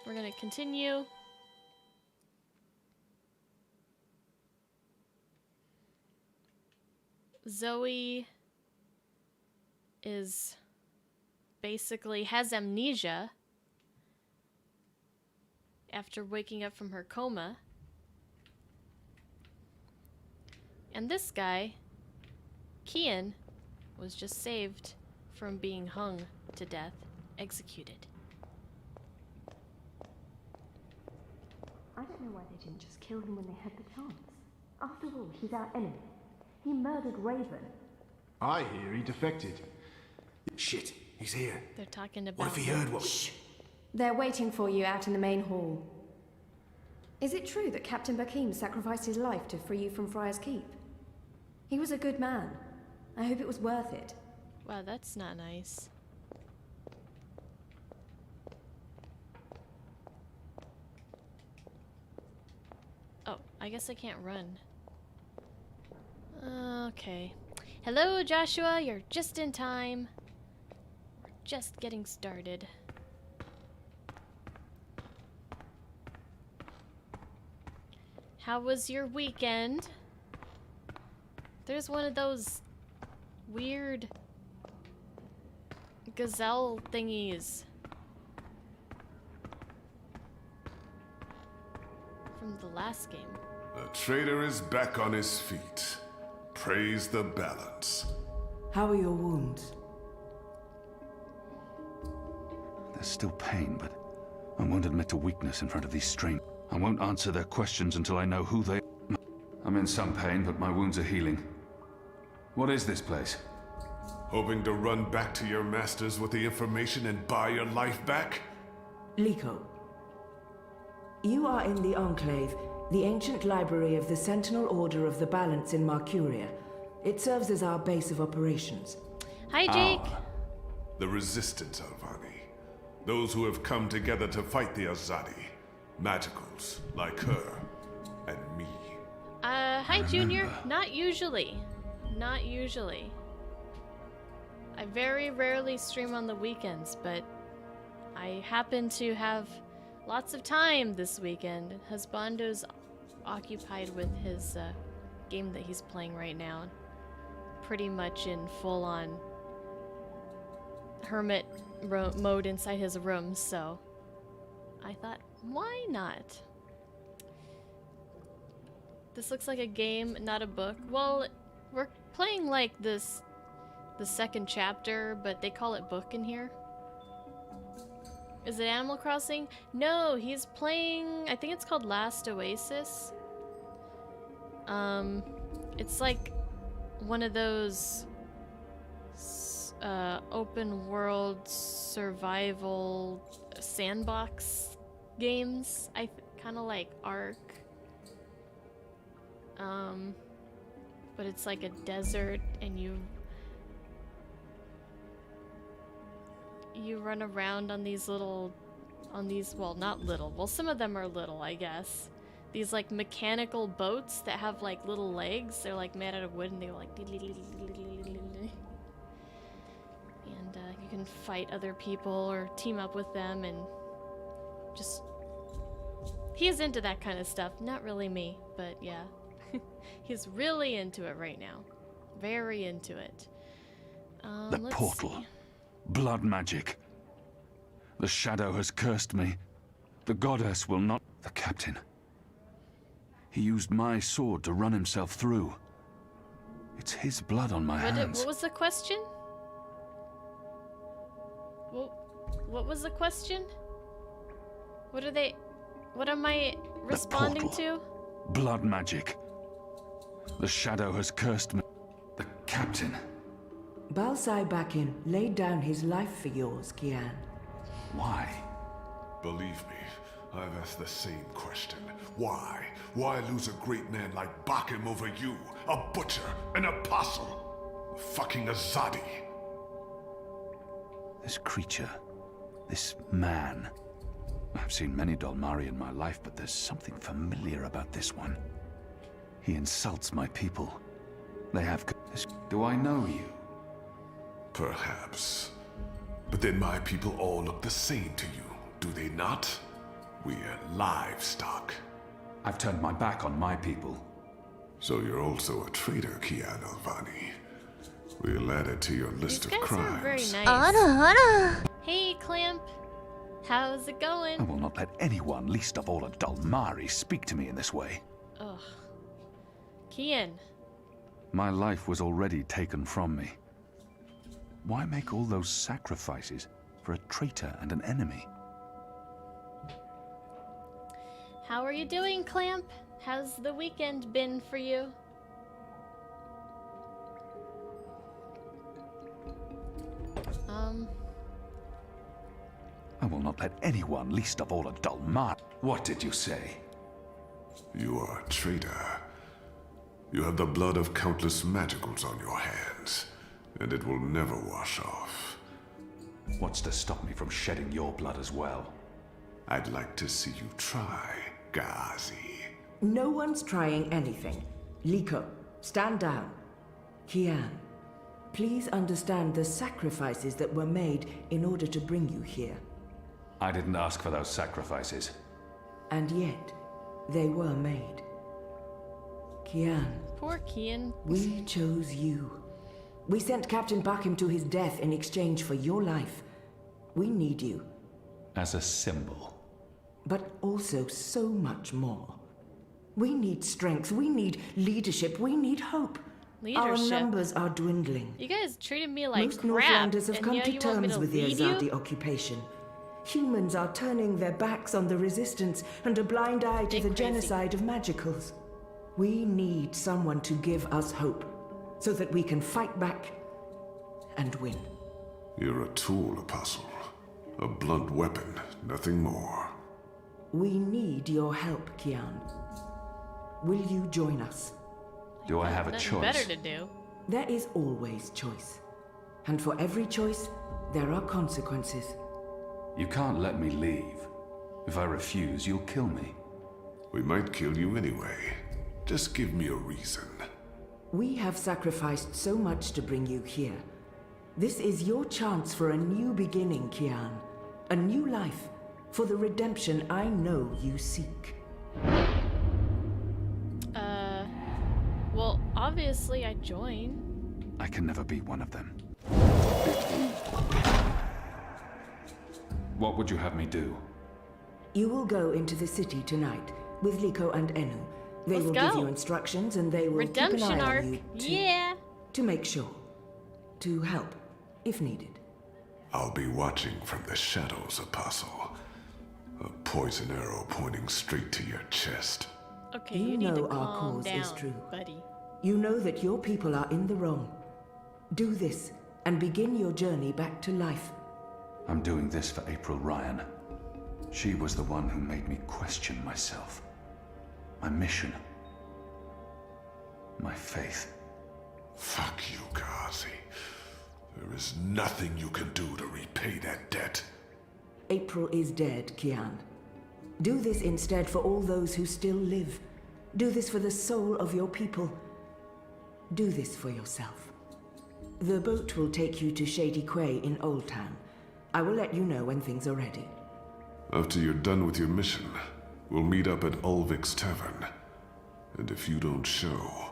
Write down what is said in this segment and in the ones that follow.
We're gonna continue. Zoe is basically has amnesia after waking up from her coma. And this guy, Kian, was just saved from being hung to death, executed. I don't know why they didn't just kill him when they had the chance. After all, he's our enemy. He murdered Raven. I hear he defected. Shit, he's here. They're talking about... What if he heard what... Shh! They're waiting for you out in the main hall. Is it true that Captain Bakim sacrificed his life to free you from Friar's Keep? He was a good man. I hope it was worth it. Wow, that's not nice. Oh, I guess I can't run. Okay. Hello, Joshua. You're just in time. We're just getting started. How was your weekend? There's one of those weird gazelle thingies from the last game. The traitor is back on his feet. Praise the balance. How are your wounds? There's still pain, but I won't admit to weakness in front of these strangers. I won't answer their questions until I know who they are. I'm in some pain, but my wounds are healing. What is this place? Hoping to run back to your masters with the information and buy your life back? Liko. You are in the Enclave, the ancient library of the Sentinel Order of the Balance in Marcuria. It serves as our base of operations. Hi, Jake. The Resistance, Alvani. Those who have come together to fight the Azadi. Magicals, like her. And me. Hi, Junior. Not usually. Not usually. I very rarely stream on the weekends, but I happen to have lots of time this weekend. Husbando's occupied with his game that he's playing right now. Pretty much in full-on hermit mode inside his room, so I thought, why not? This looks like a game, not a book. Well, we're playing like the second chapter, but they call it book in here. Is it Animal Crossing? No, he's playing, I think it's called Last Oasis. It's like one of those open world survival sandbox games. Kind of like Ark. But it's like a desert and you run around on these little, well, not little, well, some of them are little, I guess. These like mechanical boats that have like little legs. They're like made out of wood and they go like and you can fight other people or team up with them and just, he's into that kind of stuff. Not really me, but yeah. He's really into it right now. Very into it. The portal. See. Blood magic. The shadow has cursed me. The goddess will not... The captain. He used my sword to run himself through. It's his blood on my hands. What was the question? What was the question? What am I responding to? Blood magic. The shadow has cursed me. The captain. Balsai Bakin laid down his life for yours, Kian. Why? Believe me, I've asked the same question. Why? Why lose a great man like Bakim over you? A butcher, an apostle, a fucking Azadi. This creature, this man. I've seen many Dolmari in my life, but there's something familiar about this one. He insults my people. They have... Do I know you? Perhaps. But then my people all look the same to you, do they not? We're livestock. I've turned my back on my people. So you're also a traitor, Kian Alvani. We'll add it to your list These of guys crimes. are very nice. Hey, Clamp. How's it I going? will not let anyone, least of all a Dalmari, speak to me in this way. Ugh. Kian. My life was already taken from me. Why make all those sacrifices for a traitor and an enemy? How are you doing, Clamp? How's the weekend been for you? I will not let anyone, least of all a Dalmar. What did you say? You are a traitor. You have the blood of countless magicals on your hands, and it will never wash off. What's to stop me from shedding your blood as well? I'd like to see you try, Ghazi. No one's trying anything. Liko, stand down. Kian, please understand the sacrifices that were made in order to bring you here. I didn't ask for those sacrifices. And yet, they were made. Kian, Poor Kian. we chose you. We sent Captain Bakim to his death in exchange for your life. We need you, As a symbol. but also so much more. We need strength, we need leadership, we need hope. Our Leadership. numbers are dwindling. You guys treated me like Most crap, Northlanders have and come now to you want me terms to with the lead Azadi you? occupation. Humans are turning their backs on the resistance and a blind eye to Big the crazy. genocide of magicals. We need someone to give us hope, so that we can fight back and win. You're a tool, Apostle. A blunt weapon, nothing more. We need your help, Kian. Will you join us? Do I have a Nothing choice? better to do. There is always choice. And for every choice, there are consequences. You can't let me leave. If I refuse, you'll kill me. We might kill you anyway. Just give me a reason. We have sacrificed so much to bring you here. This is your chance for a new beginning, Kian. A new life, for the redemption I know you seek. Well, obviously I join. I can never be one of them. What would you have me do? You will go into the city tonight with Liko and Enu. They Let's will go. give you instructions and they will Redemption keep an eye arc. on you Yeah. to make sure. To help, if needed. I'll be watching from the shadows, Apostle. A poison arrow pointing straight to your chest. Okay, You you need to know our calm cause down, is true. buddy. You know that your people are in the wrong. Do this and begin your journey back to life. I'm doing this for April Ryan. She was the one who made me question myself. My mission. My faith. Fuck you, Ghazi. There is nothing you can do to repay that debt. April is dead, Kian. Do this instead for all those who still live. Do this for the soul of your people. Do this for yourself. The boat will take you to Shady Quay in Old Town. I will let you know when things are ready. After you're done with your mission, we'll meet up at Ulvik's Tavern. And if you don't show,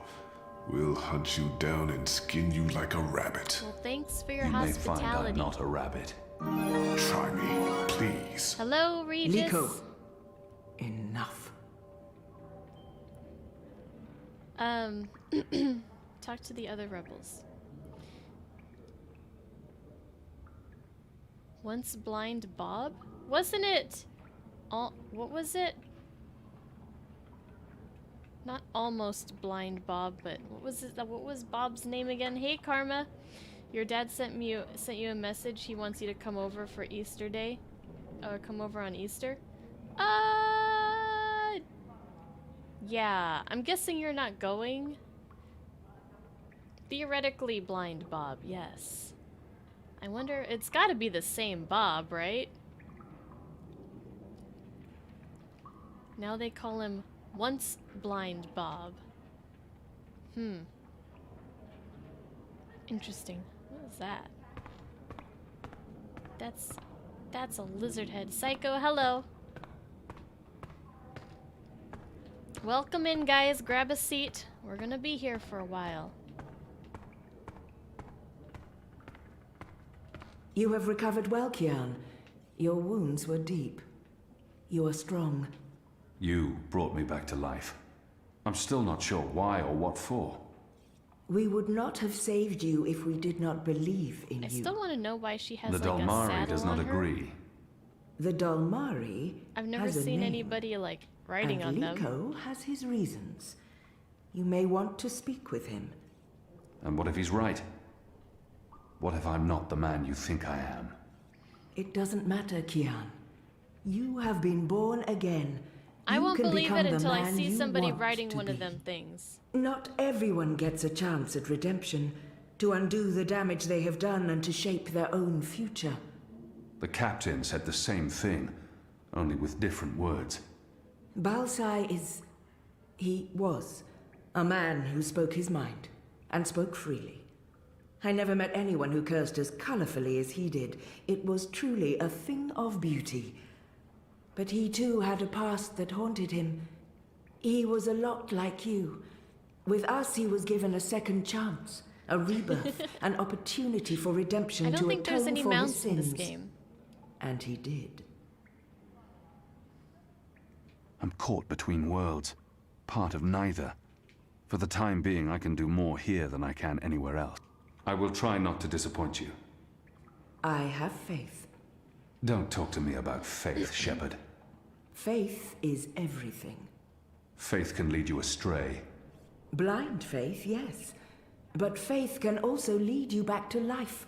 we'll hunt you down and skin you like a rabbit. Well, thanks for your You may find I'm hospitality. not a rabbit. Try me, please. Hello, Regis. Liko. Enough. Talk to the other rebels. Once blind Bob? Wasn't it? What was it? Not almost blind Bob, but what was it? What was Bob's name again? Hey, Karma. Your dad sent you a message. He wants you to come over for Easter Day, or come over on Easter. Yeah. I'm guessing you're not going. Theoretically, blind Bob. Yes. I wonder. It's got to be the same Bob, right? Now they call him Once Blind Bob. Interesting. What is that? That's a lizard head. Psycho, hello. Welcome in, guys. Grab a seat. We're gonna be here for a while. You have recovered well, Kian. Your wounds were deep. You are strong. You brought me back to life. I'm still not sure why or what for. We would not have saved you if we did not believe in I you. still want to know why she has The like a Dalmari saddle does not on her. agree. The Dalmari I've never has a seen name, anybody like writing on and them. Liko has his reasons. You may want to speak with him. And what if he's right? What if I'm not the man you think I am? It doesn't matter, Kian. You have been born again. I You won't can believe become it the until I man see you somebody want writing to one of be. them things. Not everyone gets a chance at redemption, to undo the damage they have done and to shape their own future. The captain said the same thing, only with different words. Balsai he was, a man who spoke his mind, and spoke freely. I never met anyone who cursed as colorfully as he did. It was truly a thing of beauty. But he too had a past that haunted him. He was a lot like you. With us, he was given a second chance, a rebirth, an opportunity for redemption I to don't think there's atone any for his mounts in this sins. game. And he did. I'm caught between worlds, part of neither. For the time being, I can do more here than I can anywhere else. I will try not to disappoint you. I have faith. Don't talk to me about faith, Shepard. Faith is everything. Faith can lead you astray. Blind faith, yes. But faith can also lead you back to life.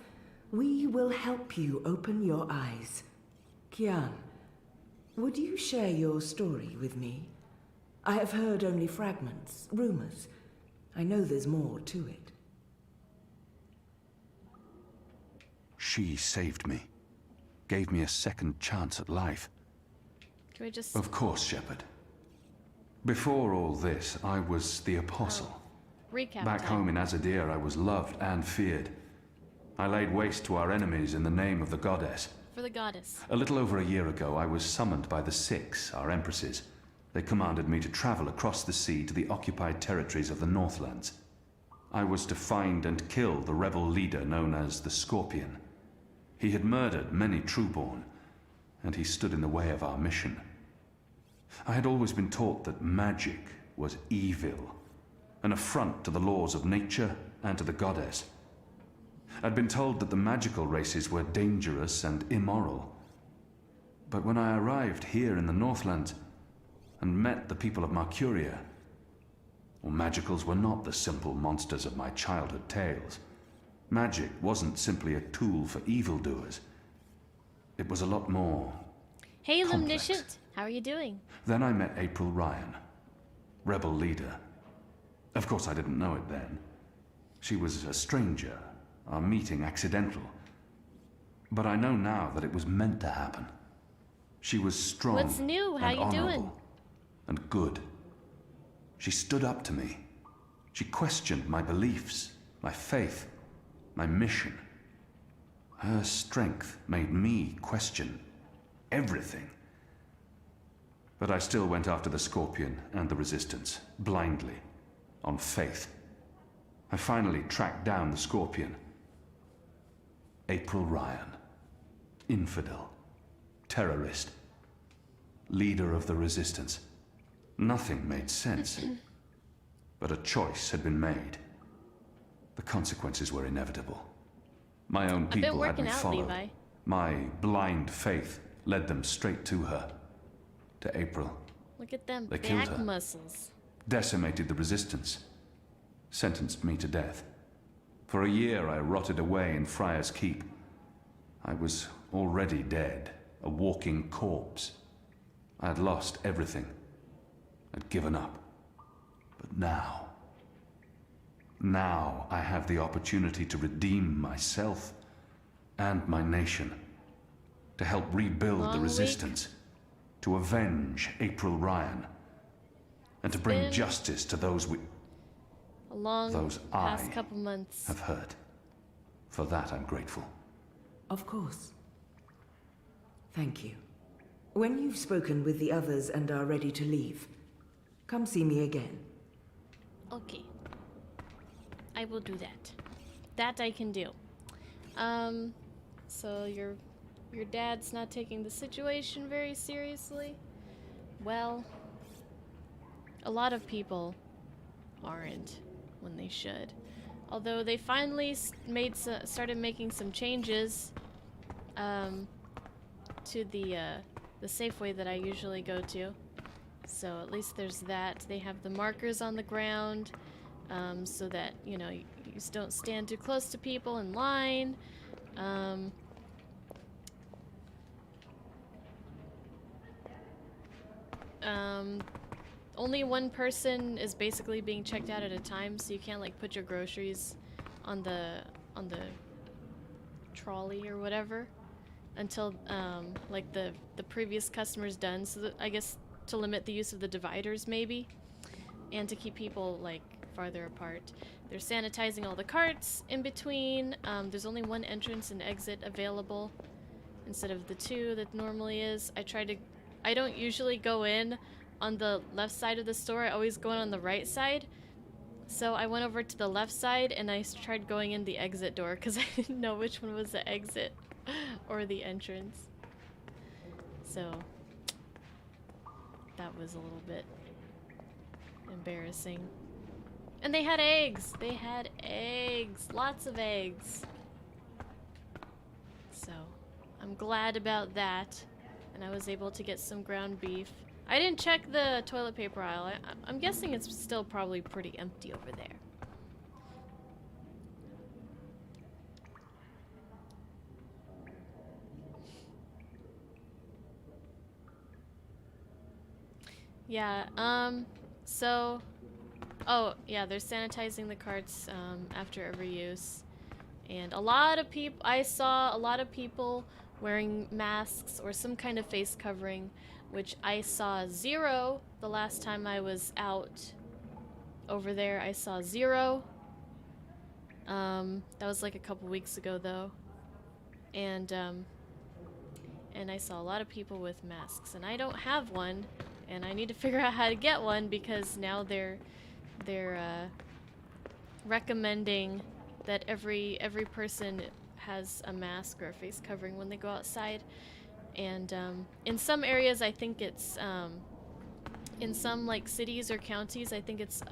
We will help you open your eyes. Kian, would you share your story with me? I have heard only fragments, rumors. I know there's more to it. She saved me. Gave me a second chance at life. Can we just... Of course, Shepard. Before all this, I was the Apostle. recap Back time. home in Azadir, I was loved and feared. I laid waste to our enemies in the name of the goddess. For the goddess. A little over a year ago, I was summoned by the Six, our empresses. They commanded me to travel across the sea to the occupied territories of the Northlands. I was to find and kill the rebel leader known as the Scorpion. He had murdered many Trueborn, and he stood in the way of our mission. I had always been taught that magic was evil, an affront to the laws of nature and to the goddess. I'd been told that the magical races were dangerous and immoral. But when I arrived here in the Northlands and met the people of Mercuria, well, magicals were not the simple monsters of my childhood tales. Magic wasn't simply a tool for evildoers. It was a lot more Hey, complex. Limniscent. How are you doing? Then I met April Ryan, rebel leader. Of course, I didn't know it then. She was a stranger, our meeting accidental. But I know now that it was meant to happen. She was strong. What's new? How and you doing? honorable and good. She stood up to me. She questioned my beliefs, my faith, my mission. Her strength made me question everything. But I still went after the Scorpion and the Resistance, blindly, on faith. I finally tracked down the Scorpion. April Ryan. Infidel. Terrorist. Leader of the Resistance. Nothing made sense. But a choice had been made. The consequences were inevitable. My own I've been people had working me out, followed. Levi. My blind faith led them straight to her. To April. Look at them They killed back her. muscles. Decimated the Resistance. Sentenced me to death. For a year I rotted away in Friar's Keep. I was already dead, a walking corpse. I had lost everything. I'd given up. But now I have the opportunity to redeem myself and my nation. To help rebuild Long the week. Resistance. To avenge April Ryan. And to bring been- justice to those A long Those past I couple months. have hurt. For that I'm grateful. Of course. Thank you. When you've spoken with the others and are ready to leave, Come see me again. Okay. I will do that. That I can do. So your dad's not taking the situation very seriously? Well, a lot of people aren't when they should. Although they finally started making some changes to the Safeway that I usually go to. So at least there's that. They have the markers on the ground so that, you know, you just don't stand too close to people in line. Only one person is basically being checked out at a time, so you can't like put your groceries on the trolley or whatever until like the previous customer's done. So that, I guess to limit the use of the dividers maybe, and to keep people like farther apart. They're sanitizing all the carts in between. There's only one entrance and exit available instead of the two that normally is. I don't usually go in on the left side of the store. I always go in on the right side. So I went over to the left side and I tried going in the exit door because I didn't know which one was the exit or the entrance. So that was a little bit embarrassing. And they had eggs! They had eggs! Lots of eggs! So I'm glad about that. And I was able to get some ground beef. I didn't check the toilet paper aisle. I'm guessing it's still probably pretty empty over there. Yeah, so... Oh, yeah, they're sanitizing the carts after every use. And a lot of people... I saw a lot of people wearing masks or some kind of face covering, which I saw zero the last time I was out over there. I saw zero. That was like a couple weeks ago though. And I saw a lot of people with masks, and I don't have one, and I need to figure out how to get one because now they're recommending that every person has a mask or a face covering when they go outside. And in some areas I think it's in some like cities or counties I think it's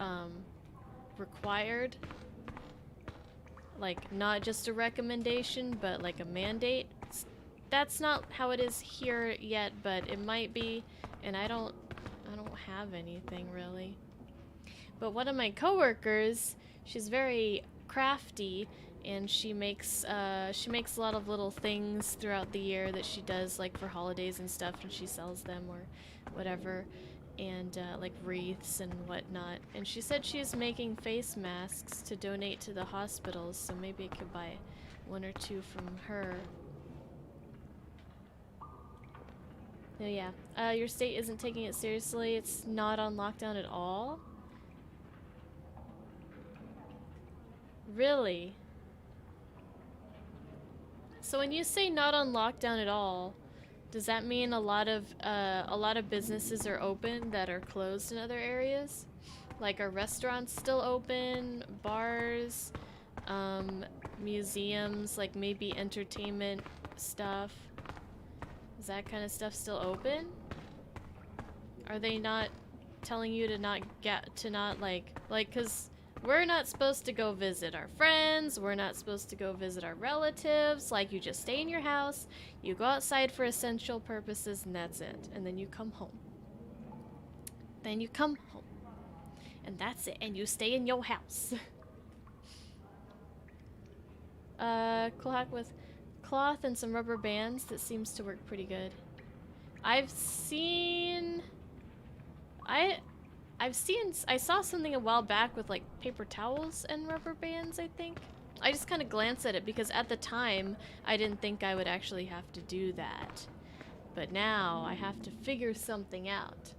required, like not just a recommendation but like a mandate. That's not how it is here yet, but it might be, and I don't have anything really. But one of my coworkers, she's very crafty, and she makes a lot of little things throughout the year that she does like for holidays and stuff, and she sells them or whatever, and like wreaths and whatnot. And she said she's making face masks to donate to the hospitals, so maybe I could buy one or two from her. Oh yeah, your state isn't taking it seriously. It's not on lockdown at all? Really? So when you say not on lockdown at all, does that mean a lot of businesses are open that are closed in other areas? Like, are restaurants still open? Bars? Museums? Like maybe entertainment stuff? Is that kind of stuff still open? Are they not telling you to not cause we're not supposed to go visit our friends, we're not supposed to go visit our relatives, like you just stay in your house, you go outside for essential purposes, and that's it. And then you come home. Then you come home. And that's it, and you stay in your house. Clock with cloth and some rubber bands, that seems to work pretty good. I saw something a while back with like paper towels and rubber bands, I think. I just kind of glanced at it because at the time I didn't think I would actually have to do that. But now I have to figure something out.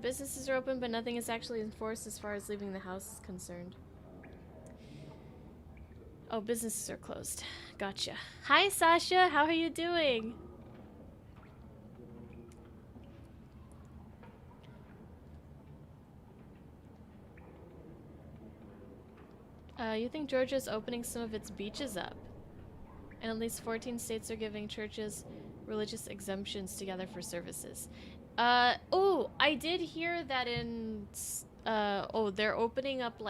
Businesses are open, but nothing is actually enforced as far as leaving the house is concerned. Oh, businesses are closed. Gotcha. Hi, Sasha. How are you doing? You think Georgia's opening some of its beaches up? And at least 14 states are giving churches religious exemptions together for services. Oh, I did hear that they're opening up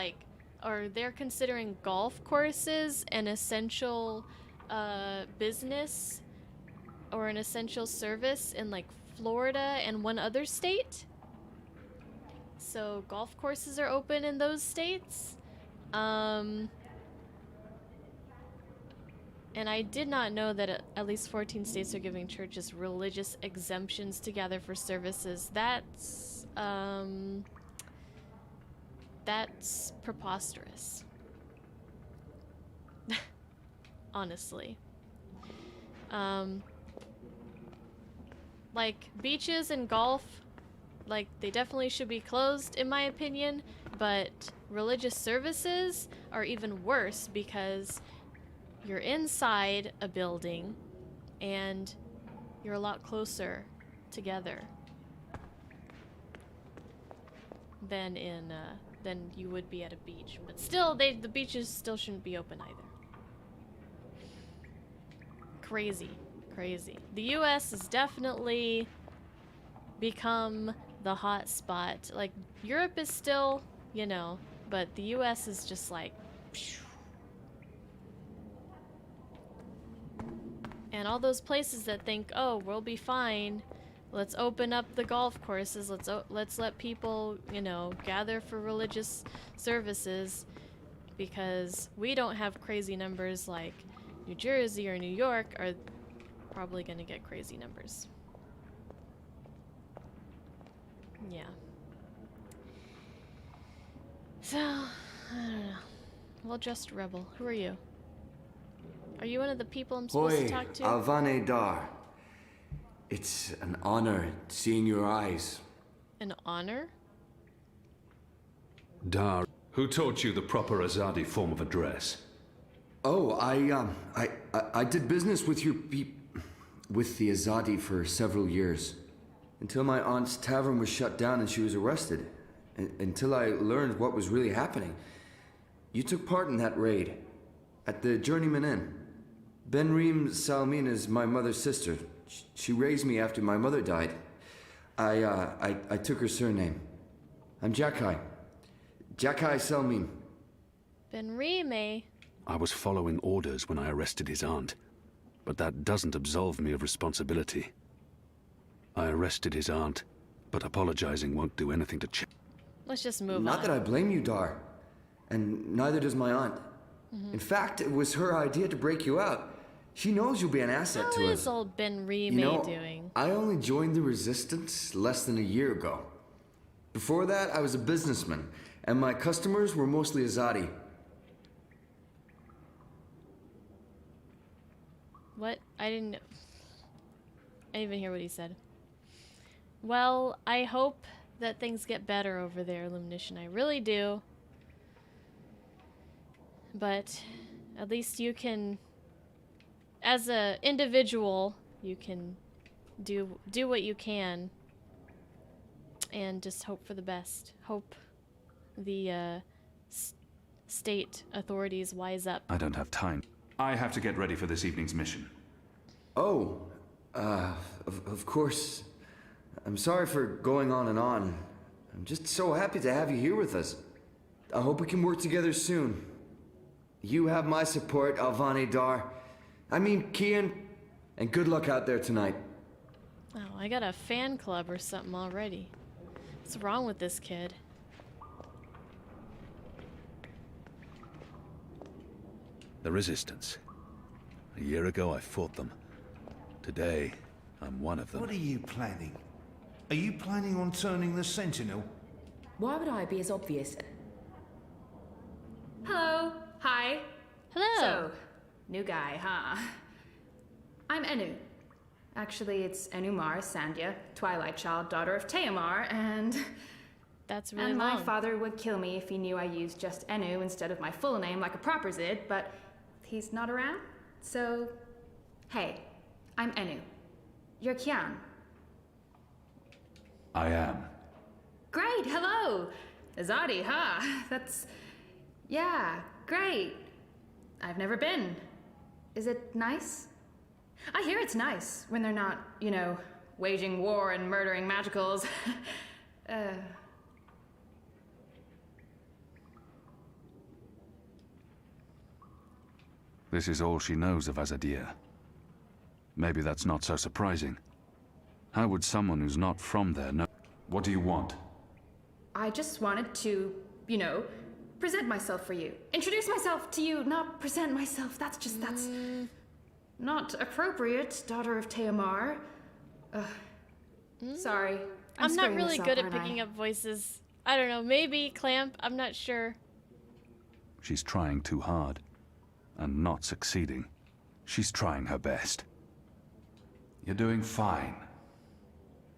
or they're considering golf courses an essential business or an essential service in Florida and one other state. So golf courses are open in those states. And I did not know that at least 14 states are giving churches religious exemptions together for services. That's preposterous. Honestly. Beaches and golf, they definitely should be closed in my opinion, but religious services are even worse because you're inside a building and you're a lot closer together than you would be at a beach. But still, the beaches still shouldn't be open either. Crazy. The US has definitely become the hot spot. Europe is still, but the US is just phew. And all those places that think, oh, we'll be fine, let's open up the golf courses, let's let people, gather for religious services, because we don't have crazy numbers like New Jersey or New York are probably gonna get crazy numbers. Yeah. So, I don't know. Well-dressed rebel. Who are you? Are you one of the people I'm supposed to talk to? Alvane Dar. It's an honor seeing your eyes. An honor? Dar, who taught you the proper Azadi form of address? Oh, I did business with with the Azadi for several years. Until my aunt's tavern was shut down and she was arrested. Until I learned what was really happening. You took part in that raid. At the Journeyman Inn. Benreem Salmin is my mother's sister. She raised me after my mother died. I took her surname. I'm Jakai. Jakai Salmin. Benreem, eh? I was following orders when I arrested his aunt, but that doesn't absolve me of responsibility. I arrested his aunt, but apologizing won't do anything to change. Let's just move on. Not that I blame you, Dar. And neither does my aunt. In fact, it was her idea to break you out. She knows you'll be an asset to us. How is old Benreem doing? I only joined the Resistance less than a year ago. Before that, I was a businessman, and my customers were mostly Azadi. What? I didn't even hear what he said. Well, I hope that things get better over there, Illumination. I really do. But at least you can, as an individual, you can do what you can and just hope for the best. Hope the state authorities wise up. I don't have time. I have to get ready for this evening's mission. Oh, of course. I'm sorry for going on and on. I'm just so happy to have you here with us. I hope we can work together soon. You have my support, Alvane Dar. I mean, Kian, and good luck out there tonight. Oh, I got a fan club or something already. What's wrong with this kid? The Resistance. A year ago, I fought them. Today, I'm one of them. What are you planning? Are you planning on turning the Sentinel? Why would I be as obvious? Hello. Hi. Hello. So, new guy, huh? I'm Enu. Actually, it's Enumar Sandhya, Twilight Child, daughter of Teomar, and... That's really And long. my father would kill me if he knew I used just Enu instead of my full name like a proper Zid, but he's not around, so... Hey, I'm Enu. You're Kian. I am. Great, hello! Azadi, huh? That's... Yeah, great. I've never been. Is it nice? I hear it's nice when they're not, you know, waging war and murdering magicals. This is all she knows of Azadir. Maybe that's not so surprising. How would someone who's not from there know? What do you want? I just wanted to, you know, present myself for you. Introduce myself to you, not present myself. That's not appropriate, daughter of Teomar. Sorry. I'm not screwing really this good up, at aren't picking I? up voices. I don't know, maybe Clamp, I'm not sure. She's trying too hard. And not succeeding. She's trying her best. You're doing fine.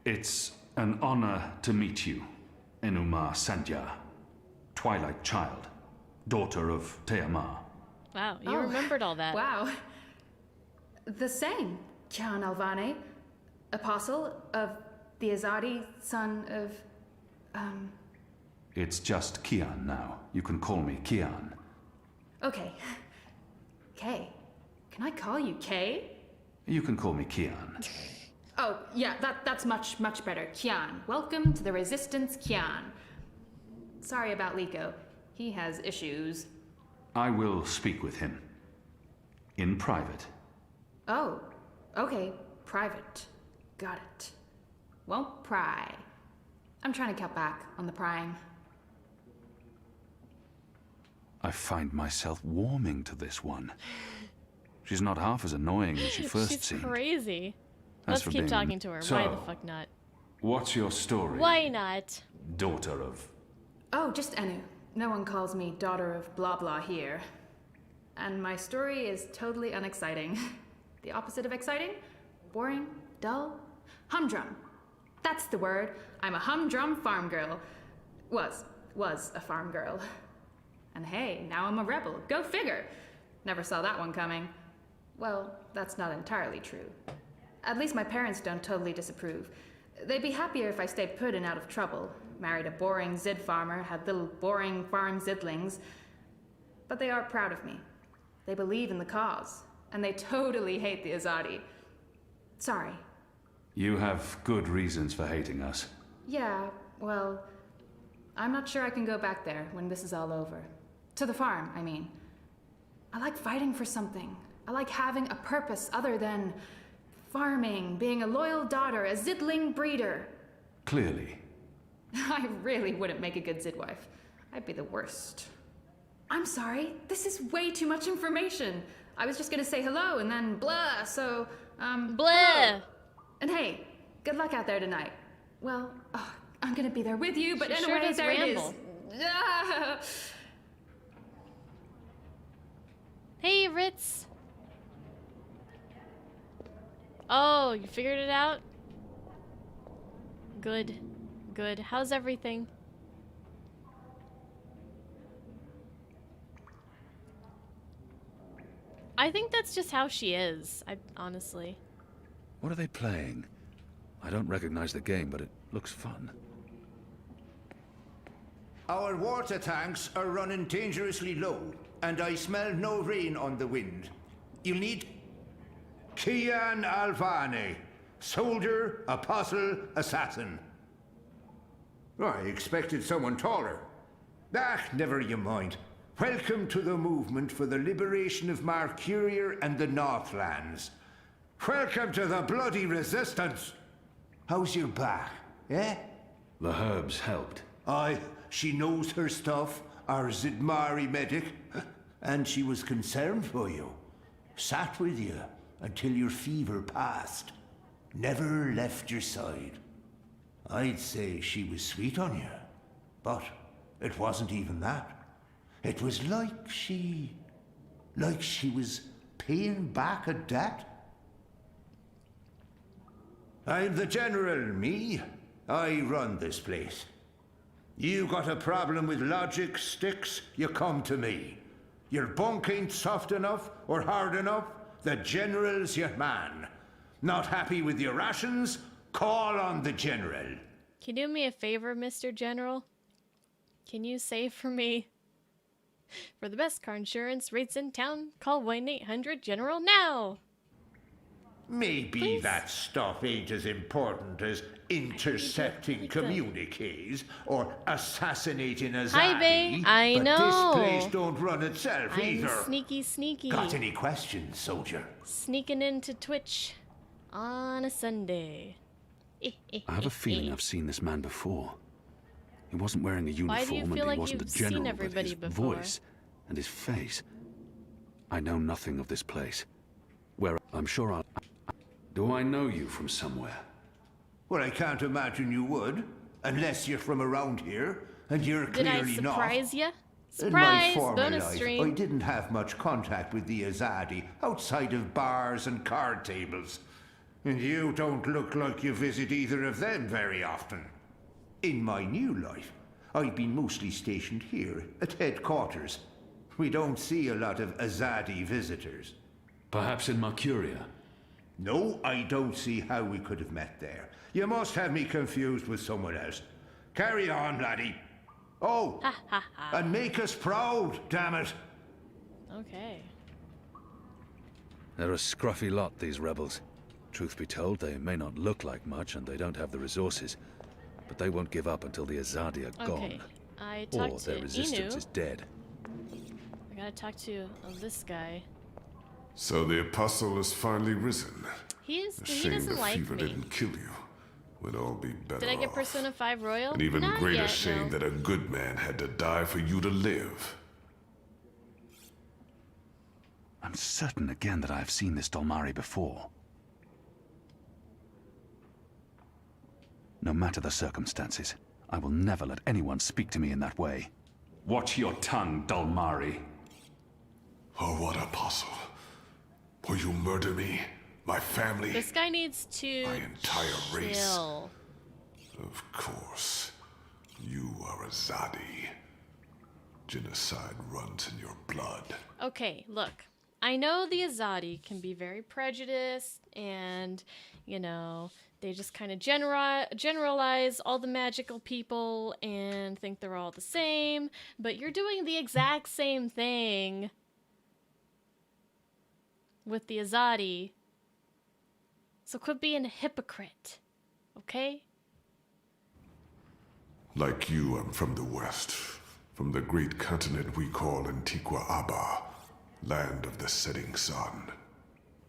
It's an honor to meet you, Enuma Sandhya, Twilight Child, daughter of Teomar. Wow, you remembered all that. Wow. The same, Kian Alvane, apostle of the Azadi, son of, It's just Kian now. You can call me Kian. Okay. Kay. Can I call you Kay? You can call me Kian. Oh, yeah, that's much better. Kian. Welcome to the Resistance, Kian. Sorry about Liko. He has issues. I will speak with him. In private. Oh, okay. Private. Got it. Won't pry. I'm trying to cut back on the prying. I find myself warming to this one. She's not half as annoying as she first seemed. She's crazy. As Let's for keep being- talking to her. So- Why the fuck not? What's your story? Why not? Daughter of... Oh, just Enu. No one calls me daughter of blah blah here. And my story is totally unexciting. The opposite of exciting? Boring? Dull? Humdrum. That's the word. I'm a humdrum farm girl. Was a farm girl. And hey, now I'm a rebel. Go figure. Never saw that one coming. Well, that's not entirely true. At least my parents don't totally disapprove. They'd be happier if I stayed put and out of trouble. Married a boring Zid farmer, had little boring farm Zidlings. But they are proud of me. They believe in the cause. And they totally hate the Azadi. Sorry. You have good reasons for hating us. Yeah, well, I'm not sure I can go back there when this is all over. To the farm, I mean. I like fighting for something. I like having a purpose other than farming, being a loyal daughter, a Zidling breeder. Clearly. I really wouldn't make a good Zidwife. I'd be the worst. I'm sorry, this is way too much information. I was just gonna say hello and then blah, so, Blah! hello. And hey, good luck out there tonight. Well, I'm gonna be there with you, but She anyway, sure does there ramble. it is. Ah. Hey, Ritz. Oh, you figured it out? Good. Good. How's everything? I think that's just how she is, honestly. What are they playing? I don't recognize the game, but it looks fun. Our water tanks are running dangerously low, and I smell no rain on the wind. You'll need Kian Alvane, soldier, apostle, assassin. Oh, I expected someone taller. Ah, never you mind. Welcome to the movement for the liberation of Marcuria and the Northlands. Welcome to the bloody resistance. How's your back, eh? The herbs helped. Aye, she knows her stuff, our Zidmari medic, and she was concerned for you. Sat with you until your fever passed. Never left your side. I'd say she was sweet on you, but it wasn't even that. It was like she was paying back a debt. I'm the general, me. I run this place. You got a problem with logic, sticks, you come to me. Your bunk ain't soft enough or hard enough, the general's your man. Not happy with your rations? Call on the general. Can you do me a favor, Mr. General? Can you say for me For the best car insurance rates in town, call 1-800-GENERAL now. Maybe Please. that stuff ain't as important as intercepting communiques or assassinating a Hi, zaddy. bae. I but know. this place don't run itself I'm either. sneaky. Got any questions, soldier? Sneaking into Twitch on a Sunday. I have a feeling I've seen this man before. He wasn't wearing a Why do you uniform feel and like he wasn't a you've seen general, but everybody his before? voice and his face. I know nothing of this place. Where I'm sure I'll... Do I know you from somewhere? Well, I can't imagine you would, unless you're from around here, and you're Did I clearly not. surprise you? In my Surprise! former Bonus life, stream. I didn't have much contact with the Azadi outside of bars and card tables. And you don't look like you visit either of them very often. In my new life, I've been mostly stationed here at headquarters. We don't see a lot of Azadi visitors. Perhaps in Mercuria. No, I don't see how we could have met there. You must have me confused with someone else. Carry on, laddie. Oh, and make us proud, damn it. Okay. They're a scruffy lot, these rebels. Truth be told, they may not look like much and they don't have the resources, but they won't give up until the Azadi are Okay. gone. I Or talked their to resistance Inu. is dead. I gotta talk to this guy. So the apostle has finally risen. He A he shame doesn't the like fever me. didn't kill you. We'd all be better Did I get off. Persona 5 Royal? An even Not greater yet, shame no. that a good man had to die for you to live. I'm certain again that I have seen this Dolmari before. No matter the circumstances, I will never let anyone speak to me in that way. Watch your tongue, Dalmari. Oh, what apostle? Will you murder me? My family? This guy needs to My entire race. chill. Of course. You are a Zadi. Genocide runs in your blood. Okay, look. I know the Azadi can be very prejudiced and, you know, they just kind of generalize all the magical people and think they're all the same, but you're doing the exact same thing with the Azadi. So quit being a hypocrite, okay? Like you, I'm from the West. From the great continent we call Antigua Aba, land of the setting sun.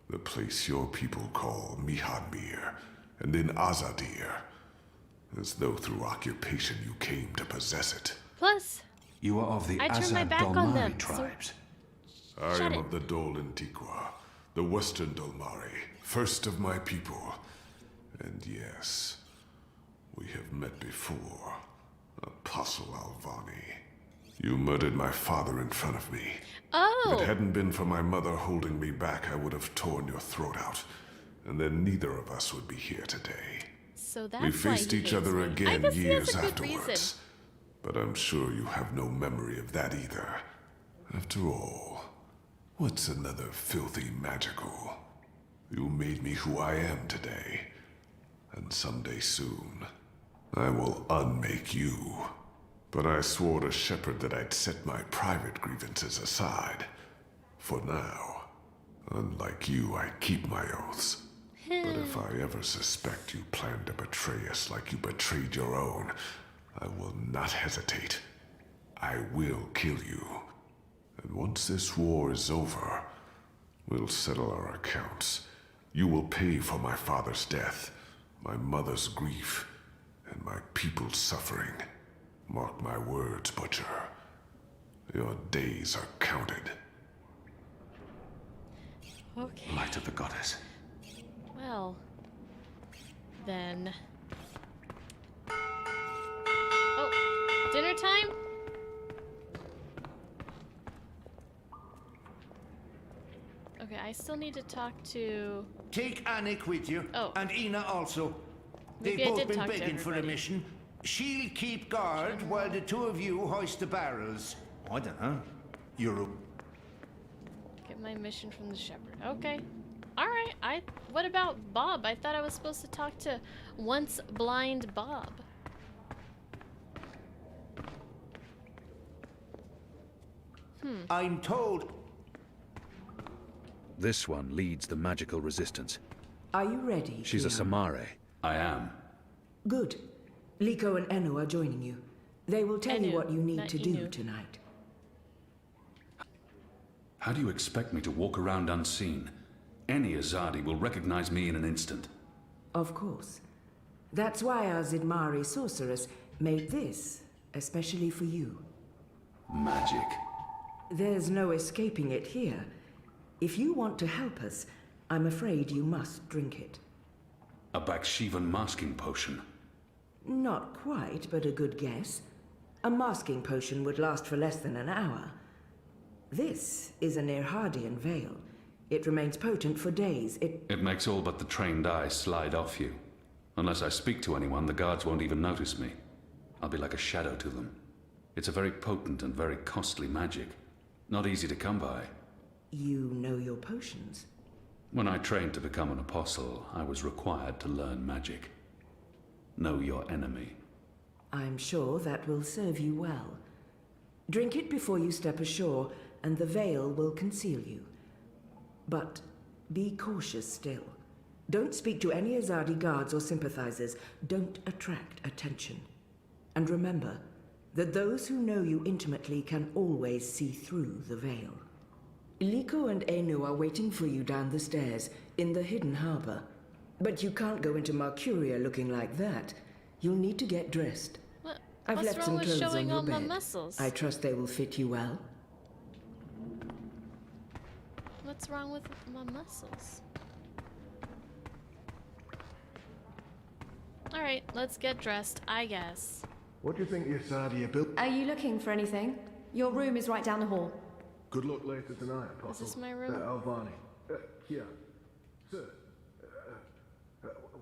The place your people call Mihadmir, and then Azadir, as though through occupation you came to possess it. Plus, You are of the I turned my Azad back on Dolmari them, so- tribes. I Shut am it. of the Dol Antigua, the Western Dolmari, first of my people. And yes, we have met before, Apostle Alvani. You murdered my father in front of me. If oh, it hadn't been for my mother holding me back, I would have torn your throat out. And then neither of us would be here today. so that's We why faced he each hates other me. I again guess he has years a good afterwards. reason. But I'm sure you have no memory of that either. After all, what's another filthy magical? You made me who I am today. And someday soon, I will unmake you. But I swore to Shepard that I'd set my private grievances aside. For now. Unlike you, I keep my oaths. But if I ever suspect you plan to betray us like you betrayed your own, I will not hesitate. I will kill you. And once this war is over, we'll settle our accounts. You will pay for my father's death, my mother's grief, and my people's suffering. Mark my words, Butcher. Your days are counted. Okay. Light of the goddess. Well, then. Oh, dinner time? Okay, I still need to talk to. Take Anik with you, Oh. and Ina also. Maybe I They've both did been talk to begging for a everybody. mission. She'll keep guard while the two of you hoist the barrels. I don't know. You're Get my mission from the shepherd. Okay. Alright, what about Bob? I thought I was supposed to talk to once blind Bob. I'm told. This one leads the magical resistance. Are you ready? She's a Kian? Samare. I am. Good. Liko and Enu are joining you. They will tell you Enu, what you need not to do Inu. tonight. How do you expect me to walk around unseen? Any Azadi will recognize me in an instant. Of course. That's why our Zidmari sorceress made this, especially for you. Magic. There's no escaping it here. If you want to help us, I'm afraid you must drink it. A Bakshivan masking potion. Not quite, but a good guess. A masking potion would last for less than an hour. This is an Irhadian veil. It remains potent for days. It makes all but the trained eye slide off you. Unless I speak to anyone, the guards won't even notice me. I'll be like a shadow to them. It's a very potent and very costly magic. Not easy to come by. You know your potions. When I trained to become an apostle, I was required to learn magic. Know your enemy. I'm sure that will serve you well. Drink it before you step ashore, and the veil will conceal you. But be cautious still. Don't speak to any Azadi guards or sympathizers. Don't attract attention. And remember that those who know you intimately can always see through the veil. Liko and Enu are waiting for you down the stairs in the hidden harbor. But you can't go into Mercuria looking like that. You'll need to get dressed. I've What's left wrong some with clothes showing on your all my bed. muscles? I trust they will fit you well. What's wrong with my muscles? Alright, let's get dressed, I guess. What do you think the Asadi are built? Are you looking for anything? Your room is right down the hall. Good luck later tonight, Apostle. Is this my room? Alvani. Kia. Sir.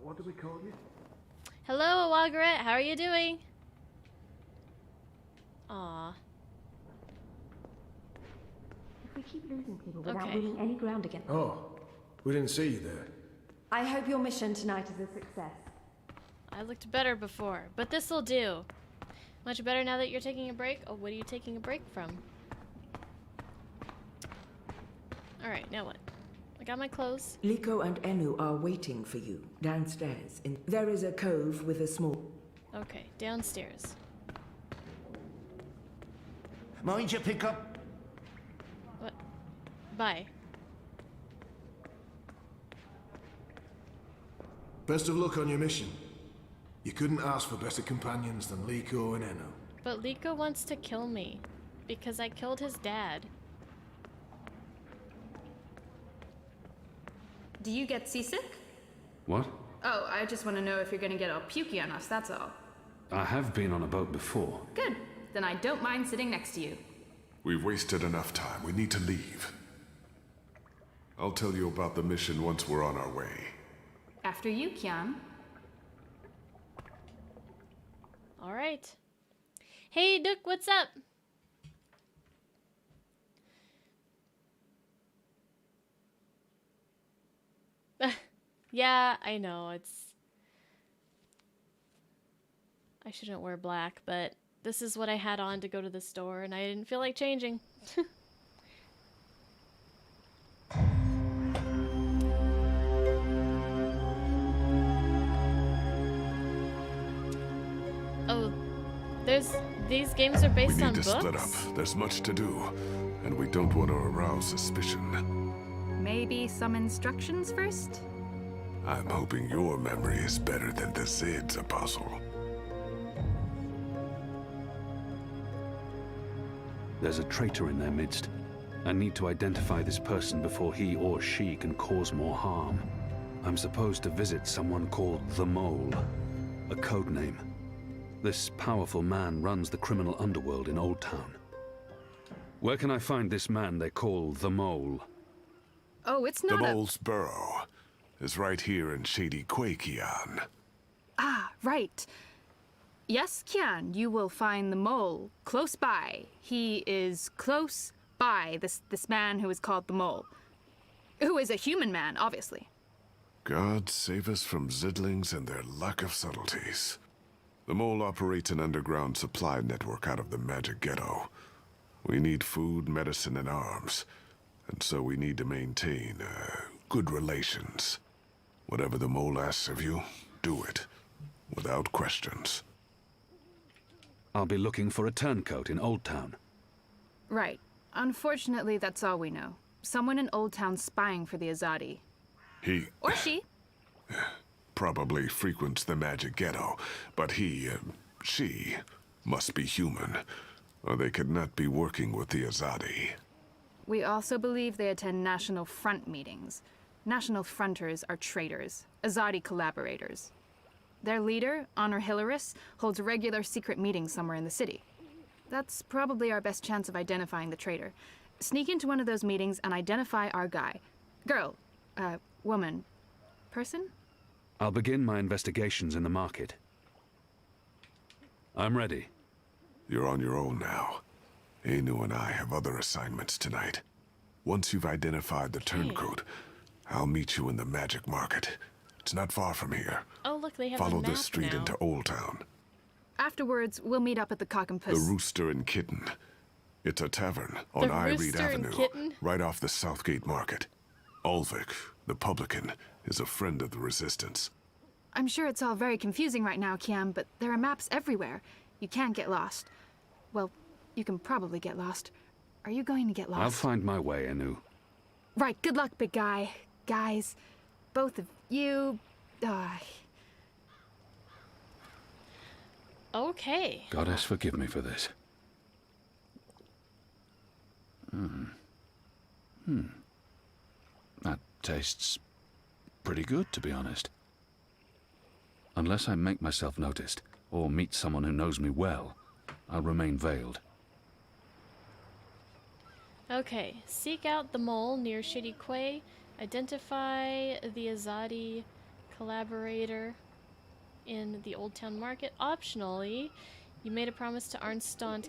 What do we call you? Hello, Awagaret, how are you doing? Aw. If we keep losing people without Okay. winning any ground again. Oh, we didn't see you there. I hope your mission tonight is a success. I looked better before, but this'll do. Much better now that you're taking a break. Oh, what are you taking a break from? Alright, now what? I got my clothes. Liko and Enu are waiting for you downstairs. There is a cove with a small... Okay, downstairs. Mind you pick up. What? Bye. Best of luck on your mission. You couldn't ask for better companions than Liko and Eno. But Liko wants to kill me because I killed his dad. Do you get seasick? What? Oh, I just want to know if you're gonna get all pukey on us, that's all. I have been on a boat before. Good. Then I don't mind sitting next to you. We've wasted enough time. We need to leave. I'll tell you about the mission once we're on our way. After you, Kian. Alright. Hey, Duke, what's up? Yeah, I know, I shouldn't wear black, but this is what I had on to go to the store, and I didn't feel like changing. Oh, these games are based We on need to books? split up. There's much to do, and we don't want to arouse suspicion. Maybe some instructions first? I'm hoping your memory is better than the Zid's, Apostle. There's a traitor in their midst. I need to identify this person before he or she can cause more harm. I'm supposed to visit someone called the Mole, a code name. This powerful man runs the criminal underworld in Old Town. Where can I find this man they call the Mole? Oh, it's The not Mole's burrow is right here in Shady Quakian. Ah, right. Yes, Kian, you will find the Mole close by. He is close by, this man who is called the Mole. Who is a human man, obviously. God save us from Zidlings and their lack of subtleties. The Mole operates an underground supply network out of the Magic Ghetto. We need food, medicine, and arms. And so we need to maintain, good relations. Whatever the mole asks of you, do it. Without questions. I'll be looking for a turncoat in Old Town. Right. Unfortunately, that's all we know. Someone in Old Town spying for the Azadi. He Or she. probably frequents the magic ghetto, but she, must be human, or they could not be working with the Azadi. We also believe they attend National Front meetings. National Fronters are traitors, Azadi collaborators. Their leader, Honor Hilaris, holds regular secret meetings somewhere in the city. That's probably our best chance of identifying the traitor. Sneak into one of those meetings and identify our guy. Girl, woman, person? I'll begin my investigations in the market. I'm ready. You're on your own now. Anu and I have other assignments tonight. Once you've identified the turncoat, I'll meet you in the magic market. It's not far from here. Oh, look, they have Follow a map this street now. into Old Town. Afterwards, we'll meet up at the Cock and The Puss. Rooster and Kitten. It's a tavern on I Reed Rooster and Avenue, Kitten? right off the Southgate Market. Ulvik, the publican, is a friend of the Resistance. I'm sure it's all very confusing right now, Kiam, but there are maps everywhere. You can't get lost. Well, you can probably get lost. Are you going to get lost? I'll find my way, Anu. Right, good luck, big guy. Guys, both of you... Okay. Goddess, forgive me for this. That tastes pretty good, to be honest. Unless I make myself noticed, or meet someone who knows me well, I'll remain veiled. Okay, seek out the mole near Shady Quay. Identify the Azadi collaborator in the Old Town Market. Optionally, you made a promise to Arnstadt.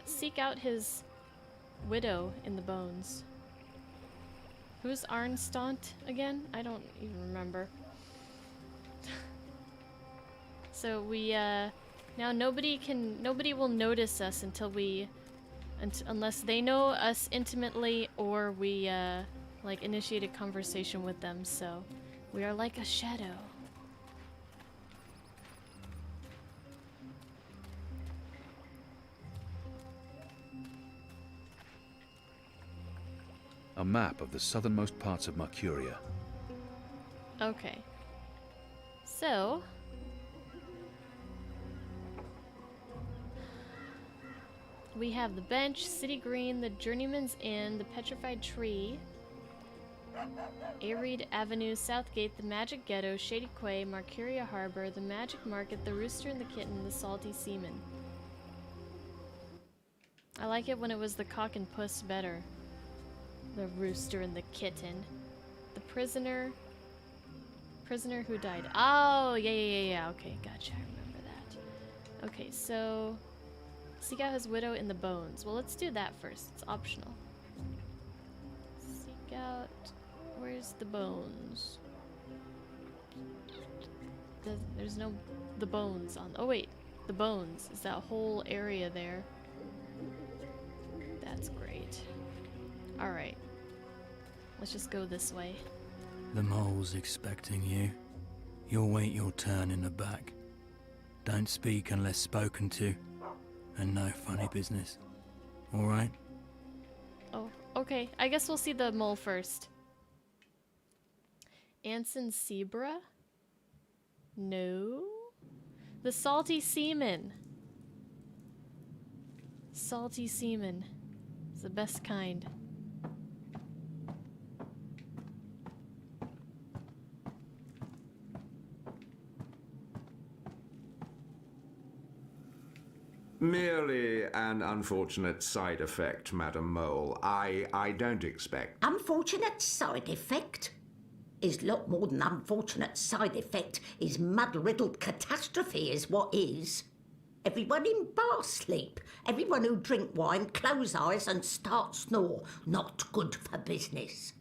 Seek out his widow in the bones. Who's Arnstadt again? I don't even remember. So we, now nobody will notice us until unless they know us intimately or we, like, initiate a conversation with them, so we are like a shadow. A map of the southernmost parts of Mercuria. Okay. So... we have the bench, City Green, the Journeyman's Inn, the Petrified Tree, Arid Avenue, Southgate, the Magic Ghetto, Shady Quay, Mercuria Harbor, the Magic Market, the Rooster and the Kitten, the Salty Seaman. I like it when it was the Cock and Puss better. The Rooster and the Kitten. The Prisoner who died. Oh, yeah. Okay, gotcha. I remember that. Okay, so... seek out his widow in the bones. Well, let's do that first. It's optional. Seek out... where's the bones? There's no... the bones on... oh, wait. The bones. Is that whole area there? That's great. Alright. Let's just go this way. The mole's expecting you. You'll wait your turn in the back. Don't speak unless spoken to. And no funny business. Alright? Oh, okay. I guess we'll see the mole first. Anson Zebra? No. The Salty Seaman. Salty Seaman. It's the best kind. Merely an unfortunate side effect, Madam Mole. I don't expect... Unfortunate side effect? Is lot more than unfortunate side effect. Is mud-riddled catastrophe is what is. Everyone in bar sleep. Everyone who drink wine close eyes and start snore. Not good for business.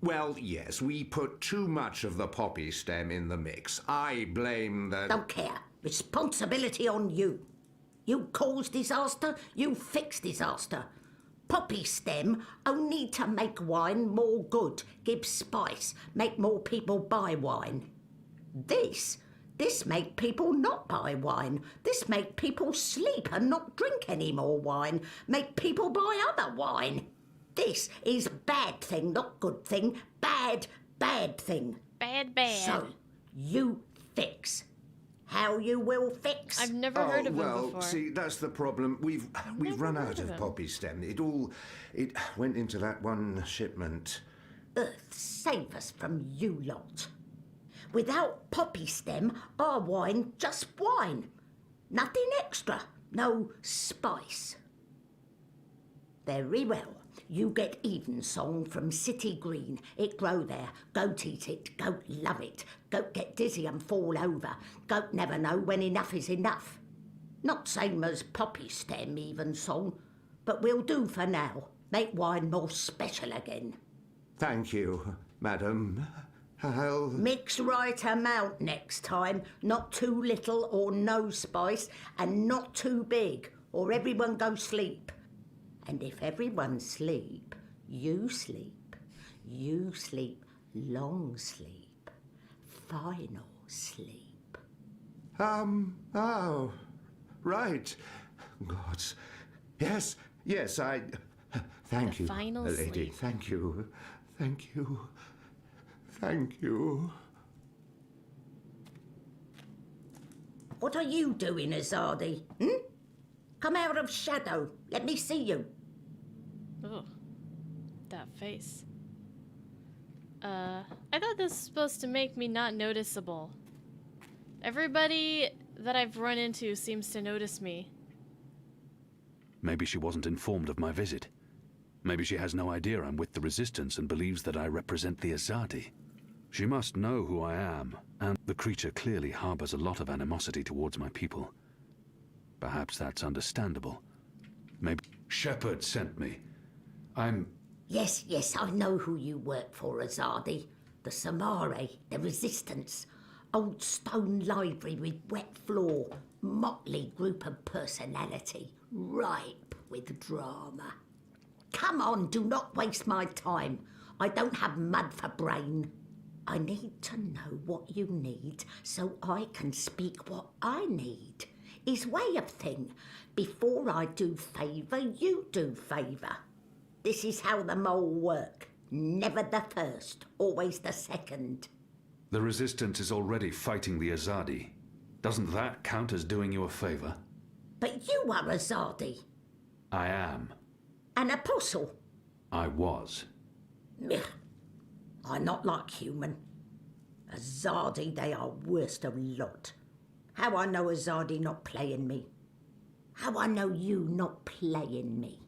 Well, yes, we put too much of the poppy stem in the mix. I blame the... Don't care. Responsibility on you. You cause disaster, you fix disaster. Poppy stem only to make wine more good, give spice, make more people buy wine. This make people not buy wine. This make people sleep and not drink any more wine. Make people buy other wine. This is bad thing, not good thing. Bad thing. Bad. So, you fix. How you will fix? I've never heard of him well, before. see, that's the problem. We've run out of poppy stem. It went into that one shipment. Earth save us from you lot. Without poppy stem, our wine just wine. Nothing extra. No spice. Very well. You get Evensong from City Green. It grow there. Goat eat it. Goat love it. Goat get dizzy and fall over. Goat never know when enough is enough. Not same as poppy stem Evensong, but will do for now. Make wine more special again. Thank you, madam. I'll... Mix right amount next time. Not too little or no spice, and not too big, or everyone go sleep. And if everyone sleep, you sleep. You sleep long sleep. Final sleep. Oh, right. God. Yes, I... Thank you, final lady. sleep. Thank you. Thank you. Thank you. What are you doing, Azadi? Come out of shadow. Let me see you. Ugh. That face. I thought this was supposed to make me not noticeable. Everybody that I've run into seems to notice me. Maybe she wasn't informed of my visit. Maybe she has no idea I'm with the Resistance and believes that I represent the Azadi. She must know who I am, and the creature clearly harbors a lot of animosity towards my people. Perhaps that's understandable. Maybe Shepard sent me. Yes, I know who you work for, Azadi. The Samari, the Resistance. Old stone library with wet floor. Motley group of personality. Ripe with drama. Come on, do not waste my time. I don't have mud for brain. I need to know what you need so I can speak what I need. Is way of thing. Before I do favour, you do favour. This is how the mole work. Never the first, always the second. The Resistance is already fighting the Azadi. Doesn't that count as doing you a favor? But you are Azadi. I am. An apostle. I was. Meh. I'm not like human. Azadi, they are worst of lot. How I know Azadi not playing me. How I know you not playing me.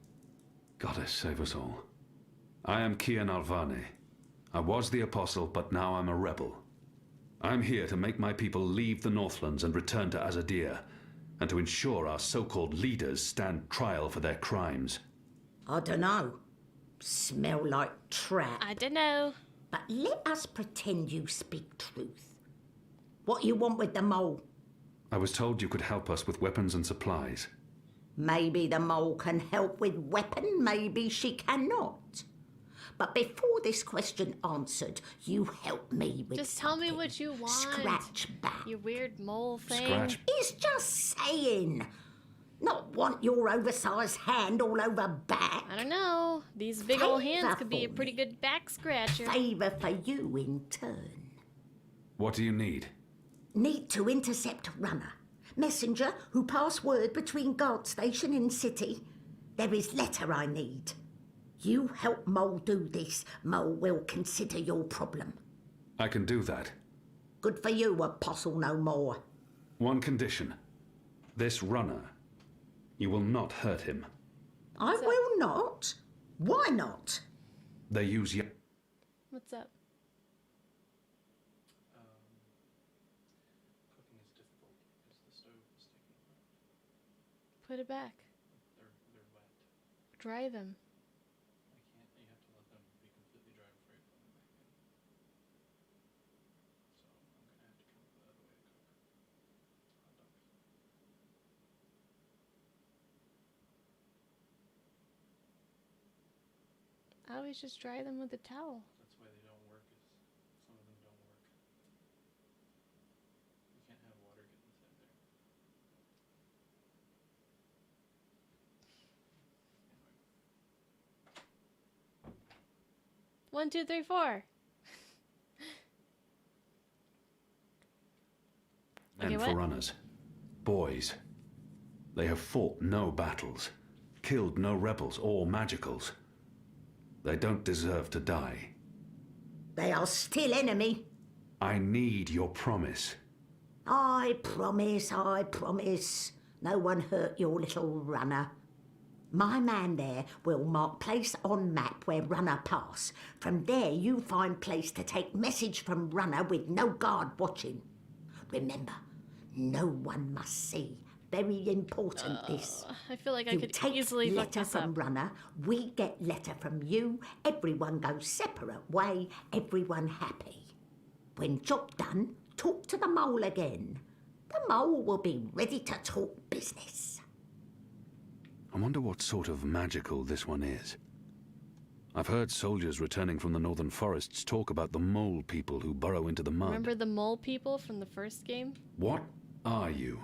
Goddess save us all. I am Kian Alvane. I was the Apostle, but now I'm a rebel. I'm here to make my people leave the Northlands and return to Azadir, and to ensure our so-called leaders stand trial for their crimes. I dunno. Smell like trap. I dunno. But let us pretend you speak truth. What you want with the mole? I was told you could help us with weapons and supplies. Maybe the mole can help with weapon, maybe she cannot. But before this question answered, you help me with Just tell me what you want. Scratch back. You weird mole thing. Scratch. He's just saying. Not want your oversized hand all over back. I don't know. These big old hands could be a pretty good back scratcher. Favour for you in turn. What do you need? Need to intercept runner. Messenger who pass word between guard station and city. There is letter I need. You help Mole do this, Mole will consider your problem. I can do that. Good for you, Apostle no more. One condition. This runner. You will not hurt him. I will not. Why not? They use What's up? Cooking is difficult because the stove is taking fire. Put it back. They're wet. Dry them. I can't. You have to let them be completely dry before you put them back in. So I'm gonna have to come up with another way to cook hot dogs. I always just dry them with a towel. That's why they don't work. Is some of them don't work. You can't have water get inside there. 1, 2, 3, 4. And Okay, for what? runners. Boys. They have fought no battles, killed no rebels or magicals. They don't deserve to die. They are still enemy. I need your promise. I promise, I promise. No one hurt your little runner. My man there will mark place on map where runner pass. From there you find place to take message from runner with no guard watching. Remember, no one must see. Very important this. I feel like I You could take easily fuck letter this from up. runner, we get letter from you, everyone goes separate way, everyone happy. When job done, talk to the mole again. The mole will be ready to talk business. I wonder what sort of magical this one is. I've heard soldiers returning from the northern forests talk about the mole people who burrow into the mud. Remember the mole people from the first game? What are you?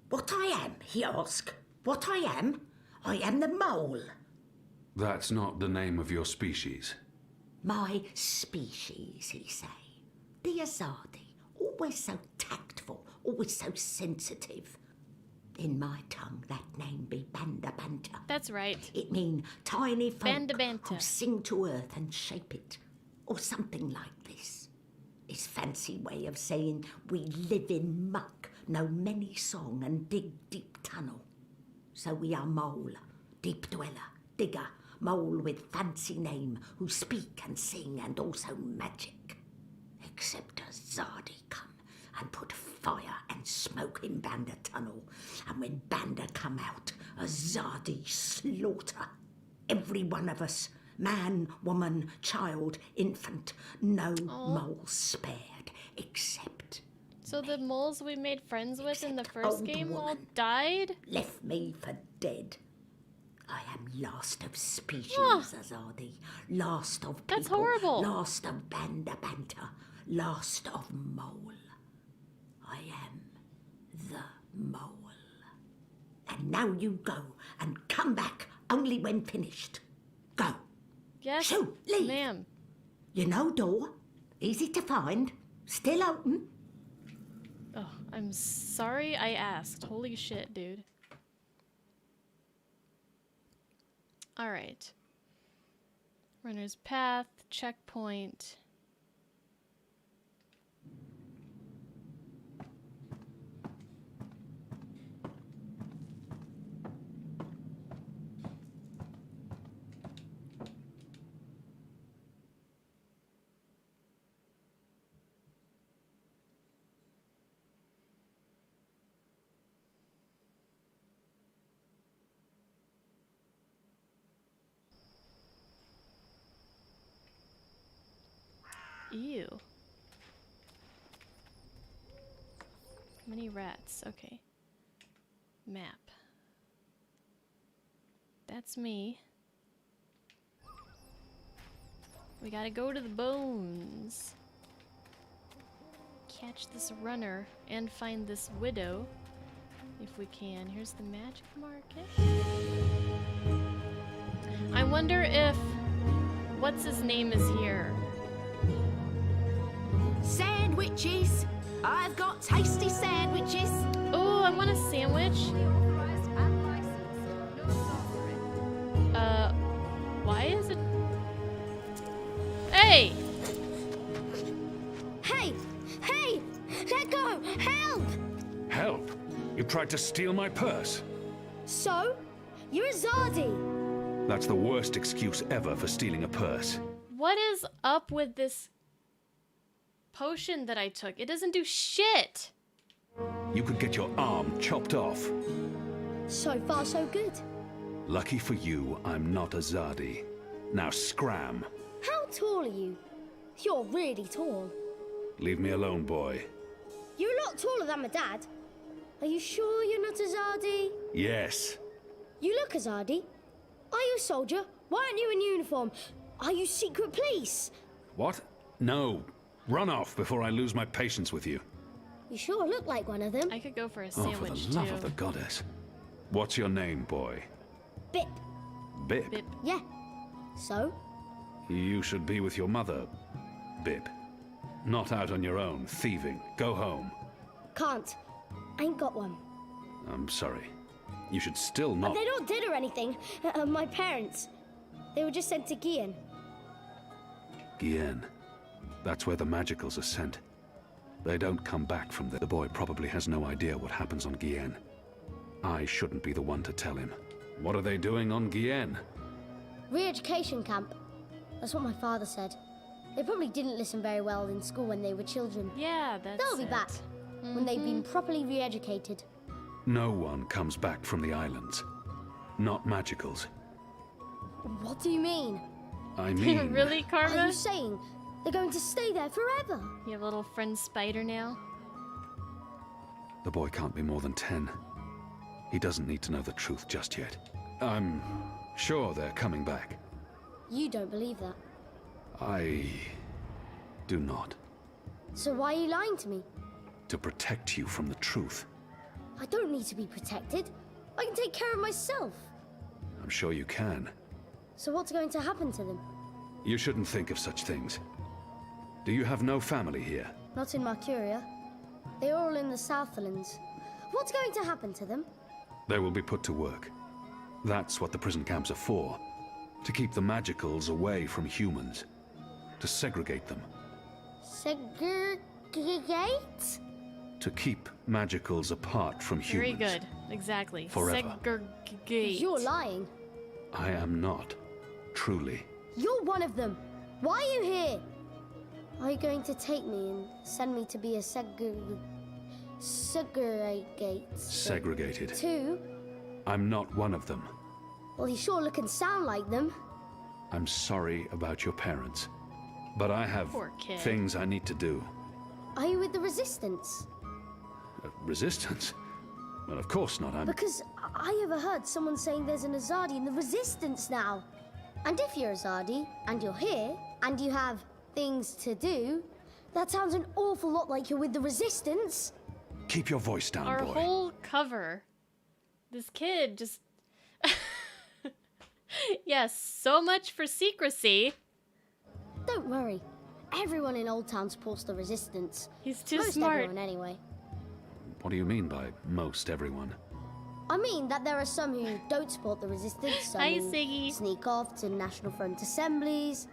What I am, he asked. What I am? I am the mole. That's not the name of your species. My species, he say. The Azadi, always so tactful, always so sensitive. In my tongue, that name be Banda Banta. That's right. It mean tiny folk Banda Banta. who sing to earth and shape it, or something like this. It's fancy way of saying we live in muck, know many song and dig deep tunnel. So we are mole, deep dweller, digger, mole with fancy name, who speak and sing and also magic. Except a Zardi come and put fire and smoke in Banda tunnel, and when Banda come out, a Zardi slaughter. Every one of us, man, woman, child, infant, no mole spared, except So the moles we made friends with in the Except first old game all woman. died? left me for dead. I am last of species, Ah. Azadi, last of people, That's horrible. last of Banda Banta, last of mole. I am the mole. And now you go and come back only when finished. Go. Yes, Shoo, leave. ma'am. You know door, easy to find, still open. Oh, I'm sorry I asked. Holy shit, dude. Alright. Runner's path, checkpoint. Ew. Many rats. Okay. Map. That's me. We gotta go to the bones. Catch this runner and find this widow. If we can. Here's the magic market. I wonder if what's his name is here. Sandwiches! I've got tasty sandwiches! Oh, I want a sandwich. Why is it? Hey! Hey! Hey! Let go! Help! Help! You tried to steal my purse. So? You're a Zardi! That's the worst excuse ever for stealing a purse. What is up with this potion that I took? It doesn't do shit. You could get your arm chopped off. So far, so good. Lucky for you, I'm not a Zardi. Now scram. How tall are you? You're really tall. Leave me alone, boy. You're a lot taller than my dad. Are you sure you're not a Zardi? Yes. You look a Zardi. Are you a soldier Why aren't you in uniform? Are you secret police? What? No. Run off before I lose my patience with you. You sure look like one of them. I could go for a Oh, sandwich for the too. love of the goddess. What's your name, boy? Bip. Bip? Bip. Yeah. So? You should be with your mother, Bip. Not out on your own, thieving. Go home. Can't. Ain't got one. I'm sorry. You should still not... They're not dead or anything. My parents. They were just sent to Gien. Gien. That's where the magicals are sent. They don't come back from there. The boy probably has no idea what happens on Gien. I shouldn't be the one to tell him. What are they doing on Gien? Re-education camp. That's what my father said. They probably didn't listen very well in school when they were children. Yeah, that's They'll be it. back when they've been properly re-educated. No one comes back from the islands. Not magicals. What do you mean? I mean... Really, Are Karma? you saying they're going to stay there forever? You have a little friend spider now? The boy can't be more than 10. He doesn't need to know the truth just yet. I'm sure they're coming back. You don't believe that. I do not. So why are you lying to me? To protect you from the truth. I don't need to be protected. I can take care of myself. I'm sure you can. So what's going to happen to them? You shouldn't think of such things. Do you have no family here? Not in Mercuria. They're all in the Southlands. What's going to happen to them? They will be put to work. That's what the prison camps are for. To keep the magicals away from humans. To segregate them. Segregate? To keep magicals apart from Very humans. good. Exactly. Forever. Segregate. You're lying. I am not. Truly. You're one of them. Why are you here? Are you going to take me and send me to be a segregate? Segregated. Two? I'm not one of them. Well, you sure look and sound like them. I'm sorry about your parents. But I have Poor kid. things I need to do. Are you with the Resistance? Resistance? Well, of course not. I'm... Because I overheard someone saying there's an Azadi in the Resistance now. And if you're Azadi, and you're here, and you have things to do, that sounds an awful lot like you're with the Resistance. Keep your voice down, Our boy. whole cover. This kid just... Yes, so much for secrecy. Don't worry. Everyone in Old Town supports the Resistance. He's too Most smart. everyone, anyway. What do you mean by most everyone? I mean that there are some who don't support the Resistance, some Hi, who Siggy. sneak off to National Front assemblies,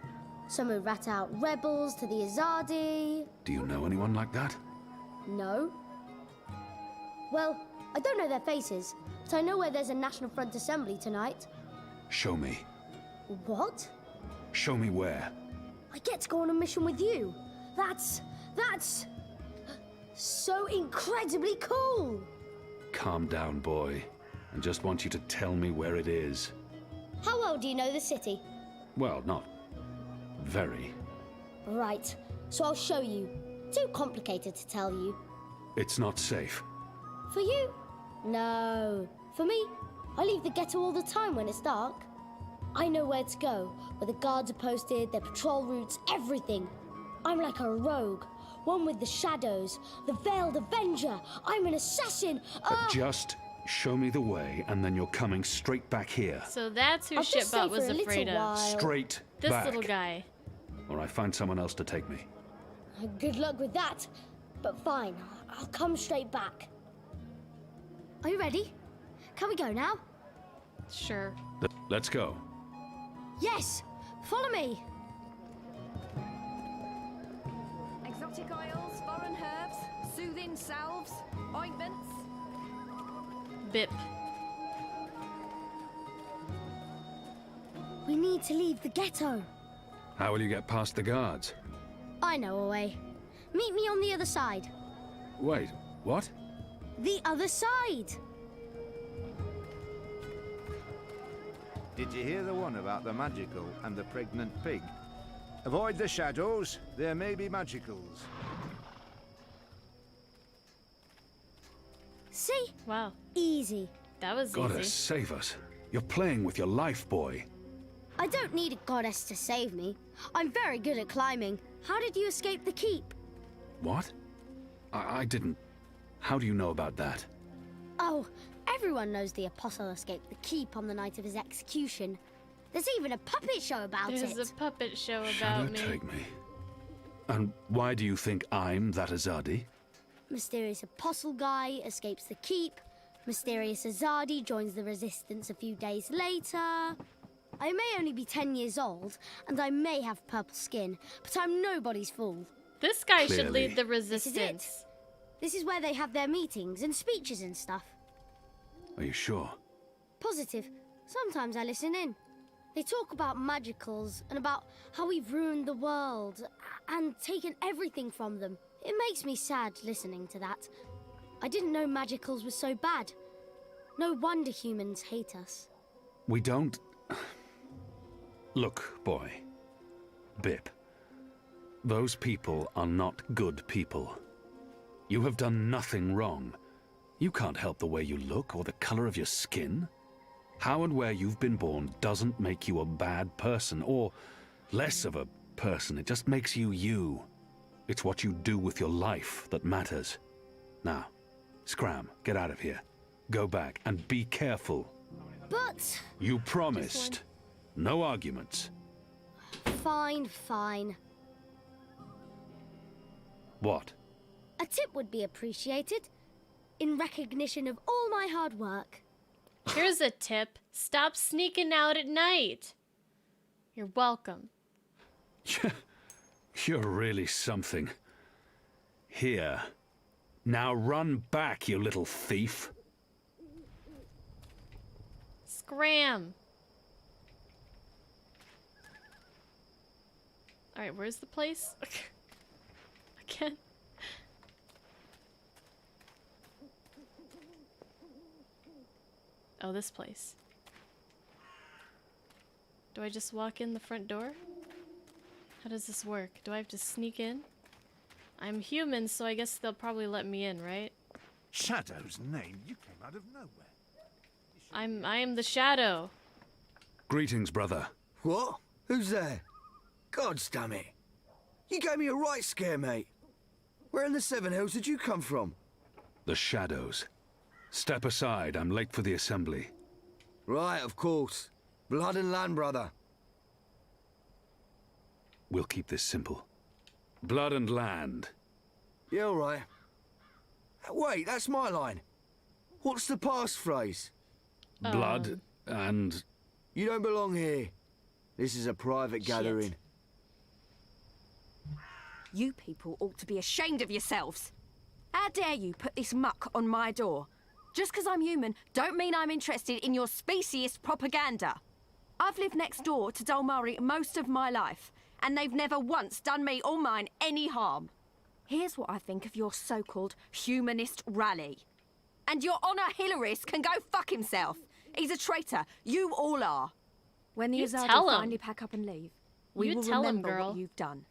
some who rat out rebels to the Azadi. Do you know anyone like that? No. Well, I don't know their faces, but I know where there's a National Front assembly tonight. Show me. What? Show me where. I get to go on a mission with you. That's so incredibly cool. Calm down, boy. I just want you to tell me where it is. How well do you know the city? Well, not very. Right, so I'll show you. Too complicated to tell you. It's not safe. For you? No. For me, I leave the ghetto all the time when it's dark. I know where to go, where the guards are posted, their patrol routes, everything. I'm like a rogue, one with the shadows, the Veiled Avenger. I'm an assassin. Just show me the way, and then you're coming straight back here. So that's who I'll just Shitbot stay was for a little afraid of. while. Straight This back. little guy. Or I find someone else to take me. Good luck with that. But fine, I'll come straight back. Are you ready? Can we go now? Sure. Let's go. Yes! Follow me! Exotic oils, foreign herbs, soothing salves, ointments. Bip. We need to leave the ghetto. How will you get past the guards? I know a way. Meet me on the other side. Wait, what? The other side! Did you hear the one about the magical and the pregnant pig? Avoid the shadows, there may be magicals. See? Wow. Easy. That was Gotta easy. save us. You're playing with your life, boy. I don't need a goddess to save me. I'm very good at climbing. How did you escape the keep? What? I didn't. How do you know about that? Oh, everyone knows the apostle escaped the keep on the night of his execution. There's even a puppet show about it. There's a puppet show about Shadow me. take me. And why do you think I'm that Azadi? Mysterious apostle guy escapes the keep. Mysterious Azadi joins the resistance a few days later. I may only be 10 years old, and I may have purple skin, but I'm nobody's fool. This guy Clearly. should lead the This is resistance. it. This is where they have their meetings and speeches and stuff. Are you sure? Positive. Sometimes I listen in. They talk about magicals and about how we've ruined the world and taken everything from them. It makes me sad listening to that. I didn't know magicals were so bad. No wonder humans hate us. We don't... Look, boy. Bip. Those people are not good people. You have done nothing wrong. You can't help the way you look or the color of your skin. How and where you've been born doesn't make you a bad person, or less of a person. It just makes you you. It's what you do with your life that matters. Now, Scram, get out of here. Go back and be careful. But... You promised. No arguments. Fine, fine. What? A tip would be appreciated. In recognition of all my hard work. Here's a tip. Stop sneaking out at night. You're welcome. You're really something. Here. Now run back, you little thief. Scram. Alright, where's the place? Again. Oh, this place. Do I just walk in the front door? How does this work? Do I have to sneak in? I'm human, so I guess they'll probably let me in, right? Shadow's name? You came out of nowhere. I am the Shadow. Greetings, brother. What? Who's there? Gods damn it. You gave me a right scare, mate. Where in the Seven Hills did you come from? The Shadows. Step aside, I'm late for the assembly. Right, of course. Blood and land, brother. We'll keep this simple. Blood and land. Yeah, all right. Wait, that's my line. What's the passphrase? Blood and... You don't belong here. This is a private gathering. You people ought to be ashamed of yourselves. How dare you put this muck on my door? Just because I'm human, don't mean I'm interested in your speciesist propaganda. I've lived next door to Dolmari most of my life, and they've never once done me or mine any harm. Here's what I think of your so-called humanist rally. And your Honor Hillarist can go fuck himself. He's a traitor. You all are. When the You Azadi tell him. finally pack up and leave, we You will tell him, remember girl. what you've done.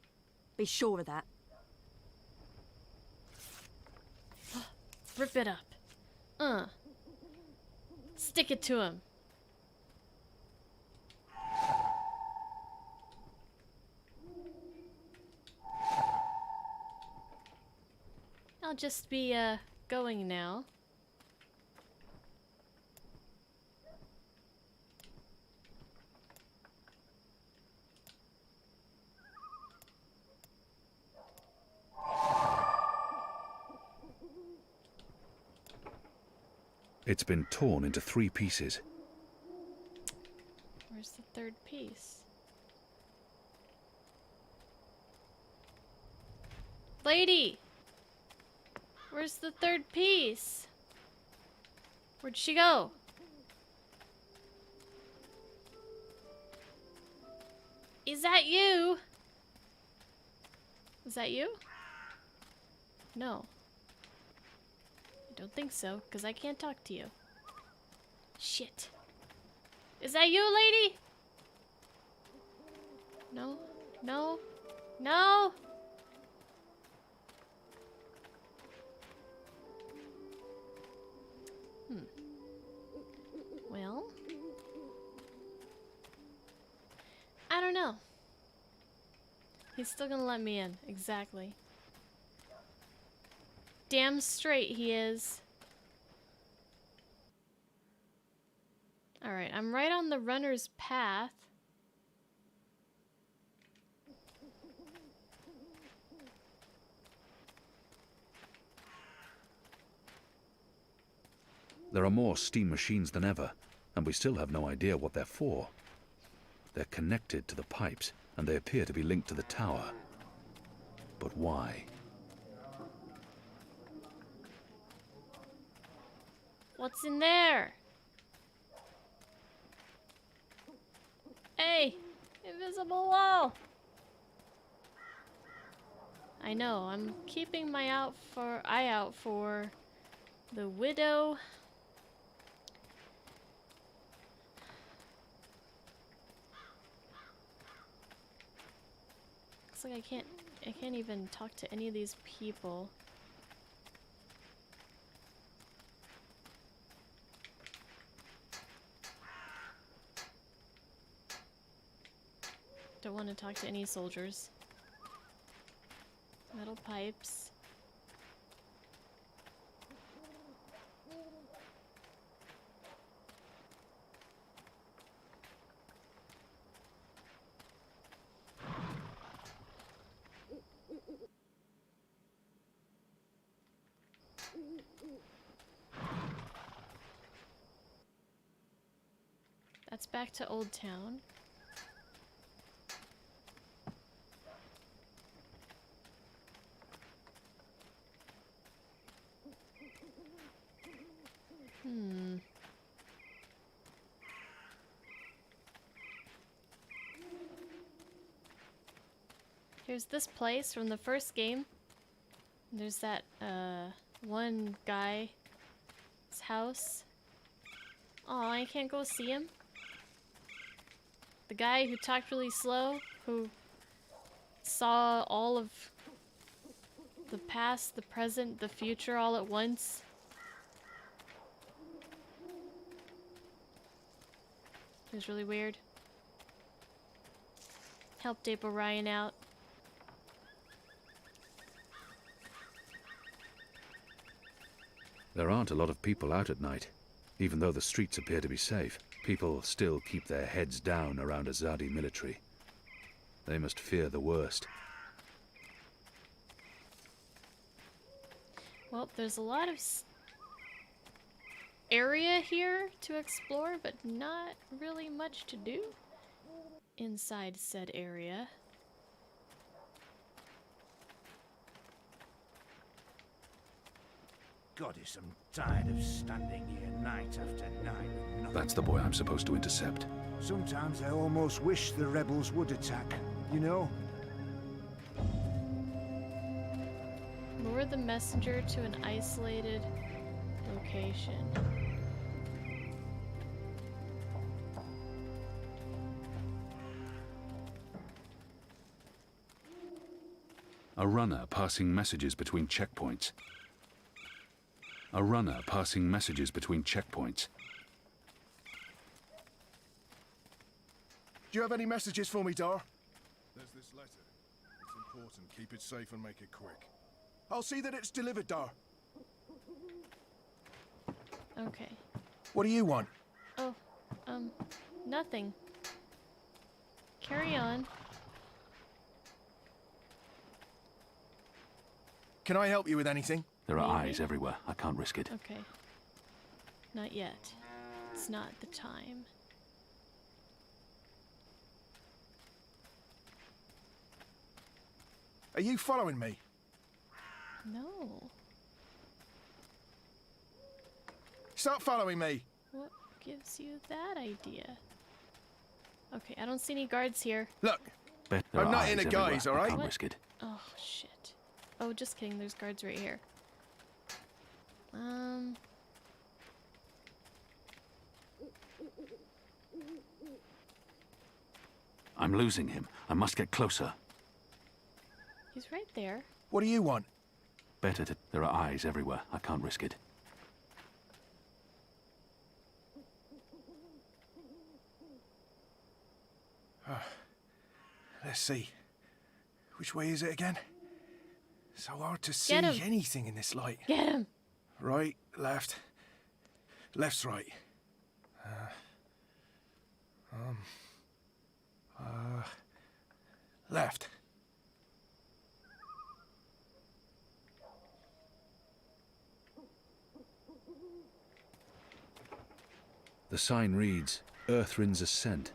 Be sure of that. Rip it up. Stick it to him. I'll just be, going now. It's been torn into 3 pieces. Where's the third piece? Lady! Where's the third piece? Where'd she go? Is that you? Is that you? No. I don't think so, because I can't talk to you. Shit. Is that you, lady? No? No? No? Well. He's still gonna let me in. Exactly. Damn straight he is. Alright, I'm right on the runner's path. There are more steam machines than ever, and we still have no idea what they're for. They're connected to the pipes, and they appear to be linked to the tower. But why? What's in there? Hey! Invisible wall! I know, I'm keeping my eye out for the widow. Looks like I can't even talk to any of these people. Don't want to talk to any soldiers. Metal pipes. That's back to Old Town. Here's this place from the first game. There's that, one guy's house. Oh, I can't go see him. The guy who talked really slow, who saw all of the past, the present, the future all at once. It was really weird. Helped Ape Orion out. There aren't a lot of people out at night. Even though the streets appear to be safe, people still keep their heads down around Azadi military. They must fear the worst. Well, there's a lot of area here to explore, but not really much to do inside said area. Goddess, I'm tired of standing here night after night with nothing. That's the boy I'm supposed to intercept. Sometimes I almost wish the rebels would attack, you know? Lure the messenger to an isolated location. A runner passing messages between checkpoints. A runner passing messages between checkpoints. Do you have any messages for me, Dar? There's this letter. It's important. Keep it safe and make it quick. I'll see that it's delivered, Dar. Okay. What do you want? Oh, nothing. Carry on. Can I help you with anything? There are Maybe. eyes everywhere. I can't risk it. Okay. Not yet. It's not the time. Are you following me? No. Start following me. What gives you that idea? Okay, I don't see any guards here. Look, There I'm are not eyes in a everywhere. guise, I alright? can't What? risk it. Oh, shit. Oh, just kidding. There's guards right here. I'm losing him. I must get closer. He's right there. What do you want? Better to... There are eyes everywhere. I can't risk it. Let's see. Which way is it again? So hard to see Get him. anything in this light. Get him. Right, left. Left's right. Left. The sign reads, Earthrin's Ascent.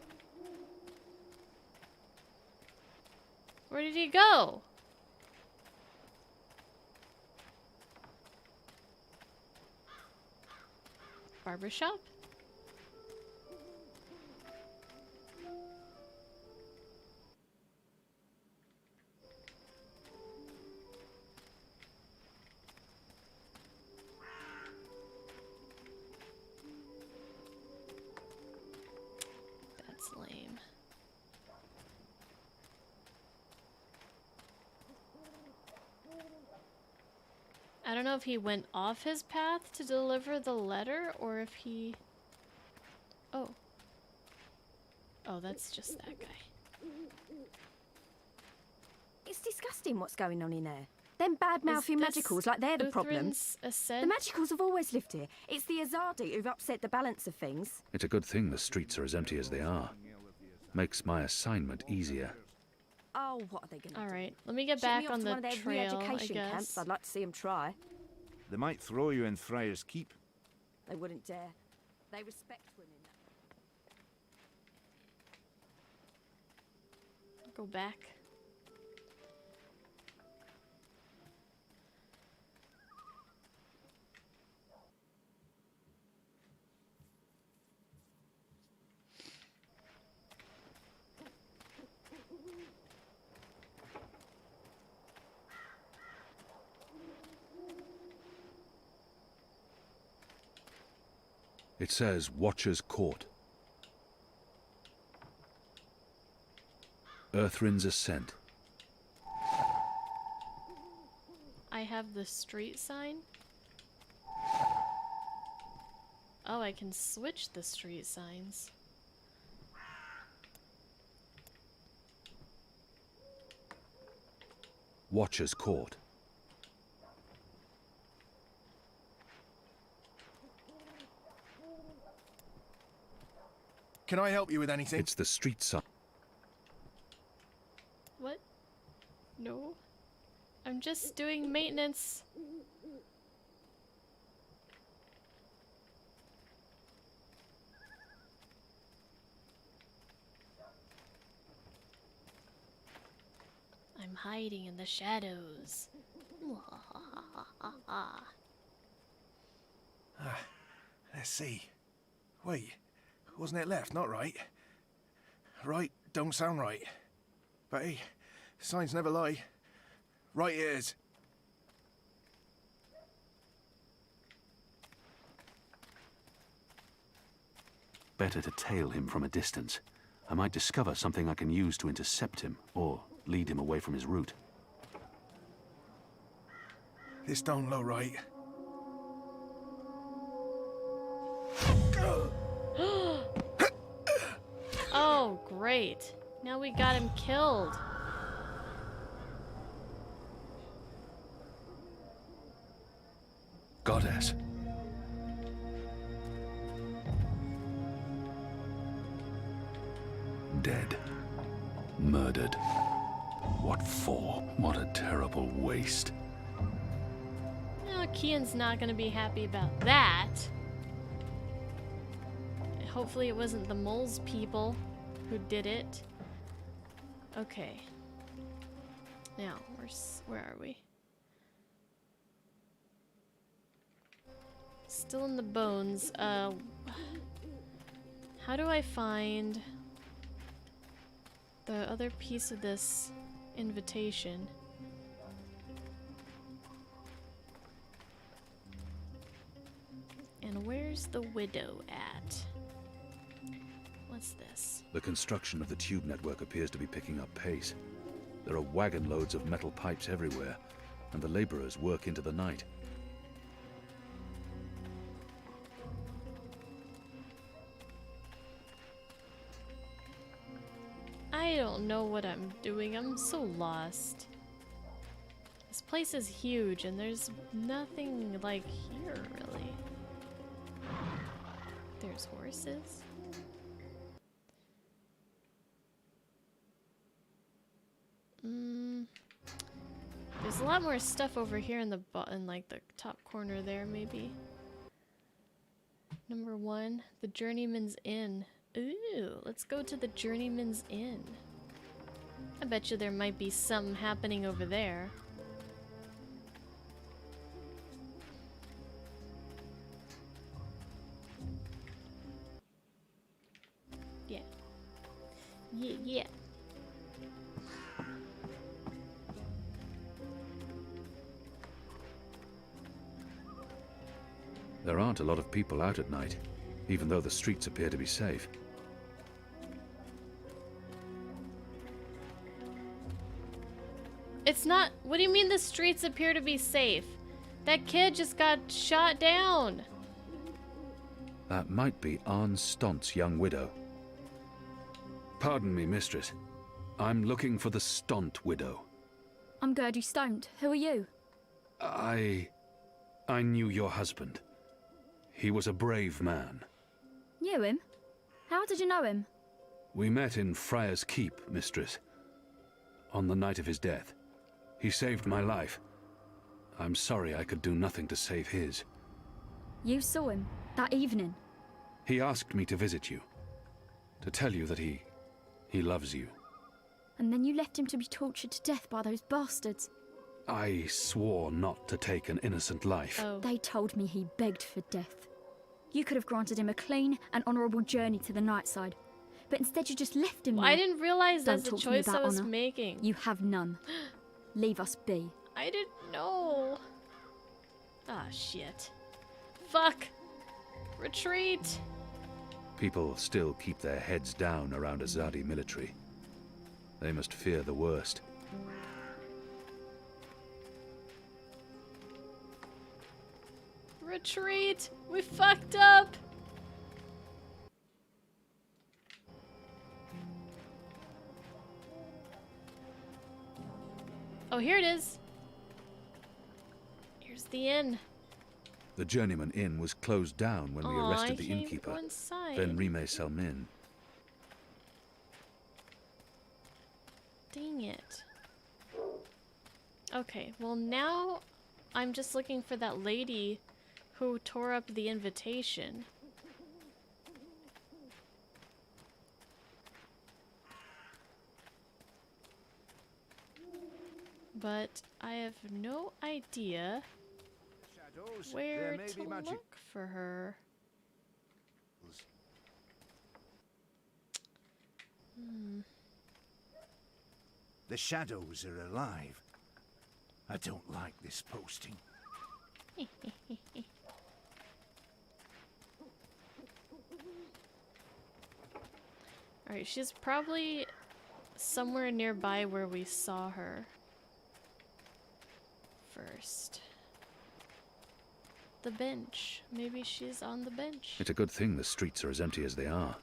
Where did he go? Barbershop? That's lame. I don't know if he went off his path to deliver the letter or if he... Oh. Oh, that's just that guy. It's disgusting what's going on in there. Them bad-mouthing magicals, like they're the problem. The magicals have always lived here. It's the Azadi who've upset the balance of things. It's a good thing the streets are as empty as they are. Makes my assignment easier. Oh, what are they going to do? All right, let me get Ship me back off on to the one of their trail, I re-education guess. camps. I'd like to see them try. They might throw you in Friar's Keep. They wouldn't dare. They respect women. Go back. It says Watcher's Court. Earthrin's Ascent. I have the street sign. Oh, I can switch the street signs. Watcher's Court. Can I help you with anything? It's the street sign. What? No. I'm just doing maintenance. I'm hiding in the shadows. Let's see. Wait, wasn't it left, not right? Right don't sound right. But hey, signs never lie. Right it is. Better to tail him from a distance. I might discover something I can use to intercept him, or lead him away from his route. This don't look right. Oh, great. Now we got him killed. Goddess. Dead. Murdered. What for? What a terrible waste. Oh, Kian's not gonna be happy about that. Hopefully it wasn't the mole's people who did it. Okay. Now, where are we? Still in the bones. How do I find the other piece of this invitation? And where's the widow at? What's this? The construction of the tube network appears to be picking up pace. There are wagon loads of metal pipes everywhere, and the laborers work into the night. I don't know what I'm doing. I'm so lost. This place is huge and there's nothing like here really. There's horses. There's a lot more stuff over here in the like the top corner there maybe. Number 1, the Journeyman's Inn. Ooh, let's go to the Journeyman's Inn. I bet you there might be something happening over there. Yeah. Yeah. There aren't a lot of people out at night, even though the streets appear to be safe. It's not. What do you mean the streets appear to be safe? That kid just got shot down. That might be Arne Stont's young widow. Pardon me, mistress. I'm looking for the Stott widow. I'm Gertie Stott. Who are you? I knew your husband. He was a brave man. Knew him? How did you know him? We met in Friar's Keep, mistress. On the night of his death. He saved my life. I'm sorry I could do nothing to save his. You saw him that evening? He asked me to visit you. To tell you that he loves you. And then you left him to be tortured to death by those bastards. I swore not to take an innocent life. Oh. They told me he begged for death. You could have granted him a clean and honourable journey to the night side. But instead you just left him there. I didn't realize Don't that's the talk to me choice I about was honour. making. You have none. Leave us be. I didn't know. Ah, shit. Fuck. Retreat. People still keep their heads down around Azadi military. They must fear the worst. Retreat. We fucked up. Oh, here it is. Here's the inn. The Journeyman Inn was closed down when we Aw, arrested I the can't innkeeper, go inside. then Rime Selmin. Dang it. Okay, well now I'm just looking for that lady who tore up the invitation. But I have no idea where to look for her. The shadows are alive. I don't like this posting. Alright, she's probably somewhere nearby where we saw her first. The bench. Maybe she's on the bench. It's a good thing the streets are as empty as they are.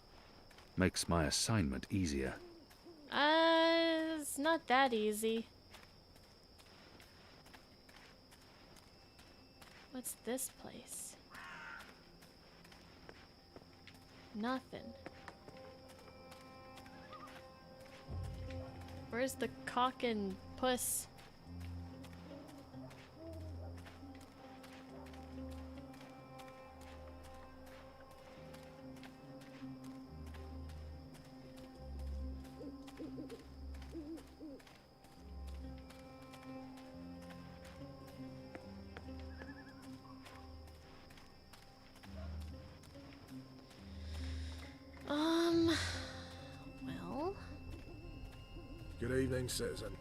Makes my assignment easier. It's not that easy. What's this place? Nothing. Where's the cock and puss? Well. Good evening, citizen.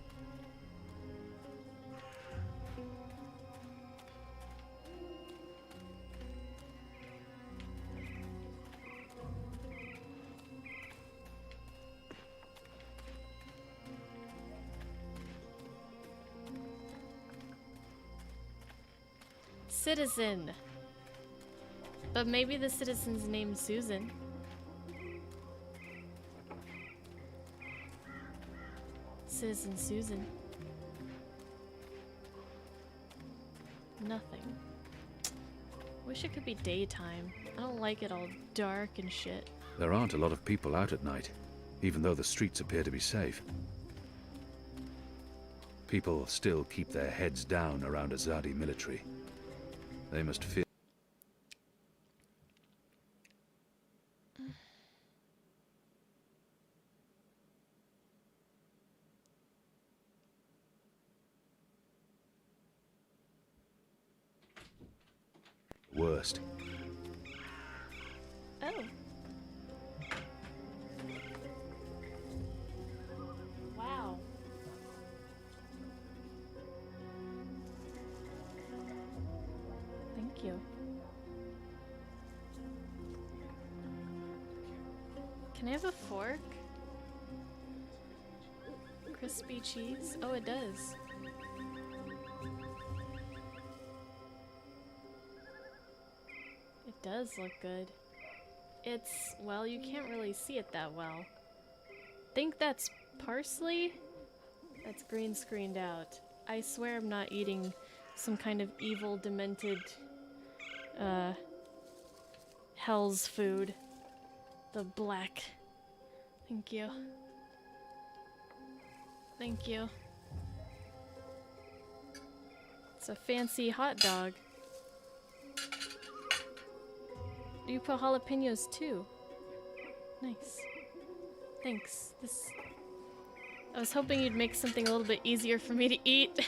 Citizen. But maybe the citizen's name's Susan. Citizen Susan. Nothing. Wish it could be daytime. I don't like it all dark and shit. There aren't a lot of people out at night, even though the streets appear to be safe. People still keep their heads down around Azadi military. They must fear. Worst. Oh. Wow. Thank you. Can I have a fork? Crispy cheese? Oh, it does. It does look good. It's, well, you can't really see it that well. Think that's parsley? That's green screened out. I swear I'm not eating some kind of evil, demented, hell's food. The black. Thank you. Thank you. It's a fancy hot dog. Do you put jalapenos too? Nice. Thanks. I was hoping you'd make something a little bit easier for me to eat.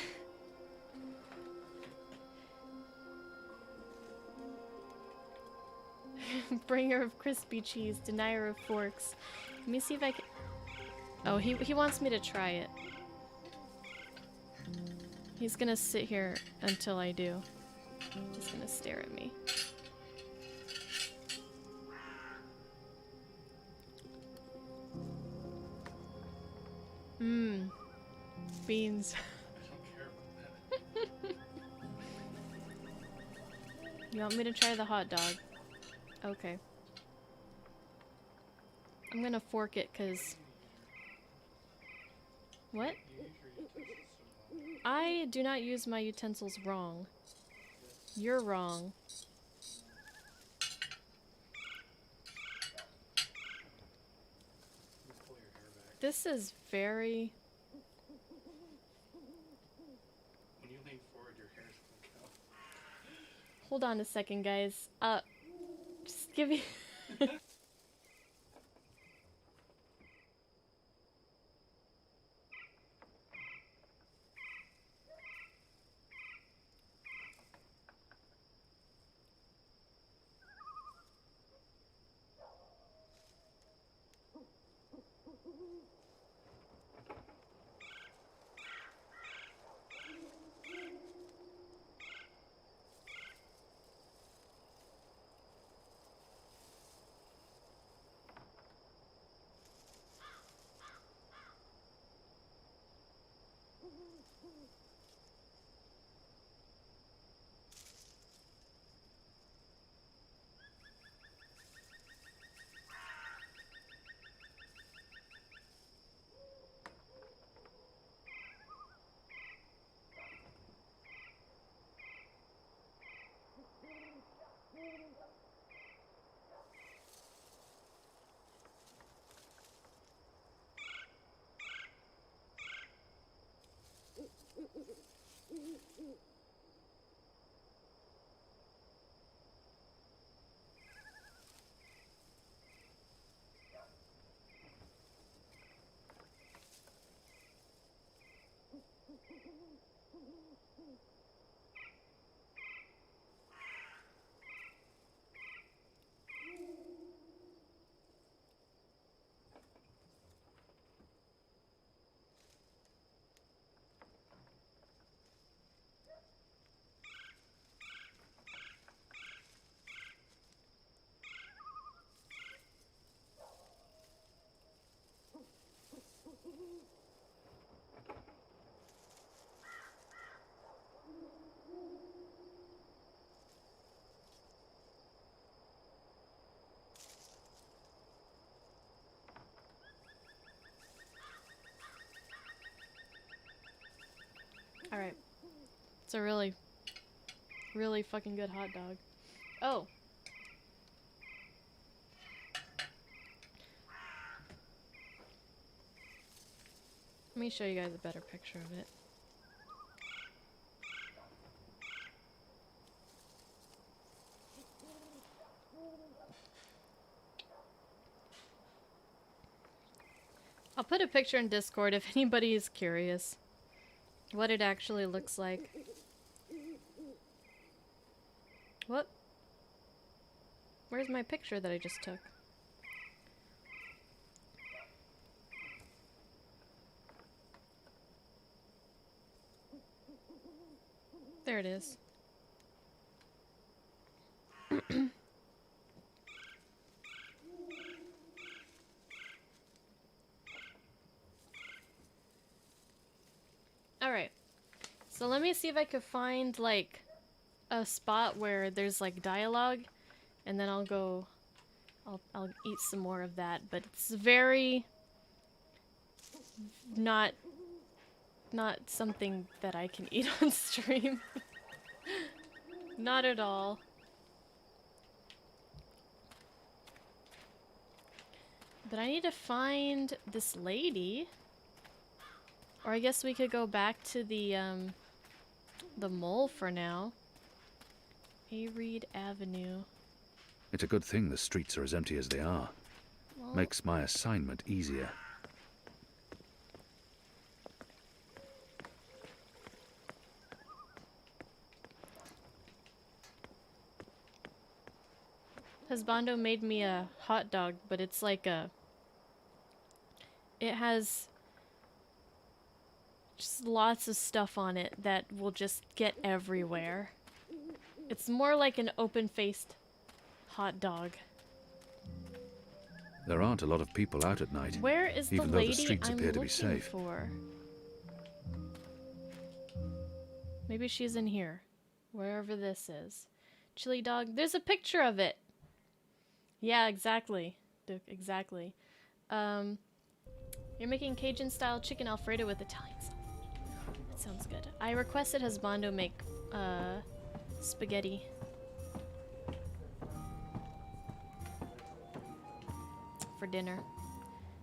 Bringer of crispy cheese, denier of forks. Let me see if I can... Oh, he wants me to try it. He's gonna sit here until I do. He's gonna stare at me. Mmm. Beans. You want me to try the hot dog? Okay. I'm gonna fork it, cause... What? I do not use my utensils wrong. You're wrong. This is very... When you lean forward, your hair's gonna go. Hold on a second, guys. Just give me... It's a really, really fucking good hot dog. Oh. Let me show you guys a better picture of it. I'll put a picture in Discord if anybody is curious what it actually looks like. What? Where's my picture that I just took? There it is. Alright. So let me see if I could find, like, a spot where there's, like, dialogue. And then I'll go... I'll eat some more of that. But it's very... Not something that I can eat on stream. Not at all. But I need to find this lady. Or I guess we could go back to the mole for now. A. Reed Avenue. It's a good thing the streets are as empty as they are. Well, Makes my assignment easier. Husbando made me a hot dog, but it's like a... It has just lots of stuff on it that will just get everywhere. It's more like an open-faced hot dog. There aren't a lot of people out at night. Where is the even though lady the streets I'm appear to be looking safe. for? Maybe she's in here. Wherever this is. Chili dog. There's a picture of it! Yeah, exactly. Duke, exactly. You're making Cajun-style chicken Alfredo with Italian sauce. That sounds good. I requested Husbando make, spaghetti. For dinner.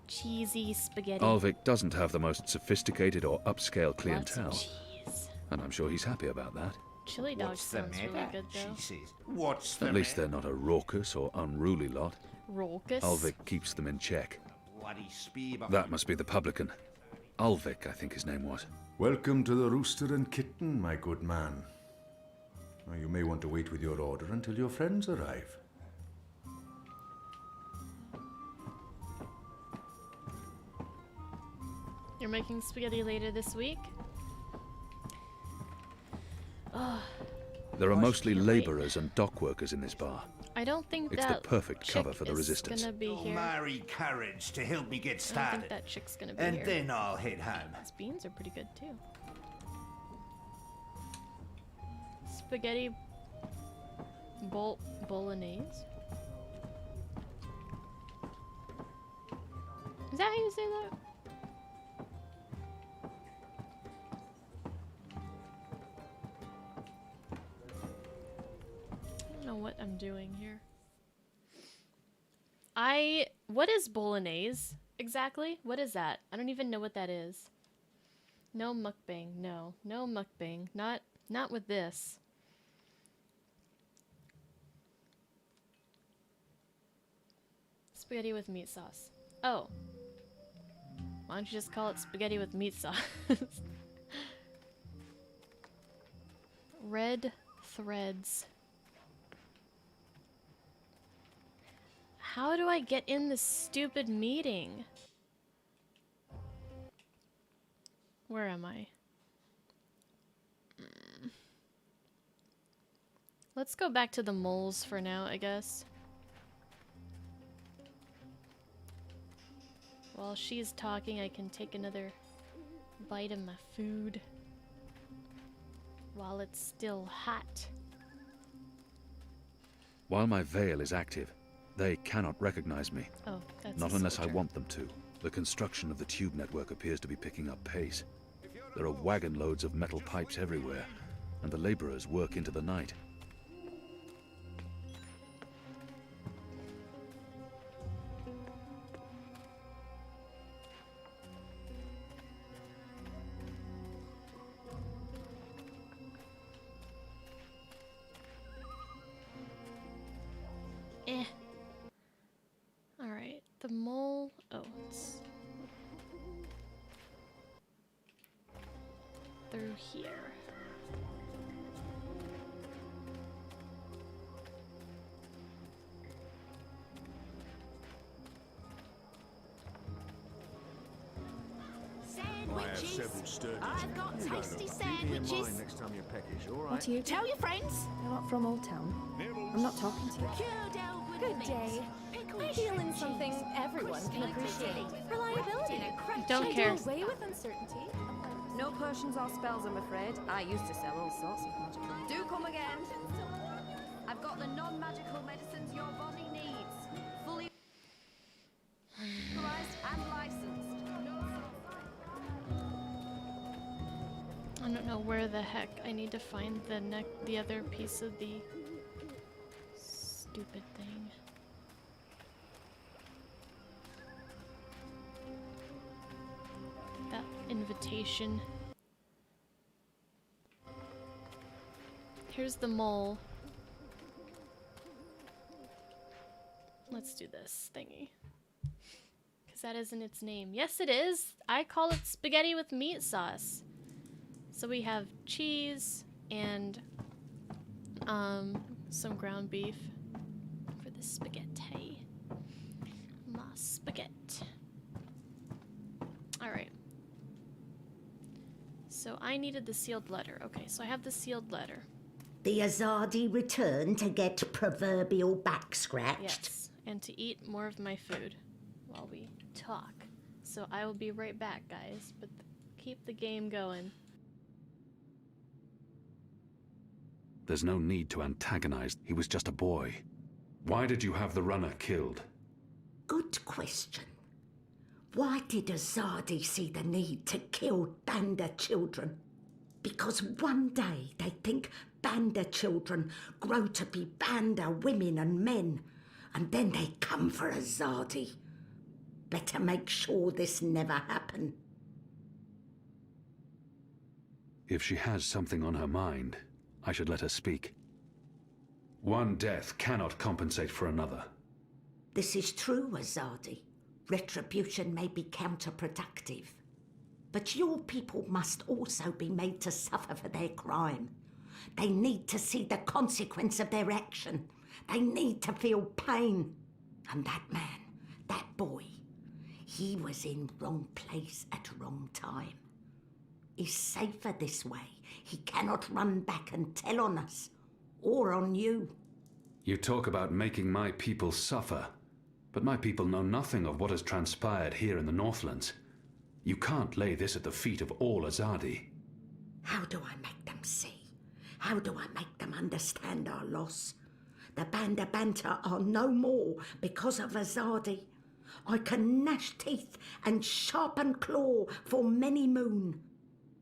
Cheesy spaghetti. Alvik doesn't have the most sophisticated or upscale Lots of clientele. cheese. And I'm sure he's happy about that. Chili dog sounds really good, though. She says. What's the At least they're not a raucous or unruly lot. Raucous? Alvik keeps them in check. Bloody spee. That must be the publican. Alvik, I think his name was. Welcome to the Rooster and Kitten, my good man. Now, you may want to wait with your order until your friends arrive. You're making spaghetti later this week? Ugh. There are mostly laborers and dock workers in this bar. I don't think It's that the perfect cover chick for the is resistance. gonna be here. Marry carriage to help me get I don't started. think that chick's gonna be And here. then I'll head home. These beans are pretty good too. Spaghetti bolognese. Is that how you say that? I don't know what I'm doing here. What is bolognese exactly? What is that? I don't even know what that is. No mukbang. No mukbang. Not with this. Spaghetti with meat sauce. Oh. Why don't you just call it spaghetti with meat sauce? Red threads. How do I get in this stupid meeting? Where am I? Let's go back to the moles for now, I guess. While she's talking, I can take another bite of my food while it's still hot. While my veil is active, they cannot recognize me. Oh, that's Not a unless I soldier. want them to. The construction of the tube network appears to be picking up pace. There are wagon loads of metal pipes everywhere. and the laborers work into the night. Alright, the mole. Oh, it's through here. I have several sturdy. I've got You go, tasty look. Keep me in sandwiches. mind next time you're peckish, all right? What are you? Tell your friends. You're not from Old Town. I'm not talking to you. Good day. I deal in something everyone can appreciate. Reliability. Don't care. I do away with uncertainty. No potions or spells, I'm afraid. I used to sell all sorts of magical. Do come again. I've got the non-magical medicines your body needs. Fully authorized and licensed. I don't know where the heck I need to find the other piece of the stupid thing. That invitation. Here's the mole. Let's do this thingy. Because that isn't its name. Yes, it is. I call it spaghetti with meat sauce. So we have cheese and some ground beef for the spaghetti. My spaghetti. Alright. So I needed the sealed letter. Okay, so I have the sealed letter. The Azadi return to get proverbial back scratched. Yes, and to eat more of my food while we talk. So I will be right back, guys, but keep the game going. There's no need to antagonize. He was just a boy. Why did you have the runner killed? Good question. Why did Azadi see the need to kill Banda children? Because one day they think Banda children grow to be Banda women and men, and then they come for Azadi. Better make sure this never happen. If she has something on her mind, I should let her speak. One death cannot compensate for another. This is true, Azadi. Retribution may be counterproductive. But your people must also be made to suffer for their crime. They need to see the consequence of their action. They need to feel pain. And that man, that boy, he was in wrong place at wrong time. He's safer this way. He cannot run back and tell on us, or on you. You talk about making my people suffer, but my people know nothing of what has transpired here in the Northlands. You can't lay this at the feet of all Azadi. How do I make them see? How do I make them understand our loss? The Banda Banta are no more because of Azadi. I can gnash teeth and sharpen claw for many moon.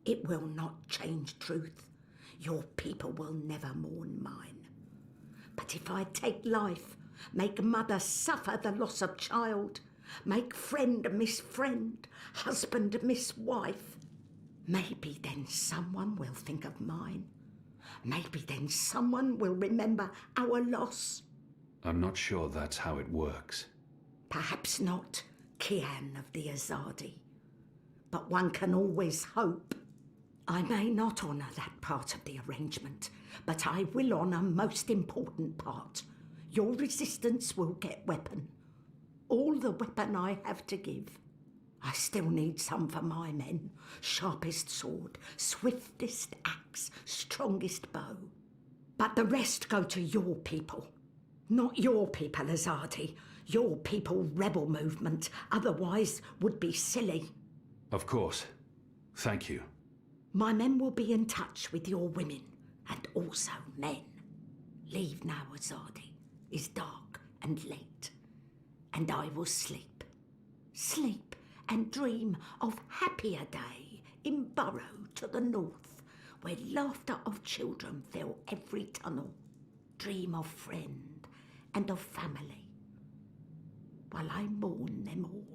It will not change truth. Your people will never mourn mine. But if I take life, make mother suffer the loss of child, make friend miss friend, husband miss wife, maybe then someone will think of mine. Maybe then someone will remember our loss. I'm not sure that's how it works. Perhaps not, Kian of the Azadi. But one can always hope. I may not honour that part of the arrangement, but I will honour most important part. Your resistance will get weapon. All the weapon I have to give. I still need some for my men. Sharpest sword, swiftest axe, strongest bow. But the rest go to your people. Not your people, Azadi. Your people rebel movement, otherwise would be silly. Of course. Thank you. My men will be in touch with your women, and also men. Leave now, Azadi. It's dark and late, and I will sleep. Sleep and dream of happier day in Burrow to the north, where laughter of children fill every tunnel. Dream of friend and of family, while I mourn them all.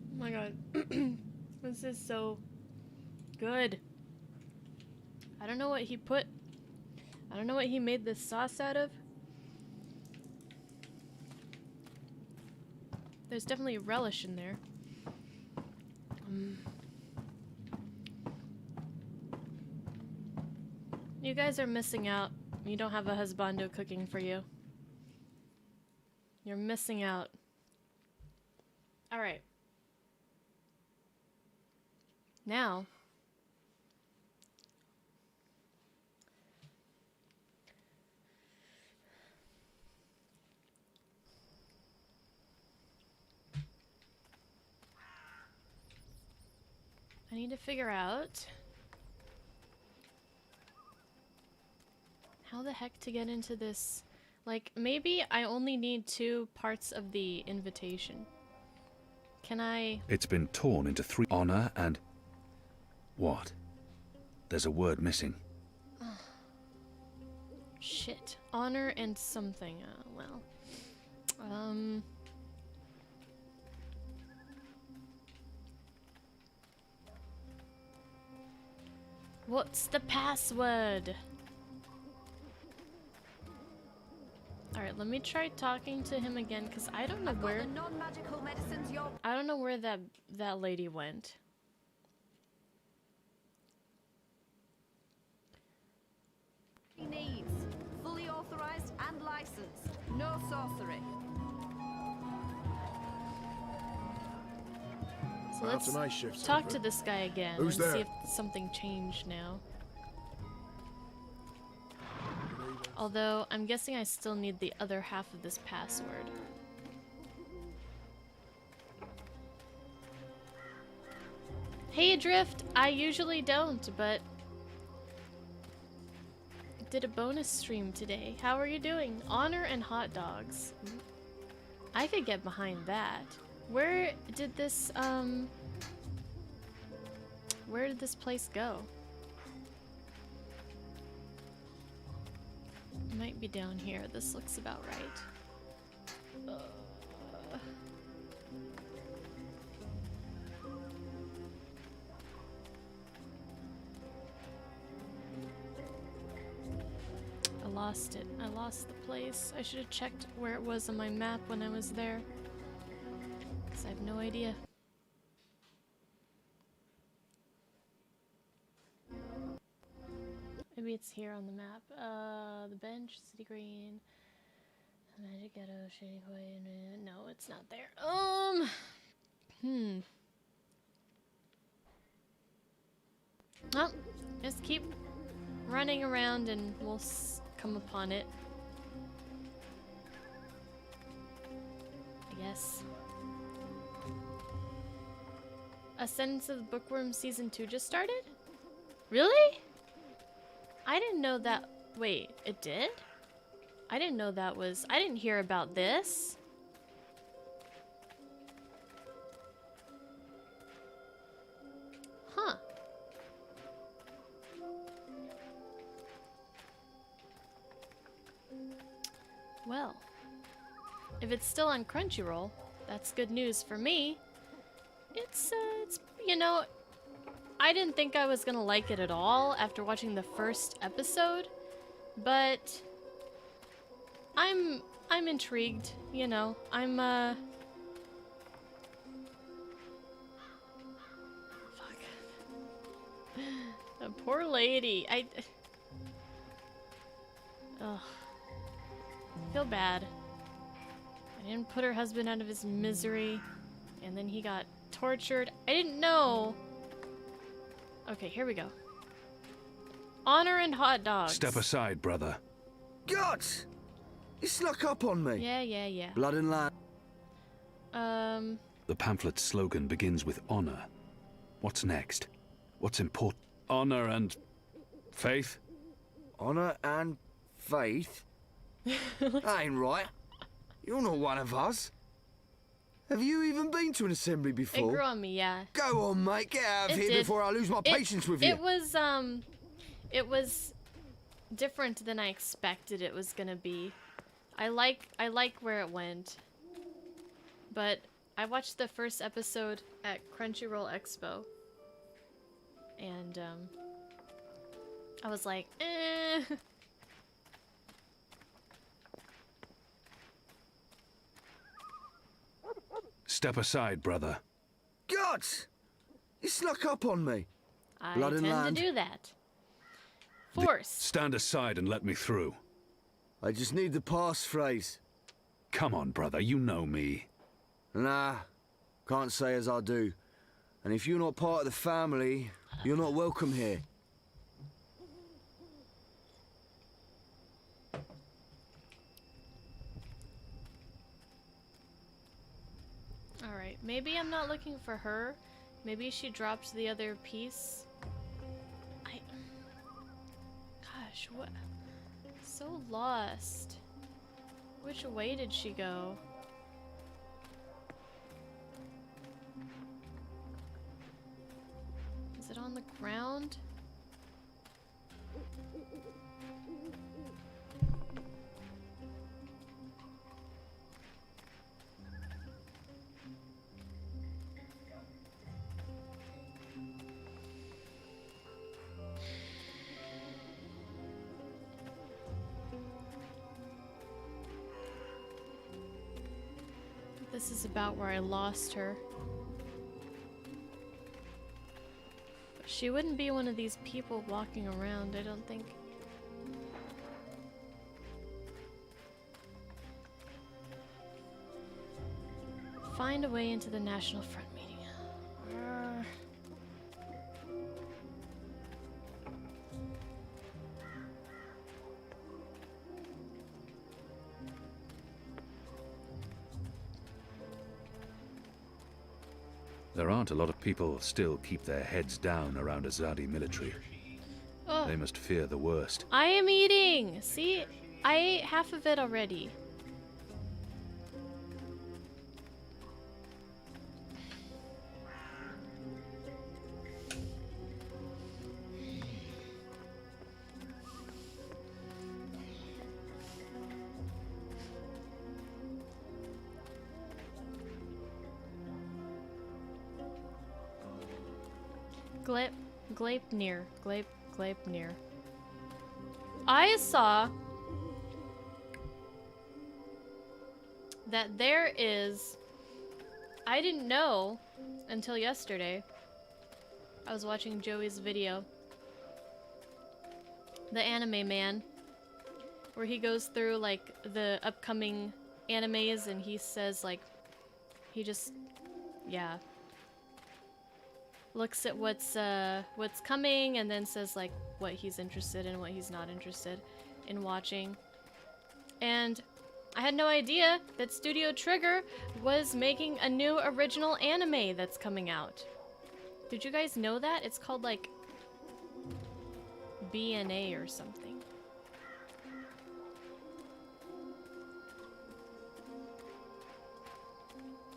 Oh my god. This is so good. I don't know what he put. I don't know what he made this sauce out of. There's definitely relish in there. You guys are missing out. You don't have a husbando cooking for you. You're missing out. Alright. Now, I need to figure out how the heck to get into this. Like, maybe I only need 2 parts of the invitation. Can I... It's been torn into 3. Honor and... What? There's a word missing. Shit. Honor and something. Well. What's the password? Alright, let me try talking to him again, because I don't know where... I don't know where that lady went. He needs fully authorized and licensed. No sorcery. So let's After my shift's talk over. to this guy again Who's and there? see if something changed now. Although, I'm guessing I still need the other half of this password. Hey Adrift, I usually don't, but I did a bonus stream today. How are you doing? Honor and hot dogs. I could get behind that. Where did this place go? It might be down here. This looks about right. I lost it. I lost the place. I should have checked where it was on my map when I was there. Because I have no idea. Maybe it's here on the map. The bench, City Green, Magic Ghetto, Shady Quay. No, it's not there. Well, just keep running around and we'll come upon it. I guess. Ascendance of the Bookworm Season 2 just started? Really? I didn't know that. Wait, it did? I didn't know that was. I didn't hear about this. Huh. Well, if it's still on Crunchyroll, that's good news for me. It's you know, I didn't think I was gonna like it at all after watching the first episode, but I'm intrigued, you know. I'm fuck. The poor lady. Ugh. I feel bad. I didn't put her husband out of his misery, and then he got tortured. I didn't know. Okay, here we go. Honor and hot dogs. Step aside, brother. Gods! You snuck up on me. Yeah. Blood and land. The pamphlet's slogan begins with honor. What's next? What's important? Honor and faith? Honor and faith? That ain't right. You're not one of us. Have you even been to an assembly before? It grew on me, yeah. Go on, mate. Get out of It here did. before I lose my patience with you. It was different than I expected it was gonna be. I like where it went. But I watched the first episode at Crunchyroll Expo. And I was like, eh. Step aside, brother. Gods! You snuck up on me. I Blood and tend land. to do that. Force. Stand aside and let me through. I just need the passphrase. Come on, brother, you know me. Nah, can't say as I do. And if you're not part of the family, you're not welcome here. Alright, maybe I'm not looking for her. Maybe she dropped the other piece. Gosh, what? So lost. Which way did she go? Is it on the ground? This is about where I lost her. But she wouldn't be one of these people walking around, I don't think. Find a way into the National Front meeting. There aren't a lot of people still keep their heads down around Azadi military. Oh. They must fear the worst. I am eating! See? I ate half of it already. Gleipnir. I saw that there is... I didn't know until yesterday. I was watching Joey's video. The Anime Man. Where he goes through, like, the upcoming animes and he says, like... He just... Yeah. Looks at what's coming and then says like what he's interested in, what he's not interested in watching. And I had no idea that Studio Trigger was making a new original anime that's coming out. Did you guys know that? It's called like BNA or something.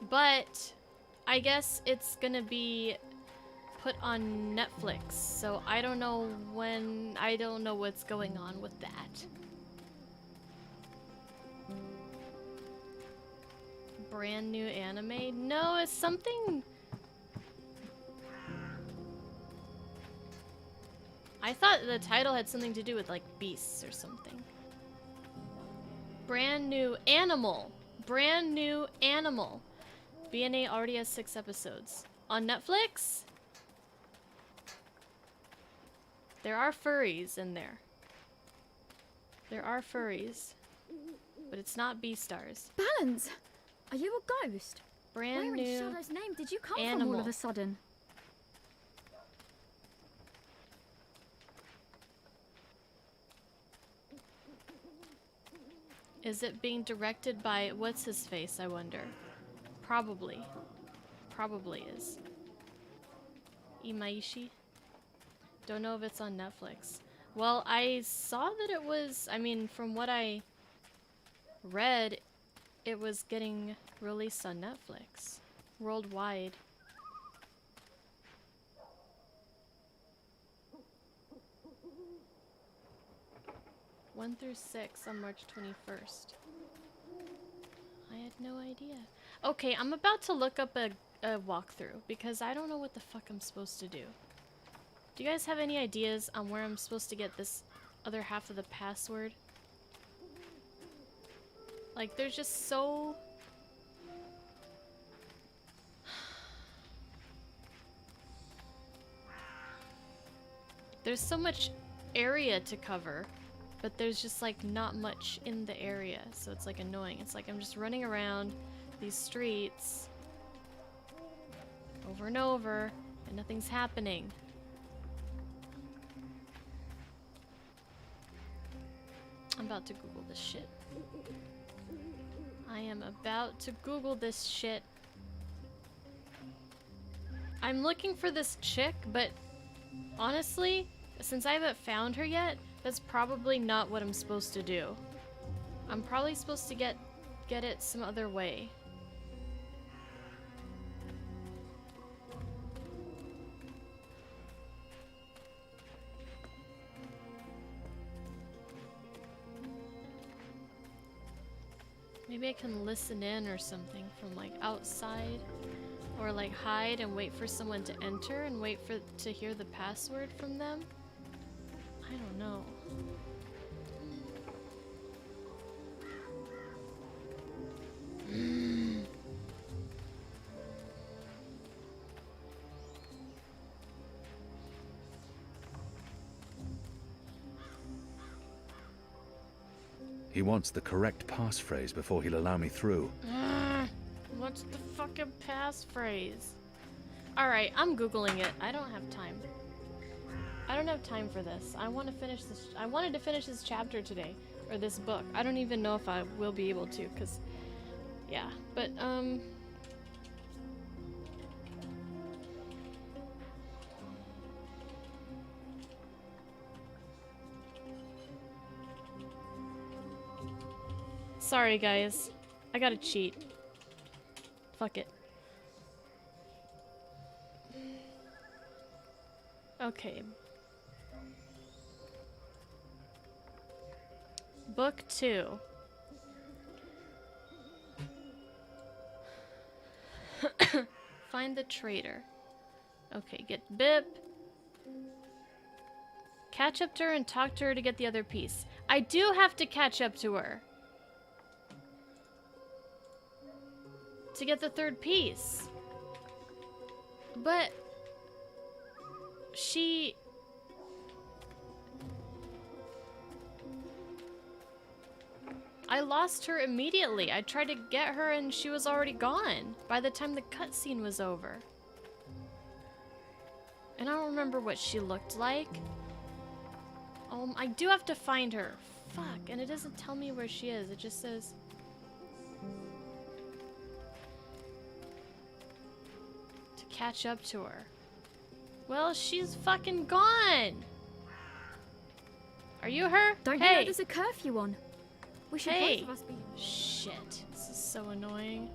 But I guess it's gonna be put on Netflix, so I don't know when, I don't know what's going on with that. Brand new anime? No, it's something... I thought the title had something to do with like beasts or something. Brand new animal. Brand new animal. BNA already has 6 episodes. On Netflix? There are furries in there. There are furries. But it's not Beastars. Balance! Are you a ghost? Brand Where new in Shadow's name did you come animal. from all of a sudden? Is it being directed by what's his face, I wonder? Probably. Probably is. Imaishi? Don't know if it's on Netflix. Well, I saw that it was, I mean, from what I read, it was getting released on Netflix. Worldwide. One through 6 on March 21st. I had no idea. Okay, I'm about to look up a walkthrough because I don't know what the fuck I'm supposed to do. Do you guys have any ideas on where I'm supposed to get this other half of the password? Like, there's just so... There's so much area to cover, but there's just like not much in the area, so it's like annoying. It's like I'm just running around these streets over and over, and nothing's happening. I'm about to Google this shit. I am about to Google this shit. I'm looking for this chick, but honestly, since I haven't found her yet, that's probably not what I'm supposed to do. I'm probably supposed to get it some other way. Maybe I can listen in or something from like outside, or like hide and wait for someone to enter and wait to hear the password from them. I don't know. He wants the correct passphrase before he'll allow me through. What's the fucking passphrase? Alright, I'm Googling it. I don't have time. I don't have time for this. I want to finish this. I wanted to finish this chapter today, or this book. I don't even know if I will be able to, because, yeah. But, sorry, guys. I gotta cheat. Fuck it. Okay. Book 2. Find the traitor. Okay, get Bip. Catch up to her and talk to her to get the other piece. I do have to catch up to her to get the third piece. But she... I lost her immediately. I tried to get her and she was already gone by the time the cutscene was over. And I don't remember what she looked like. I do have to find her. Fuck, and it doesn't tell me where she is. It just says... to catch up to her. Well, she's fucking gone! Are you her? Don't you know there's a curfew on? We should Hey! both of us be... Shit, this is so annoying.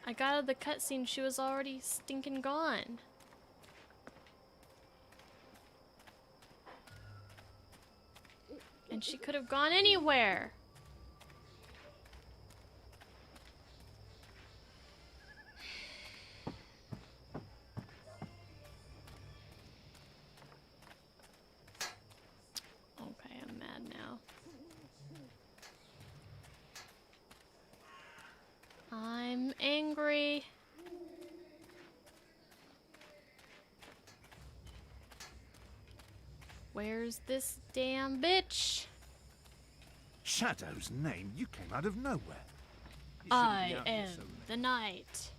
I got out of the cutscene, she was already stinking gone. And she could have gone anywhere. Okay, I'm mad now. I'm angry. Where's this damn bitch? Shadow's name? You came out of nowhere. You shouldn't I be out here am so late. the night.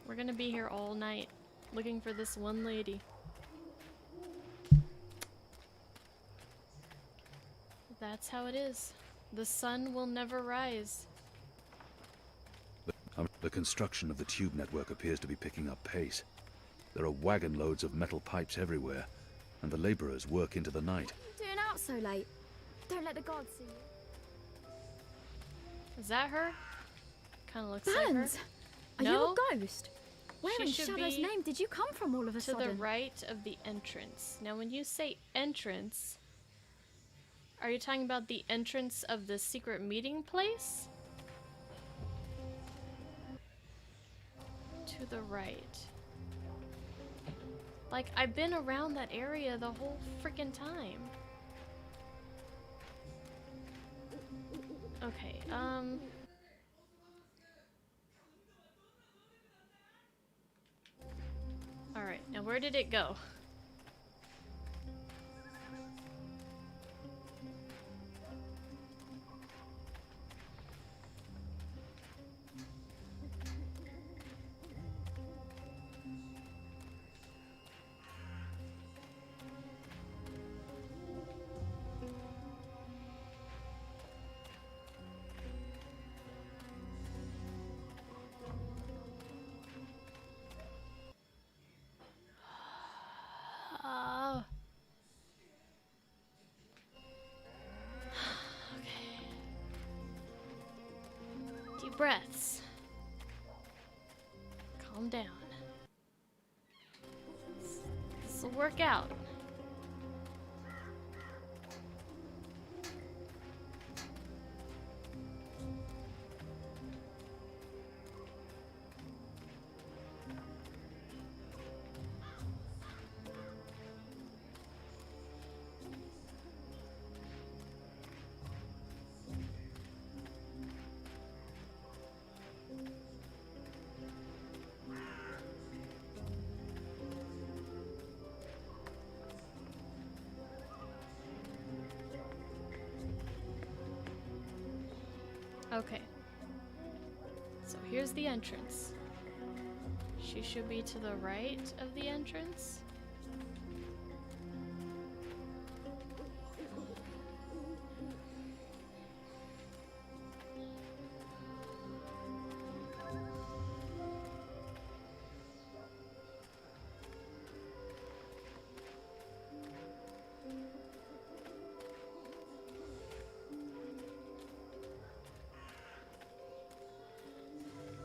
We're gonna be here all night looking for this one lady. That's how it is. The sun will never rise. The construction of the tube network appears to be picking up pace. There are wagon loads of metal pipes everywhere, and the laborers work into the night. What are you doing out so late? Don't let the gods see you. Is that her? Kind of looks Balance! like her. Are No? you a ghost? Where She in should Shadow's be name did you come from all of a to sudden? the right of the entrance. Now, when you say entrance, are you talking about the entrance of the secret meeting place? To the right. Like, I've been around that area the whole freaking time. Okay, Alright, now where did it go? Deep breaths. Calm down. This will work out. Okay. So here's the entrance. She should be to the right of the entrance.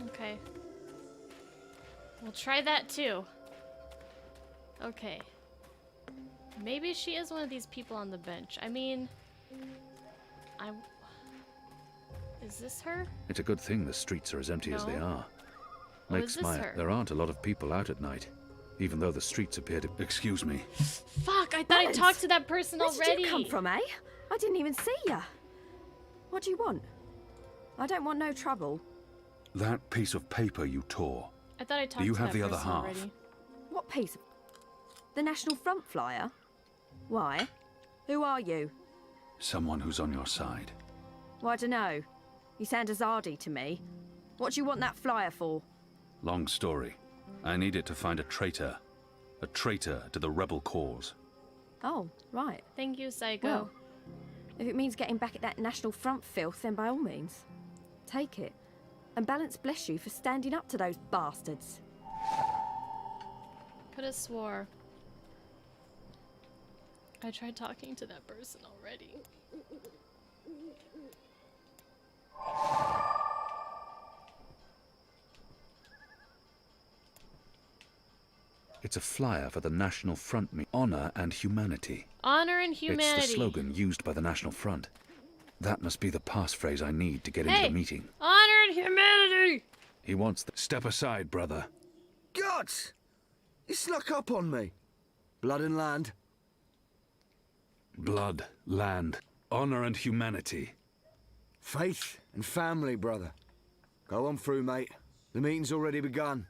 Okay. We'll try that too. Okay. Maybe she is one of these people on the bench. I mean, is this her? It's a good thing the streets are as empty as they No. are. Oh, Makes is this my... her? There aren't a lot of people out at night, even though the streets appear to... Excuse me. Fuck, I thought I talked to that person Where already. did you come from, eh? I didn't even see ya. What do you want? I don't want no trouble. That piece of paper you tore. I thought I talked Do you to have that the other person half? already. What piece of... The National Front flyer? Why? Who are you? Someone who's on your side. Well, I dunno. You sound Azadi to me. What do you want that flyer for? Long story. I need it to find a traitor. A traitor to the rebel cause. Oh, right. Thank you, Psycho. Well, if it means getting back at that National Front filth, then by all means. Take it. And Balance bless you for standing up to those bastards. Could have swore I tried talking to that person already. It's a flyer for the National Front Honor and Humanity. Honor and humanity. It's the slogan used by the National Front. That must be the passphrase I need to get into Hey, the meeting. honor and humanity! He wants the... Step aside, brother. Gods! You snuck up on me. Blood and land. Blood, land, honor and humanity. Faith and family, brother. Go on through, mate. The meeting's already begun.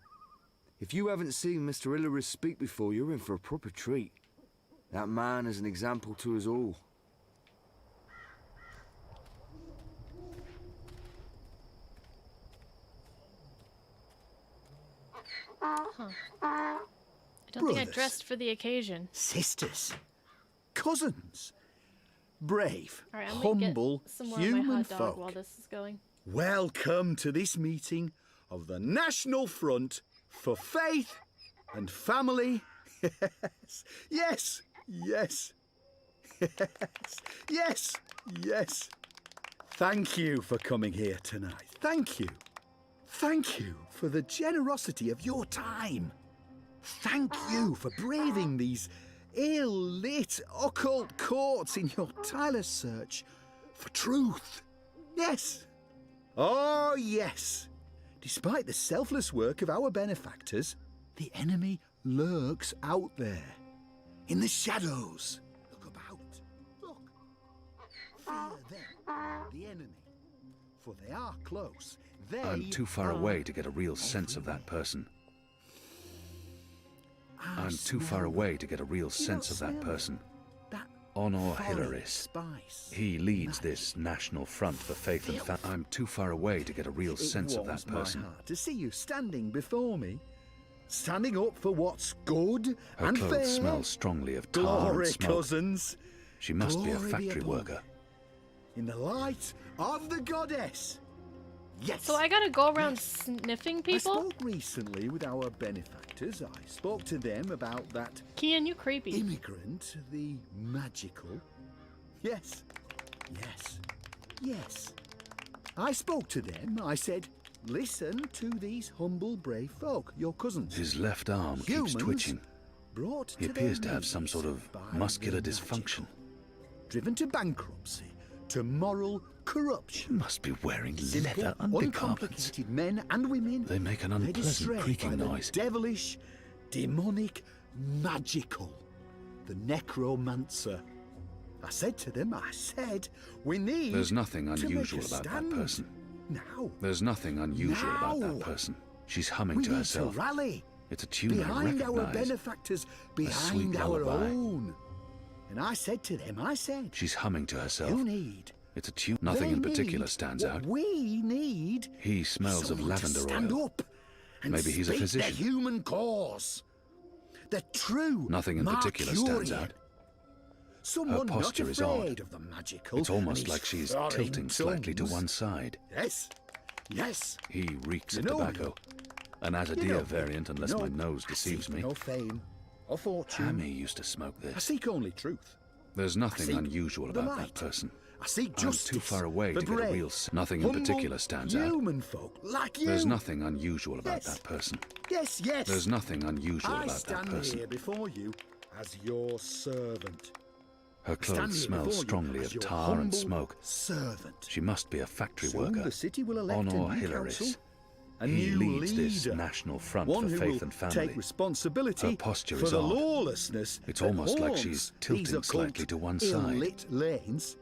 If you haven't seen Mr. Illyris speak before, you're in for a proper treat. That man is an example to us all. I don't think I dressed for the occasion. Sisters. Cousins. Brave, All right, I'm gonna humble, get some more of my human hot dog folk. while this is going. Welcome to this meeting of the National Front for Faith and Family. Yes, yes, yes, yes, yes. Thank you for coming here tonight. Thank you. Thank you for the generosity of your time. Thank you for braving these ill-lit occult courts in your tireless search for truth. Yes. Oh, yes. Despite the selfless work of our benefactors, the enemy lurks out there, in the shadows. Look about. Look. Fear them, the enemy, for they are close. I'm too far away to get a real sense of that person. I'm too far away to get a real sense of that person. Honor Hilaris. He leads this National Front for Faith and Family. I'm too far away to get a real sense of that person. My heart to see you standing before me, standing up for what's good Her and fair. clothes smell strongly of tar Glory, and smoke. cousins. She must be a Glory factory above. worker. In the light of the goddess. Yes. So I gotta go around sniffing people? I spoke recently with our benefactors. I spoke to them about that. Kian, you creepy. Immigrant, the magical. Yes. Yes. Yes. I spoke to them. I said, listen to these humble, brave folk, your cousins. His left arm Humans keeps twitching. Brought He to appears their to have some sort of knees by muscular the dysfunction. driven to bankruptcy, to moral corruption. Must be wearing Simple, leather undergarments. uncomplicated men and women. They make an led unpleasant astray creaking by the noise. Devilish, demonic, magical, the necromancer. I said to them, we need. There's nothing to make unusual a about that stand. person. Now. There's nothing unusual about Now. that person. She's humming We to need herself. to rally It's a tune I behind our recognize. benefactors, sweet behind our lullaby. own. And I said to them, She's humming to herself. you need. It's a tune. Nothing they in particular need stands what out. We need. He smells of someone to lavender stand oil. up and Maybe he's a speak physician. The human cause. The true. Nothing in particular stands out. Someone Her posture not is odd. afraid of the magical. It's almost and like his she's foreign tilting slightly to tongues. one side. Yes. Yes. He reeks You of know me. tobacco. An You Azadir know me. variant, unless You know my nose deceives me. No fame or fortune. Hammy used to smoke I this. seek only truth. There's I nothing seek unusual the about light. that person. I seek I'm justice. too far away the to get a brave, real Nothing in humble, particular stands out. Human folk like you. There's nothing unusual about Yes. that person. Yes, yes. There's nothing unusual I about that stand person. here before you as your servant. Her I stand clothes here smell before you strongly as of your tar and humble smoke. Servant. She must be a factory Soon worker. the city will elect Honor a new Hilaris. council, a He new leads this leader, National Front one for who Faith will and Family. take responsibility Her posture for is the odd. lawlessness. It's that almost like haunts she's these tilting occult, slightly to one side. ill-lit lanes.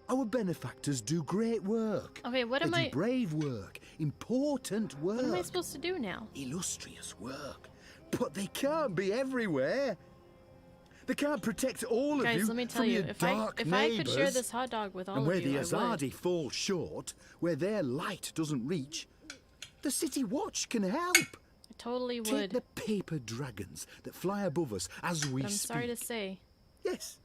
Our benefactors do great work. Okay, what am they I? do brave work, important work. What am I supposed to do now? Illustrious work. But they can't be everywhere. They can't protect all of Guys, you let me tell from you, your if I dark could share neighbours. this hot dog with all And of where you, the I would. Azadi fall short, where their light doesn't reach, the City Watch can help. I totally Take would. the paper dragons that fly above us as we But I'm speak. sorry to say. Yes,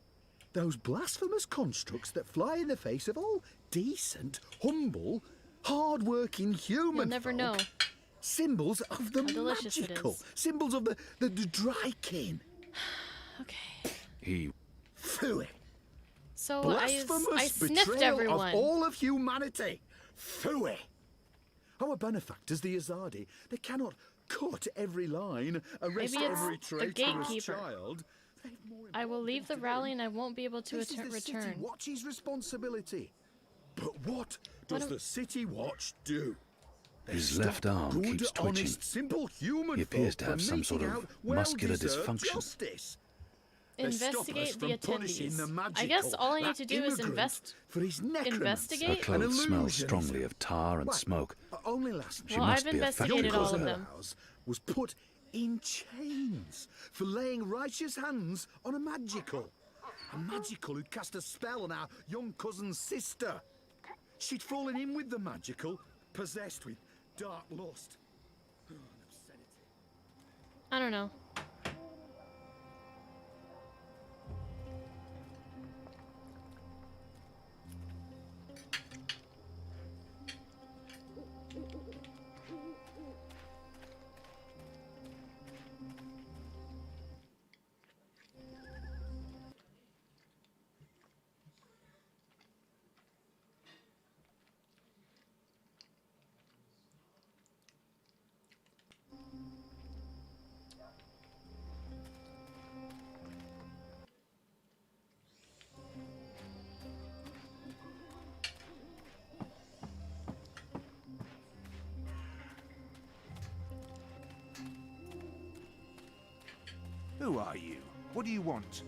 those blasphemous constructs that fly in the face of all decent, humble, hard-working human You'll never folk. know Symbols of the how delicious it magical. is. Symbols of the Drykin. Okay. He. Phooey. So Blasphemous I sniffed betrayal everyone. of all of humanity. Phooey. Our benefactors, the Azadi, they cannot cut every line, arrest Maybe it's every the traitorous gatekeeper. child. I will leave the rally and I won't be able to This is the return. City Watch's responsibility. But what What does am- the City Watch do? They His stop left arm good, keeps twitching. honest, simple human He appears folk to have from some sort meting of out muscular well-deserved dysfunction. Justice. They stop us Investigate the from punishing attendees. the magical, I guess all I need that to do is immigrant for his necromancy investigate. Her and clothes smell illusionism. strongly of tar and Why, smoke. Only last night. She Well, must I've be a factory investigated all of cousin them. ours was put in chains for laying righteous hands on a magical. A magical who'd cast a spell on our young cousin's sister. She'd fallen in with the magical, possessed with dark lust. Oh, an obscenity. I don't know. Who are you? What do you want?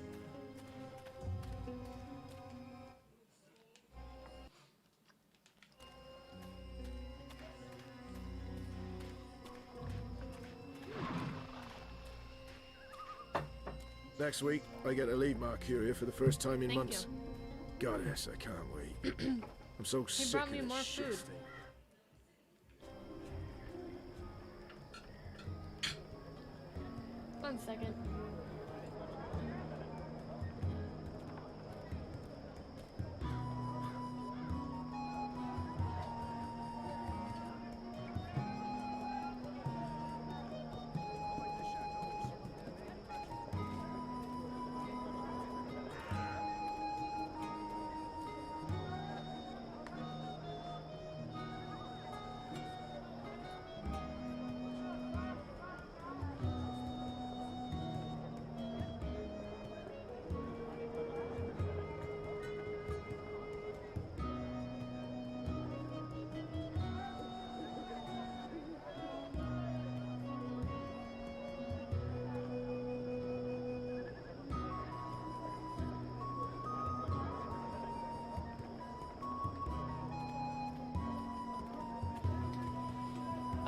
Next week, I get to leave Mercuria for the first time in Thank months. Goddess, I can't wait. I'm so He sick brought of me this more shit food. thing. One second.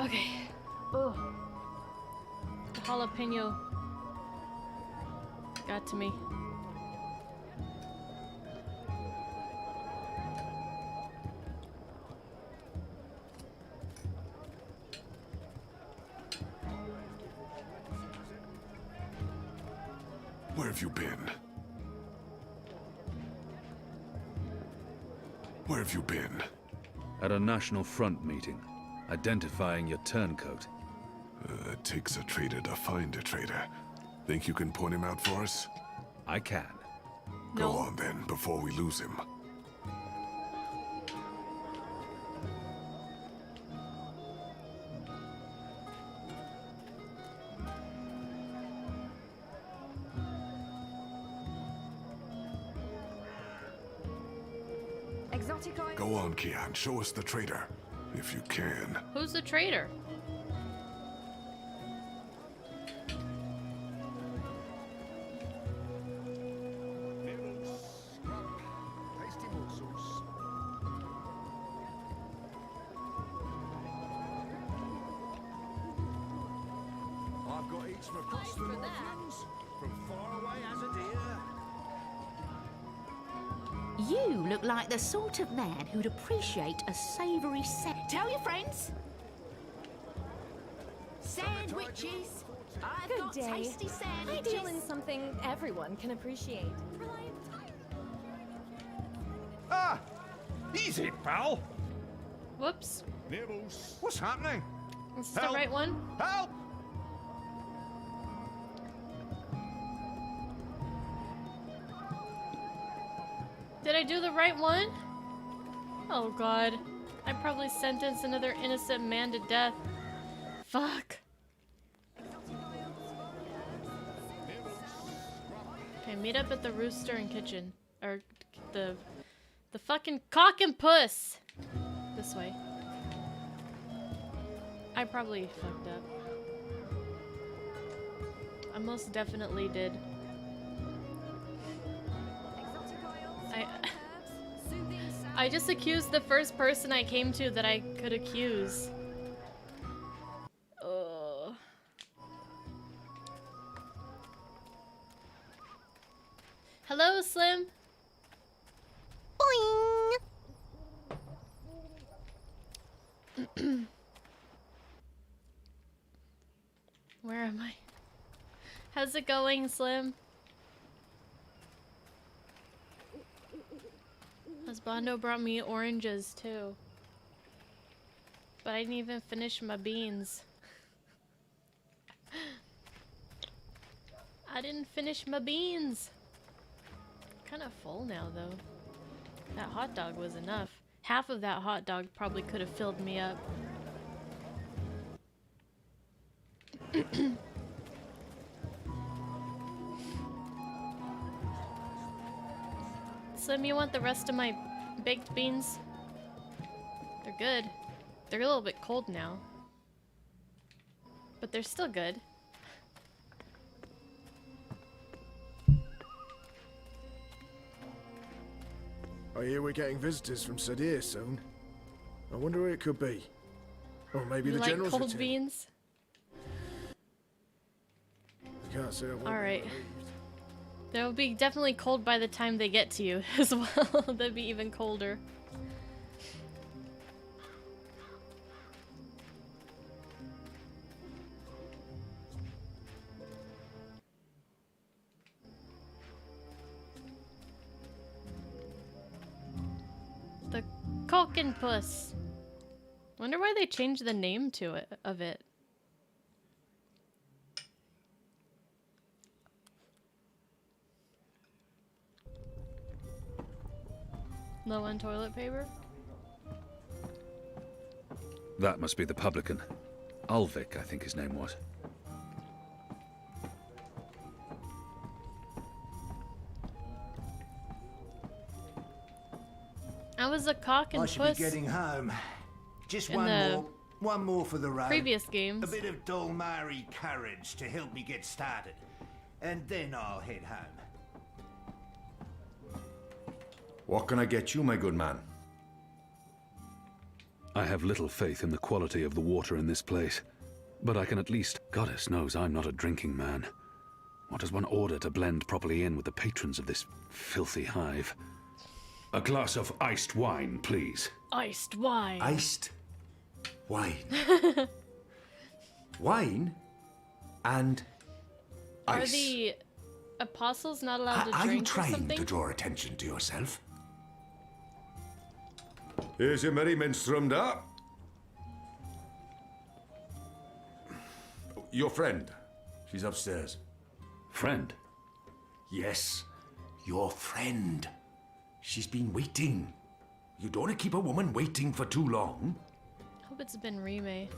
Okay. Oh. The jalapeno got to me. Where have you been? Where have you been? At a National Front meeting, identifying your turncoat. It takes a traitor to find a traitor. Think you can point him out for us? I can. Go on then, before we lose him. Go on, Kian. Show us the traitor. If you can. Who's the traitor? I've got eats from across the Northlands, from far away as a deer. You look like the sort of man who'd appreciate a savoury Tell your friends. Sandwiches. I've Good got day. tasty I sandwiches. deal in something everyone can appreciate. Ah! Easy, pal! Whoops. Nibbles. What's happening? Is this the right one? Help! Did I do the right one? Oh god. I probably sentenced another innocent man to death. Fuck. Okay, meet up at the Rooster and Kitchen. Or the fucking Cock and Puss! This way. I probably fucked up. I most definitely did. I just accused the first person I came to that I could accuse. Ugh. Hello, Slim. Boing. Where am I? How's it going, Slim? Husbando brought me oranges too. But I didn't even finish my beans. I didn't finish my beans. Kind of full now though. That hot dog was enough. Half of that hot dog probably could have filled me up. Slim, you want the rest of my baked beans? They're good. They're a little bit cold now. But they're still good. I hear we're getting visitors from Sadir soon. I wonder who it could be. Or maybe You the like general's cold return. beans? I can't say I won't be Alright. relieved. They'll be definitely cold by the time they get to you as well. They'll be even colder. The Cock and Puss. Wonder why they changed the name to it of it. Low on toilet paper? That must be the publican. Ulvik, I think his name was. I was a cock and I should puss be getting home. Just in one the more. One more for the road. previous games. A bit of Dolmari courage to help me get started. And then I'll head home. What can I get you, my good man? I have little faith in the quality of the water in this place, but I can at least... Goddess knows I'm not a drinking man. What does one order to blend properly in with the patrons of this filthy hive? A glass of iced wine, please. Iced wine. Iced wine. Wine and Are ice. the apostles not allowed to Are you drink or trying something? to draw attention to yourself? Here's your merry minstrel up. Your friend. She's upstairs. Friend? Yes, your friend. She's been waiting. You don't want to keep a woman waiting for too long. Hope it's been remade.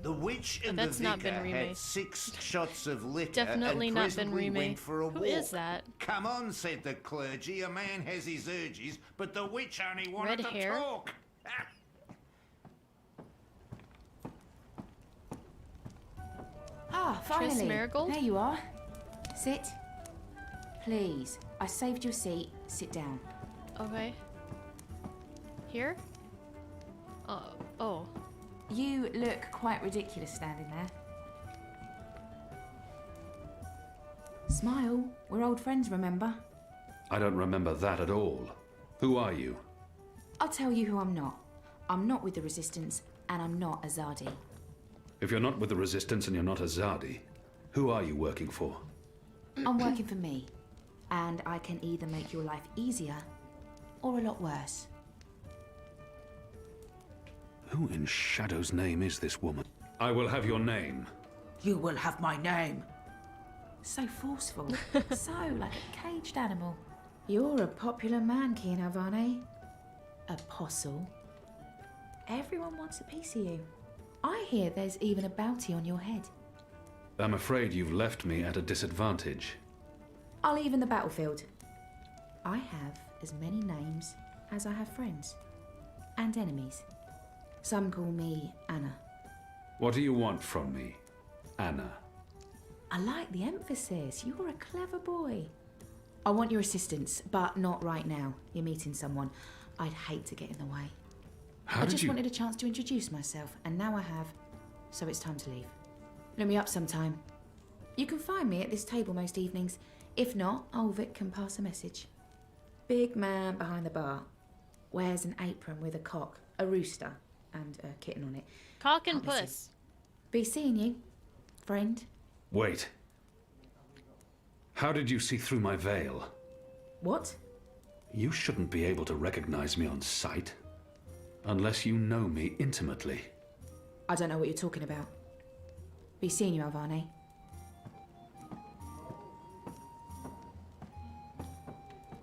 The witch and That's the not vicar been remade. had 6 shots of liquor Definitely and not been presently remade. went for a Who walk. is that? Come on, said the clergy. A man has his urges, but the witch only wanted Red to hair? talk. Ah, Tris finally. Marigold? There you are. Sit. Please. I saved your seat. Sit down. Okay. Here? Oh. You look quite ridiculous standing there. Smile. We're old friends, remember? I don't remember that at all. Who are you? I'll tell you who I'm not. I'm not with the Resistance, and I'm not Azadi. If you're not with the Resistance and you're not Azadi, who are you working for? I'm working for me, and I can either make your life easier or a lot worse. Who in Shadow's name is this woman? I will have your name. You will have my name. So forceful. So like a caged animal. You're a popular man, Kian Alvane. Apostle. Everyone wants a piece of you. I hear there's even a bounty on your head. I'm afraid you've left me at a disadvantage. I'll even the battlefield. I have as many names as I have friends. And enemies. Some call me Anna. What do you want from me, Anna? I like the emphasis. You're a clever boy. I want your assistance, but not right now. You're meeting someone. I'd hate to get in the way. How I did just you... wanted a chance to introduce myself, and now I have. So it's time to leave. Look me up sometime. You can find me at this table most evenings. If not, Ulvik can pass a message. Big man behind the bar. wears an apron with a cock, a rooster, and a kitten on it. Cock and Can't miss puss. him. Be seeing you, friend. Wait. How did you see through my veil? What? You shouldn't be able to recognize me on sight. Unless you know me intimately. I don't know what you're talking about. Be seeing you, Alvane.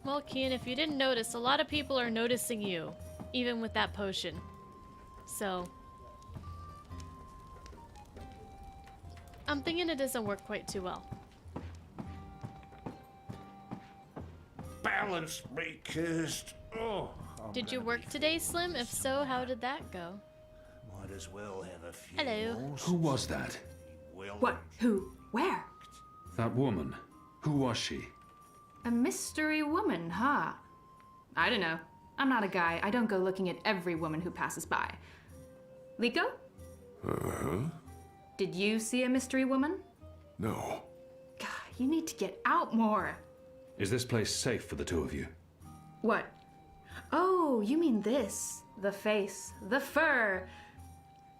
Well, Kian, if you didn't notice, a lot of people are noticing you, even with that potion. So, I'm thinking it doesn't work quite too well. Balance me cursed. Oh, Did you work today, Slim? If so, how did that go? might as well have a few Hello. more. Who was that? What? Who? Where? That woman. Who was she? A mystery woman, huh? I don't know. I'm not a guy. I don't go looking at every woman who passes by. Liko? Uh-huh. Did you see a mystery woman? No. God, you need to get out more. Is this place safe for the two of you? What? Oh, you mean this. The face, the fur.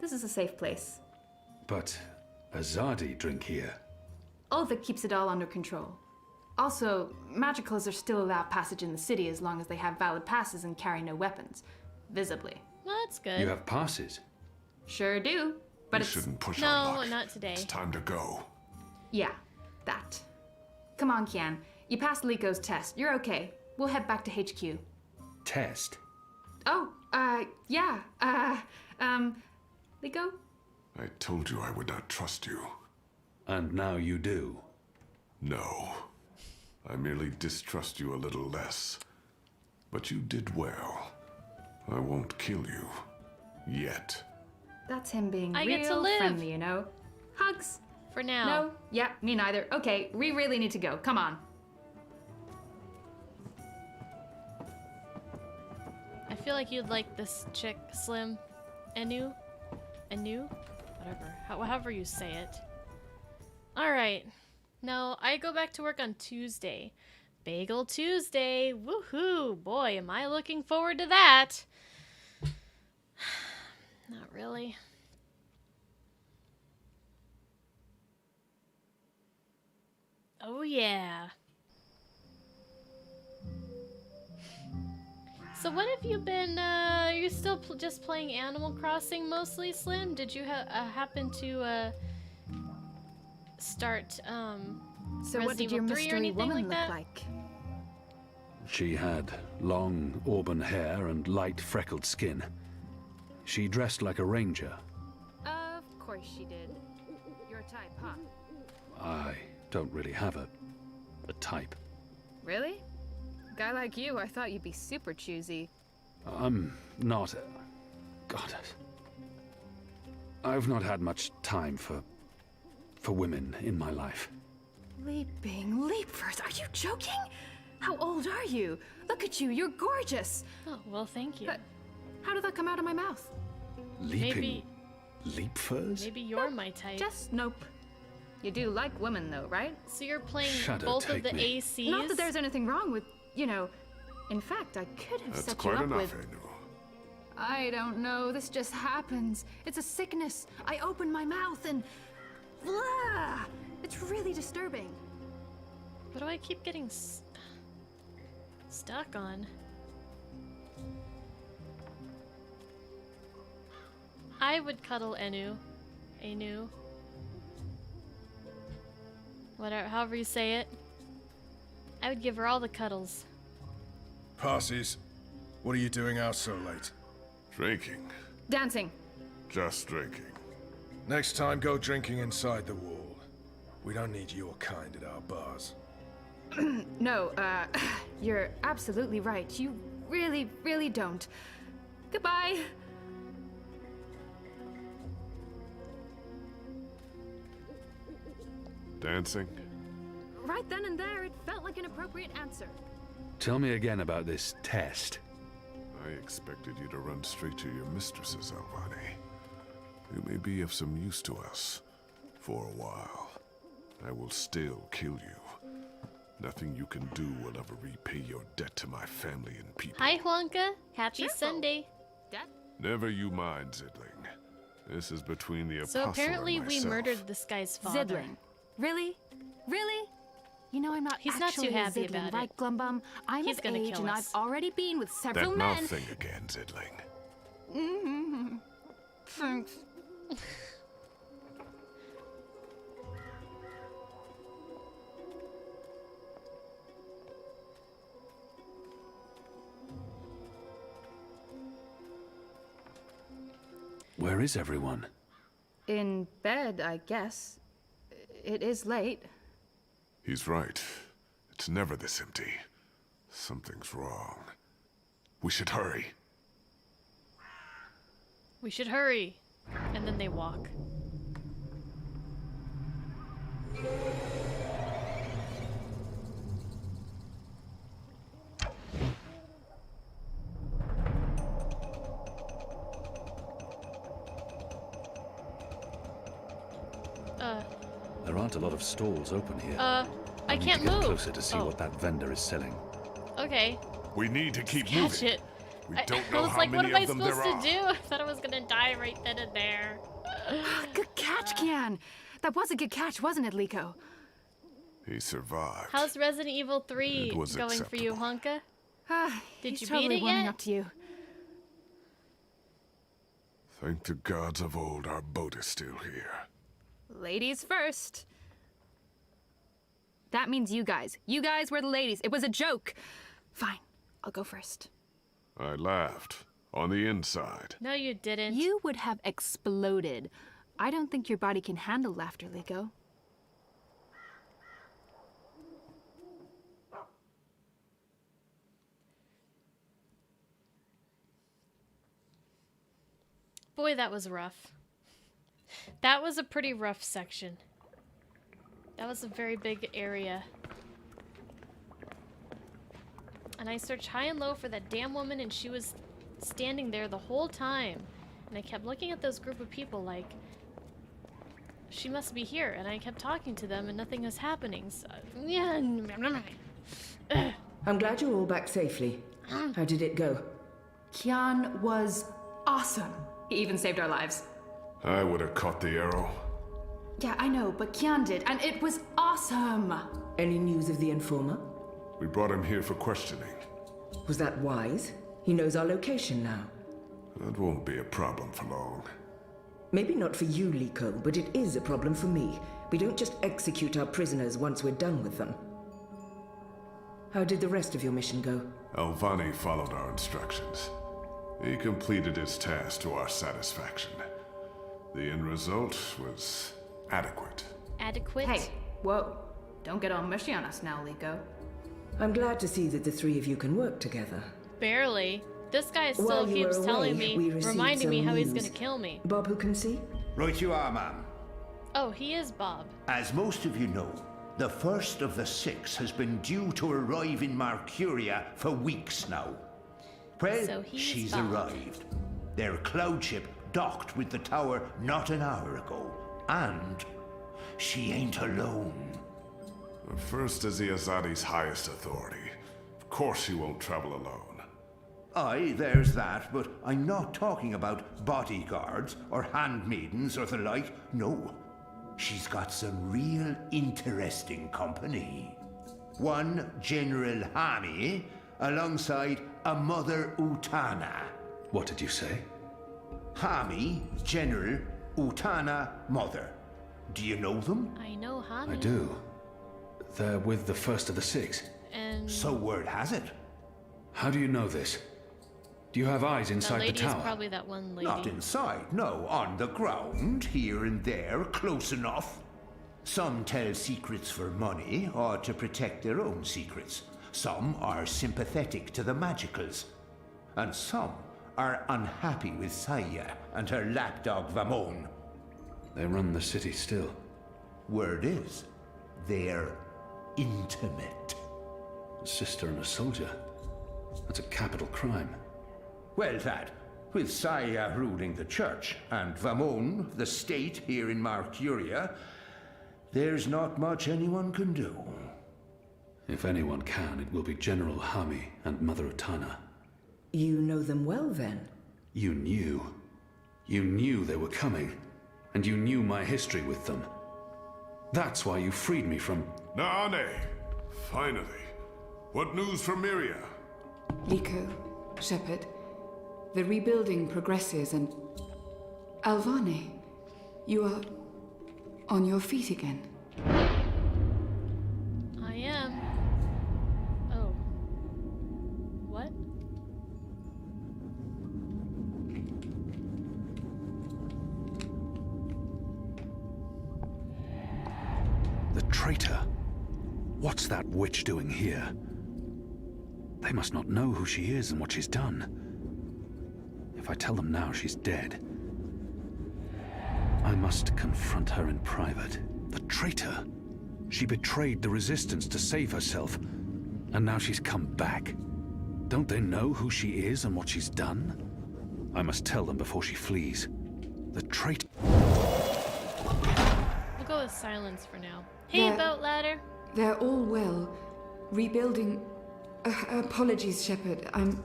This is a safe place. But Azadi drink here. Ulvik keeps it all under control. Also, magicals are still allowed passage in the city as long as they have valid passes and carry no weapons. Visibly. Well, that's good. You have passes? Sure do. But We it's... shouldn't push No, our luck. not today. It's time to go. Yeah, that. Come on, Kian. You passed Liko's test. You're okay. We'll head back to HQ. Test? Oh, yeah. Liko? I told you I would not trust you. And now you do? No. I merely distrust you a little less. But you did well. I won't kill you. Yet. That's him being I real get to live. friendly, you know? Hugs. For now. No? Yeah, me neither. Okay, we really need to go. Come on. I feel like you'd like this chick, Slim. Enu? Whatever. However you say it. Alright. No, I go back to work on Tuesday. Bagel Tuesday. Woohoo! Boy, am I looking forward to that. Not really. Oh yeah. So what have you been, you're still just playing Animal Crossing mostly, Slim? Did you happen to, start, So what did your Resident Evil 3 or mystery anything woman like look that? like? She had long auburn hair and light freckled skin. She dressed like a ranger. Of course she did. Your type, huh? I don't really have a type. Really? Guy like you, I thought you'd be super choosy. I'm not... God. I've not had much time for women in my life. Leaping leapers, are you joking? How old are you? Look at you, you're gorgeous. Oh, well, thank you. But how did that come out of my mouth? Leaping leapfurs? Maybe you're my type. Just nope. You do like women though, right? So you're playing Shadow, both of take the me. ACs? Not that there's anything wrong with, you know... In fact, I could have That's set you quite up enough, with... Enu. I don't know, this just happens. It's a sickness. I open my mouth and... Blah! It's really disturbing. What do I keep getting stuck on? I would cuddle Enu. Whatever, however you say it. I would give her all the cuddles. Passes. What are you doing out so late? Drinking. Dancing. Just drinking. Next time, go drinking inside the wall. We don't need your kind at our bars. No, you're absolutely right. You really, really don't. Goodbye. Dancing? Right then and there, it felt like an appropriate answer. Tell me again about this test. I expected you to run straight to your mistresses, Alvani. You may be of some use to us. For a while. I will still kill you. Nothing you can do will ever repay your debt to my family and people. Hi, Juanca. Happy Sunday. Never you mind, Zidling. This is between the So apostle apparently and we myself. murdered this guy's father. Zidling. Really? Really? You know I'm not He's not actually too happy a Zidling, about it. right, Glumbum? I'm He's of gonna age kill and us. I've already been with several That men. mouth thing again, Zidling. Mm-hmm. Thanks. Where is everyone? In bed, I guess. It is late. He's right. It's never this empty. Something's wrong. We should hurry. We should hurry. And then they walk. There aren't a lot of stalls open here. I can't need to move. get closer to see Oh. what that vendor is selling. Okay. We need to keep Catch moving. it. We I don't know was how like, what many am I of them there supposed to are. do? I thought I was gonna die right then and there. Good catch, Kian. That was a good catch, wasn't it, Liko? He survived. How's Resident Evil 3 It was going for you, Honka? Did He's you totally beat it warming yet? up to you. Thank the gods of old our boat is still here. Ladies first. That means you guys. You guys were the ladies. It was a joke. Fine, I'll go first. I laughed. On the inside. No, you didn't. You would have exploded. I don't think your body can handle laughter, Liko. Boy, that was rough. That was a pretty rough section. That was a very big area. And I searched high and low for that damn woman, and she was standing there the whole time. And I kept looking at those group of people like, she must be here. And I kept talking to them, and nothing was happening. So, yeah. I'm glad you're all back safely. How did it go? Kian was awesome. He even saved our lives. I would have caught the arrow. Yeah, I know, but Kian did, and it was awesome. Any news of the informer? We brought him here for questioning. Was that wise? He knows our location now. That won't be a problem for long. Maybe not for you, Liko, but it is a problem for me. We don't just execute our prisoners once we're done with them. How did the rest of your mission go? Alvani followed our instructions. He completed his task to our satisfaction. The end result was adequate. Adequate? Hey, whoa. Don't get all mushy on us now, Liko. I'm glad to see that the three of you can work together. Barely. This guy still While you keeps were telling away, me, we received reminding me some how he's news. gonna kill me. Bob, who can see? Right you are, ma'am. Oh, he is Bob. As most of you know, the first of the 6 has been due to arrive in Mercuria for weeks now. Well, So he's she's Bob. arrived. Their cloud ship docked with the tower not an hour ago. And she ain't alone. The first is the Azadi's highest authority. Of course she won't travel alone. Aye, there's that, but I'm not talking about bodyguards or handmaidens or the like. No. She's got some real interesting company. One General Hami alongside a Mother Utana. What did you say? Hami, General, Utana, Mother. Do you know them? I know Hani. I do. They're with the first of the 6. And So word has it. How do you know this? Do you have eyes that inside the lady is tower? probably that one lady. Not inside, no. On the ground, here and there, close enough. Some tell secrets for money or to protect their own secrets. Some are sympathetic to the magicals. And some are unhappy with Saya and her lapdog Vamon. They run the city still. Word is, they're intimate. A sister and a soldier. That's a capital crime. Well, that, with Saya ruling the church and Vamon, the state here in Mercuria, there's not much anyone can do. If anyone can, it will be General Hami and Mother Utana. You know them well, then? You knew. You knew they were coming, and you knew my history with them. That's why you freed me from... Naane! Finally. What news from Miria? Liko, Shepard, the rebuilding progresses and... Alvane, you are on your feet again. I am. Oh. What? The traitor? What's that witch doing here? They must not know who she is and what she's done. If I tell them now she's dead, I must confront her in private. The traitor! She betrayed the Resistance to save herself, and now she's come back. Don't they know who she is and what she's done? I must tell them before she flees. The traitor... We'll go with silence for now. Hey, boat ladder. They're all well. Rebuilding... apologies, Shepard. I'm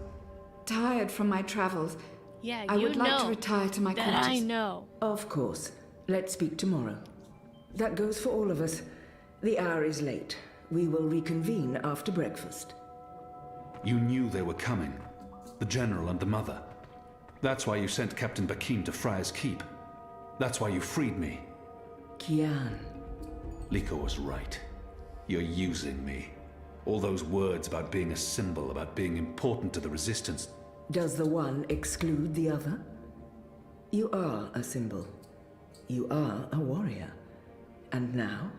tired from my travels. Yeah, I would like to retire to my quarters. I know. Of course. Let's speak tomorrow. That goes for all of us. The hour is late. We will reconvene after breakfast. You knew they were coming. The General and the Mother. That's why you sent Captain Bakim to Friar's Keep. That's why you freed me. Kian. Liko was right. You're using me. All those words about being a symbol, about being important to the Resistance. Does the one exclude the other? You are a symbol. You are a warrior. And now,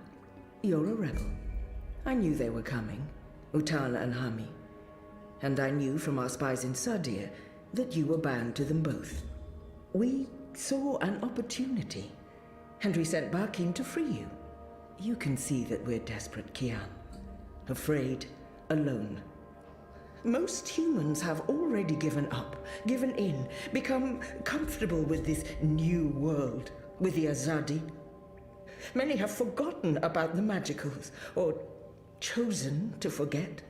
you're a rebel. I knew they were coming, Utana and Hami. And I knew from our spies in Sardir that you were bound to them both. We saw an opportunity, and we sent Bakim to free you. You can see that we're desperate, Kian. Afraid, alone. Most humans have already given up, given in, become comfortable with this new world, with the Azadi. Many have forgotten about the magicals, or chosen to forget.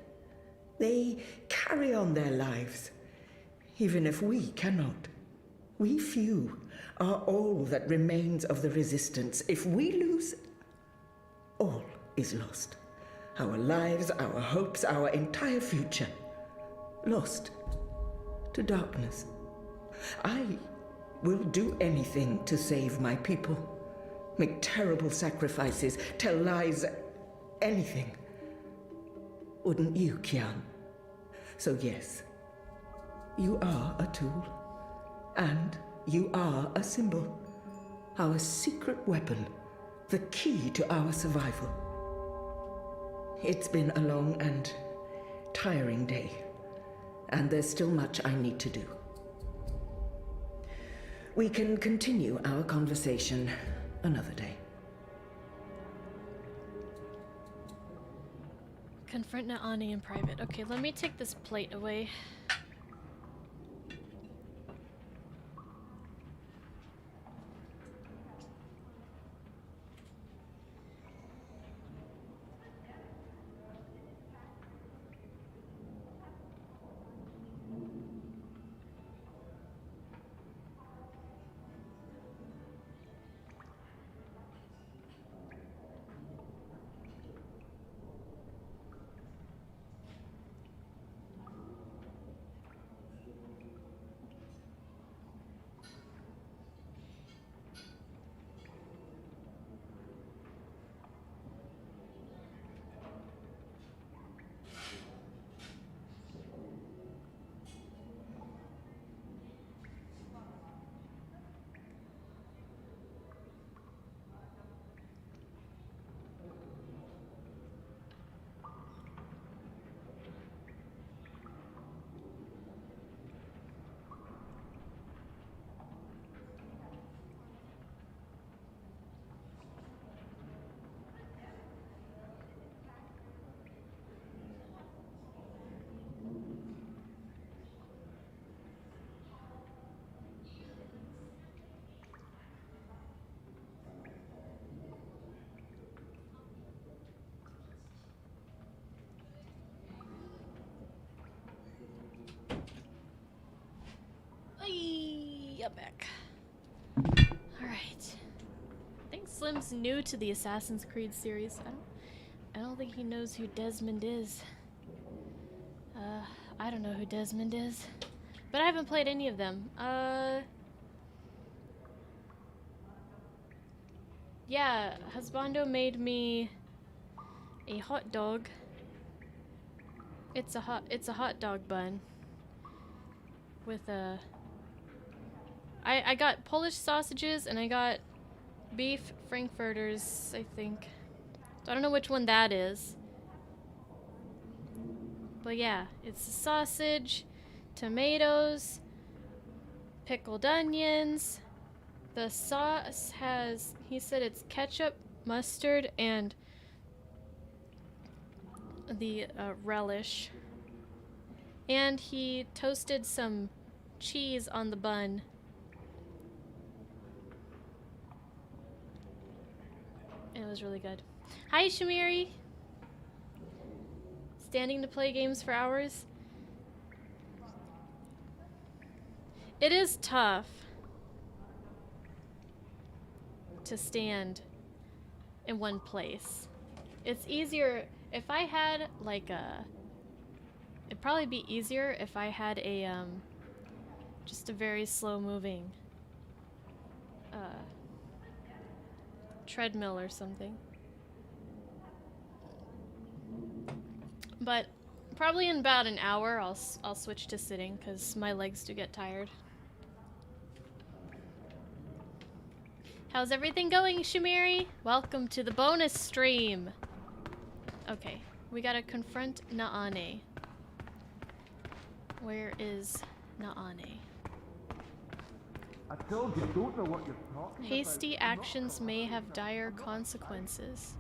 They carry on their lives, even if we cannot. We few are all that remains of the Resistance. If we lose, all is lost. Our lives, our hopes, our entire future. Lost to darkness. I will do anything to save my people. Make terrible sacrifices, tell lies, anything. Wouldn't you, Kian? So yes, you are a tool. And you are a symbol. Our secret weapon. The key to our survival. It's been a long and tiring day. And there's still much I need to do. We can continue our conversation another day. Confront Naani in private. Okay, let me take this plate away. back. Alright. I think Slim's new to the Assassin's Creed series. I don't think he knows who Desmond is. I don't know who Desmond is. But I haven't played any of them. Yeah, Husbando made me a hot dog. It's a hot dog bun with a I got Polish sausages and I got beef frankfurters, I think. So I don't know which one that is. But yeah, it's a sausage, tomatoes, pickled onions. The sauce has, he said it's ketchup, mustard, and the relish. And he toasted some cheese on the bun. It was really good. Hi, Shamiri. Standing to play games for hours. It is tough to stand in one place. It's easier if I had like a, it'd probably be easier if I had a just a very slow moving treadmill or something. But probably in about an hour I'll switch to sitting because my legs do get tired. How's everything going, Shamiri? Welcome to the bonus stream. Okay, we gotta confront Naane. Where is Naane? I told you, don't know what you're talking Hasty actions may have dire consequences.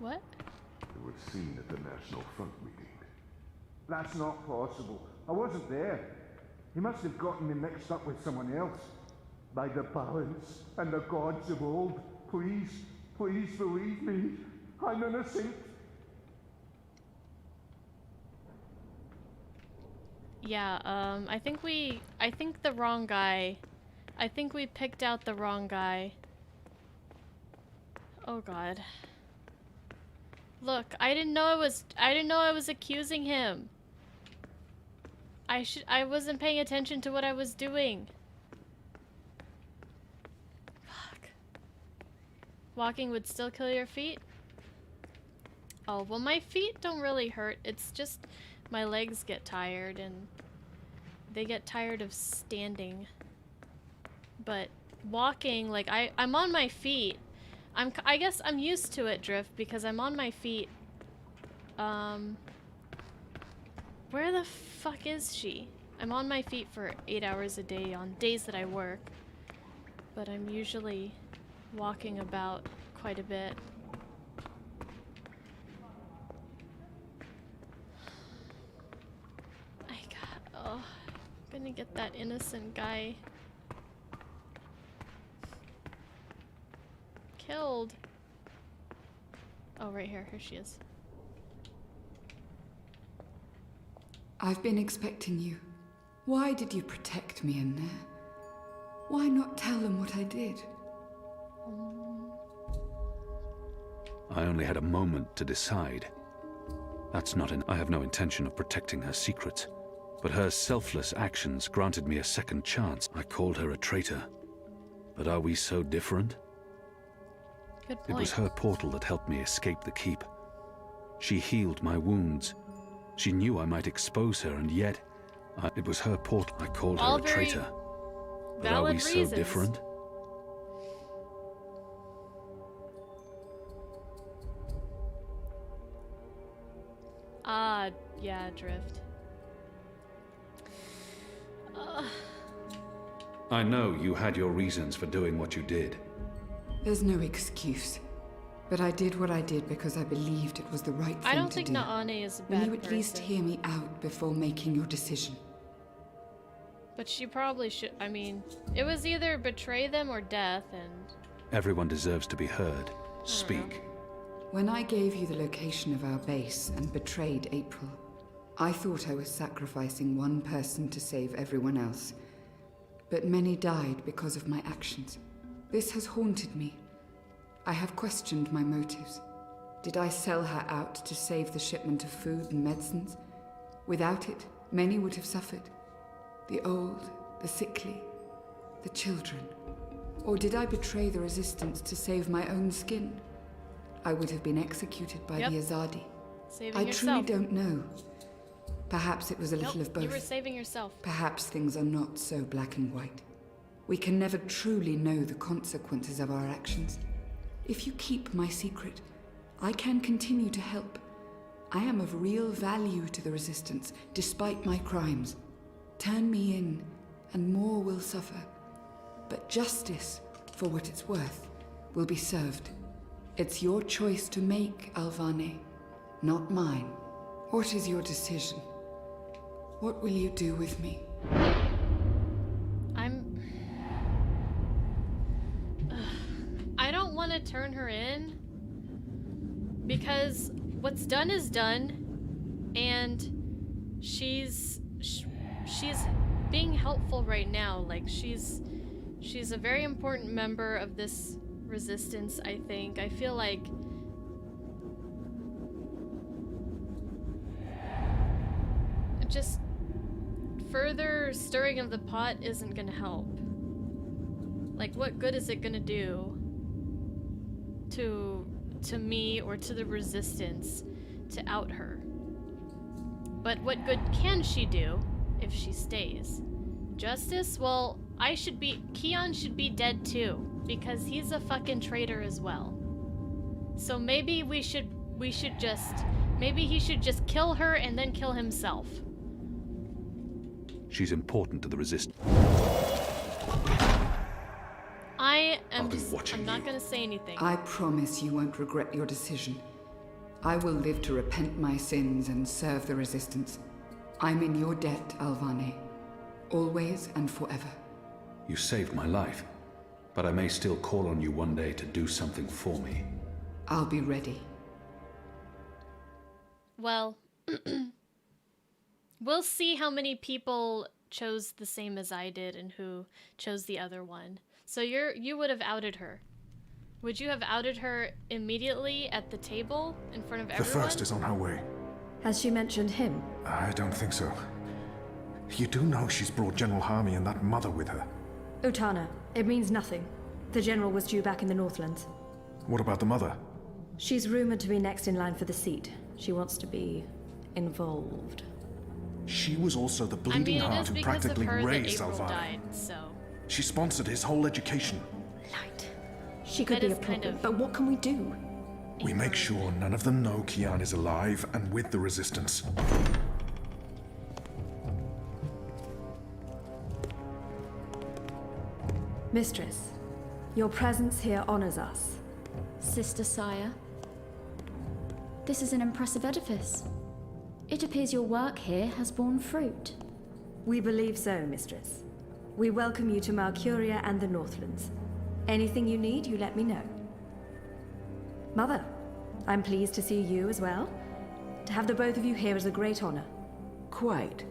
What? They were seen at the National Front meeting. That's not possible. I wasn't there. He must have gotten me mixed up with someone else. By the balance and the gods of old, please, please believe me. I'm innocent. Yeah, I think the wrong guy. I think we picked out the wrong guy. Oh god. Look, I didn't know I was accusing him. I wasn't paying attention to what I was doing. Fuck. Walking would still kill your feet? Oh, well my feet don't really hurt. It's just my legs get tired and they get tired of standing. But walking, like I'm on my feet. I guess I'm used to it, Drift, because I'm on my feet. Where the fuck is she? I'm on my feet for 8 hours a day on days that I work. But I'm usually walking about quite a bit. I'm gonna get that innocent guy killed. Oh, right here. Here she is. I've been expecting you. Why did you protect me in there? Why not tell them what I did? I only had a moment to decide. That's not I have no intention of protecting her secrets. But her selfless actions granted me a second chance. I called her a traitor. But are we so different? Good point. It was her portal that helped me escape the keep. She healed my wounds. She knew I might expose her, and yet it was her portal. I called her a traitor. But are we so different? Yeah, Drift. I know you had your reasons for doing what you did. There's no excuse. But I did what I did because I believed it was the right thing to do. I don't think Naane is a bad Will you at least hear me out before making your decision? But she probably should. I mean, it was either betray them or death, and... Everyone deserves to be heard. Speak. When I gave you the location of our base and betrayed April, I thought I was sacrificing one person to save everyone else. but many died because of my actions. This has haunted me. I have questioned my motives. Did I sell her out to save the shipment of food and medicines? Without it, many would have suffered. The old, the sickly, the children. Or did I betray the resistance to save my own skin? I would have been executed by the Azadi. Saving I yourself. truly don't know. Perhaps it was a little Nope, of both. you were saving yourself. Perhaps things are not so black and white. We can never truly know the consequences of our actions. If you keep my secret, I can continue to help. I am of real value to the Resistance, despite my crimes. Turn me in, and more will suffer. But justice, for what it's worth, will be served. It's your choice to make, Alvane, not mine. What is your decision? What will you do with me? I don't want to turn her in because what's done is done, and she's being helpful right now. Like she's a very important member of this resistance, I think. I feel like just further stirring of the pot isn't gonna help. Like, what good is it gonna do to me or to the resistance to out her? But what good can she do if she stays? Justice? Well, Keon should be dead too, because he's a fucking traitor as well. So maybe maybe he should just kill her and then kill himself. She's important to the Resistance. I'm not gonna say anything. I promise you won't regret your decision. I will live to repent my sins and serve the Resistance. I'm in your debt, Alvane. Always and forever. You saved my life, but I may still call on you one day to do something for me. I'll be ready. Well, we'll see how many people chose the same as I did and who chose the other one. So you would have outed her. Would you have outed her immediately at the table in front of everyone? The first is on her way. Has she mentioned him? I don't think so. You do know she's brought General Harmy and that mother with her. Utana, it means nothing. The general was due back in the Northlands. What about the mother? She's rumored to be next in line for the seat. She wants to be involved. She was also the bleeding heart who practically raised April Alvane. died, so. She sponsored his whole education. Light. She could be a problem, but what can we do? We make sure none of them know Kian is alive and with the Resistance. Mistress, your presence here honors us. Sister Sire, this is an impressive edifice. It appears your work here has borne fruit. We believe so, Mistress. We welcome you to Malcuria and the Northlands. Anything you need, you let me know. Mother, I'm pleased to see you as well. To have the both of you here is a great honor. Quite.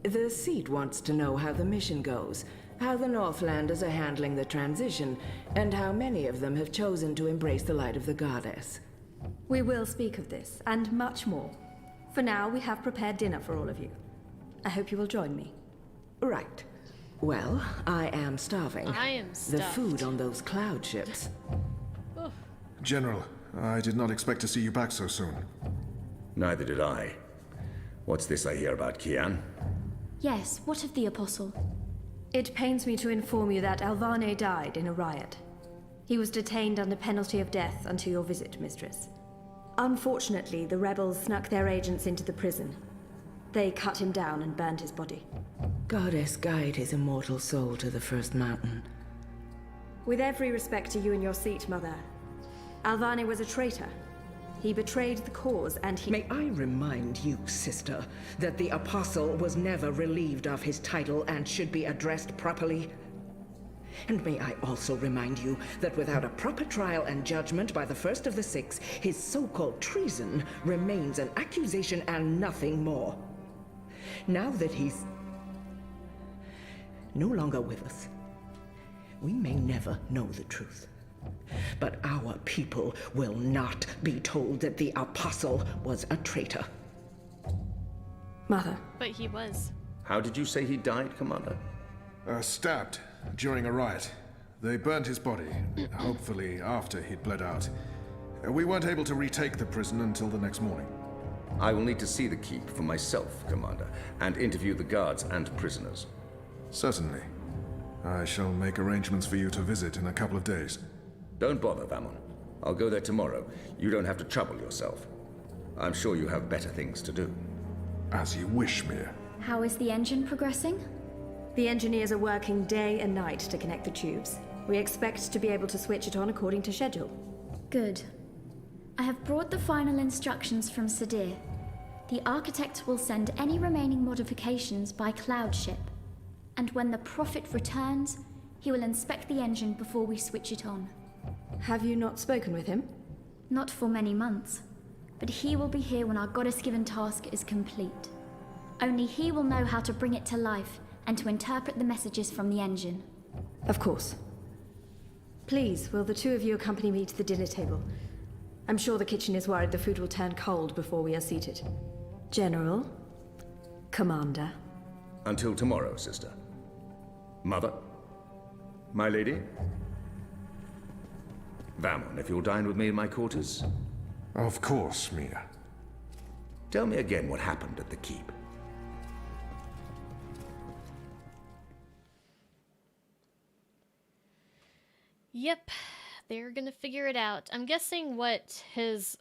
The seat wants to know how the mission goes, how the Northlanders are handling the transition, and how many of them have chosen to embrace the light of the goddess. We will speak of this, and much more. For now, we have prepared dinner for all of you. I hope you will join me. Right. Well, I am starving. I am stuffed. The food on those cloud ships. General, I did not expect to see you back so soon. Neither did I. What's this I hear about Kian? Yes, what of the Apostle? It pains me to inform you that Alvane died in a riot. He was detained under penalty of death until your visit, Mistress. Unfortunately, the rebels snuck their agents into the prison. They cut him down and burned his body. Goddess guide his immortal soul to the first mountain. With every respect to you and your seat, Mother, Alvane was a traitor. He betrayed the cause and he— May I remind you, sister, that the Apostle was never relieved of his title and should be addressed properly? And may I also remind you that without a proper trial and judgment by the first of the six, his so-called treason remains an accusation and nothing more. Now that no longer with us. We may never know the truth, but our people will not be told that the Apostle was a traitor. Mother. But he was. How did you say he died, Commander? Stabbed during a riot. They burnt his body, hopefully after he'd bled out. We weren't able to retake the prison until the next morning. I will need to see the keep for myself, Commander, and interview the guards and prisoners. Certainly. I shall make arrangements for you to visit in a couple of days. Don't bother, Vamon. I'll go there tomorrow. You don't have to trouble yourself. I'm sure you have better things to do. As you wish, Mia. How is the engine progressing? The engineers are working day and night to connect the tubes. We expect to be able to switch it on according to schedule. Good. I have brought the final instructions from Sadir. The architect will send any remaining modifications by cloud ship. And when the Prophet returns, he will inspect the engine before we switch it on. Have you not spoken with him? Not for many months. But he will be here when our goddess-given task is complete. Only he will know how to bring it to life and to interpret the messages from the engine. Of course. Please, will the two of you accompany me to the dinner table? I'm sure the kitchen is worried the food will turn cold before we are seated. General, Commander. Until tomorrow, sister. Mother? My lady? Vamon, if you'll dine with me in my quarters. Of course, Mia. Tell me again what happened at the keep. Yep, they're gonna figure it out. I'm guessing what his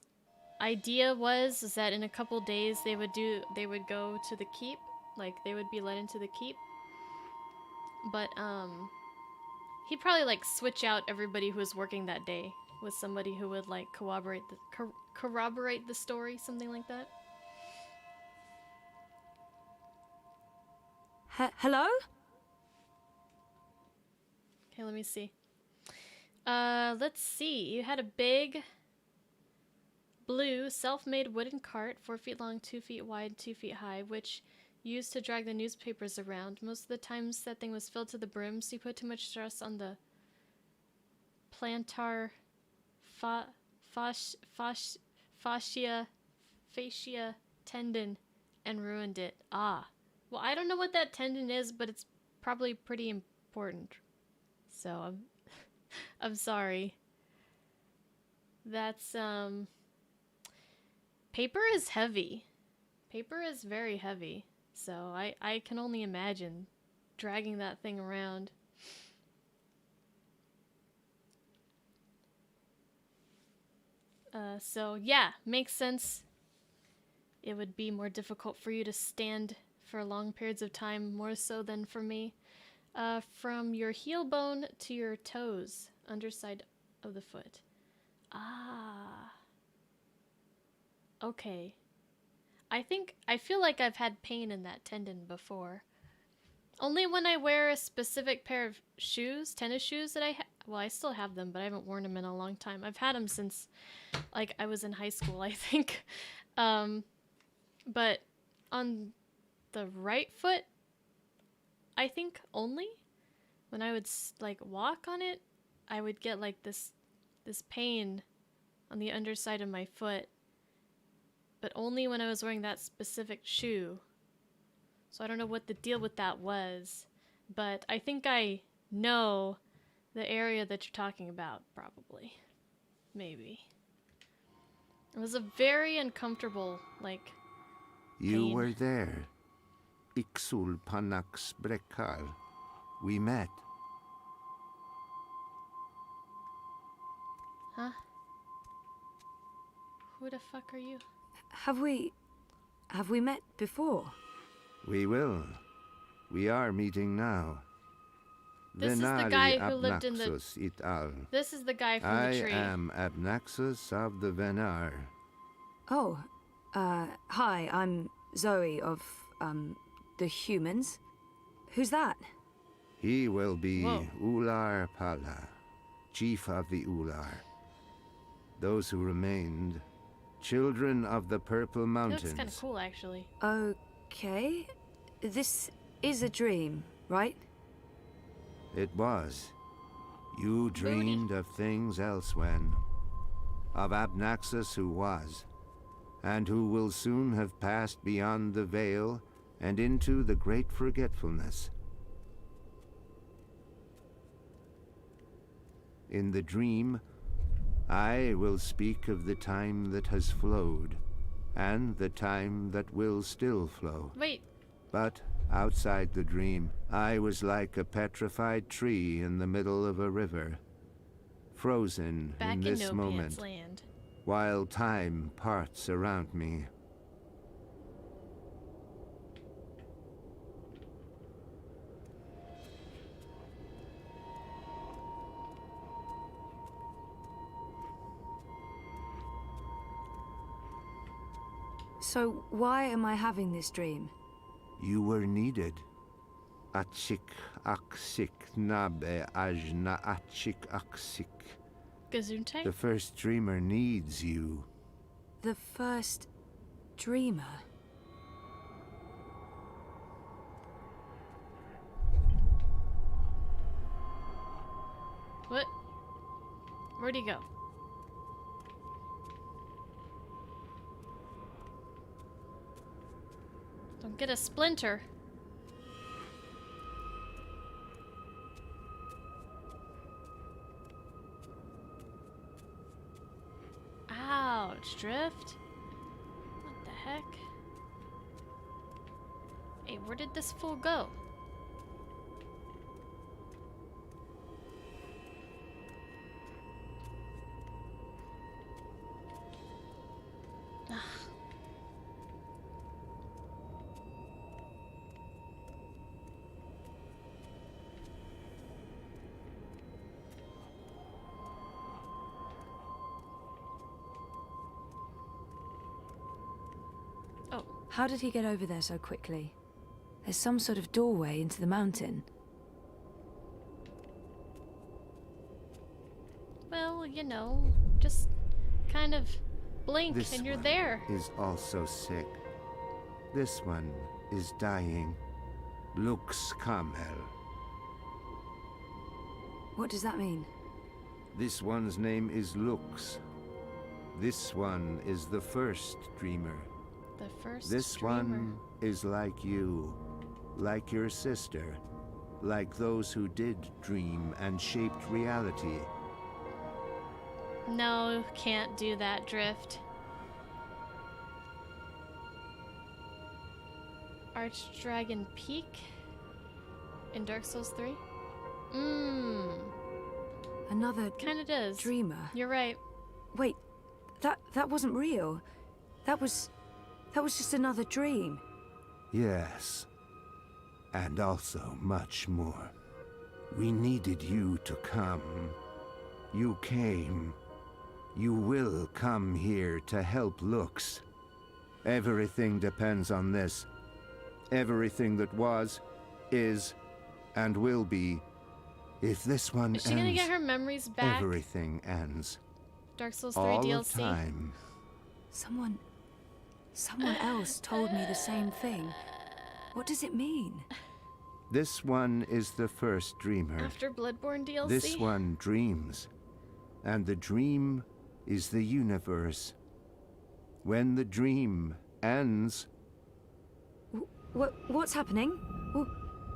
idea was is that in a couple days they would go to the keep, like they would be led into the keep. But he'd probably like switch out everybody who was working that day with somebody who would like corroborate the story, something like that. Hello? Okay, let me see. Let's see. You had a big blue self-made wooden cart, 4 feet long, 2 feet wide, 2 feet high, which you used to drag the newspapers around. Most of the times that thing was filled to the brim, so you put too much stress on the plantar fascia tendon and ruined it. Ah. Well, I don't know what that tendon is, but it's probably pretty important. So, I'm sorry. That's, paper is heavy. Paper is very heavy. So, I can only imagine dragging that thing around. So, yeah, makes sense. It would be more difficult for you to stand for long periods of time, more so than for me. From your heel bone to your toes, underside of the foot. Ah. Okay. I feel like I've had pain in that tendon before. Only when I wear a specific pair of shoes, tennis shoes that well, I still have them, but I haven't worn them in a long time. I've had them since, like, I was in high school, I think. But on the right foot, I think only when I would like walk on it, I would get like this pain on the underside of my foot, but only when I was wearing that specific shoe. So I don't know what the deal with that was, but I think I know the area that you're talking about, probably. Maybe. It was a very uncomfortable, like, You pain. were there. Ixul Panax Brekal. We met. Huh? Who the fuck are you? Have we met before? We will. We are meeting now. This is the guy who lived in the... Abnaxus et al. This is the guy from the tree. I am Abnaxus of the Venar. Oh, hi, I'm Zoe of, the humans. Who's that? He will be Whoa. Ular Pala, chief of the Ular. Those who remained, children of the Purple He Mountains. looks kind of cool, actually. Okay. This is a dream, right? It was. You dreamed of things else when. You dreamed of things elsewhen. Of Abnaxus who was, and who will soon have passed beyond the veil and into the great forgetfulness. In the dream, I will speak of the time that has flowed, and the time that will still flow. Wait. But outside the dream, I was like a petrified tree in the middle of a river, frozen Back in in this No moment, Pants Land. while time parts around me. So why am I having this dream? You were needed. Achik aksik nabe ajna achik aksik. Gesundheit? The first dreamer needs you. The first dreamer? What? Where'd he go? Don't get a splinter. Ouch, Drift. What the heck? Hey, where did this fool go? How did he get over there so quickly? There's some sort of doorway into the mountain. Well, you know, just kind of blink This and you're one there. is also sick. This one is dying. Lux Kamel. What does that mean? This one's name is Lux. This one is the first dreamer. The first This dreamer. one is like you, like your sister, like those who did dream and shaped reality. No, can't do that, Drift. Archdragon Peak in Dark Souls 3? Another Kinda does. dreamer. You're right. Wait, that wasn't real. That was just another dream. Yes, and also much more. We needed you to come. You came. You will come here to help Lux. Everything depends on this. Everything that was, is, and will be. If this one Is she gonna get her memories back? everything ends. Dark Souls 3 All DLC. of time. Someone else told me the same thing. What does it mean? This one is the first dreamer. After Bloodborne DLC? This one dreams. And the dream is the universe. When the dream ends... What's happening?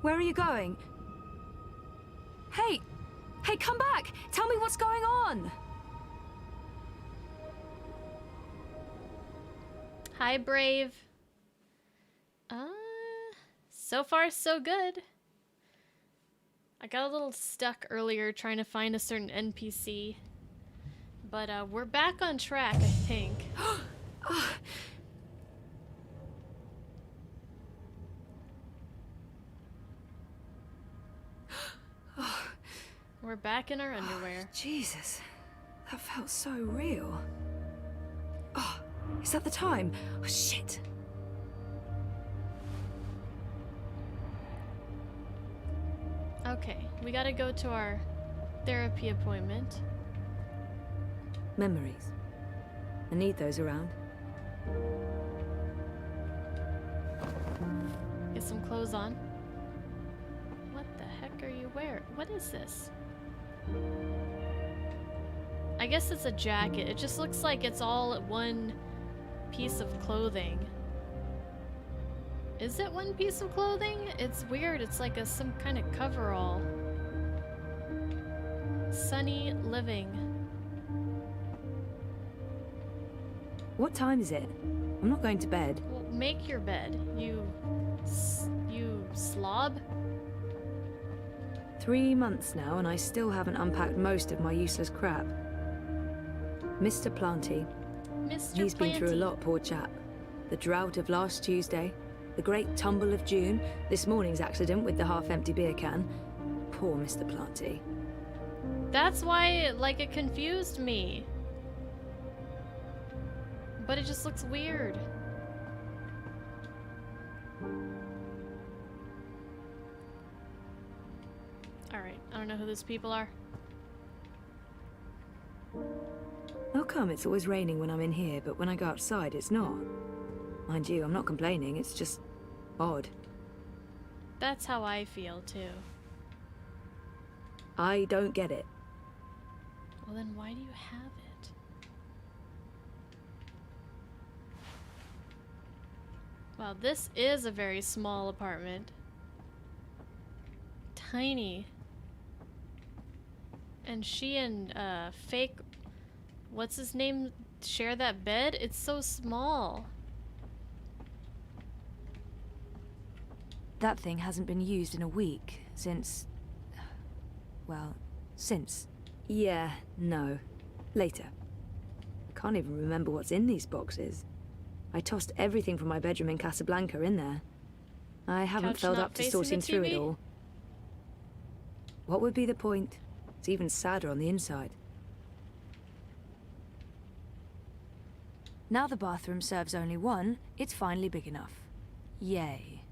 Where are you going? Hey! Hey, come back! Tell me what's going on! Hi, Brave. So far so good. I got a little stuck earlier trying to find a certain NPC. But we're back on track, I think. We're back in our underwear. Jesus, that felt so real. Oh, is that the time? Oh, shit. Okay, we gotta go to our therapy appointment. Memories. I need those around. Get some clothes on. What the heck are you wearing? What is this? I guess it's a jacket. It just looks like it's all one piece of clothing. Is it one piece of clothing? It's weird. It's like some kind of coverall. Sunny living. What time is it? I'm not going to bed. Well, make your bed. You slob. 3 months now, and I still haven't unpacked most of my useless crap. Mr. Planty. Mr. He's been through a Planty. lot, poor chap. The drought of last Tuesday, the great tumble of June, this morning's accident with the half-empty beer can. Poor Mr. Planty. That's why, like, it confused me. But it just looks weird. Alright, I don't know who those people are. How come it's always raining when I'm in here, but when I go outside, it's not? Mind you, I'm not complaining, it's just odd. That's how I feel, too. I don't get it. Well, then why do you have it? Wow, this is a very small apartment. Tiny. And she and fake, what's his name, share that bed? It's so small. That thing hasn't been used in a week, since... well, since. Yeah, no. Later. I can't even remember what's in these boxes. I tossed everything from my bedroom in Casablanca in there. I haven't Couch felt not up to facing the sorting through it TV? all. What would be the point? It's even sadder on the inside. Now the bathroom serves only one, it's finally big enough. Yay.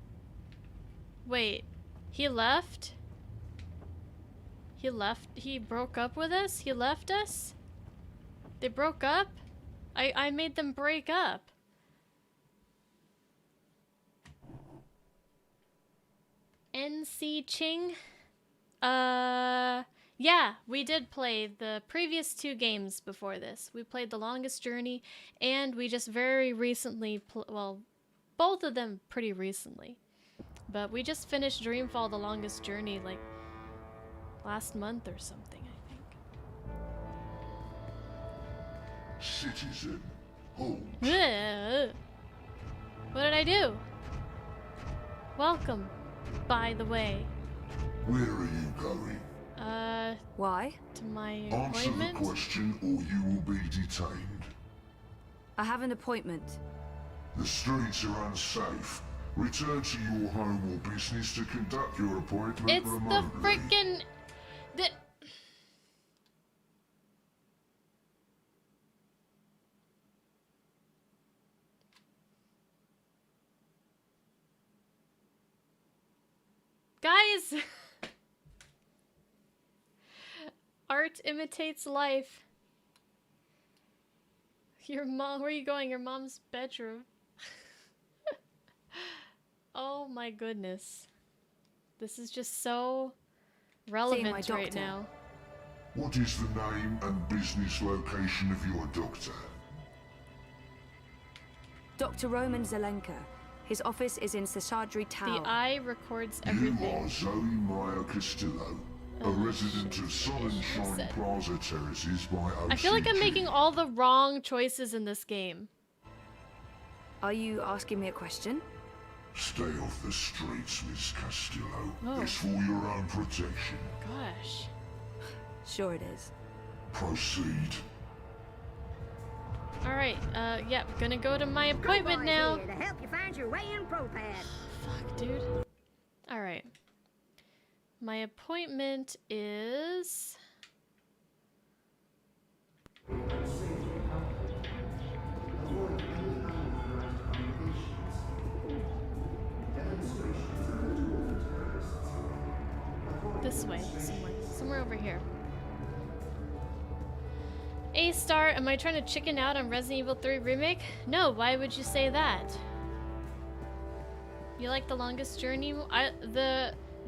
Wait, he left? He left? He broke up with us? He left us? They broke up? I made them break up. NC Ching? Yeah, we did play the previous 2 games before this. We played The Longest Journey, and we just very recently, well, both of them pretty recently. But we just finished Dreamfall The Longest Journey, like, last month or something, I think. Citizen, hold. What did I do? Welcome, by the way. Where are you going? Why? To my Answer the appointment? question or you will be detained. I have an appointment. The streets are unsafe. Return to your home or business to conduct your appointment It's the remotely. frickin' Guys! Art imitates life. Your mom, where are you going? Your mom's bedroom. Oh my goodness. This is just so relevant right now. What is the name and business location of your doctor? Dr. Roman Zelenka. His office is in Seshadri Tower. The eye records You everything. are Zoe Meyer Castillo, a resident of Sunshine Plaza Terraces by OCG. I feel like I'm making all the wrong choices in this game. Are you asking me a question? Stay off the streets, Miss Castillo. Oh. It's for your own protection. Gosh. Sure it is. Proceed. Alright, yeah, gonna go to my appointment now. To help you find your way in ProPad. Fuck, dude. Alright. My appointment is... this way, somewhere over here. A-star, am I trying to chicken out on Resident Evil 3 Remake? No, why would you say that? You like The Longest Journey?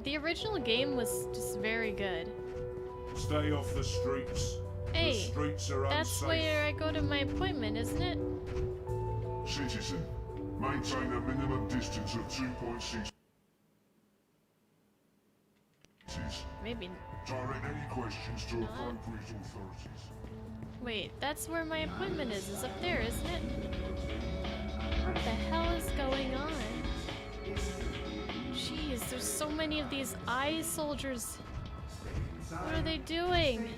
The original game was just very good. Stay off the streets. Hey, the streets are that's unsafe. where I go to my appointment, isn't it? Citizen, maintain a minimum distance of 2.6 meters. Maybe. Direct any questions to appropriate authorities. Wait, that's where my appointment is up there, isn't it? What the hell is going on? Jeez, there's so many of these eye soldiers. What are they doing?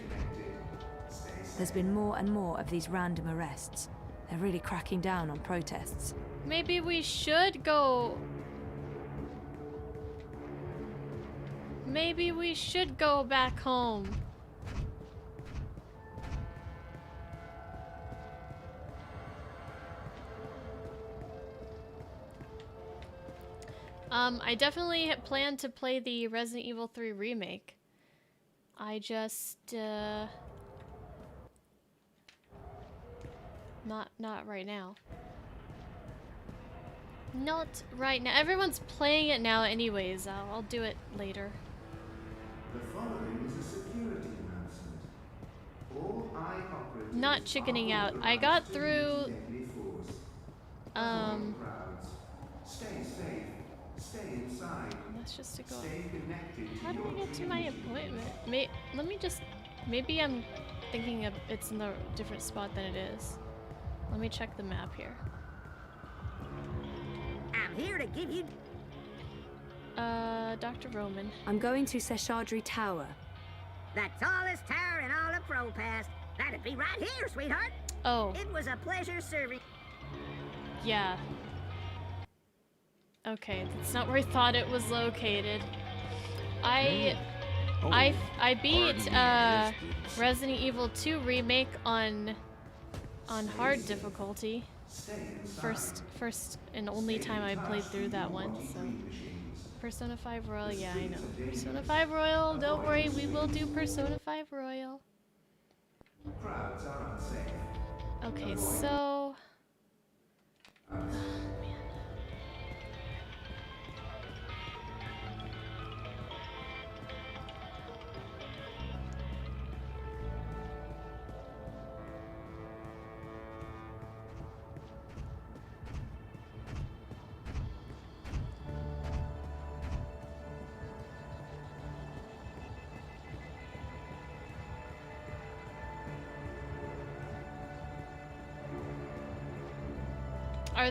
There's been more and more of these random arrests. They're really cracking down on protests. Maybe we should go... Maybe we should go back home. I definitely plan to play the Resident Evil 3 remake. I just, not right now. Not right now. Everyone's playing it now anyways. I'll do it later. The following is a security announcement. All eye operators Not chickening out. I got through, Stay safe. Stay inside. That's just to go. Stay connected. How do I get to my appointment? Let me just. Maybe I'm thinking of it's in the different spot than it is. Let me check the map here. I'm here to give you... Dr. Roman. I'm going to Seshadri Tower. The tallest tower in all of Propass. That'd be right here, sweetheart. Oh. It was a pleasure serving. Yeah. Okay, that's not where I thought it was located. I beat Resident Evil 2 remake on hard difficulty. First and only time I played through that one. So Persona 5 Royal, yeah, I know. Persona 5 Royal, don't worry, we will do Persona 5 Royal. Okay, so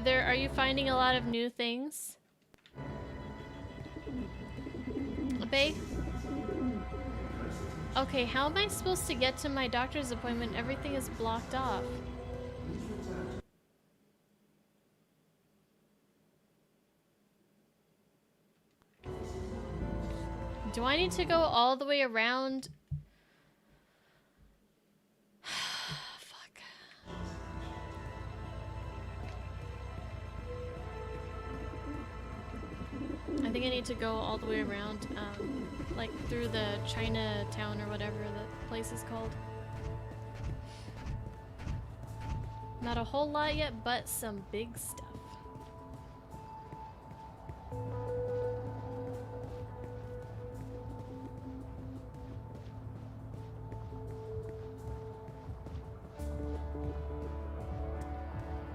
are you finding a lot of new things? Babe? Okay, how am I supposed to get to my doctor's appointment? Everything is blocked off. Do I need to go all the way around? I think I need to go all the way around, like through the Chinatown or whatever the place is called. Not a whole lot yet, but some big stuff.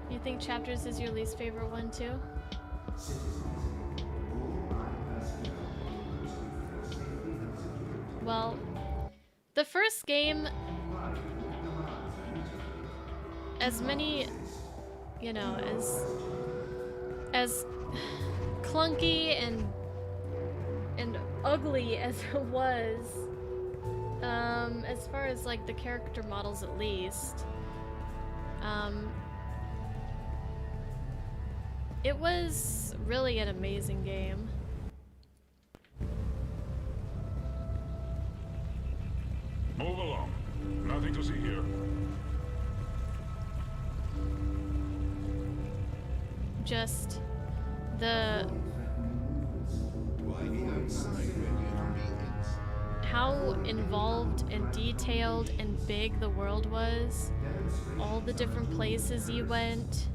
You think Chapters is your least favorite one too? Well, the first game, as many, you know, as clunky and ugly as it was, as far as like the character models at least, it was really an amazing game. Move along. Nothing to see here. Just the how involved and detailed and big the world was, all the different places you went,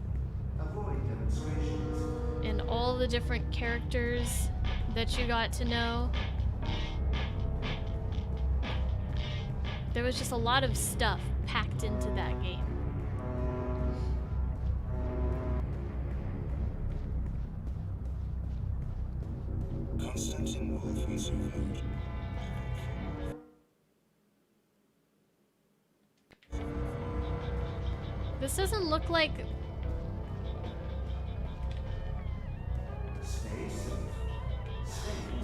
and all the different characters that you got to know. There was just a lot of stuff packed into that game. Constantine Wolf has survived. This doesn't look like...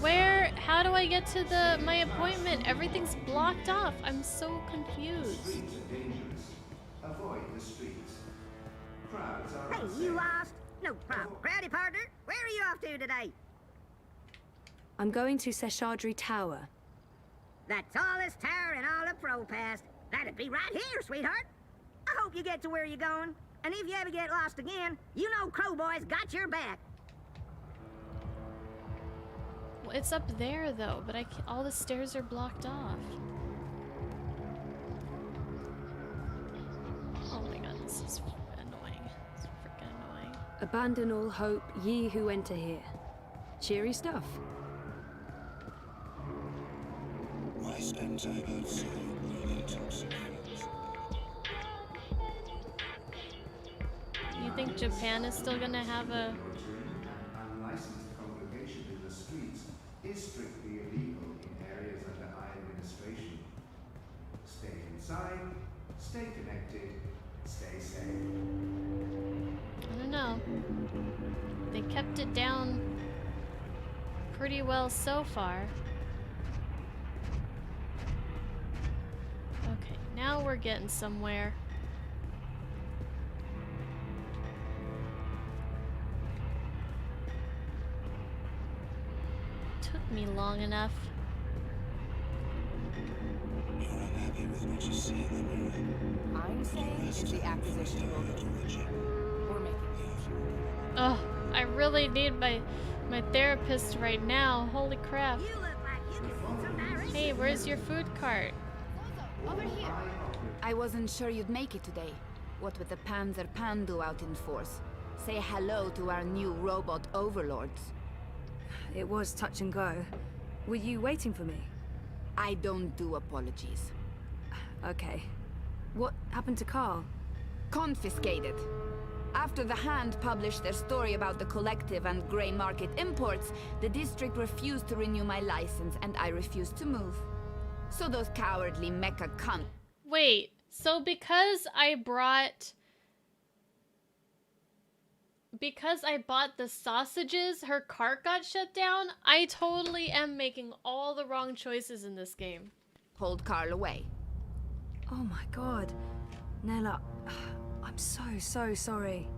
Where? How do I get to my appointment? Everything's blocked off. I'm so confused. Streets are dangerous. Avoid the streets. Crowds are Hey, unsafe. you lost? No problem. Crowdy partner, where are you off to today? I'm going to Seshadri Tower. The tallest tower in all of Propast. That'd be right here, sweetheart. I hope you get to where you're going. And if you ever get lost again, you know Crowboy's got your back. Well, it's up there though, but all the stairs are blocked off. Oh my god, this is annoying. It's freaking annoying. Abandon all hope, ye who enter here. Cheery stuff. Why spend time outside learning toxic things? You think Japan is still gonna have a... Unlicensed congregation in the streets is strictly illegal in areas under high administration. Stay inside, stay connected, stay safe. I don't know. They kept it down pretty well so far. Okay, now we're getting somewhere. Took me long enough. You're unhappy with what you see in the mirror. I'm saying it's the acquisition we're making. Oh, I really need my therapist right now. Holy crap. Hey, where's your food cart? Over here. I wasn't sure you'd make it today. What with the Panzer Pandu out in force. Say hello to our new robot overlords. It was touch and go. Were you waiting for me? I don't do apologies. Okay. What happened to Carl? Confiscated. After the Hand published their story about the Collective and grey market imports, the district refused to renew my license and I refused to move. So those cowardly mecha cunts... Wait, so because I bought the sausages, her cart got shut down? I totally am making all the wrong choices in this game. Hold Carl away. Oh my god. Nella, I'm so sorry.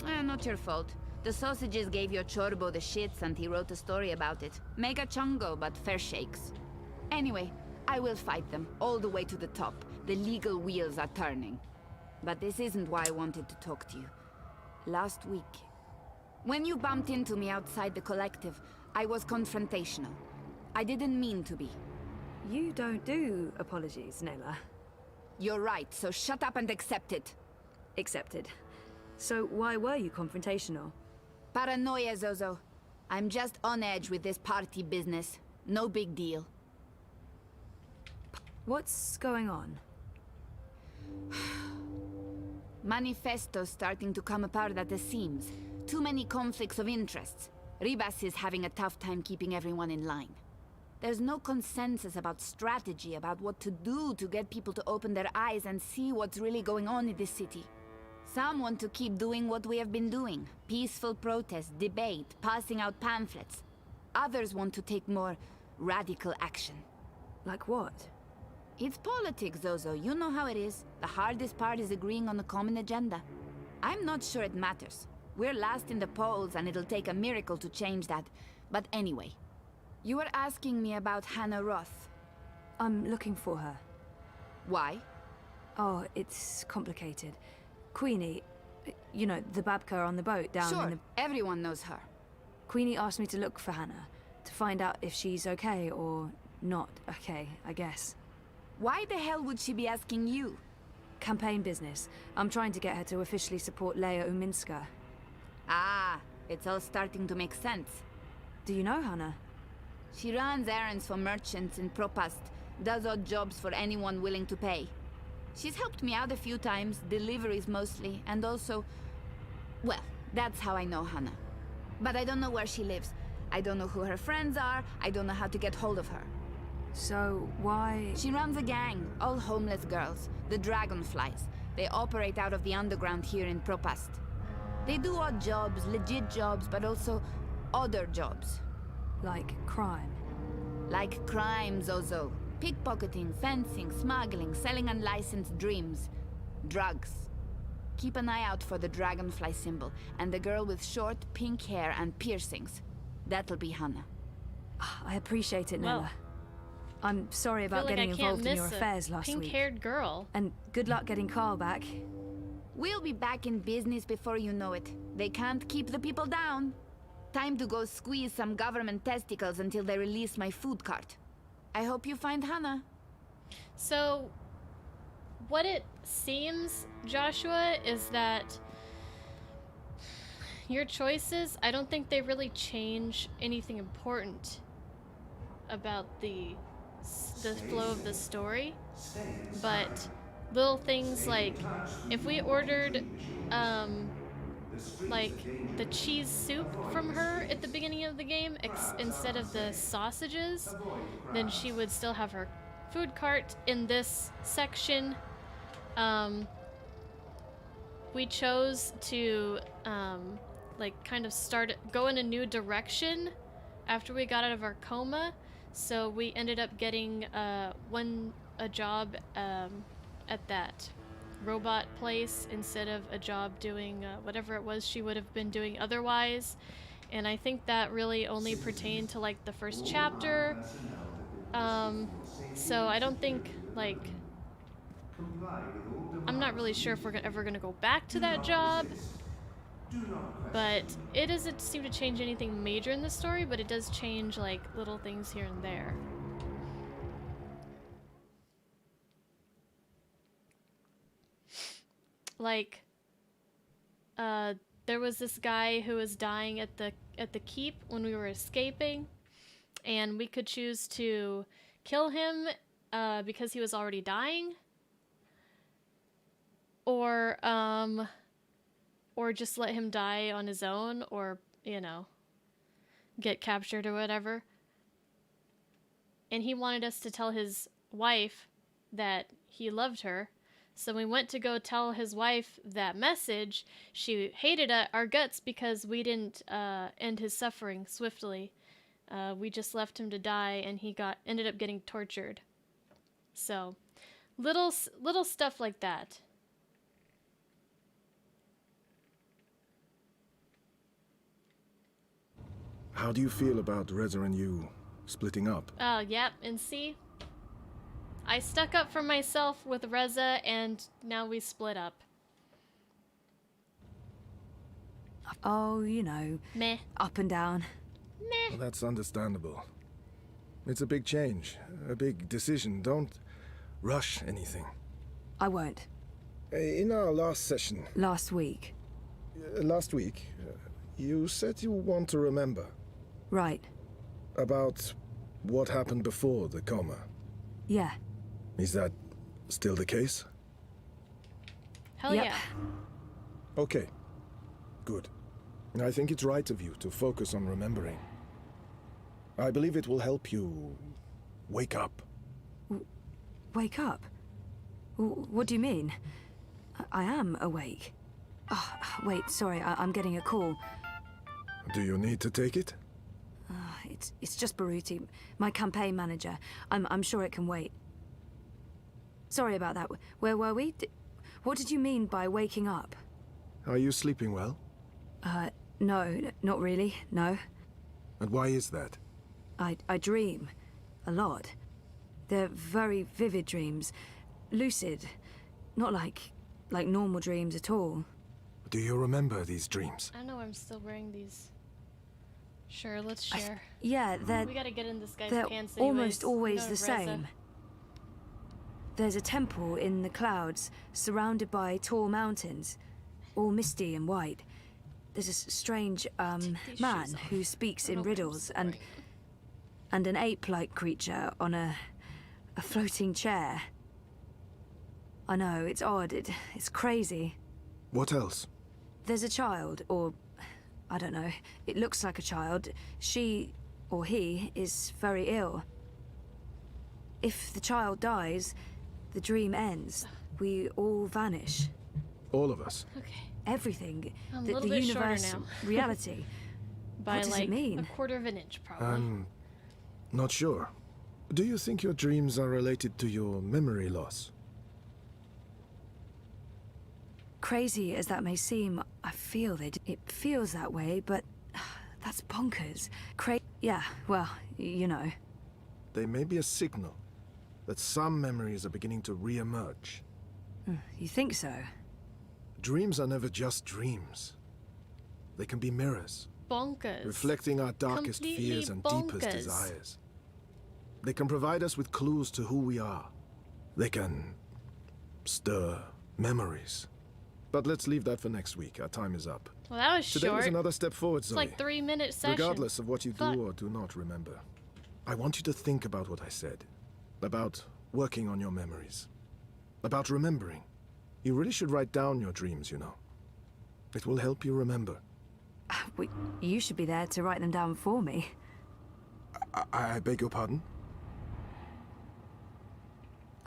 Not your fault. The sausages gave your Chorbo the shits and he wrote a story about it. Mega chungo, but fair shakes. Anyway, I will fight them, all the way to the top. The legal wheels are turning. But this isn't why I wanted to talk to you. Last week, when you bumped into me outside the Collective, I was confrontational. I didn't mean to be. You don't do apologies, Nella. You're right, so shut up and accept it. Accepted. So why were you confrontational? Paranoia, Zozo. I'm just on edge with this party business. No big deal. What's going on? Manifesto's starting to come apart at the seams. Too many conflicts of interests. Ribas is having a tough time keeping everyone in line. There's no consensus about strategy, about what to do to get people to open their eyes and see what's really going on in this city. Some want to keep doing what we have been doing. Peaceful protest, debate, passing out pamphlets. Others want to take more radical action. Like what? It's politics, Zozo. You know how it is. The hardest part is agreeing on a common agenda. I'm not sure it matters. We're last in the polls and it'll take a miracle to change that. But anyway, you were asking me about Hannah Roth. I'm looking for her. Why? Oh, it's complicated. Queenie, you know, the Babka on the boat down in the... Sure, everyone knows her. Queenie asked me to look for Hannah, to find out if she's okay or not okay, I guess. Why the hell would she be asking you? Campaign business. I'm trying to get her to officially support Leia Uminska. Ah, it's all starting to make sense. Do you know Hannah? She runs errands for merchants in Propast, does odd jobs for anyone willing to pay. She's helped me out a few times, deliveries mostly, and also... Well, that's how I know Hannah. But I don't know where she lives. I don't know who her friends are. I don't know how to get hold of her. So, why... She runs a gang, all homeless girls, the Dragonflies. They operate out of the underground here in Propast. They do odd jobs, legit jobs, but also other jobs. Like crime? Like crime, Zozo. Pickpocketing, fencing, smuggling, selling unlicensed dreams. Drugs. Keep an eye out for the dragonfly symbol, and the girl with short, pink hair and piercings. That'll be Hannah. I appreciate it, Nella. Well, I'm sorry about getting involved in your affairs last week. Pink-haired girl. And good luck getting Carl back. We'll be back in business before you know it. They can't keep the people down. Time to go squeeze some government testicles until they release my food cart. I hope you find Hannah. So, what it seems, Joshua, is that your choices, I don't think they really change anything important about the flow of the story, but little things like if we ordered like the cheese soup from her at the beginning of the game instead of the sausages, then she would still have her food cart in this section. We chose to like kind of go in a new direction after we got out of our coma, so we ended up getting a job at that robot place instead of a job doing whatever it was she would have been doing otherwise. And I think that really only pertained to like the first chapter. So I don't think, like, I'm not really sure if we're ever gonna go back to that job, but it doesn't seem to change anything major in the story, but it does change like little things here and there. Like, there was this guy who was dying at the keep when we were escaping, and we could choose to kill him because he was already dying, or just let him die on his own, or, you know, get captured or whatever. And he wanted us to tell his wife that he loved her. So we went to go tell his wife that message. She hated our guts because we didn't end his suffering swiftly. We just left him to die, and he ended up getting tortured. So, little stuff like that. How do you feel about Reza and you splitting up? Oh, yep, and see? I stuck up for myself with Reza, and now we split up. Oh, you know. Meh. Up and down. Meh. Well, that's understandable. It's a big change, a big decision. Don't rush anything. I won't. In our last session... Last week. Last week, you said you want to remember. Right. About what happened before the coma. Yeah. Is that still the case? Hell yeah. Okay. Good. I think it's right of you to focus on remembering. I believe it will help you wake up. Wake up? What do you mean? I am awake. Oh, wait, sorry, I'm getting a call. Do you need to take it? It's just Baruti, my campaign manager. I'm sure it can wait. Sorry about that. Where were we? What did you mean by waking up? Are you sleeping well? No, not really, no. And why is that? I dream. A lot. They're very vivid dreams. Lucid. Not like normal dreams at all. Do you remember these dreams? I know I'm still wearing these. Sure, let's share. Yeah, we gotta get in this guy's they're pants anyways. almost always the Reza. same. There's a temple in the clouds, surrounded by tall mountains, all misty and white. there's this strange, man who speaks in riddles, and an ape-like creature on a floating chair. I know, it's odd, it's crazy. What else? There's a child, or I don't know, it looks like a child. She, or he, is very ill. If the child dies, the dream ends. We all vanish. All of us? Okay. Everything. I'm a The little bit universe, shorter now. reality. By What does like it mean? a quarter of an inch, probably. I'm not sure. Do you think your dreams are related to your memory loss? Crazy as that may seem, I feel it feels that way, but that's bonkers. Yeah, well, you know. They may be a signal that some memories are beginning to re-emerge. You think so? Dreams are never just dreams. They can be mirrors, Bonkers. reflecting our darkest Completely fears and bonkers. deepest desires. They can provide us with clues to who we are. They can stir memories. But let's leave that for next week. Our time is up. Well, that was Today short. was another step forward, It's Zoe. like 3-minute session. Regardless of what you Fuck. do or do not remember, I want you to think about what I said. About working on your memories. About remembering. You really should write down your dreams, you know. It will help you remember. You should be there to write them down for me. I beg your pardon?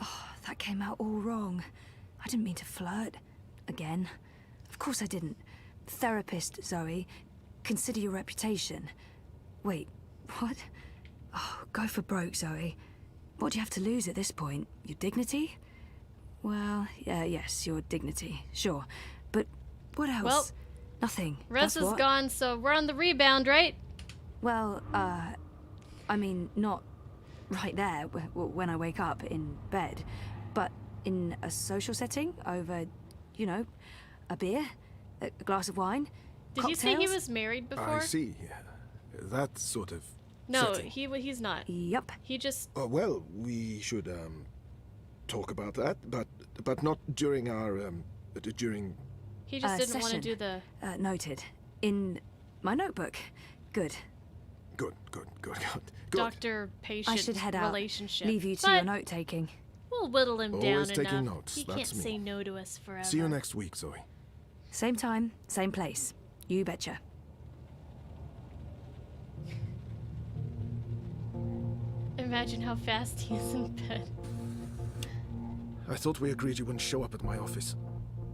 Oh, that came out all wrong. I didn't mean to flirt. Again. Of course I didn't. Therapist, Zoe. Consider your reputation. Wait, what? Oh, go for broke, Zoe. What do you have to lose at this point? Your dignity? Well, yes, your dignity, sure. But what else? Well, nothing. Russ That's is what. gone, so we're on the rebound, right? Well, I mean, not right there when I wake up in bed, but in a social setting over, you know, a beer, a glass of wine, Did you say he cocktails. was married before? I see. That sort of No, setting. he's not. Yep. He just Well, we should talk about that, but not during our during. he just didn't want to session. do the. Noted. In my notebook. Good. Good. Doctor-patient I should head out. relationship. Leave you to But your note-taking. We'll whittle him Always down taking enough. notes, He that's can't me. say no to us forever. See you next week, Zoe. Same time, same place. You betcha. Imagine how fast he is in bed. I thought we agreed you wouldn't show up at my office.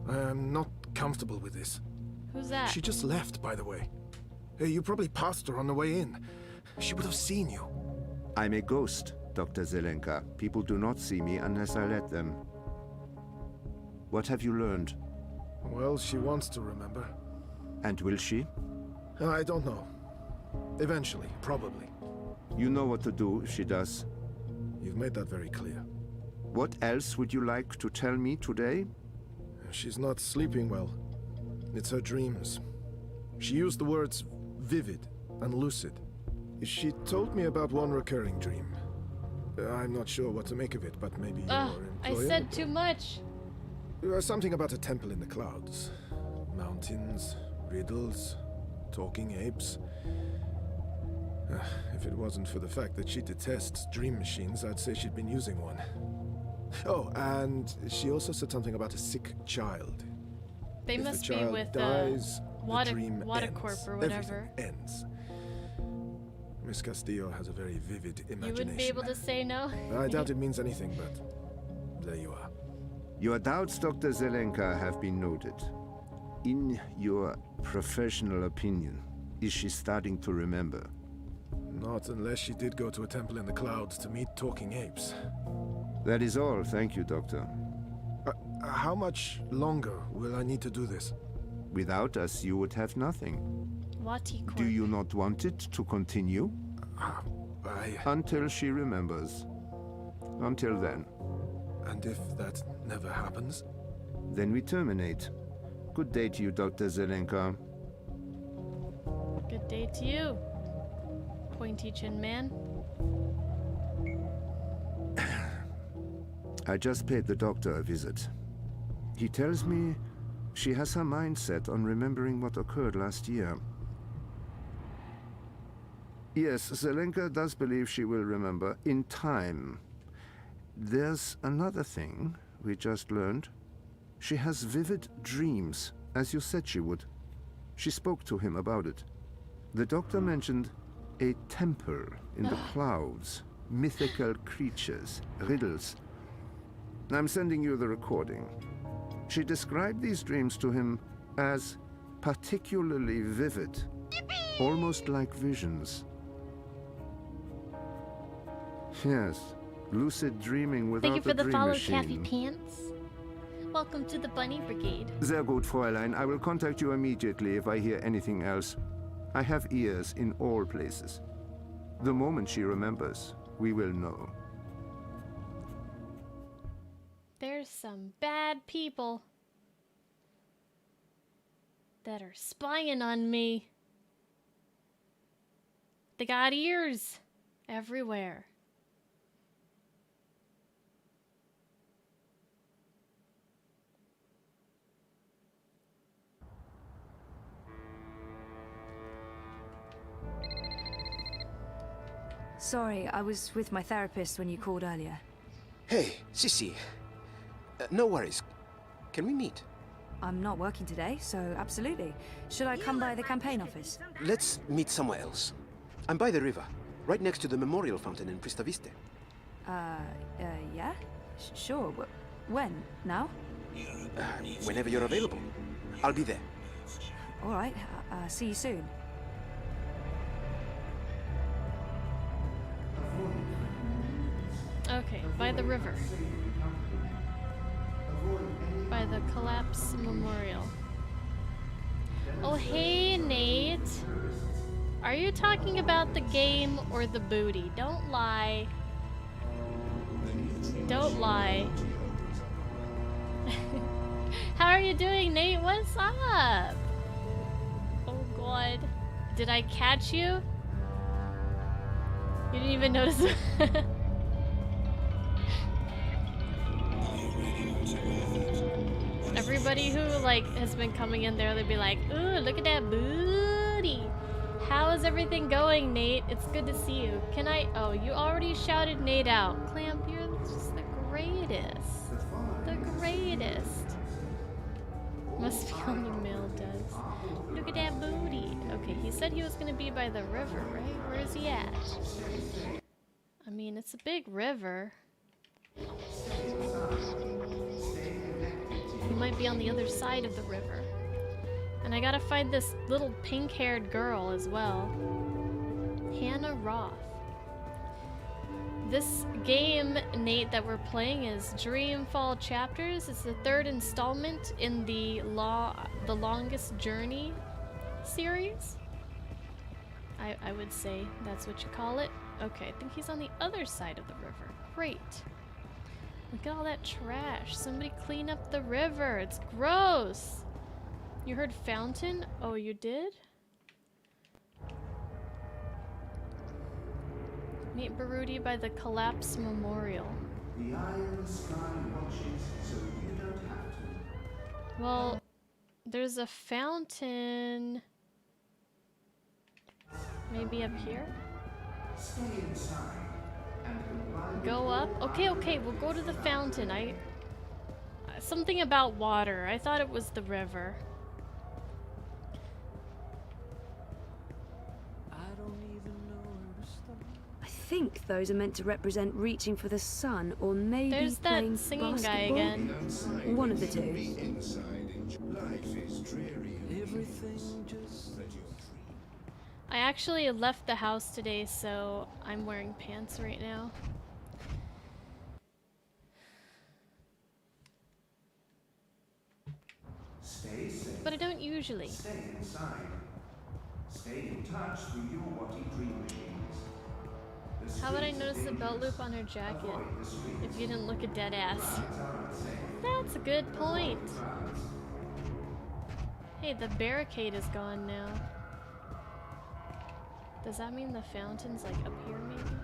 I am not comfortable with this. Who's that? She just left, by the way. Hey, you probably passed her on the way in. She would have seen you. I'm a ghost, Dr. Zelenka. People do not see me unless I let them. What have you learned? Well, she wants to remember. And will she? I don't know. Eventually, probably. You know what to do if she does. You've made that very clear. What else would you like to tell me today? She's not sleeping well. It's her dreams. She used the words vivid and lucid. She told me about one recurring dream. I'm not sure what to make of it, but maybe your I employer... said too much. Something about a temple in the clouds. Mountains, riddles, talking apes. If it wasn't for the fact that she detests dream machines, I'd say she'd been using one. Oh, and she also said something about a sick child. They If must the be child with dies, Wada the dream Corp ends. or whatever. Everything ends. Miss Castillo has a very vivid You imagination. wouldn't be able to say no. I doubt it means anything, but there you are. Your doubts, Dr. Zelenka, have been noted. In your professional opinion, is she starting to remember? Not unless she did go to a temple in the clouds to meet talking apes. That is all, thank you, Doctor. How much longer will I need to do this? Without us, you would have nothing. Wati Corp. Do you not want it to continue? Until she remembers. Until then. And if that never happens? Then we terminate. Good day to you, Dr. Zelenka. Good day to you, pointy chin man. I just paid the doctor a visit. He tells me She has her mind set on remembering what occurred last year. Yes, Zelenka does believe she will remember in time. There's another thing we just learned. She has vivid dreams, as you said she would. She spoke to him about it. The doctor mentioned a temple in the clouds, mythical creatures, riddles. I'm sending you the recording. She described these dreams to him as particularly vivid, almost like visions. Yes, lucid dreaming without Thank you for the dream follow, machine. Kathy Pants. Welcome to the Bunny Brigade. Sehr gut, Fräulein. I will contact you immediately if I hear anything else. I have ears in all places. The moment she remembers, we will know. There's some bad people that are spying on me. They got ears everywhere. Sorry, I was with my therapist when you called earlier. Hey, Sissy. No worries. Can we meet? I'm not working today, so absolutely. Should I come by the campaign office? Let's meet somewhere else. I'm by the river, right next to the memorial fountain in Pristaviste. Yeah? Sure. When? Now? Whenever you're available. I'll be there. All right. See you soon. Okay, by the river. By the Collapse Memorial. Oh, hey, Nate. Are you talking about the game or the booty? Don't lie. Don't lie. How are you doing, Nate? What's up? Oh, God. Did I catch you? You didn't even notice. Everybody who has been coming in there, they'd be like, "Ooh, look at that booty. How is everything going, Nate? It's good to see you. Can I?" Oh, you already shouted Nate out. Clamp, you're just the greatest. The greatest. Must be only male does. Look at that booty. Okay, he said he was gonna be by the river, right? Where is he at? I mean, it's a big river. He might be on the other side of the river. And I gotta find this little pink-haired girl as well. Hannah Roth. This game, Nate, that we're playing is Dreamfall Chapters. It's the third installment in the Longest Journey series. I would say that's what you call it. Okay, I think he's on the other side of the river. Great. Look at all that trash. Somebody clean up the river. It's gross. You heard fountain? Oh, you did? Meet Baruti by the Collapse Memorial. The eye in the sky watches, so you don't have to. Well, there's a fountain. Maybe up here? Stay inside. Go up? Okay, we'll go to the fountain. Something about water. I thought it was the river. I think those are meant to represent reaching for the sun, or maybe There's that playing singing basketball. guy again. One of the two. I actually left the house today, so I'm wearing pants right now. Stay safe. But I don't usually. Stay inside. Stay in touch with your Watty dream machines. How would I notice the belt loop on her jacket if you didn't look a dead ass? That's a good point. Hey, the barricade is gone now. Does that mean the fountain's like up here maybe?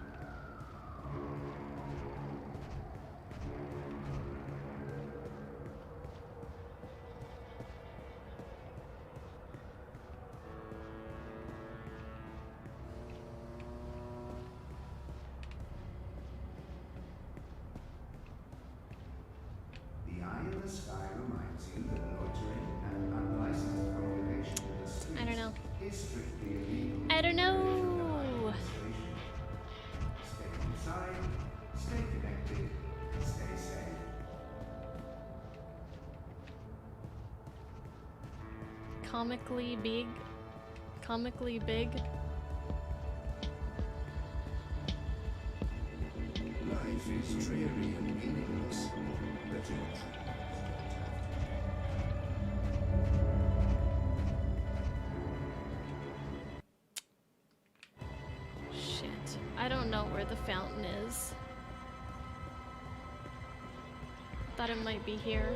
comically big. Comically big. Life is dreary and meaningless, but your Shit. I don't know where the fountain is. Thought it might be here.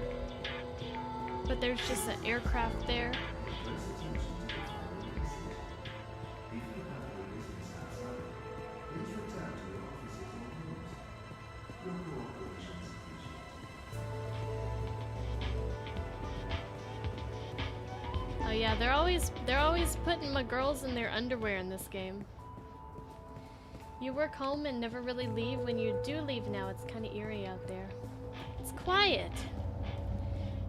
But there's just an aircraft there. Oh yeah, they're always putting my girls in their underwear in this game. You work home and never really leave. When you do leave now, it's kind of eerie out there. It's quiet.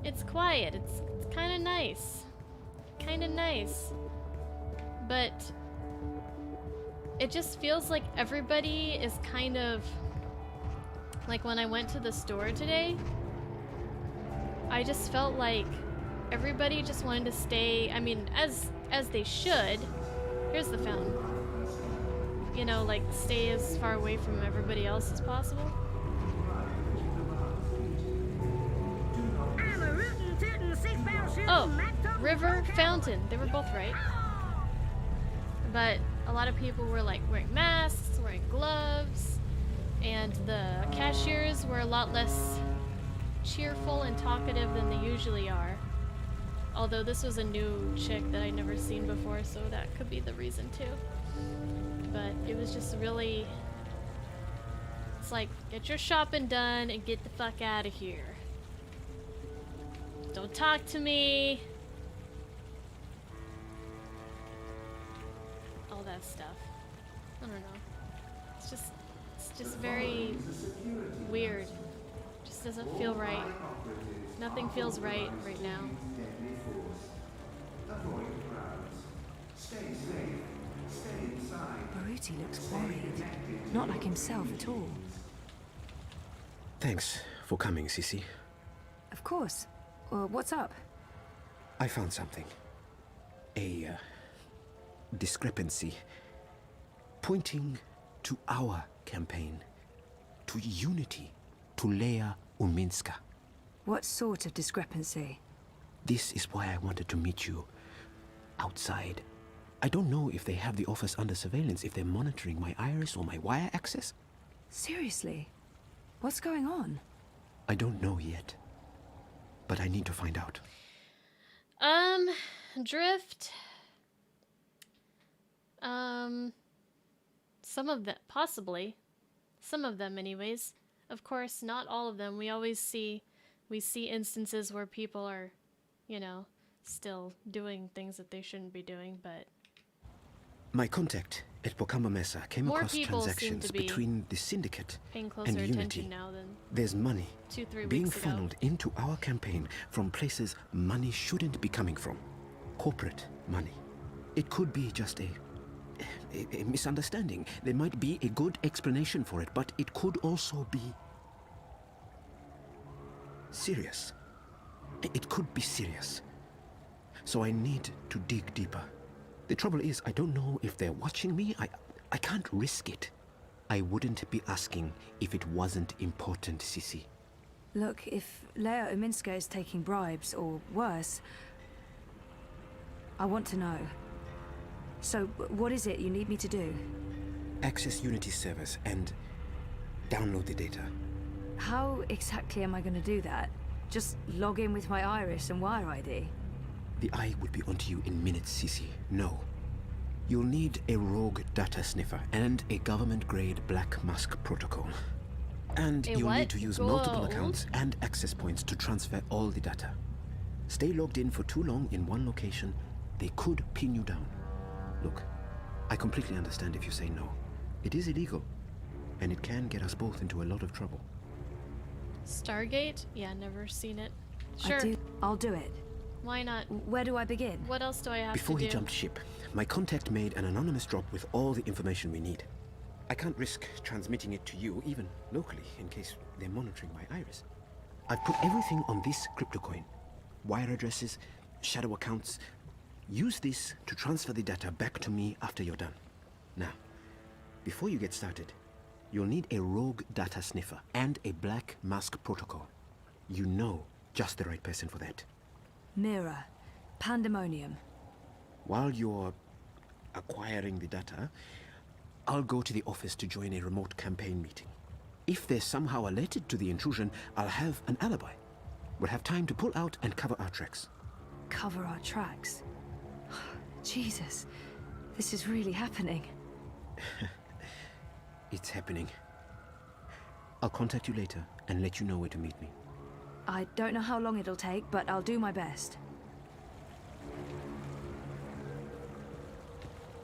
It's quiet. It's kind of nice. Kind of nice. But it just feels like everybody is kind of like when I went to the store today, I just felt like everybody just wanted to stay, I mean, as they should. Here's the fountain. You know, like stay as far away from everybody else as possible. Oh, river, fountain. They were both right. But a lot of people were like wearing masks, wearing gloves, and the cashiers were a lot less cheerful and talkative than they usually are. Although this was a new chick that I'd never seen before, so that could be the reason too. But it was just really... It's like, get your shopping done and get the fuck out of here. Don't talk to me. All that stuff. I don't know. It's just very weird. Just doesn't feel right. Nothing feels right now. Baruti looks worried. Not like himself at all. Thanks for coming, Sissy. Of course. What's up? I found something. A discrepancy pointing to our campaign, to unity, to Leia Uminska. What sort of discrepancy? This is why I wanted to meet you outside. I don't know if they have the office under surveillance, if they're monitoring my iris or my wire access. Seriously? What's going on? I don't know yet, but I need to find out. Drift. Some of them, possibly. Some of them anyways. Of course, not all of them. We see instances where people are, you know, still doing things that they shouldn't be doing, but... My contact at Pocamba Mesa came more across people transactions seem to be between the Syndicate paying closer and attention Unity. now than There's money 2-3 being weeks ago. funneled into our campaign from places money shouldn't be coming from. Corporate money. It could be just a misunderstanding. There might be a good explanation for it, but it could also be serious. It could be serious. So I need to dig deeper. The trouble is, I don't know if they're watching me. I can't risk it. I wouldn't be asking if it wasn't important, Sissy. Look, if Leia Uminska is taking bribes, or worse, I want to know. So, what is it you need me to do? Access Unity servers and download the data. How exactly am I going to do that? Just log in with my iris and wire ID? The eye would be onto you in minutes, Sissy. No. You'll need a rogue data sniffer and a government-grade Black Mask protocol. And you'll need to use multiple accounts and access points to transfer all the data. Stay logged in for too long in one location, they could pin you down. Look, I completely understand if you say no. It is illegal, and it can get us both into a lot of trouble. Stargate? Yeah, never seen it. Sure. I'll do it. Why not? Where do I begin? What else do I have Before to do? he jumped ship, my contact made an anonymous drop with all the information we need. I can't risk transmitting it to you, even locally, in case they're monitoring my iris. I've put everything on this crypto coin. Wire addresses, shadow accounts, Use this to transfer the data back to me after you're done. Now, before you get started, you'll need a rogue data sniffer and a black mask protocol. You know just the right person for that. Mira. Pandemonium. While you're acquiring the data, I'll go to the office to join a remote campaign meeting. If they're somehow alerted to the intrusion, I'll have an alibi. We'll have time to pull out and cover our tracks. Cover our tracks? Jesus, this is really happening. It's happening. I'll contact you later and let you know where to meet me. I don't know how long it'll take, but I'll do my best.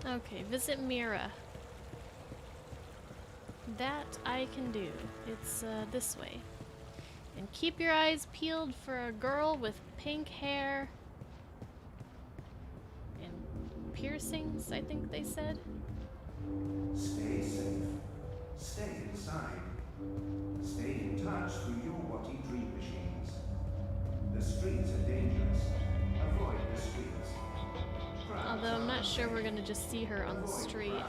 Okay, visit Mira. That I can do. It's this way. And keep your eyes peeled for a girl with pink hair and piercings, I think they said. Stay safe. Stay inside. Stay in touch through your Watty dream machines. The streets are dangerous. Avoid the streets. Although I'm not sure we're gonna just see her on the street.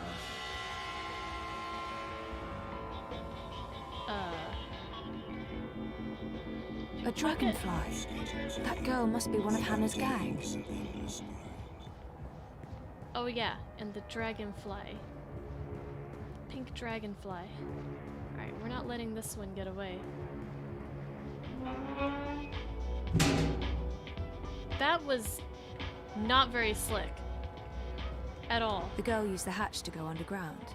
A dragonfly. That girl must be one of Hannah's gang. Oh yeah, and the dragonfly. Pink dragonfly. Alright, we're not letting this one get away. That was not very slick. At all. The girl used the hatch to go underground.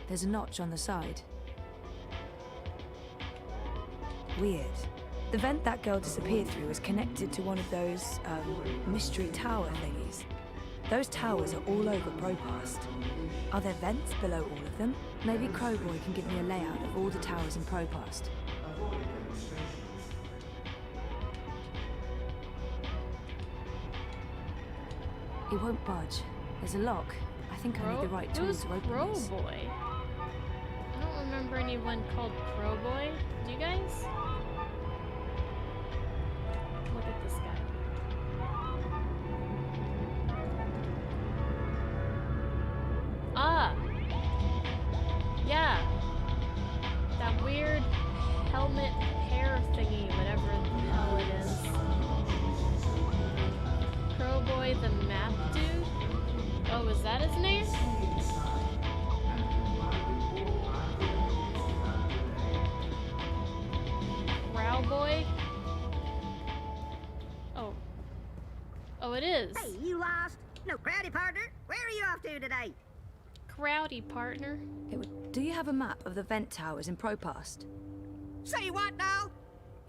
There's a notch on the side. Weird. The vent that girl disappeared through is connected to one of those, mystery tower thingies. Those towers are all over Propast. Are there vents below all of them? Maybe Crowboy can give me a layout of all the towers in Propast. It won't budge. There's a lock. I think I need the right tools to open this. Crowboy? I don't remember anyone called Crowboy. Do you guys? Look at this guy. Ah! Yeah! That weird helmet hair thingy, whatever the hell it is. Crowboy the map dude? Oh, is that his name? Crowboy? Oh. Oh, it is. Hey, you lost? No crowdy partner? Where are you off to today? Crowdy partner. Do you have a map of the vent towers in Propast? Say what now?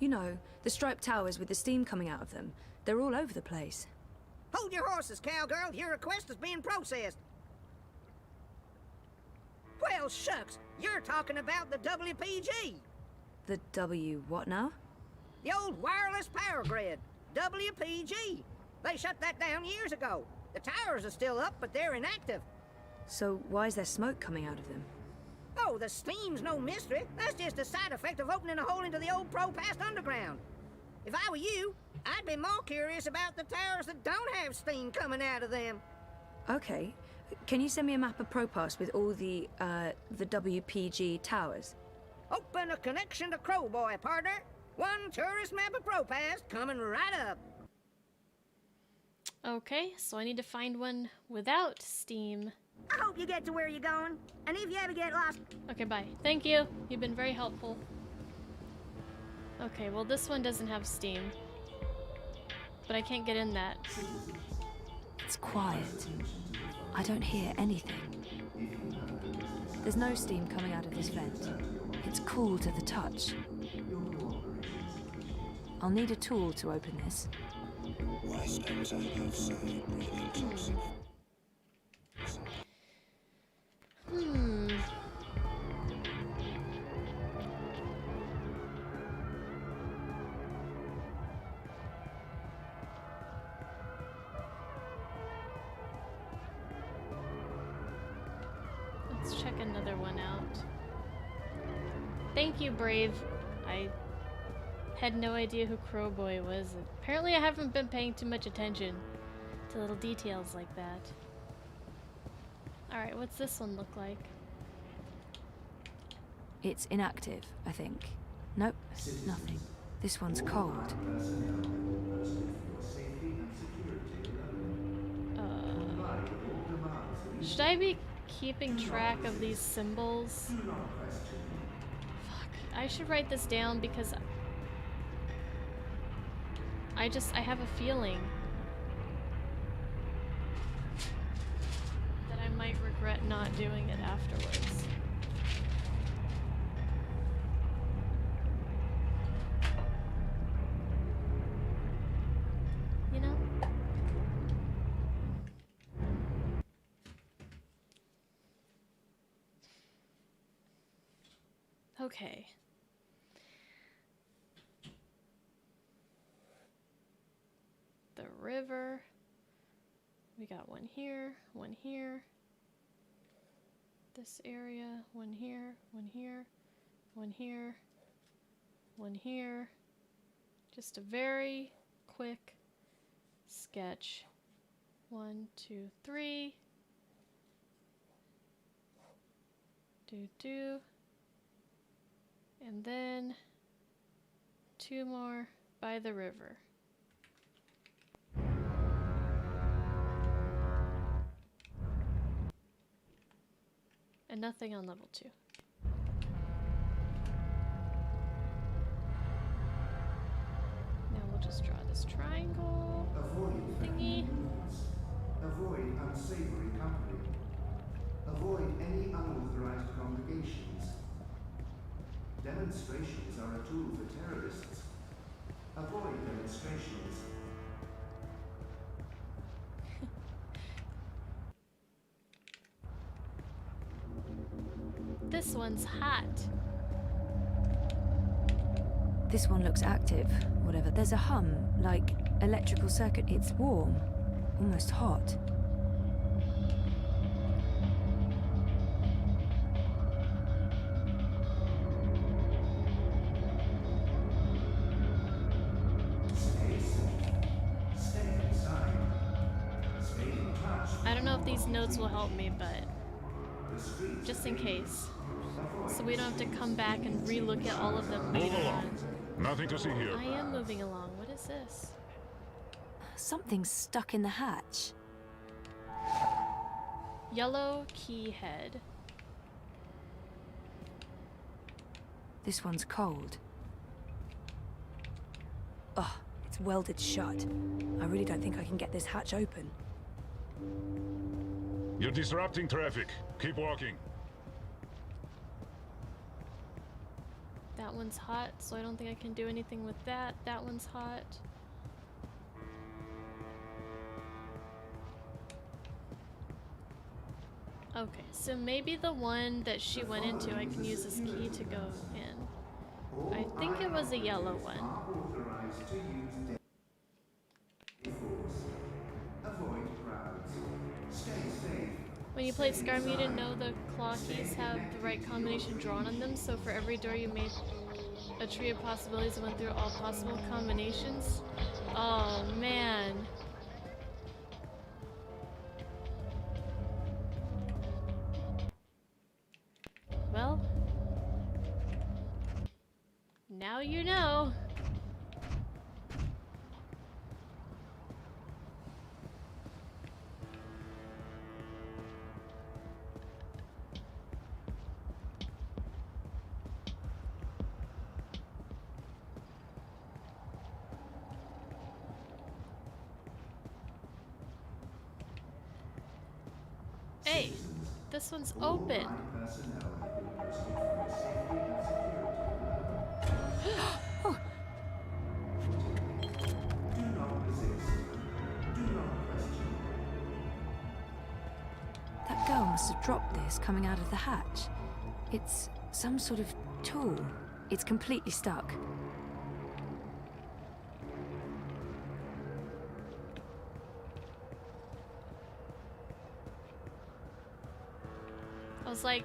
You know, the striped towers with the steam coming out of them. They're all over the place. Hold your horses, cowgirl. Your request is being processed. Well, shucks. You're talking about the WPG. The W what now? The old wireless power grid. WPG. They shut that down years ago. The towers are still up, but they're inactive. So why is there smoke coming out of them? Oh, the steam's no mystery. That's just a side effect of opening a hole into the old Propast underground. If I were you, I'd be more curious about the towers that don't have steam coming out of them. Okay. Can you send me a map of Propast with all the WPG towers? Open a connection to Crowboy, partner. One tourist map of Propast coming right up. Okay, so I need to find one without steam. I hope you get to where you're going. And if you ever get lost... Okay, bye. Thank you. You've been very helpful. Okay, well this one doesn't have steam. But I can't get in that. It's quiet. I don't hear anything. There's no steam coming out of this vent. It's cool to the touch. I'll need a tool to open this. Why stand outside breathing toxic? Let's check another one out. Thank you, Brave. I had no idea who Crowboy was. Apparently I haven't been paying too much attention to little details like that. Alright, what's this one look like? It's inactive, I think. Nope, nothing. This one's cold. Should I be keeping track of these symbols? Fuck. I should write this down because I have a feeling that I might regret not doing it afterwards. You know? Okay. The river. We got one here, one here. This area, one here, one here, one here, one here. Just a very quick sketch. 1, 2, 3. Do. And then 2 more by the river. And nothing on level 2. Now we'll just draw this triangle thingy. Avoid unsavory company. Avoid any unauthorized congregations. Demonstrations are a tool for terrorists. Avoid demonstrations. This one's hot. This one looks active, whatever. There's a hum, like electrical circuit. It's warm, almost hot. I don't know if these notes will help me, but just in case. So we don't have to come back and re-look at all of them later on. Nothing to see here. I am moving along. What is this? Something's stuck in the hatch. Yellow key head. This one's cold. Ugh, it's welded shut. I really don't think I can get this hatch open. You're disrupting traffic. Keep walking. That one's hot, so I don't think I can do anything with that. That one's hot. Okay, so maybe the one that she went into, I can use this key to go in. I think it was a yellow one. When you played Skyrim, you didn't know the claw keys have the right combination drawn on them, so for every door you made a tree of possibilities and went through all possible combinations. Oh man. Well, now you know. Hey, this one's open. Oh. That girl must have dropped this coming out of the hatch. It's some sort of tool. It's completely stuck. I was like,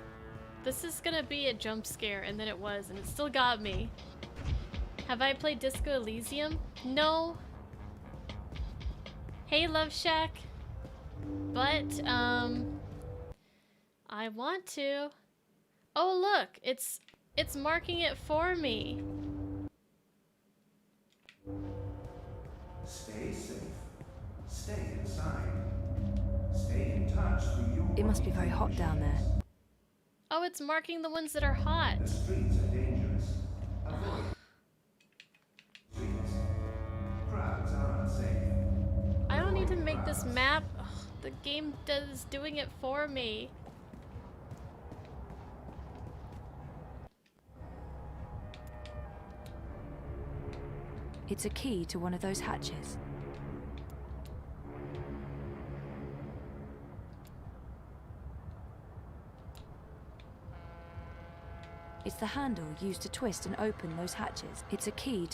this is gonna be a jump scare, and then it was, and it still got me. Have I played Disco Elysium? No. Hey, Love Shack. But, I want to. Oh, look, it's marking it for me. Stay safe. Stay inside. Stay in touch with your... It must be very hot down there. Oh, it's marking the ones that are hot. The streets are dangerous. Avoid streets. Crowds are unsafe. I don't need to make this map. Ugh, the game is doing it for me. It's a key to one of those hatches. It's the handle used to twist and open those hatches. It's a key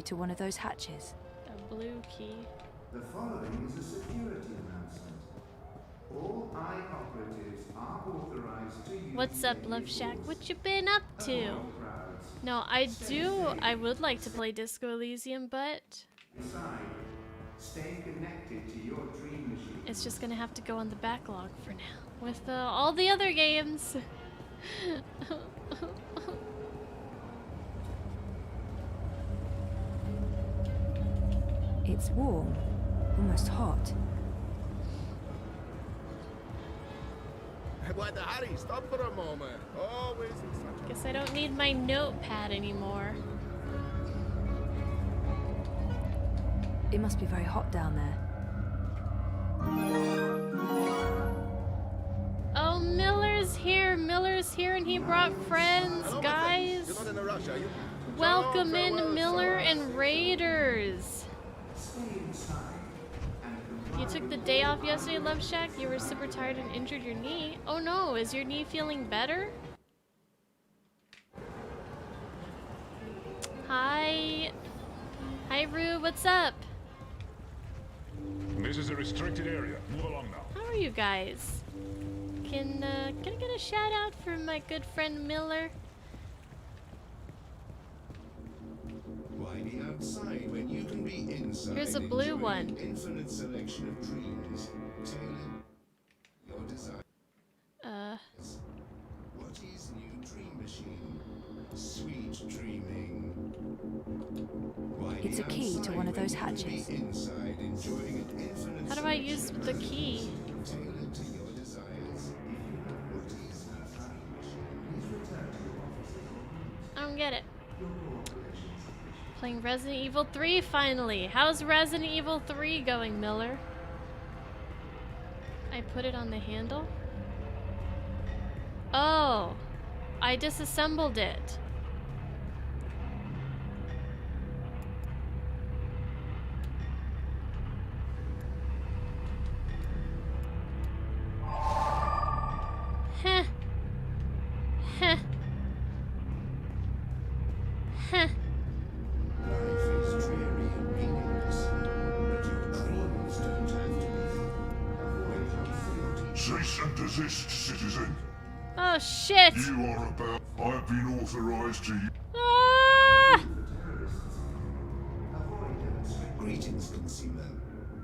to one of those hatches. A blue key. The following is a security announcement. All eye operatives are authorized to use... What's up, Love Shack? What you been up to? No, I would like to play Disco Elysium, but... Stay connected to your dream machine. It's just gonna have to go on the backlog for now. With all the other games. It's warm, almost hot. Why the hurry? Stop for a moment. Always in such a... Guess I don't need my notepad anymore. It must be very hot down there. Oh, Miller's here. Miller's here and he brought friends, guys. You're not in a rush, are you? Welcome in, Miller and Raiders. You took the day off yesterday, Love Shack? You were super tired and injured your knee. Oh no, is your knee feeling better? Hi. Hi, Rue, what's up? This is a restricted area. Move along now. How are you guys? Can I get a shout out for my good friend Miller? Why be outside when you can be inside? Here's a blue one. An infinite selection of dreams. Tailored your desire. What is new dream machine? Sweet dreaming. Why It's a key to one of those hatches. Inside, enjoying an infinite How do I use the key? tailored to your desires. What is new dream machine? I don't get it. Playing Resident Evil 3 finally. How's Resident Evil 3 going, Miller? I put it on the handle? Oh, I disassembled it. Heh. Heh. Heh. Life is dreary and meaningless, but your dreams don't have to be. Cease and desist, citizen. Oh shit! You are about... I've been authorized to... Ah! Greetings, consumer.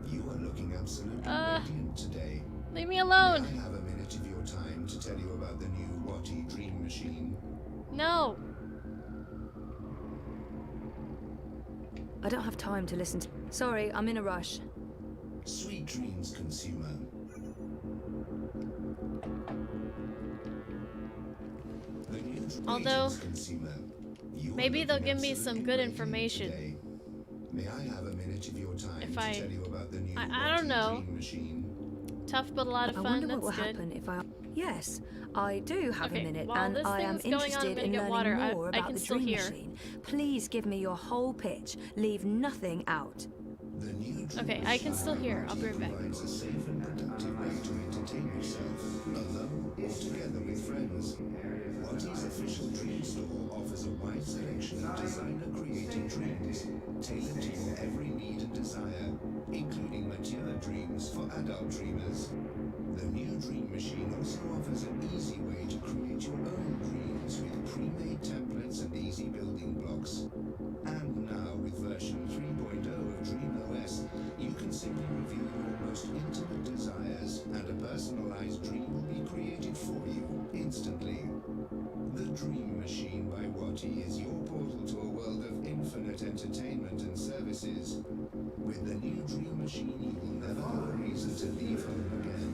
You are looking absolutely radiant today. Leave me alone. May I have a minute of your time to tell you about the new Watty Dream Machine? No. I don't have time to listen to... Sorry, I'm in a rush. Sweet dreams, consumer. The new Although, consumer. maybe they'll give me some good information. May I have a minute of your time If to I... tell you about the new I don't know. Dream Machine? Tough but a lot of I fun, wonder that's what will good. happen if I... Yes, I do have Okay, a minute, while and this I am thing's going on, I'm interested gonna in get learning water. more I about can the still Dream hear. Machine. Please give me your whole pitch. Leave nothing out. The new Okay, I can still hear. I'll be right back. provides a safe and productive way to entertain yourself, alone or together with friends. Watty's official dream store offers a wide selection of designer-created dreams, tailored to your every need and desire, including mature dreams for adult dreamers. The new Dream Machine also offers an easy way to create your own dreams with pre-made templates and easy building blocks. And now, with version 3.0 of DreamOS, you can simply With the new dream machine, you will never have a reason to leave home again.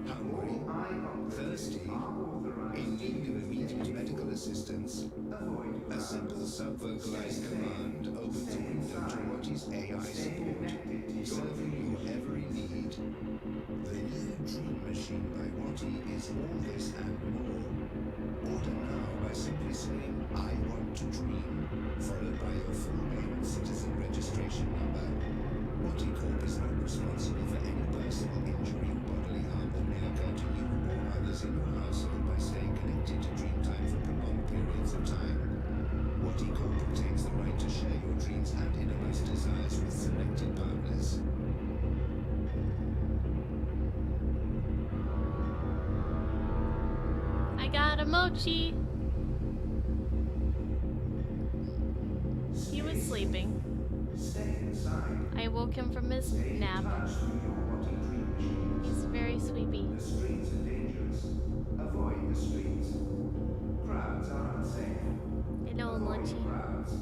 Hungry, thirsty, in need of immediate medical assistance, a simple sub-vocalized command opens a window to what is AI support, serving your every need. The new dream machine by Watty is all this and more. Order now by simply saying, I want to dream, followed by your full name and citizen registration number. Watty Corp is not responsible for any personal injury or bodily harm that may occur to you or others in your household by staying connected to Dreamtime for prolonged periods of time. Watty Corp retains the right to share your dreams and innermost desires with selected partners. I got a Mochi. He was sleeping. I woke him from his nap. He's very sleepy. The streets are dangerous. Avoid the streets. Crowds are unsafe. Hello, Mochi. Crowds.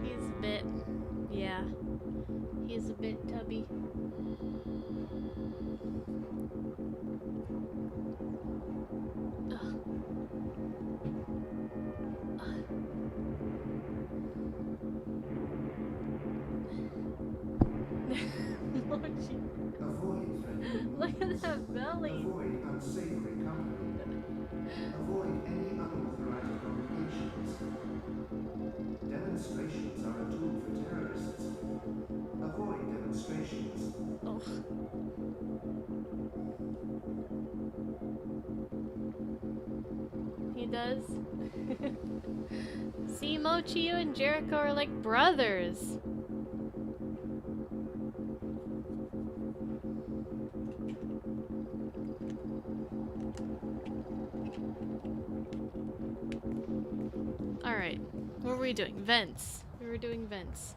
He's a bit, yeah. He's a bit tubby. Mochi. Look at that belly. Avoid unsavory company. Avoid any unauthorized congregations. Demonstrations are a tool for terrorists. Avoid demonstrations. Oh. He does. See, Mochi, you and Jericho are like brothers. Alright, what were we doing? Vents. We were doing vents.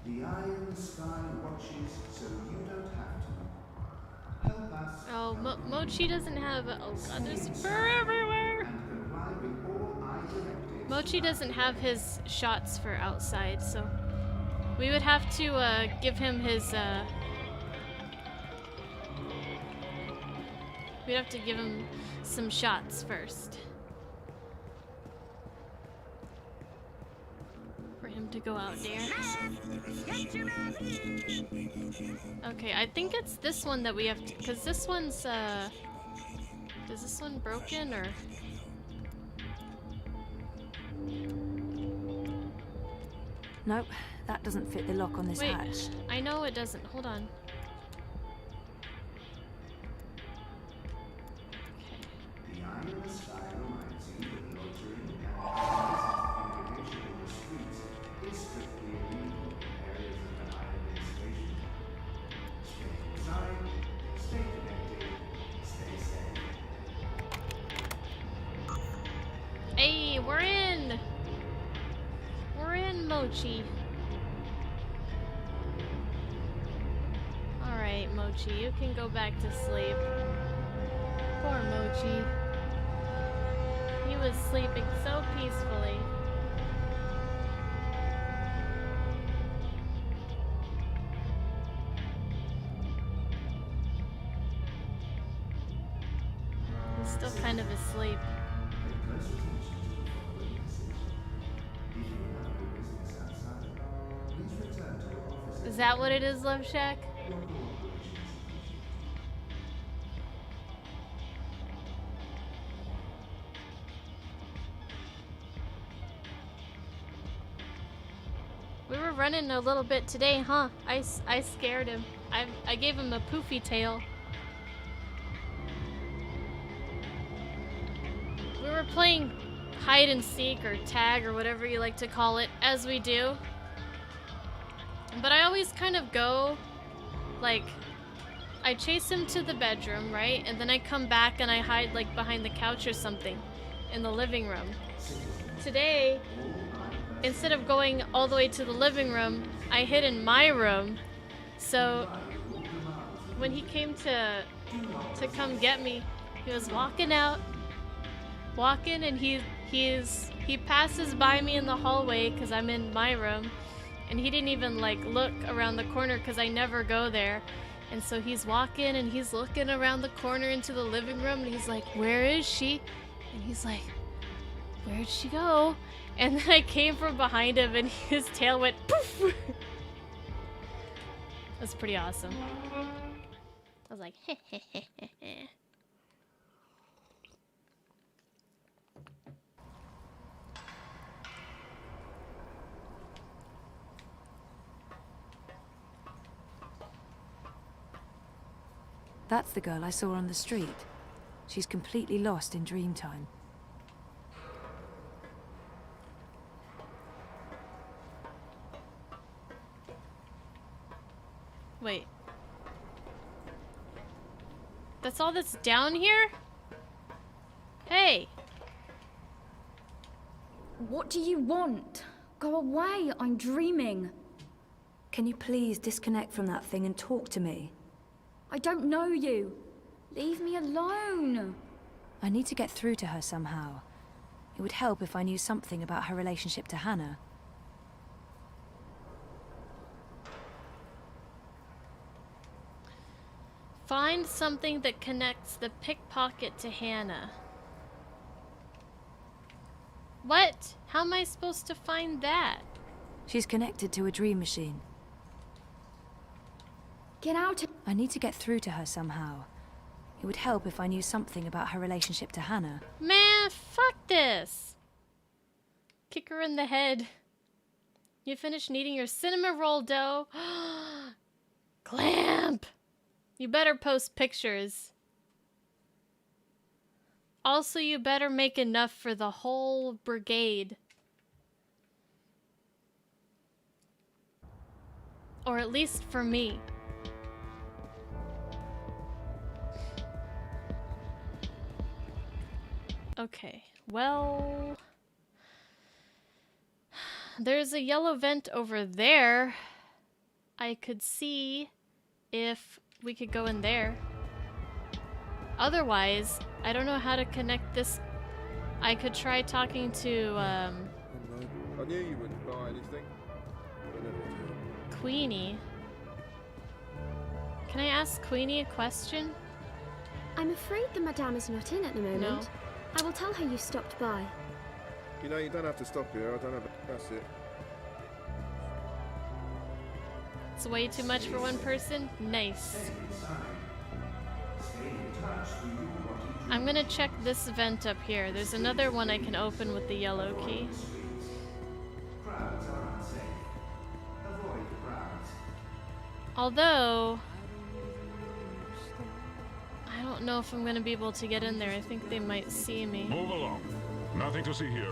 The eye in the sky watches so you don't have to. Help us. Oh, Mochi doesn't have. Oh god, there's fur everywhere! Mochi doesn't have his shots for outside, so we would have to give him his. We'd have to give him some shots first. For him to go out there. Okay, I think it's this one that we have to, because this one's is this one broken or? Nope, that doesn't fit the lock on this Wait, hatch. I know it doesn't. Hold on. The eye in the sky reminds you that loitering and communication in the streets is strictly illegal in areas under high administration. Stay inside, stay connected, stay safe. Hey, we're in! We're in, Mochi. Alright, Mochi, you can go back to sleep. Poor Mochi. He was sleeping so peacefully. He's still kind of asleep. Is that what it is, Love Shack? We were running a little bit today, huh? I scared him. I gave him a poofy tail. We were playing hide and seek or tag or whatever you like to call it, as we do. But I always kind of go, like, I chase him to the bedroom, right? And then I come back and I hide, like, behind the couch or something in the living room. Today, instead of going all the way to the living room, I hid in my room. So when he came to come get me, He was walking out, and he passes by me in the hallway because I'm in my room, and he didn't even like look around the corner because I never go there. And so he's walking and he's looking around the corner into the living room, and he's like, "Where is she?" And he's like, "Where'd she go?" And then I came from behind him and his tail went poof. That's pretty awesome. I was like, heh heh heh heh heh. That's the girl I saw on the street. She's completely lost in Dreamtime. Wait. That's all that's down here? Hey! What do you want? Go away, I'm dreaming. Can you please disconnect from that thing and talk to me? I don't know you. Leave me alone. I need to get through to her somehow. It would help if I knew something about her relationship to Hannah. Find something that connects the pickpocket to Hannah. What? How am I supposed to find that? She's connected to a dream machine. Get out. I need to get through to her somehow. It would help if I knew something about her relationship to Hannah. Man, fuck this. Kick her in the head. You finished kneading your cinnamon roll dough. Clamp! You better post pictures. Also, you better make enough for the whole brigade. Or at least for me. Okay, well... There's a yellow vent over there. I could see if we could go in there. Otherwise, I don't know how to connect this. I could try talking to, I knew you wouldn't buy anything. Queenie. Can I ask Queenie a question? I'm afraid the Madame is not in at the moment. No. I will tell her you stopped by. You know, you don't have to stop here. I don't have a... That's it. It's way too much for one person? Nice. I'm gonna check this vent up here. There's another one I can open with the yellow key. Although... I don't know if I'm gonna be able to get in there. I think they might see me. Move along. Nothing to see here.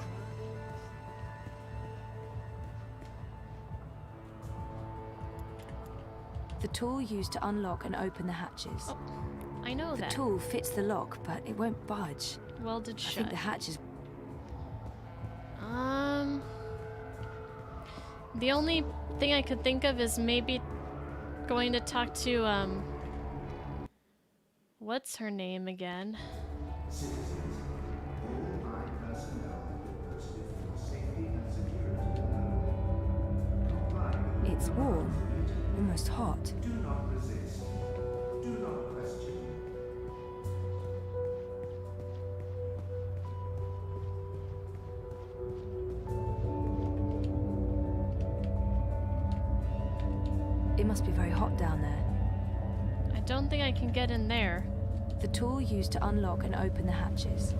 The tool used to unlock and open the hatches. Oh, I know that. The tool fits the lock, but it won't budge. Welded shut. I think the hatch is... The only thing I could think of is maybe going to talk to, what's her name again? It's warm, almost hot. Do not resist. Do not question. It must be very hot down there. I don't think I can get in there. The tool used to unlock and open the hatches.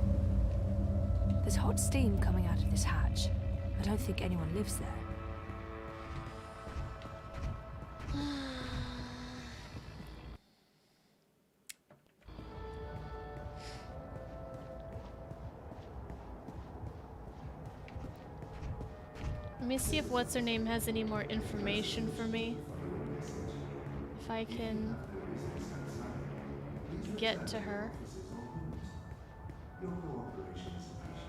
There's hot steam coming out of this hatch. I don't think anyone lives there. Let me see if what's-her-name has any more information for me. If I can get to her. Your cooperation is appreciated.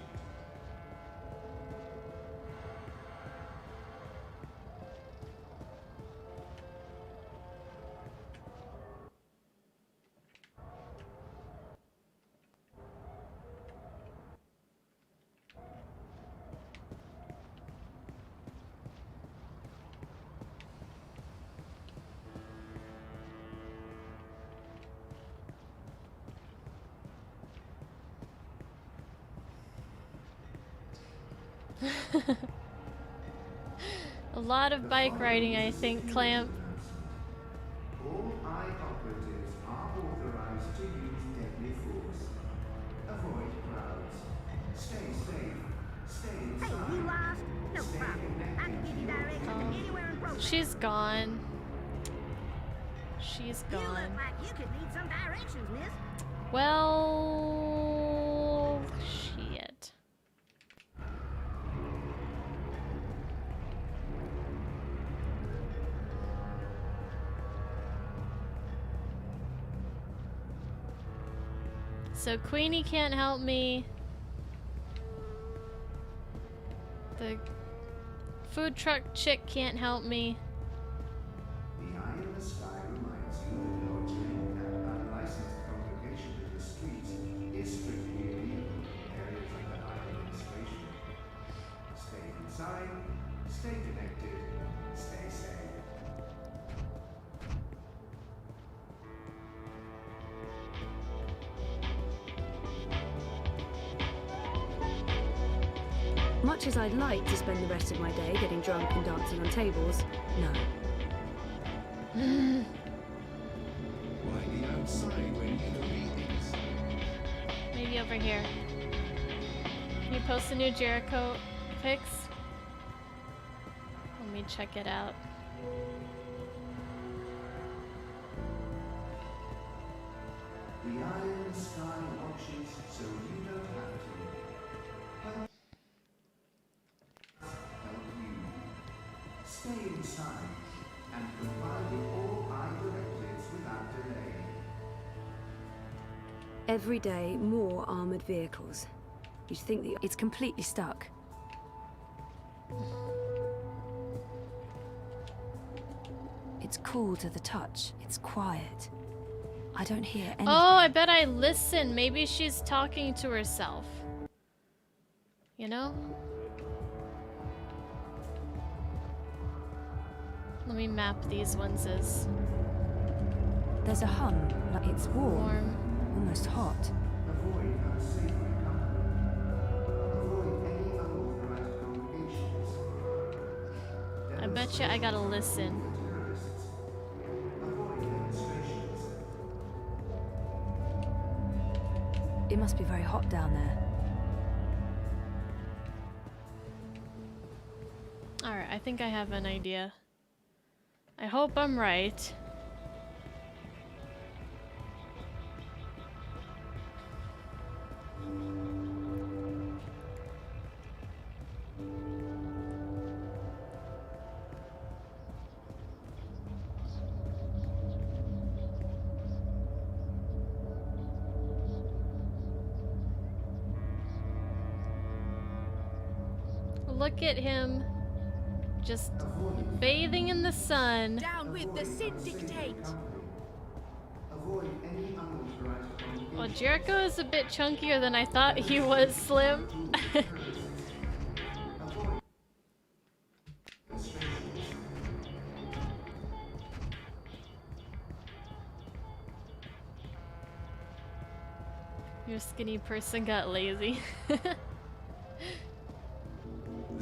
A lot of bike riding, I think, Clamp. All eye operatives are authorized to use deadly force. Avoid crowds. Stay safe. Stay inside. Hey, you lost? No problem. I can give you directions anywhere in Brooklyn. She's gone. She's You look gone. like you could need some directions, miss. Well, shit. So Queenie can't help me. The food truck chick can't help me. The eye in the sky reminds you that loitering and unlicensed congregation in the streets is strictly illegal in areas under eye administration. Stay inside, stay connected, stay safe. Much as I'd like to spend the rest of my day getting drunk and dancing on tables, no. Why be outside when you can be inside? Maybe over here. Can you post the new Jericho pics? Let me check it out. The eye in the sky watches so you don't have to. Help you. Stay inside and comply with all eye directives without delay. Every day, more armored vehicles. You'd think that it's completely stuck. It's cool to the touch. It's quiet. I don't hear anything. Oh, I bet I listen. Maybe she's talking to herself. You know? Let me map these ones as There's a hum. Like it's warm. Almost hot. Avoid unsavory company. Avoid any unauthorized congregations. I bet you I gotta listen. Terrorists. Avoid demonstrations. It must be very hot down there. Alright, I think I have an idea. I hope I'm right. Look at him, just bathing in the sun. Down with the syndicate! Avoid any unauthorized congregations. Well, Jericho is a bit chunkier than I thought he was, Slim. Your skinny person got lazy. The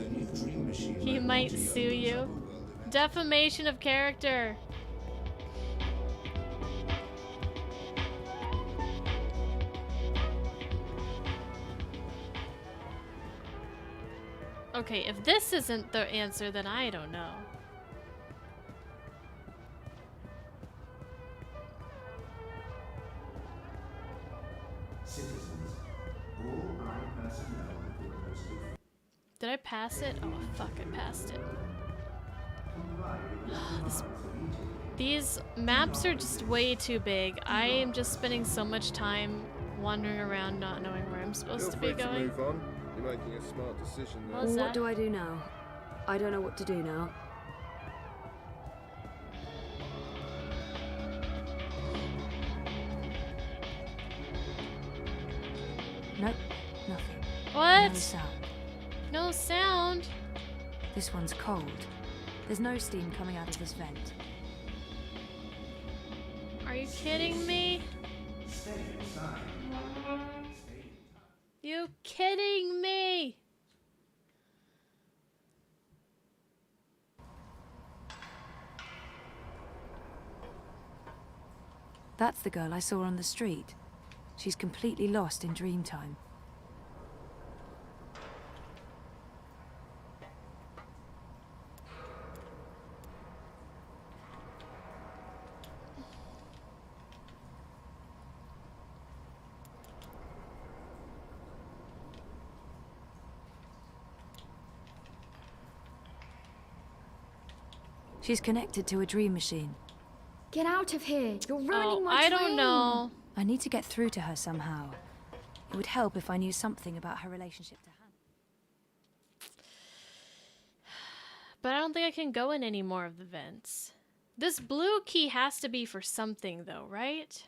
new dream machine He might sue you. Defamation of character. Okay, if this isn't the answer, then I don't know. Citizens, all eye personnel will mostly Did I pass it? Oh, fuck, I passed it. These maps are just way too big. I am just spending so much time wandering around not knowing where I'm supposed to be Feel free going. to move on. You're making a smart decision there. What's that? What do I do now? I don't know what to do now. Nope, nothing. What? No sound. No sound? This one's cold. There's no steam coming out of this vent. Are you kidding me? stay inside. You kidding me? That's the girl I saw on the street. She's completely lost in Dreamtime. She's connected to a dream machine. Get out of here! You're ruining my I dream! don't know. I need to get through to her somehow. It would help if I knew something about her relationship to Hannah. But I don't think I can go in any more of the vents. This blue key has to be for something though, right?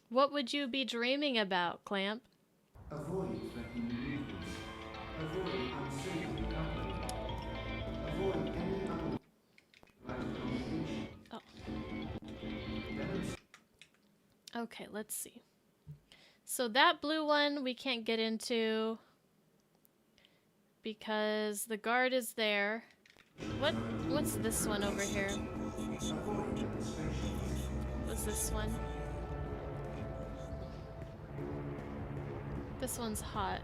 What would you be dreaming about, Clamp? Avoid threatening movements. Avoid unsafe company. Avoid any communication. Oh. Okay, let's see. So that blue one we can't get into because the guard is there. What's this one over here? What's this one? This one's hot.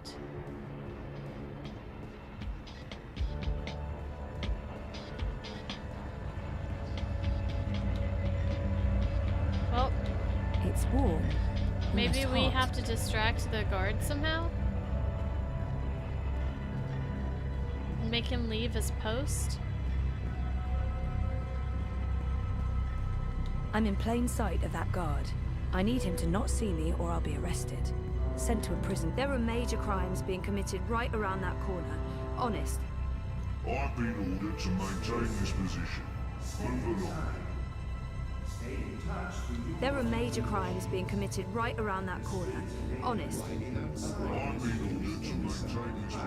Well, it's warm. Maybe we have to distract the guard somehow? And make him leave his post? I'm in plain sight of that guard. I need him to not see me or I'll be arrested. Sent to a prison. There are major crimes being committed right around that corner. Honest. I've been ordered to maintain this position. Move along. There are major crimes being committed right around that corner. Honest. I've been ordered to maintain this position.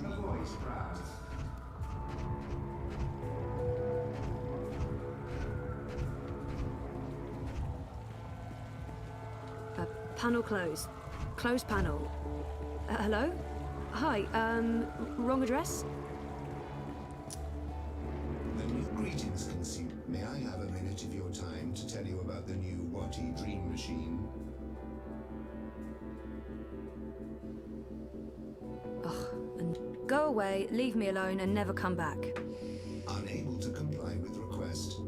Move along. Panel closed. Closed panel. Hello? Hi, wrong address? Greetings, consumer. May I have a minute of your time to tell you about the new Wati Dream Machine? Ugh, and go away, leave me alone, and never come back. Unable to comply with request?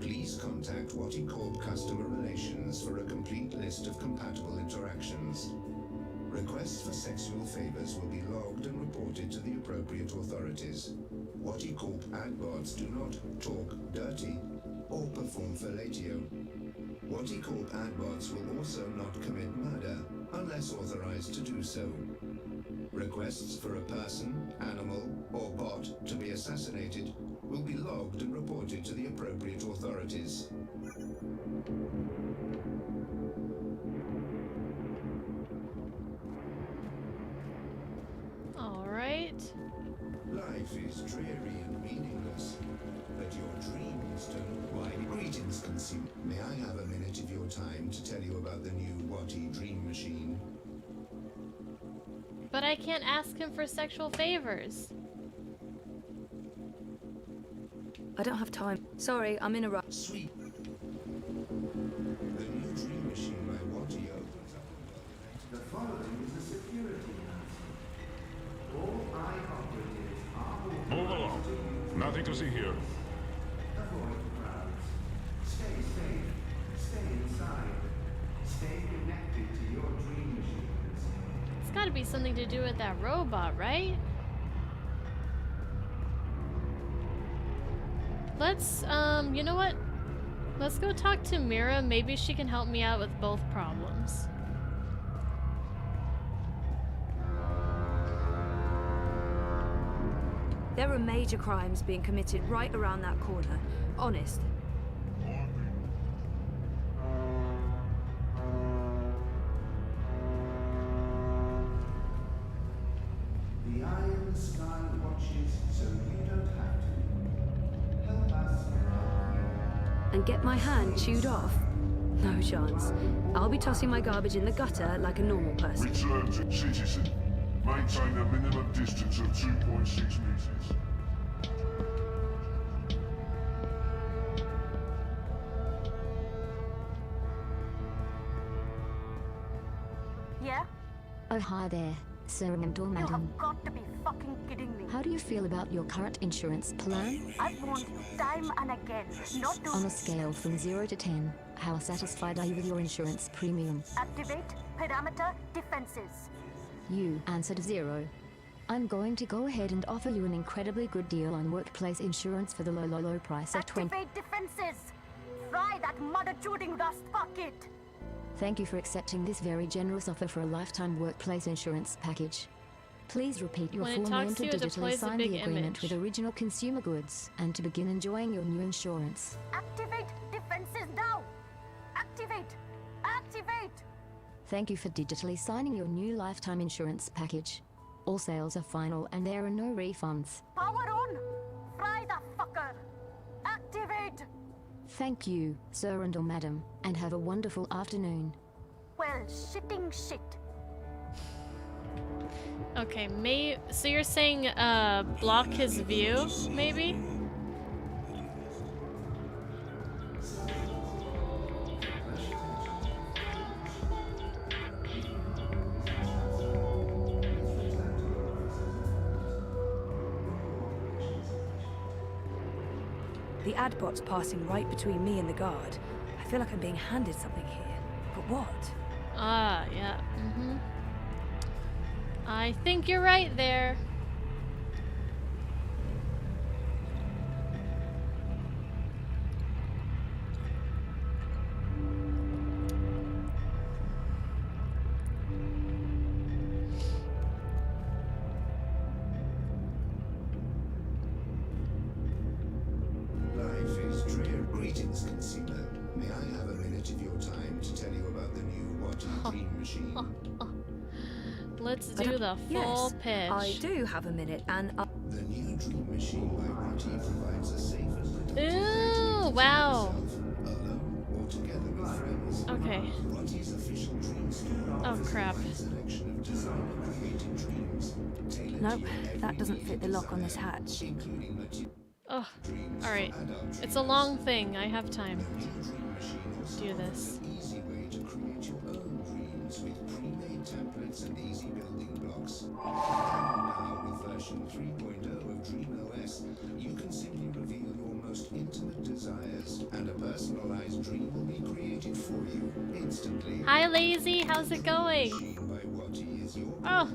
Please contact Wati Corp Customer Relations for a complete list of compatible interactions. Requests for sexual favors will be logged and reported to the appropriate authorities. Wati Corp adbots do not talk dirty or perform fellatio. Wati Corp adbots will also not commit murder unless authorized to do so. Requests for a person, animal, or bot to be assassinated will be logged and reported to the appropriate authorities. All right. Life is dreary and meaningless, but your dreams don't. Why? Greetings, consumer. May I have a minute of your time to tell you about the new Wati Dream Machine? But I can't ask him for sexual favors. I don't have time. Sorry, I'm in a rush. Sweet. The new Dream Machine by Wati opens up The following is a security announcement. All operatives are Move along. Nothing to see here. Avoid crowds. Stay safe. Stay inside. Stay connected to your dream machines. It's gotta be something to do with that robot, right? Let's, you know what? Let's go talk to Mira. Maybe she can help me out with both problems. There are major crimes being committed right around that corner. Honest. The Iron Sky watches so you don't have to. Help us help you. And get my hand chewed off? No chance. I'll be tossing my garbage in the gutter like a normal person. Return to citizen. Maintain a minimum distance of 2.6 meters. Yeah? Oh, hi there, Sir and You Madam. have got to be fucking kidding me. How do you feel about your current insurance plan? I've warned you time and again not to On a scale from 0 to 10, how satisfied are you with your insurance premium? activate parameter defenses. You answered 0. I'm going to go ahead and offer you an incredibly good deal on workplace insurance for the low price of 20. Activate defenses. Fry that mother-chewing rust bucket. Thank you for accepting this very generous offer for a lifetime workplace insurance package. Please repeat your When it full talks name to to you, it digitally deploys a sign big the agreement image. with original consumer goods and to begin enjoying your new insurance. Activate defenses now. Activate. Activate. Thank you for digitally signing your new lifetime insurance package. All sales are final and there are no refunds. Power on. Fry the fucker. Activate. Thank you, sir and or madam, and have a wonderful afternoon. Well, shitting shit. Okay, so you're saying block his view, maybe? The adbot's passing right between me and the guard. I feel like I'm being handed something here. But what? Ah, yeah. I think you're right there. Life is drear. Greetings, consumer. May I have a minute of your time to tell you about the new What Dream Machine? Let's do the full pitch. I do have a minute, and The new Dream Machine by Watty provides a safe and Ooh, wow. alone or together with friends. Okay. Watty's official dream store Oh offers crap. a wide selection of designer-created dreams, tailored nope, to your that doesn't every fit the lock on this hatch. including material. Oh, alright. It's a long thing. I have time. Do this. Easy way to create your own dreams with pre-made templates and easy building blocks. And now with version 3.0 of DreamOS, you can simply reveal your most intimate desires, and a personalized dream will be created for you instantly. Hi, Lazy. How's it going? Oh,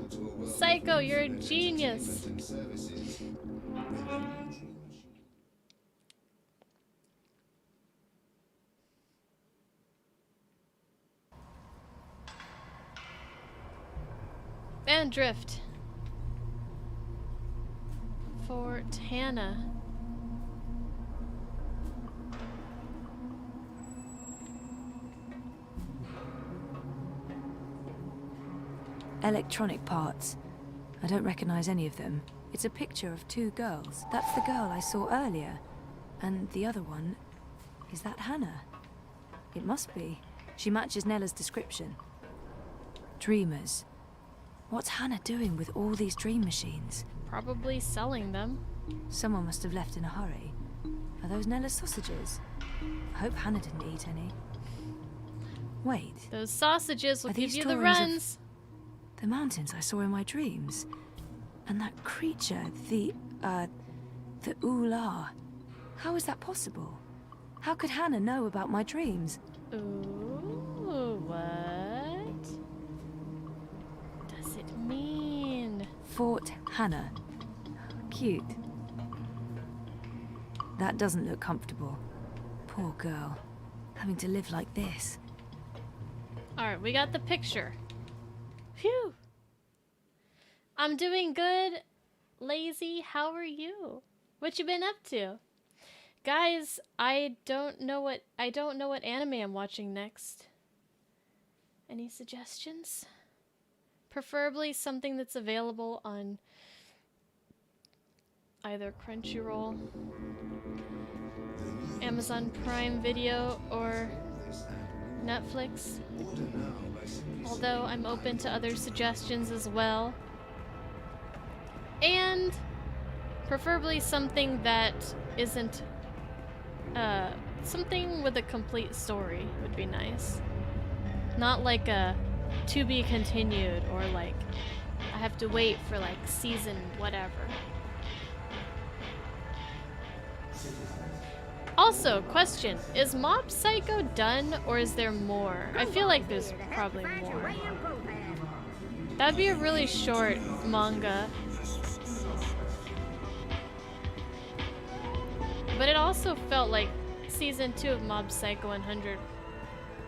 Psycho, you're a genius. And drift. Fort Hannah. Electronic parts. I don't recognize any of them. It's a picture of two girls. That's the girl I saw earlier. And the other one... Is that Hannah? It must be. She matches Nella's description. Dreamers. What's Hannah doing with all these dream machines? Probably selling them. Someone must have left in a hurry. Are those Nella's sausages? I hope Hannah didn't eat any. Wait. Those sausages will Are give these you the drawings of runs. the mountains I saw in my dreams. And that creature, the Ula. How is that possible? How could Hannah know about my dreams? Ooh, what does it mean? Fort Hannah. Cute. That doesn't look comfortable. Poor girl. Having to live like this. Alright, we got the picture. Phew. I'm doing good. Lazy, how are you? What you been up to? Guys, I don't know what anime I'm watching next. Any suggestions? Preferably something that's available on either Crunchyroll, Amazon Prime Video, or Netflix. Although I'm open to other suggestions as well. And preferably something that isn't, something with a complete story would be nice. Not like a to be continued or like I have to wait for like season whatever. Also, question, is Mob Psycho done or is there more? I feel like there's probably more. That'd be a really short manga. But it also felt like season 2 of Mob Psycho 100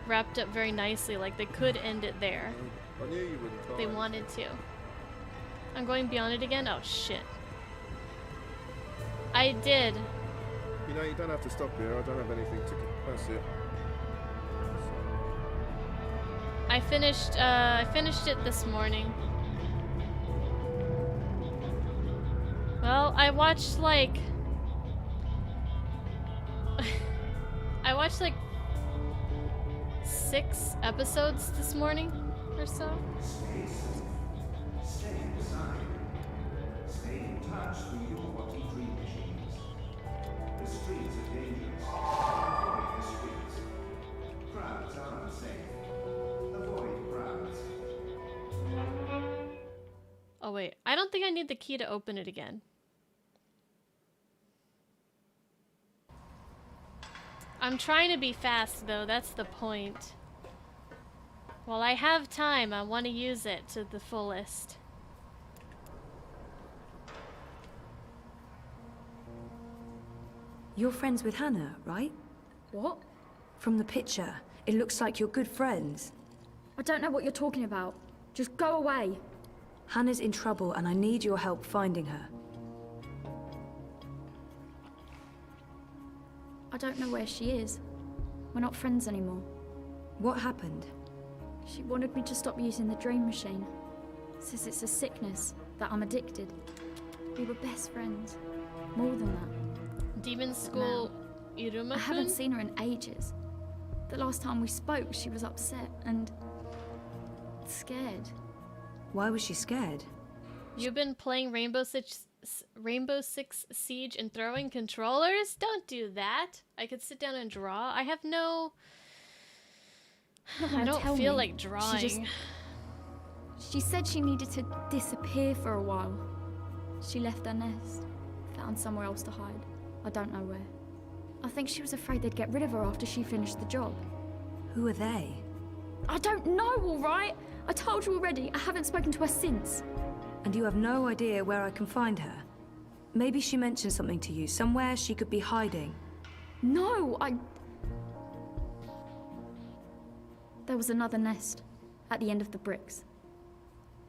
wrapped up very nicely, like they could end it there. I knew you wouldn't try. They wanted to. I'm going beyond it again? Oh shit. I did. You know, you don't have to stop here. I don't have anything to... That's it. I finished it this morning. Well, I watched like... I watched like 6 episodes this morning or so. Stay inside. Stay in touch with your body dream machines. The streets are dangerous. Avoid the streets. Crowds are unsafe. Avoid crowds. Oh wait, I don't think I need the key to open it again. I'm trying to be fast though, that's the point. While I have time, I want to use it to the fullest. You're friends with Hannah, right? What? From the picture, it looks like you're good friends. I don't know what you're talking about. Just go away. Hannah's in trouble and I need your help finding her. I don't know where she is. We're not friends anymore. What happened? She wanted me to stop using the dream machine. Says it's a sickness, that I'm addicted. We were best friends. More than that. Demon School Iruma-kun? I haven't seen her in ages. The last time we spoke, she was upset and scared. Why was she scared? You've been playing Rainbow Six Siege and throwing controllers? Don't do that. I could sit down and draw. I have no... I don't feel like drawing. She said she needed to disappear for a while. She left her nest, found somewhere else to hide. I don't know where. I think she was afraid they'd get rid of her after she finished the job. Who are they? I don't know, all right? I told you already, I haven't spoken to her since. And you have no idea where I can find her? Maybe she mentioned something to you, somewhere she could be hiding. No, There was another nest, at the end of the bricks.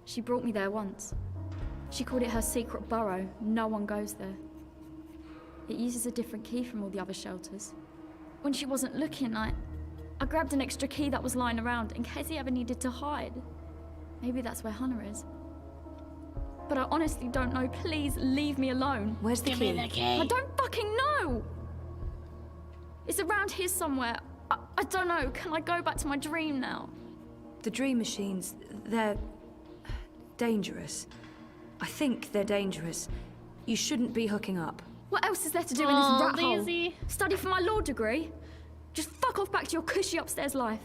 She brought me there once. She called it her secret burrow. No one goes there. It uses a different key from all the other shelters. When she wasn't looking, I grabbed an extra key that was lying around in case he ever needed to hide. Maybe that's where Hannah is. But I honestly don't know. Please leave me alone. Where's the key? I don't fucking know! It's around here somewhere. I don't know. Can I go back to my dream now? The dream machines, they're dangerous. I think they're dangerous. You shouldn't be hooking up. What else is there to do in this rat hole? Study for my law degree? Just fuck off back to your cushy upstairs life.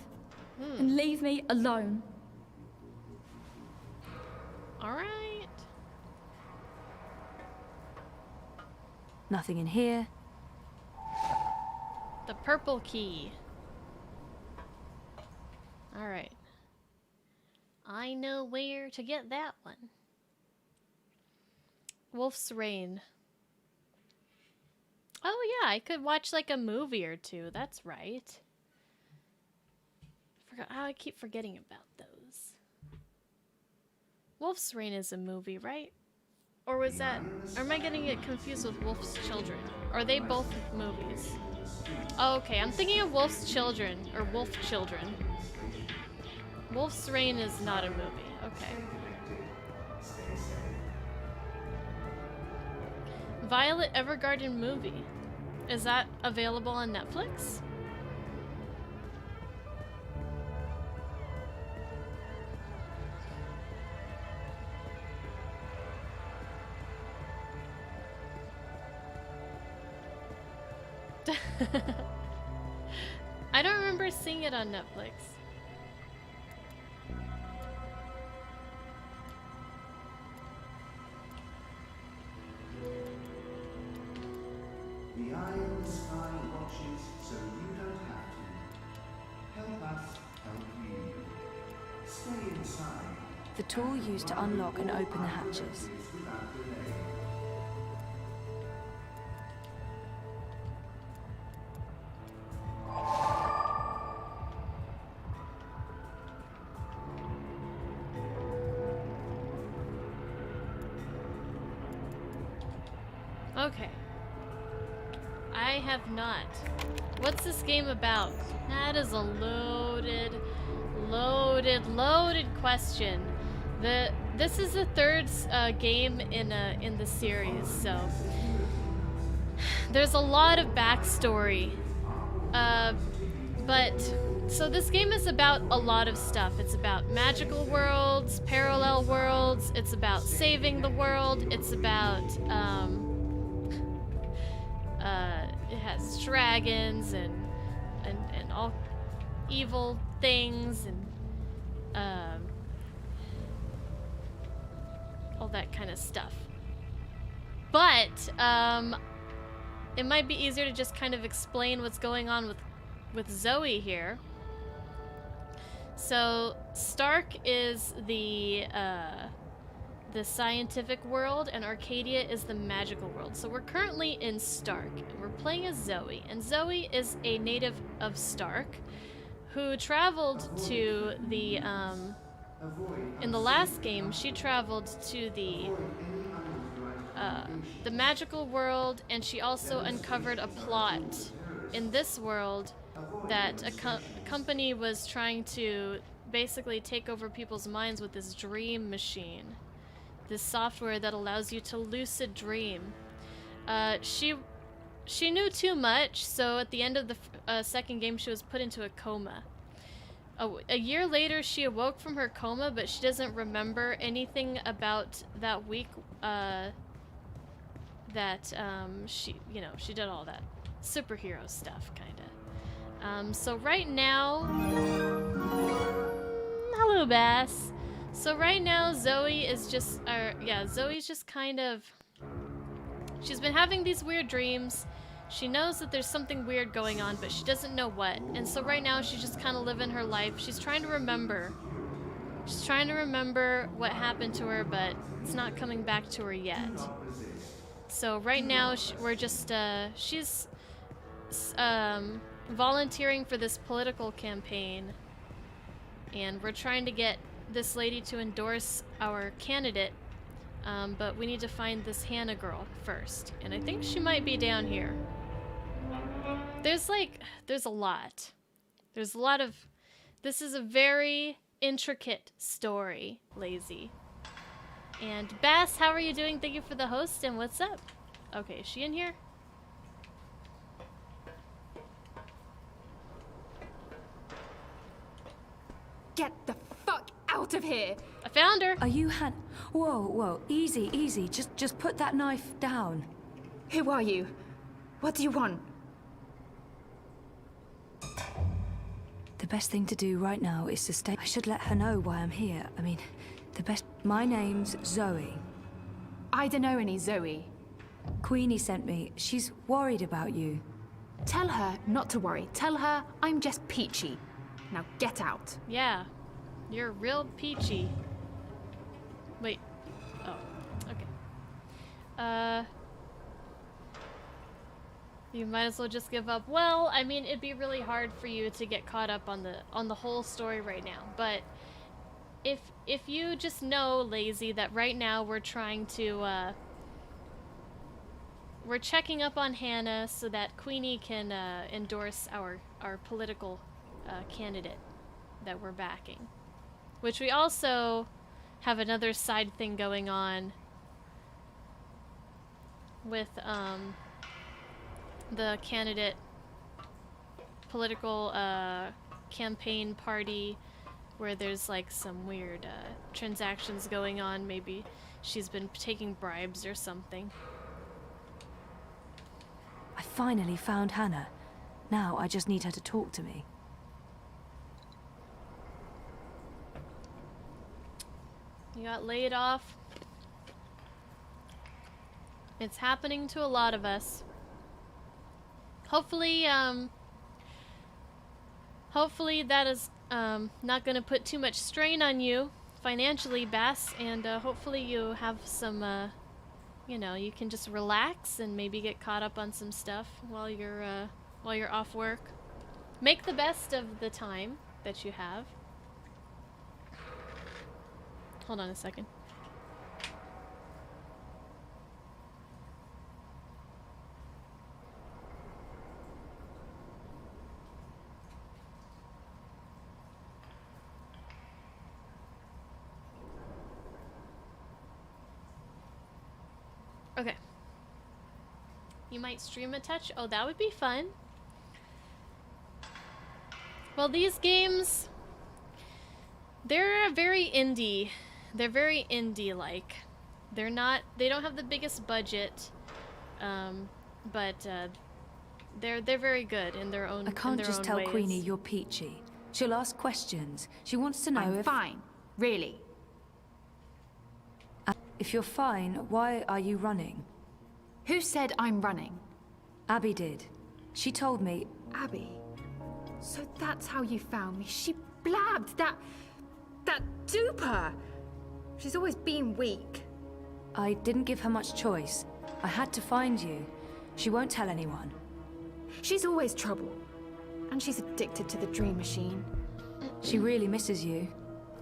And leave me alone. Alright. Nothing in here. The purple key. Alright. I know where to get that one. Wolf's Rain. Oh yeah, I could watch like a movie or two. That's right. I keep forgetting about those. Wolf's Rain is a movie, right? Or was that... Or am I getting it confused with Wolf's Children? Are they both movies? Oh, okay, I'm thinking of Wolf's Children, or Wolf Children. Wolf's Rain is not a movie. Okay. Violet Evergarden movie. Is that available on Netflix? I don't remember seeing it on Netflix. The eye in the sky watches, so you don't have to. Help us help you. Stay inside. The tool used to unlock and open the hatches. Without delay. Okay. I have not. What's this game about? That is a loaded question. This is the third game in the series, so there's a lot of backstory. But so this game is about a lot of stuff. It's about magical worlds, parallel worlds. It's about saving the world. It's about it has dragons and all evil things and all that kind of stuff. But it might be easier to just kind of explain what's going on with Zoe here. So Stark is the scientific world, and Arcadia is the magical world. So we're currently in Stark, and we're playing as Zoe. And Zoe is a native of Stark, who traveled to the, in the last game, she traveled to the magical world, and she also uncovered a plot in this world that a company was trying to basically take over people's minds with this dream machine. This software that allows you to lucid dream. She knew too much, so at the end of the second game, she was put into a coma. A year later, she awoke from her coma, but she doesn't remember anything about that week. She did all that superhero stuff, kinda. So right now, hello, Bass. So right now, Zoe is just, Zoe's just kind of, she's been having these weird dreams. She knows that there's something weird going on, but she doesn't know what. And so right now, she's just kind of living her life. She's trying to remember. She's trying to remember what happened to her, but it's not coming back to her yet. So right now, we're just, she's volunteering for this political campaign. And we're trying to get this lady to endorse our candidate, but we need to find this Hannah girl first, and I think she might be down here. There's a lot. There's a lot of, this is a very intricate story, Lazy. And Bass, how are you doing? Thank you for the host, and what's up? Okay, is she in here? Get the fuck out of here! I found her! Are you Whoa, easy. Just put that knife down. Who are you? What do you want? The best thing to do right now is to stay. I should let her know why I'm here. I mean, my name's Zoe. I don't know any Zoe. Queenie sent me. She's worried about you. Tell her not to worry. Tell her I'm just peachy. Now get out. Yeah, you're real peachy. Wait. Oh, okay. You might as well just give up. Well, I mean, it'd be really hard for you to get caught up on the whole story right now. But if you just know, Lazy, that right now we're trying to we're checking up on Hannah so that Queenie can endorse our political candidate that we're backing. Which we also have another side thing going on with the candidate political campaign party where there's like some weird transactions going on. Maybe she's been taking bribes or something. I finally found Hannah. Now I just need her to talk to me. You got laid off. It's happening to a lot of us. Hopefully, hopefully that is not going to put too much strain on you financially, Bass, and hopefully you have some, you know, you can just relax and maybe get caught up on some stuff while you're off work. Make the best of the time that you have. Hold on a second. Okay. You might stream a touch? Oh, that would be fun. Well, these games, they're very indie. They're very indie-like. They don't have the biggest budget, but they're very good in their own ways. I can't just tell Queenie you're peachy. She'll ask questions. She wants to know I'm if... fine. Really. If you're fine, why are you running? Who said I'm running? Abby did. She told me... Abby? So that's how you found me. She blabbed that duper. She's always been weak. I didn't give her much choice. I had to find you. She won't tell anyone. She's always trouble. And she's addicted to the dream machine. She really misses you.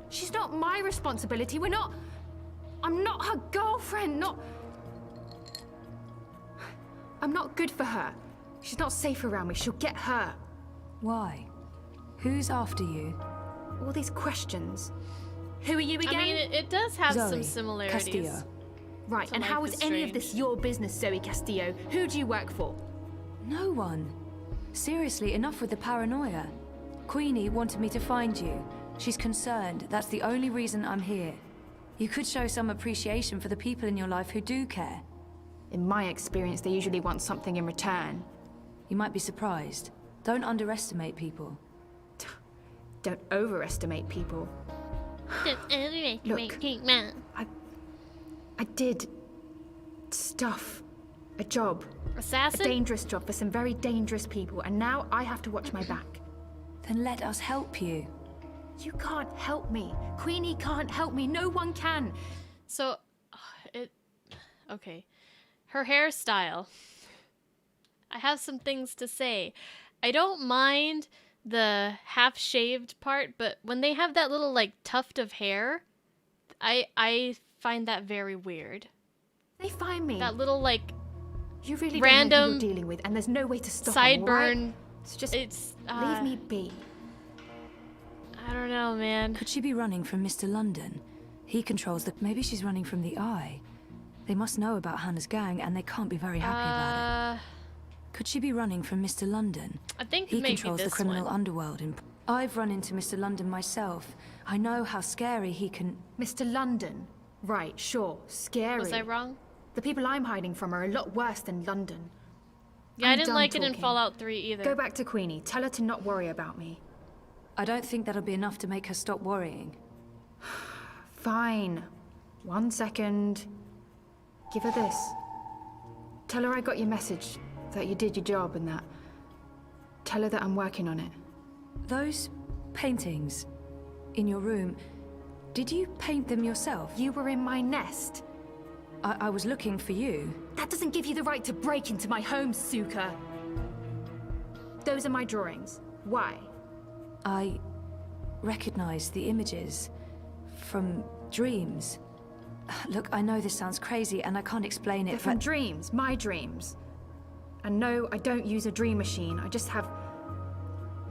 She's not my responsibility. I'm not her girlfriend, I'm not good for her. She's not safe around me. She'll get hurt. Why? Who's after you? All these questions. Who are you again? I mean, it does have Zoe some similarities. Castillo. Right, and how is any of this your business, Zoe Castillo? Who do you work for? No one. Seriously, enough with the paranoia. Queenie wanted me to find you. She's concerned. That's the only reason I'm here. You could show some appreciation for the people in your life who do care. In my experience, they usually want something in return. You might be surprised. Don't underestimate people. Don't overestimate people. Don't overestimate people. I did stuff. A job. Assassin? A dangerous job for some very dangerous people, and now I have to watch my back. Then let us help you. You can't help me. Queenie can't help me. No one can. So, okay. Her hairstyle. I have some things to say. I don't mind the half-shaved part, but when they have that little, like, tuft of hair, I find that very weird. They find me. That little, like, you really random don't know who you're dealing with, and there's no way to stop sideburn. Right? So just leave me be. I don't know, man. Could she be running from Mr. London? He controls the... Maybe she's running from the Eye. They must know about Hannah's gang, and they can't be very happy about it. Could she be running from Mr. London? I think he maybe controls this the criminal one. underworld. I've run into Mr. London myself. I know how scary he can... Mr. London? Right, sure. Scary. Was I wrong? The people I'm hiding from are a lot worse than London. Yeah, I didn't like it in Fallout 3 either. Go back to Queenie. Tell her to not worry about me. I don't think that'll be enough to make her stop worrying. Fine. 1 second. Give her this. Tell her I got your message, that you did your job and that. Tell her that I'm working on it. Those paintings in your room, did you paint them yourself? You were in my nest. I was looking for you. That doesn't give you the right to break into my home, Suka. Those are my drawings. Why? I recognized the images from dreams. Look, I know this sounds crazy and I can't explain it, They're from dreams, my dreams. And no, I don't use a dream machine. I just have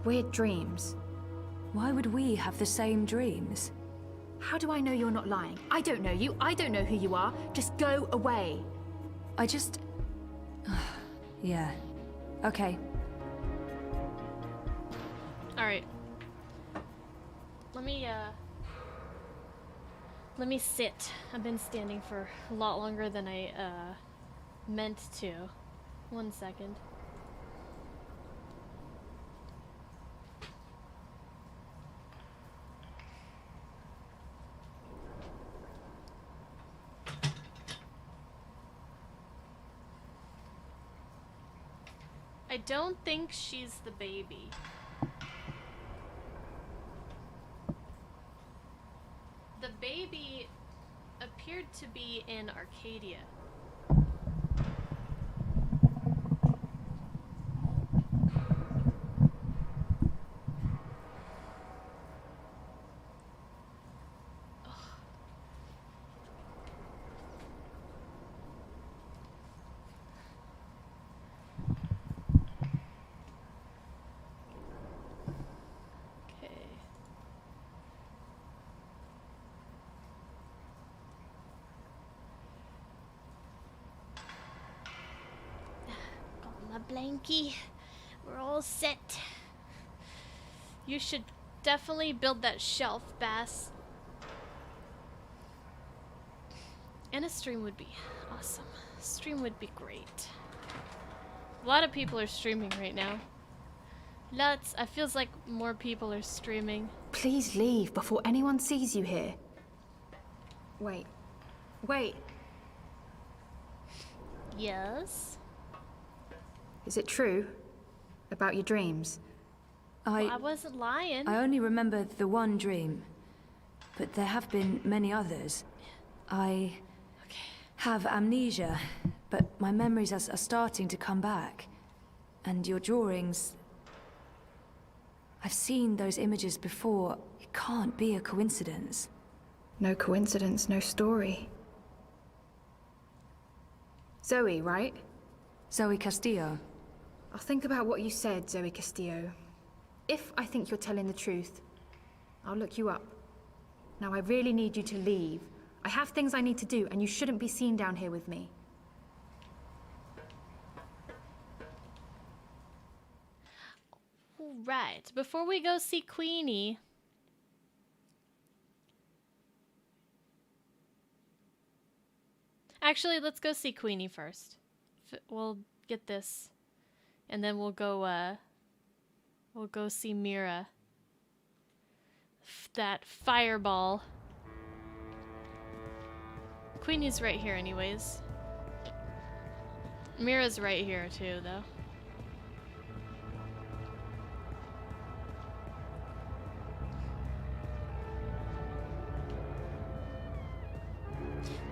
weird dreams. Why would we have the same dreams? How do I know you're not lying? I don't know you. I don't know who you are. Just go away. I just... yeah. Okay. Alright. Let me sit. I've been standing for a lot longer than I, meant to. 1 second. I don't think she's the baby. The baby appeared to be in Arcadia. Blanky, we're all set. You should definitely build that shelf, Bass. And a stream would be awesome. Stream would be great. A lot of people are streaming right now. Lots. I feels like more people are streaming. Please leave before anyone sees you here. Wait. Wait. Yes? Is it true? About your dreams? Well, I wasn't lying. I only remember the one dream, but there have been many others. I have amnesia, but my memories are starting to come back. And your drawings... I've seen those images before. It can't be a coincidence. No coincidence, no story. Zoe, right? Zoe Castillo. I'll think about what you said, Zoe Castillo. If I think you're telling the truth, I'll look you up. Now I really need you to leave. I have things I need to do, and you shouldn't be seen down here with me. Alright, before we go see Queenie... Actually, let's go see Queenie first. We'll get this. And then we'll go see Mira. That fireball. Queenie's right here anyways. Mira's right here too, though.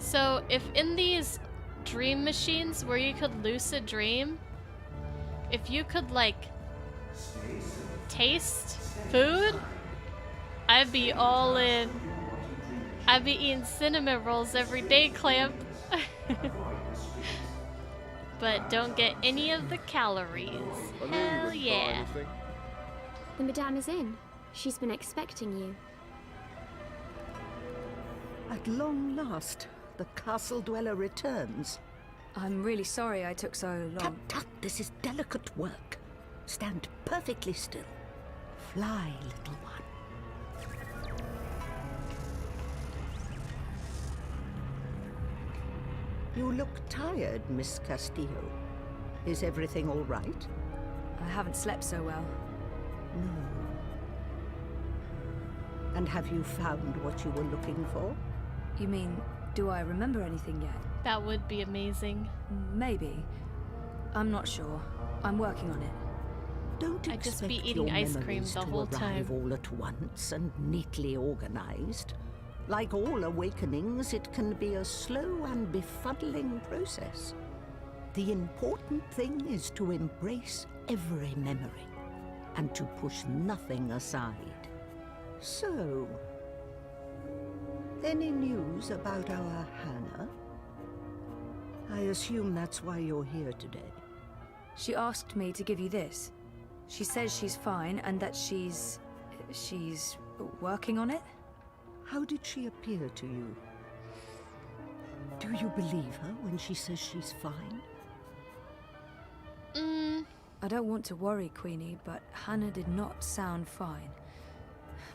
So, if in these dream machines where you could lucid dream, if you could, like, taste food, I'd be all in. I'd be eating cinnamon rolls every day, Clamp. But don't get any of the calories. Hell yeah. The Madame is in. She's been expecting you. At long last, the castle dweller returns. I'm really sorry I took so long. Tut, tut, this is delicate work. Stand perfectly still. Fly, little one. You look tired, Miss Castillo. Is everything all right? I haven't slept so well. No. And have you found what you were looking for? You mean, do I remember anything yet? That would be amazing. Maybe. I'm not sure. I'm working on it. Don't I'd just expect be eating your ice cream memories the to whole arrive time. all at once and neatly organized. Like all awakenings, it can be a slow and befuddling process. The important thing is to embrace every memory and to push nothing aside. So, any news about our Hannah? I assume that's why you're here today. She asked me to give you this. She says she's fine and that she's working on it. How did she appear to you? Do you believe her when she says she's fine? I don't want to worry, Queenie, but Hannah did not sound fine.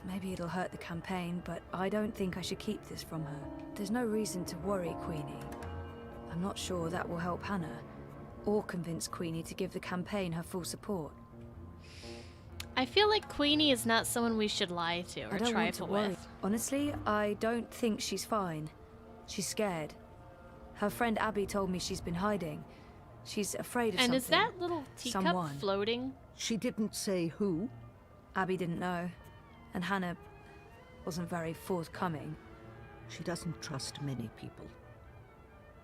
Maybe it'll hurt the campaign, but I don't think I should keep this from her. There's no reason to worry, Queenie. I'm not sure that will help Hannah, or convince Queenie to give the campaign her full support. I feel like Queenie is not someone we should lie to or I don't want to trifle worry. with. Honestly, I don't think she's fine. She's scared. Her friend Abby told me she's been hiding, She's afraid of and something. is that little teacup Someone. floating? She didn't say who? Abby didn't know. And Hannah wasn't very forthcoming. She doesn't trust many people.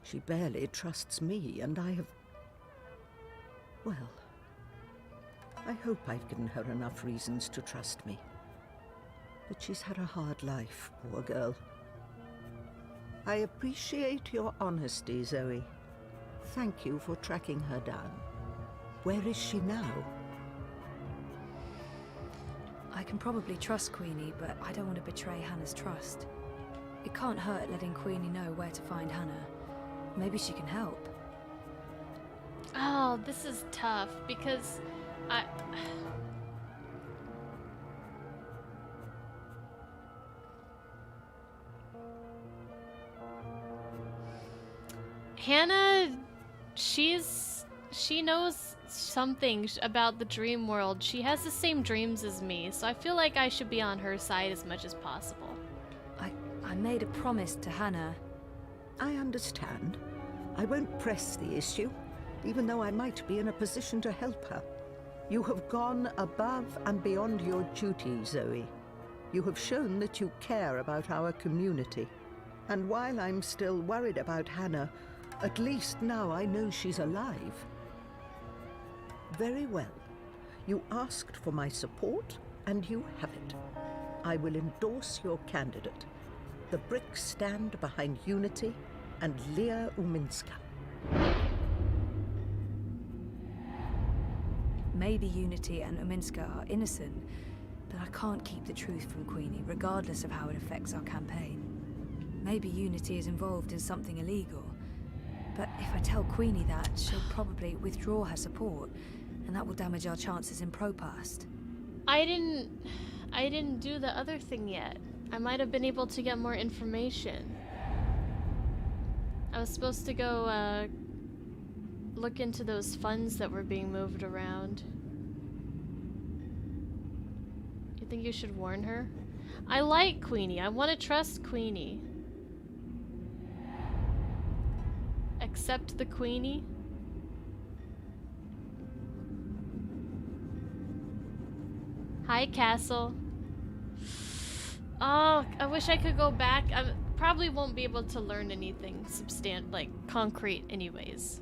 She barely trusts me, and I have... Well, I hope I've given her enough reasons to trust me. But she's had a hard life, poor girl. I appreciate your honesty, Zoe. Thank you for tracking her down. Where is she now? I can probably trust Queenie, but I don't want to betray Hannah's trust. It can't hurt letting Queenie know where to find Hannah. Maybe she can help. Oh, this is tough because Hannah, she knows something about the dream world. She has the same dreams as me, so I feel like I should be on her side as much as possible. I made a promise to Hannah. I understand. I won't press the issue, even though I might be in a position to help her. You have gone above and beyond your duty, Zoe. You have shown that you care about our community. And while I'm still worried about Hannah, at least now I know she's alive. Very well. You asked for my support, and you have it. I will endorse your candidate. The bricks stand behind Unity and Leah Uminska. Maybe Unity and Uminska are innocent, but I can't keep the truth from Queenie, regardless of how it affects our campaign. Maybe Unity is involved in something illegal, but if I tell Queenie that, she'll probably withdraw her support, and that will damage our chances in ProPast. I didn't do the other thing yet. I might have been able to get more information. I was supposed to go look into those funds that were being moved around. You think you should warn her? I like Queenie. I want to trust Queenie. Accept the Queenie? Hi, Castle. Oh, I wish I could go back. I probably won't be able to learn anything like concrete anyways.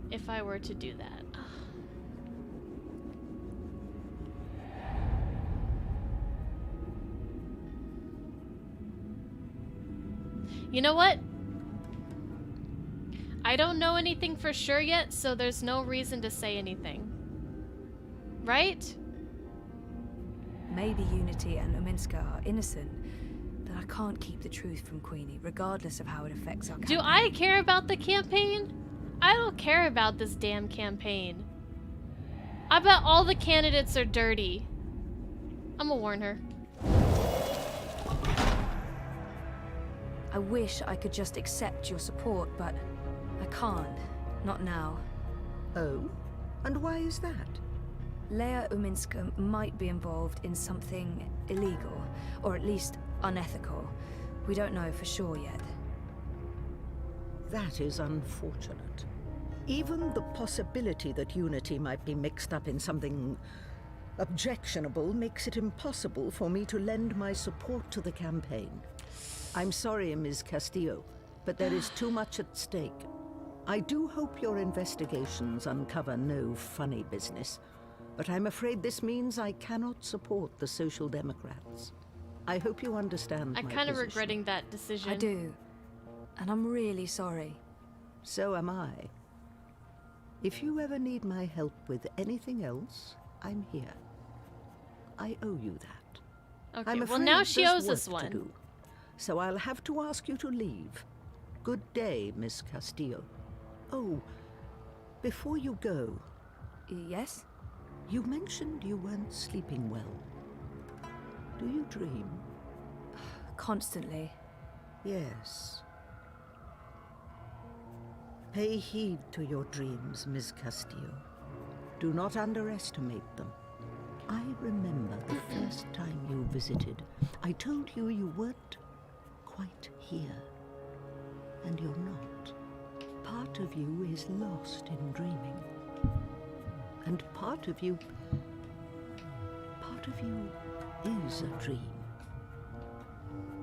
If I were to do that. You know what? I don't know anything for sure yet, so there's no reason to say anything. Right? Maybe Unity and Uminska are innocent, but I can't keep the truth from Queenie, regardless of how it affects our campaign. Do I care about the campaign? I don't care about this damn campaign. I bet all the candidates are dirty. I'm gonna warn her. I wish I could just accept your support, but I can't. Not now. Oh? And why is that? Leah Uminska might be involved in something illegal, or at least unethical. We don't know for sure yet. That is unfortunate. Even the possibility that Unity might be mixed up in something objectionable makes it impossible for me to lend my support to the campaign. I'm sorry, Ms. Castillo, but there is too much at stake. I do hope your investigations uncover no funny business, but I'm afraid this means I cannot support the Social Democrats. I hope you understand my I'm kind of position. regretting that decision. I do. And I'm really sorry. So am I. If you ever need my help with anything else, I'm here. I owe you that. Okay, I'm well now she there's owes us work to one. do, so I'll have to ask you to leave. Good day, Miss Castillo. Oh, before you go... Yes? You mentioned you weren't sleeping well. Do you dream? Constantly. Yes. Pay heed to your dreams, Miss Castillo. Do not underestimate them. I remember the first time you visited. I told you weren't quite here. And you're not. part of you is lost in dreaming. And part of you is a dream.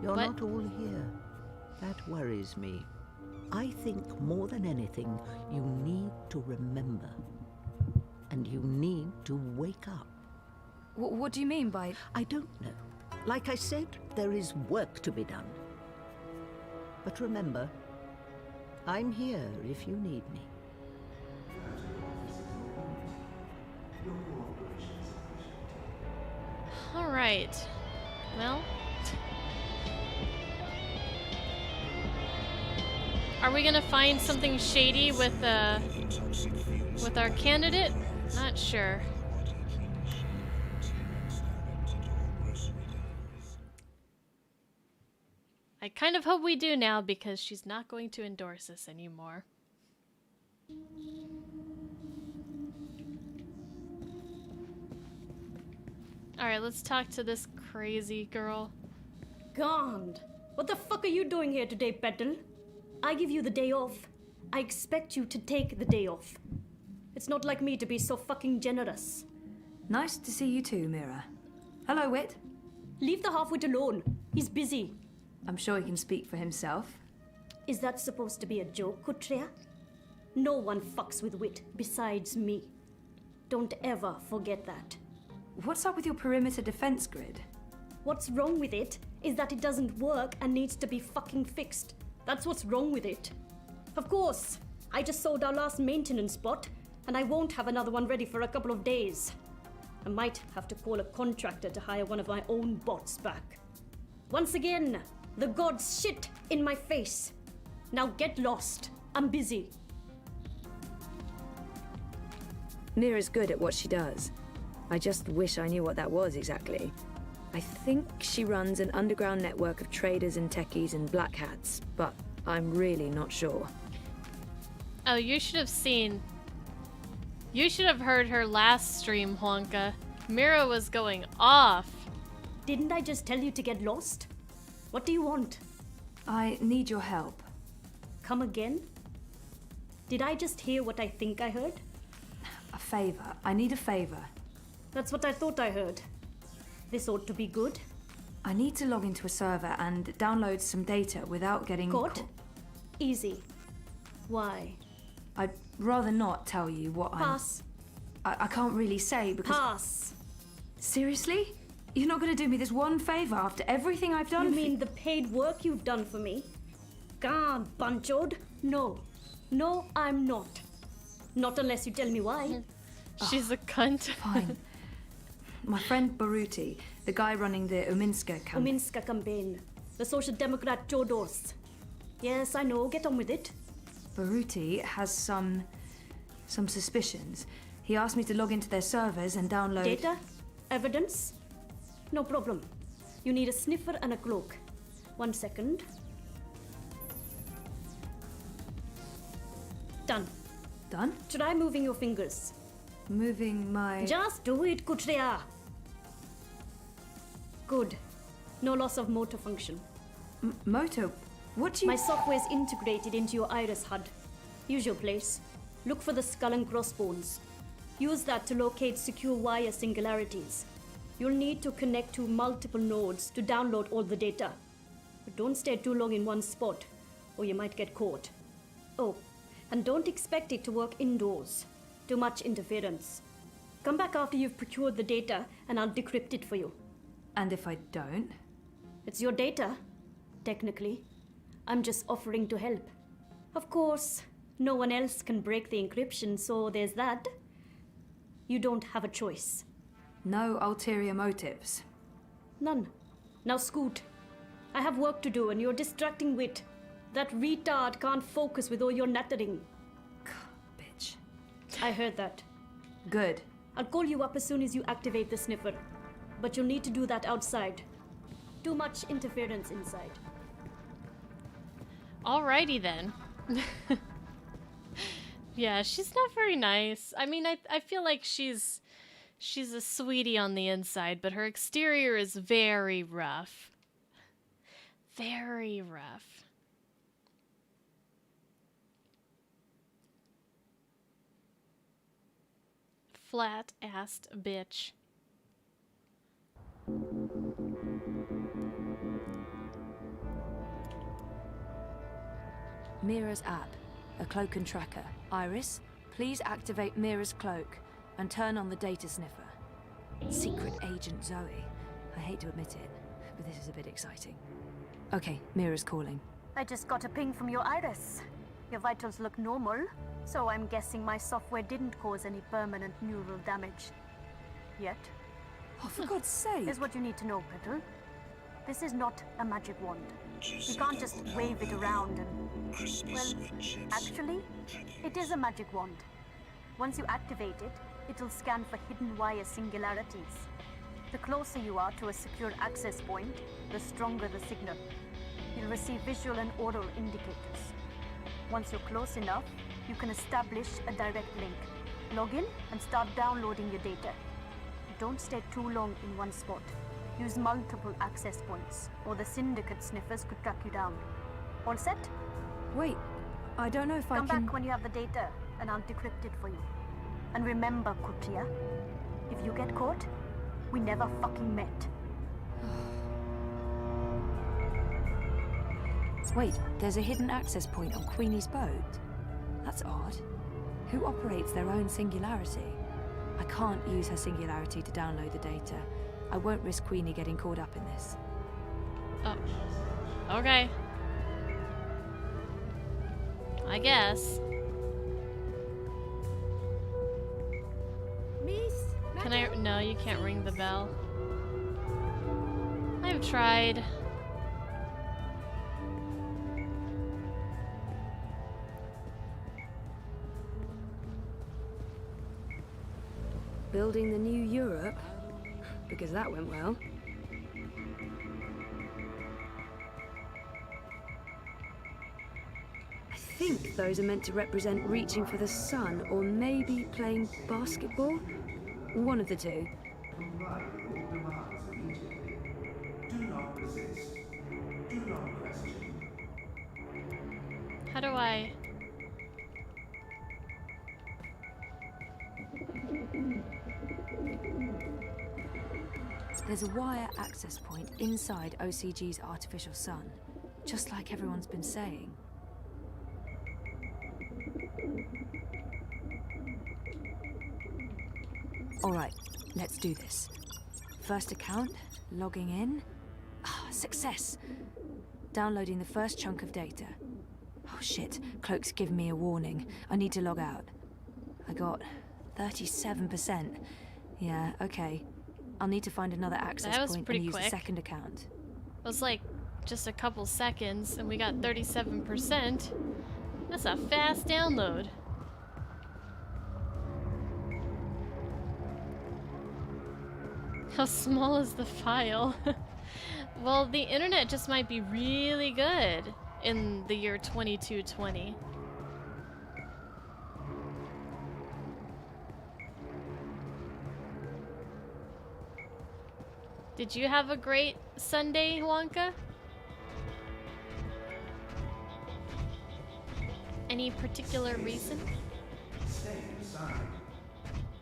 You're not all here. That worries me. I think more than anything, you need to remember. And you need to wake up. What do you mean by... I don't know. Like I said, there is work to be done. But remember, I'm here if you need me. All right. Well, are we gonna find something shady with our candidate? Not sure. I kind of hope we do now because she's not going to endorse us anymore. Alright, let's talk to this crazy girl. God, what the fuck are you doing here today, Petal? I give you the day off. I expect you to take the day off. It's not like me to be so fucking generous. Nice to see you too, Mira. Hello, Wit. Leave the half-wit alone. He's busy. I'm sure he can speak for himself. Is that supposed to be a joke, Kutria? No one fucks with Wit besides me. Don't ever forget that. What's up with your perimeter defense grid? What's wrong with it is that it doesn't work and needs to be fucking fixed. That's what's wrong with it. Of course, I just sold our last maintenance spot, and I won't have another one ready for a couple of days. I might have to call a contractor to hire one of my own bots back. Once again, the gods shit in my face. Now get lost. I'm busy. Mira's good at what she does. I just wish I knew what that was exactly. I think she runs an underground network of traders and techies and black hats, but I'm really not sure. Oh, you should have seen... You should have heard her last stream, Honka. Mira was going off. Didn't I just tell you to get lost? What do you want? I need your help. Come again? Did I just hear what I think I heard? A favor. I need a favor. That's what I thought I heard. This ought to be good. I need to log into a server and download some data without getting caught. Easy. Why? I'd rather not tell you what Pass. I can't really say because... Pass. Seriously? You're not going to do me this one favor after everything I've done? You mean the paid work you've done for me? God, Bunchod. No. No, I'm not. Not unless you tell me why. She's a cunt. Fine. My friend Baruti, the guy running the Uminska campaign. Uminska campaign. The Social Democrat Chodos. Yes, I know. Get on with it. Baruti has some suspicions. He asked me to log into their servers and download... Data? Evidence? No problem. You need a sniffer and a cloak. 1 second. Done. Done? Try moving your fingers. Moving my... Just do it, Kutria. Good. No loss of motor function. Motor? What do you... My software's integrated into your iris HUD. Use your place. Look for the skull and crossbones. Use that to locate secure wire singularities. You'll need to connect to multiple nodes to download all the data. But don't stay too long in one spot, or you might get caught. Oh, and don't expect it to work indoors. Too much interference. Come back after you've procured the data, and I'll decrypt it for you. And if I don't? It's your data, technically. I'm just offering to help. Of course, no one else can break the encryption, so there's that. You don't have a choice. No ulterior motives? None. Now scoot. I have work to do and you're distracting Wit. That retard can't focus with all your nattering. Bitch. I heard that. Good. I'll call you up as soon as you activate the sniffer. But you'll need to do that outside. Too much interference inside. Alrighty then. Yeah, she's not very nice. I mean, I feel like she's a sweetie on the inside, but her exterior is very rough. Very rough. flat-assed bitch. Mira's app, a cloak and tracker. Iris, please activate Mira's cloak and turn on the data sniffer. Secret Agent Zoe. I hate to admit it, but this is a bit exciting. Okay, Mira's calling. I just got a ping from your Iris. Your vitals look normal, so I'm guessing my software didn't cause any permanent neural damage. Yet. Oh, for God's sake! Here's what you need to know, Petal. This is not a magic wand. You can't just wave it around and... Well, actually, it is a magic wand. Once you activate it, it'll scan for hidden wire singularities. The closer you are to a secure access point, the stronger the signal. You'll receive visual and oral indicators. Once you're close enough, you can establish a direct link. Log in and start downloading your data. Don't stay too long in one spot. Use multiple access points, or the Syndicate sniffers could track you down. All set? Wait, I don't know if I can... can... Come back when you have the data, and I'll decrypt it for you. And remember, Kutia, if you get caught, we never fucking met. Wait, there's a hidden access point on Queenie's boat? That's odd. Who operates their own singularity? I can't use her singularity to download the data. I won't risk Queenie getting caught up in this. Oh. Okay. I guess. Miss? Can I? No, you can't ring the bell. I've tried. Building the new Europe? Because that went well. I think those are meant to represent reaching for the sun, or maybe playing basketball? One of the two. Comply with all demands immediately. Do not resist. Do not question. How do I? There's a wire access point inside OCG's artificial sun, just like everyone's been saying. Alright, let's do this. First account, logging in. Ah, success! Downloading the first chunk of data. Oh shit, Cloak's given me a warning. I need to log out. I got 37%. Yeah, okay. I'll need to find another access point and use the second account. It was like just a couple seconds and we got 37%. That's a fast download. How small is the file? Well, the internet just might be really good in the year 2220. Did you have a great Sunday, Wonka? Any particular reason? Stay inside.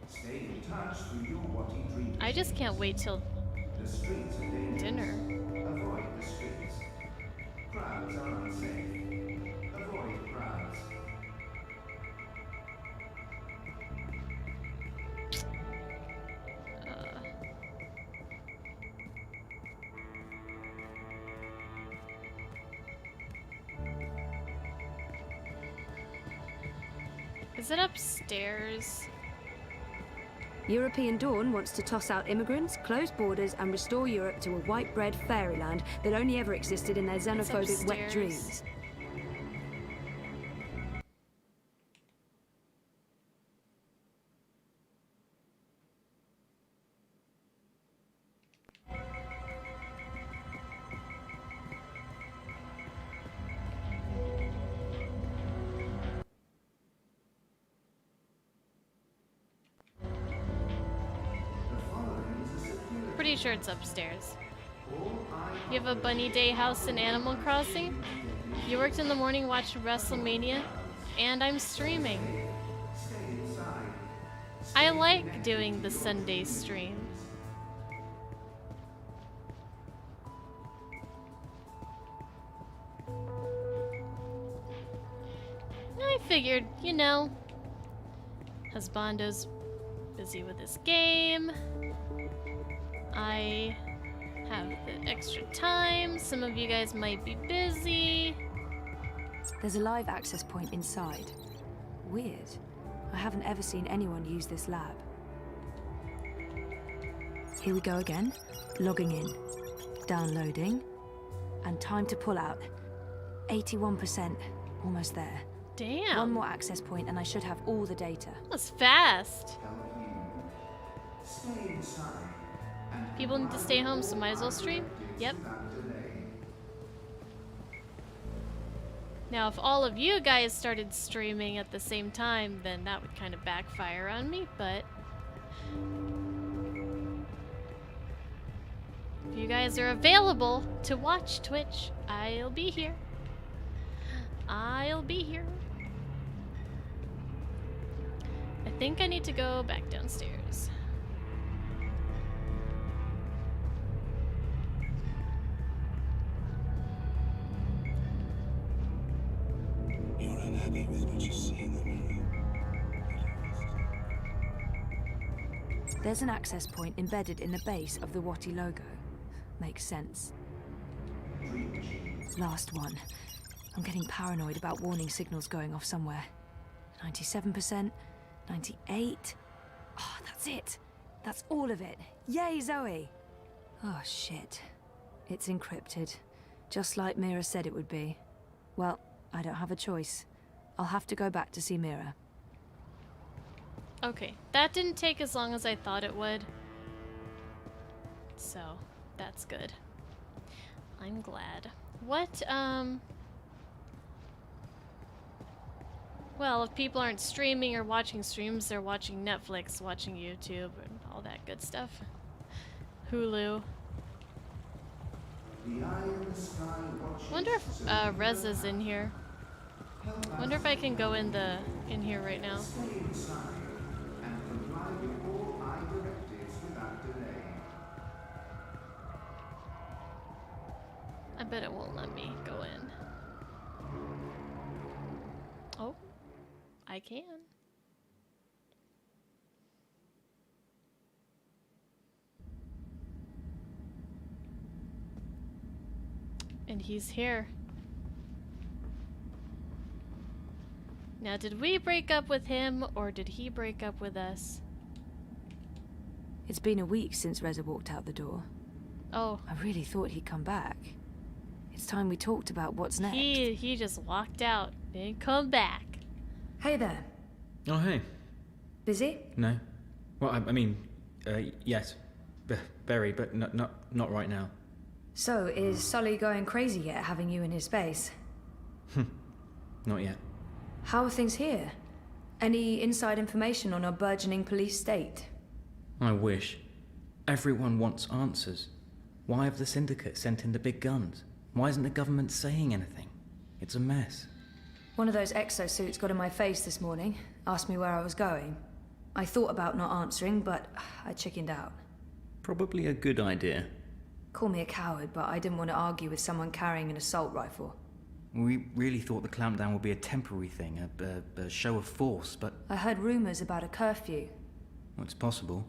Stay in touch with your what you dream. I just can't wait till the streets are dangerous. Dinner. Avoid the streets. Crowds are unsafe. Avoid crowds. Is it upstairs? European Dawn wants to toss out immigrants, close borders, and restore Europe to a white-bread fairyland that only ever existed in their xenophobic wet dreams. Pretty sure it's upstairs. You have a bunny day house in Animal Crossing? You worked in the morning, watched WrestleMania, and I'm streaming. Stay inside. I like doing the Sunday stream. I figured, you know, Husbando's busy with his game. I have the extra time. Some of you guys might be busy. There's a live access point inside. Weird. I haven't ever seen anyone use this lab. Here we go again. Logging in. Downloading. And time to pull out. 81%. Almost there. Damn. One more access point and I should have all the data. That's fast. Stay inside. People need to stay home, so might as well stream. Yep. Now, if all of you guys started streaming at the same time, then that would kind of backfire on me, but if you guys are available to watch Twitch, I'll be here. I'll be here. I think I need to go back downstairs. You're unhappy with what you see in the mirror. There's an access point embedded in the base of the Watty logo. Makes sense. Last one. I'm getting paranoid about warning signals going off somewhere. 97%, 98. Oh, that's it. That's all of it. Yay, Zoe! Oh, shit. It's encrypted. Just like Mira said it would be. Well, I don't have a choice. I'll have to go back to see Mira. Okay, that didn't take as long as I thought it would. So, that's good. I'm glad. What, well, if people aren't streaming or watching streams, they're watching Netflix, watching YouTube, and all that good stuff. Hulu. Wonder if Rez is in here. Wonder if I can go in here right now. I bet it won't let me go in. Oh, I can. And he's here. Now, did we break up with him, or did he break up with us? It's been a week since Reza walked out the door. Oh. I really thought he'd come back. It's time we talked about what's next. He just walked out, didn't come back. Hey there. Oh, hey. Busy? No. Well, I mean, yes. Very, but not right now. So, is Sully going crazy yet, having you in his space? Not yet. How are things here? Any inside information on our burgeoning police state? I wish. Everyone wants answers. Why have the Syndicate sent in the big guns? Why isn't the government saying anything? It's a mess. One of those exosuits got in my face this morning, asked me where I was going. I thought about not answering, but I chickened out. Probably a good idea. Call me a coward, but I didn't want to argue with someone carrying an assault rifle. We really thought the clampdown would be a temporary thing, a show of force, but... I heard rumors about a curfew. Well, it's possible.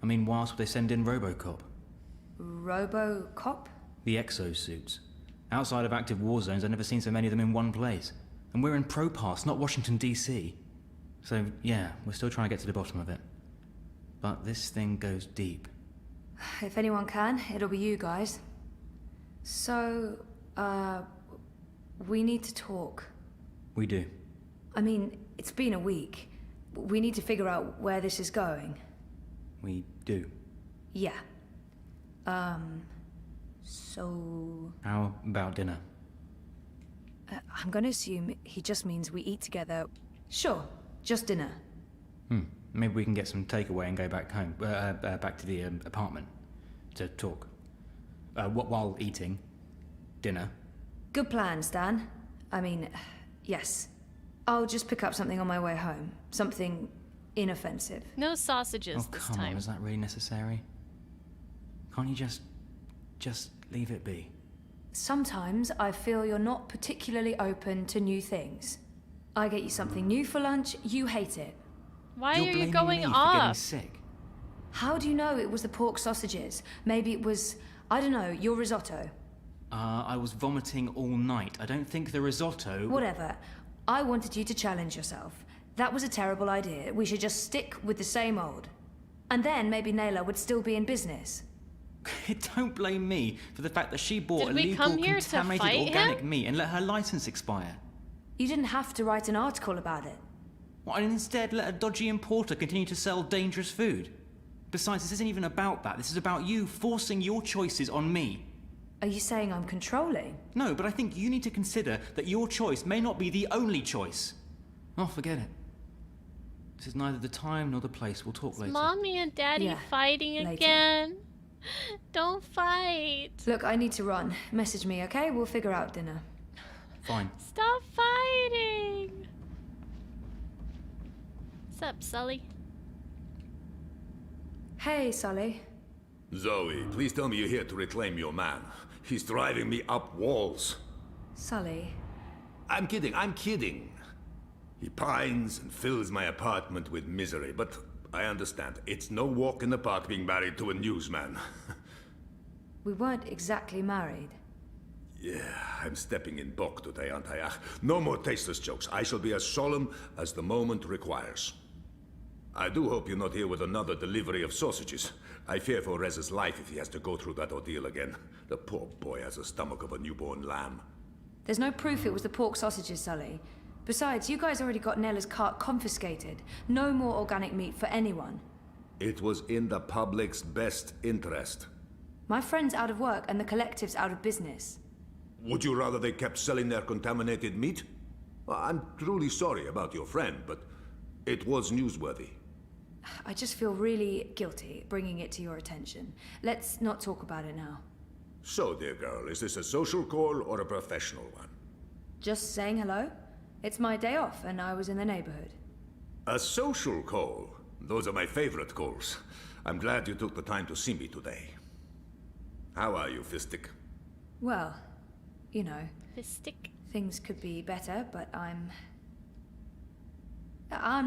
I mean, why else would they send in RoboCop? RoboCop? The exosuits. Outside of active war zones, I've never seen so many of them in one place. And we're in Propass, not Washington, D.C. So, yeah, we're still trying to get to the bottom of it. But this thing goes deep. If anyone can, it'll be you guys. So, we need to talk. We do. I mean, it's been a week. We need to figure out where this is going. We do. Yeah. So... How about dinner? I'm gonna assume he just means we eat together. Sure, just dinner. Maybe we can get some takeaway and go back home, back to the apartment to talk. While eating dinner. Good plan, Stan. I mean, yes. I'll just pick up something on my way home. Something inoffensive. No sausages Oh, this come time. on, is that really necessary? Can't you just leave it be? Sometimes I feel you're not particularly open to new things. I get you something new for lunch, you hate it. Why You're are you blaming going me for getting off? sick. How do you know it was the pork sausages? Maybe it was, I don't know, your risotto. I was vomiting all night. I don't think the risotto... Whatever. I wanted you to challenge yourself. That was a terrible idea. We should just stick with the same old. And then maybe Naylor would still be in business. Don't blame me for the fact that she bought Did we illegal come here to contaminated fight organic him? meat and let her license expire. You didn't have to write an article about it. Well, and instead let a dodgy importer continue to sell dangerous food. Besides, this isn't even about that. This is about you forcing your choices on me. Are you saying I'm controlling? No, but I think you need to consider that your choice may not be the only choice. Oh, forget it. This is neither the time nor the place. We'll talk later. Mommy and Daddy Yeah, fighting later. again. Don't fight. Look, I need to run. Message me, okay? We'll figure out dinner. Fine. Stop fighting. What's up, Sully? Hey, Sully. Zoe, please tell me you're here to reclaim your man. He's driving me up walls. Sully. I'm kidding. He pines and fills my apartment with misery, but I understand. It's no walk in the park being married to a newsman. We weren't exactly married. Yeah, I'm stepping in Bok today, aren't I? No more tasteless jokes. I shall be as solemn as the moment requires. I do hope you're not here with another delivery of sausages. I fear for Rez's life if he has to go through that ordeal again. The poor boy has the stomach of a newborn lamb. There's no proof it was the pork sausages, Sully. Besides, you guys already got Nella's cart confiscated. No more organic meat for anyone. It was in the public's best interest. My friend's out of work and the collective's out of business. Would you rather they kept selling their contaminated meat? Well, I'm truly sorry about your friend, but it was newsworthy. I just feel really guilty bringing it to your attention. Let's not talk about it now. So, dear girl, is this a social call or a professional one? Just saying hello? It's my day off and I was in the neighborhood. A social call? Those are my favorite calls. I'm glad you took the time to see me today. How are you, Fistic? Well, you know. Fistic. Things could be better, but I'm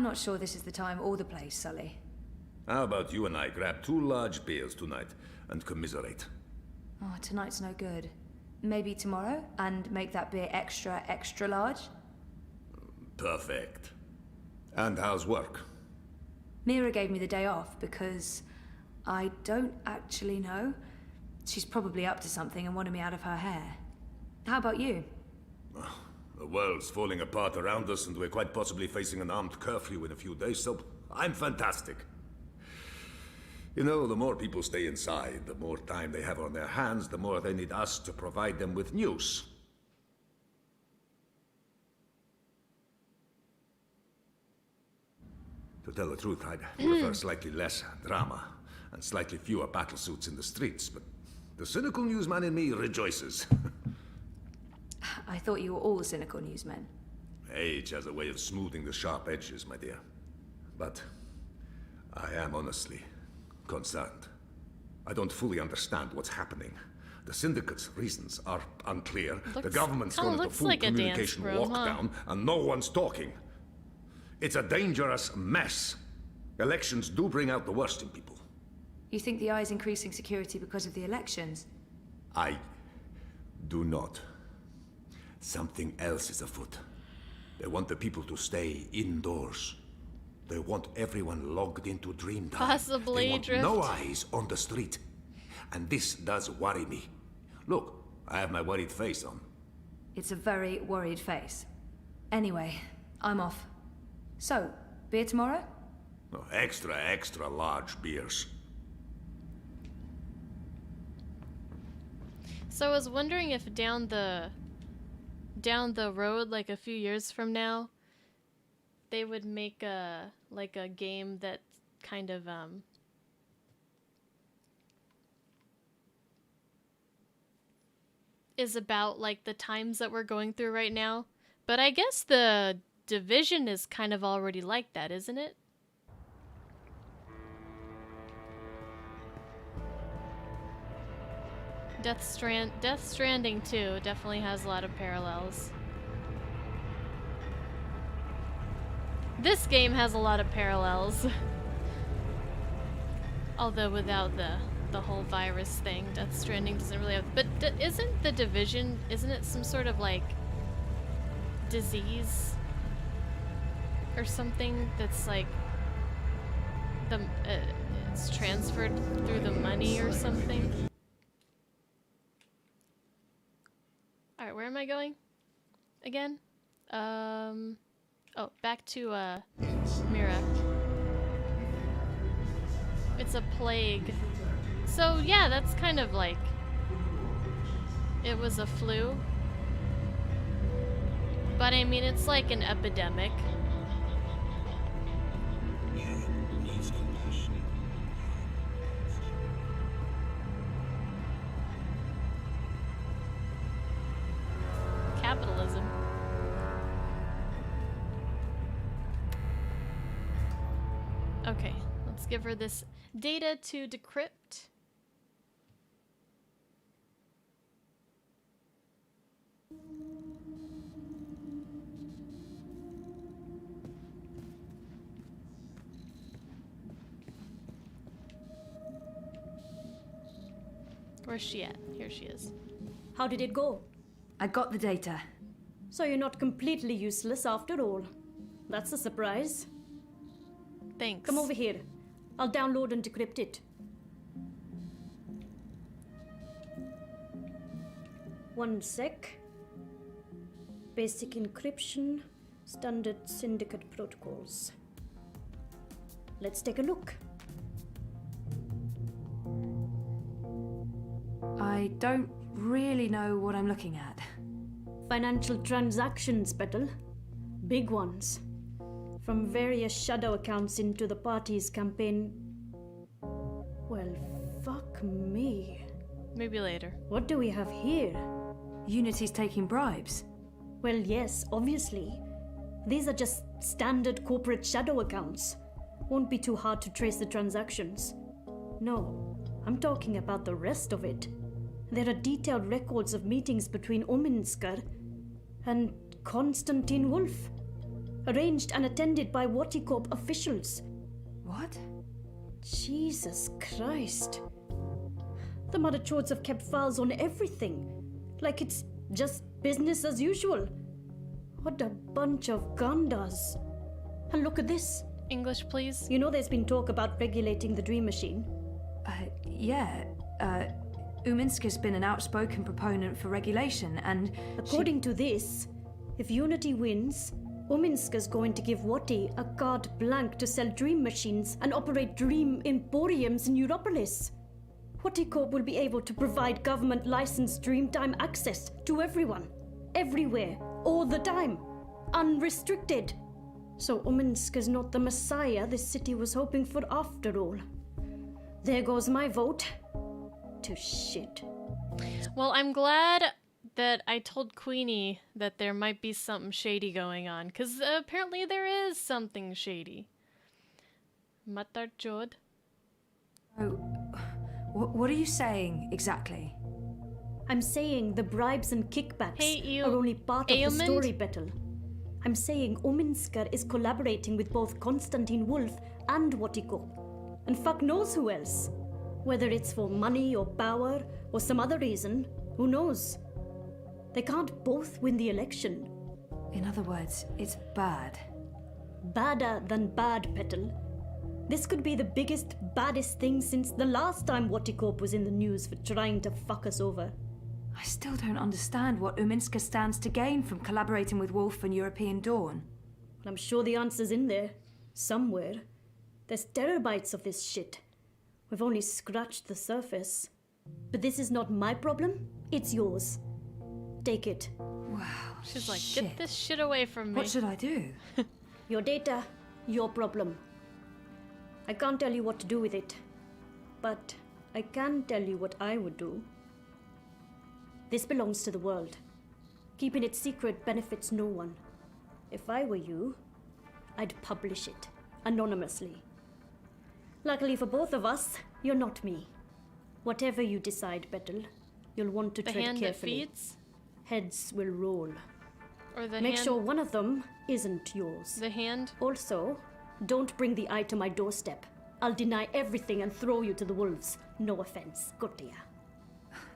not sure this is the time or the place, Sully. How about you and I grab 2 large beers tonight and commiserate? Oh, tonight's no good. Maybe tomorrow, and make that beer extra, extra large? Perfect. And how's work? Mira gave me the day off because I don't actually know. She's probably up to something and wanted me out of her hair. How about you? The world's falling apart around us, and we're quite possibly facing an armed curfew in a few days, so I'm fantastic. You know, the more people stay inside, the more time they have on their hands, the more they need us to provide them with news. To tell the truth, I'd prefer slightly less drama and slightly fewer battlesuits in the streets, but the cynical newsman in me rejoices. I thought you were all cynical newsmen. Age has a way of smoothing the sharp edges, my dear. But I am honestly concerned. I don't fully understand what's happening. The syndicate's reasons are unclear. The government's gone into full communication lockdown, and no one's talking. It's a dangerous mess. Elections do bring out the worst in people. You think the eye is increasing security because of the elections? I do not. Something else is afoot. They want the people to stay indoors. They want everyone logged into Dreamtime. Possibly They want drift. no eyes on the street. And this does worry me. Look, I have my worried face on. It's a very worried face. Anyway, I'm off. So, beer tomorrow? Oh, extra large beers. So I was wondering if down the road, like a few years from now, they would make a game that kind of is about like the times that we're going through right now. But I guess the Division is kind of already like that, isn't it? Death Stranding 2 definitely has a lot of parallels. This game has a lot of parallels. Although without the whole virus thing, Death Stranding doesn't really have... But isn't The Division, isn't it some sort of, like, disease? Or something that's, like, it's transferred through the money or something? Alright, where am I going? Again? Oh, back to, Mira. It's a plague. So, yeah, that's kind of like... It was a flu. But, I mean, it's like an epidemic. Capitalism. Okay, let's give her this data to decrypt. Where's she at? Here she is. How did it go? I got the data. So you're not completely useless after all. That's a surprise. Thanks. Come over here. I'll download and decrypt it. One sec. Basic encryption, standard syndicate protocols. Let's take a look. I don't really know what I'm looking at. Financial transactions, Petal. Big ones. From various shadow accounts into the party's campaign. Well, fuck me. Maybe later. What do we have here? Unity's taking bribes. Well, yes, obviously. These are just standard corporate shadow accounts. Won't be too hard to trace the transactions. No, I'm talking about the rest of it. There are detailed records of meetings between Ominsker and Konstantin Wolf, arranged and attended by Waticorp officials. What? Jesus Christ. The Mother Chords have kept files on everything, like it's just business as usual. What a bunch of gandas. And look at this. English, please. You know there's been talk about regulating the Dream Machine? Yeah. Uminsker's been an outspoken proponent for regulation, and according to this, if Unity wins, Uminsker's going to give Wati a carte blanche to sell dream machines and operate dream emporiums in Europolis. Waticorp will be able to provide government-licensed Dreamtime access to everyone, everywhere, all the time, unrestricted. So Uminsker's not the messiah this city was hoping for after all. There goes my vote. To shit. Well, I'm glad that I told Queenie that there might be something shady going on, because apparently there is something shady. Matar Jod. Oh, what are you saying exactly? I'm saying the bribes and kickbacks are only part of the story, Bettel. I'm saying Ominsker is collaborating with both Konstantin Wolf and Waticorp, and fuck knows who else. Whether it's for money or power or some other reason, who knows? They can't both win the election. In other words, it's bad. Badder than bad, Petal. This could be the biggest, baddest thing since the last time Waticorp was in the news for trying to fuck us over. I still don't understand what Uminsker stands to gain from collaborating with Wolf and European Dawn. Well, I'm sure the answer's in there. Somewhere. There's terabytes of this shit. We've only scratched the surface. But this is not my problem, it's yours. Take it. Wow, she's like, get this shit away from me. What should I do? Your data, your problem. I can't tell you what to do with it. But I can tell you what I would do. This belongs to the world. Keeping it secret benefits no one. If I were you, I'd publish it, anonymously. Luckily for both of us, you're not me. Whatever you decide, Bettel, You'll want to The tread hand that carefully. feeds? Heads will roll. Or the Make hand... sure one of them isn't yours. The hand? Also, don't bring the eye to my doorstep. I'll deny everything and throw you to the wolves. No offense. Good to ya.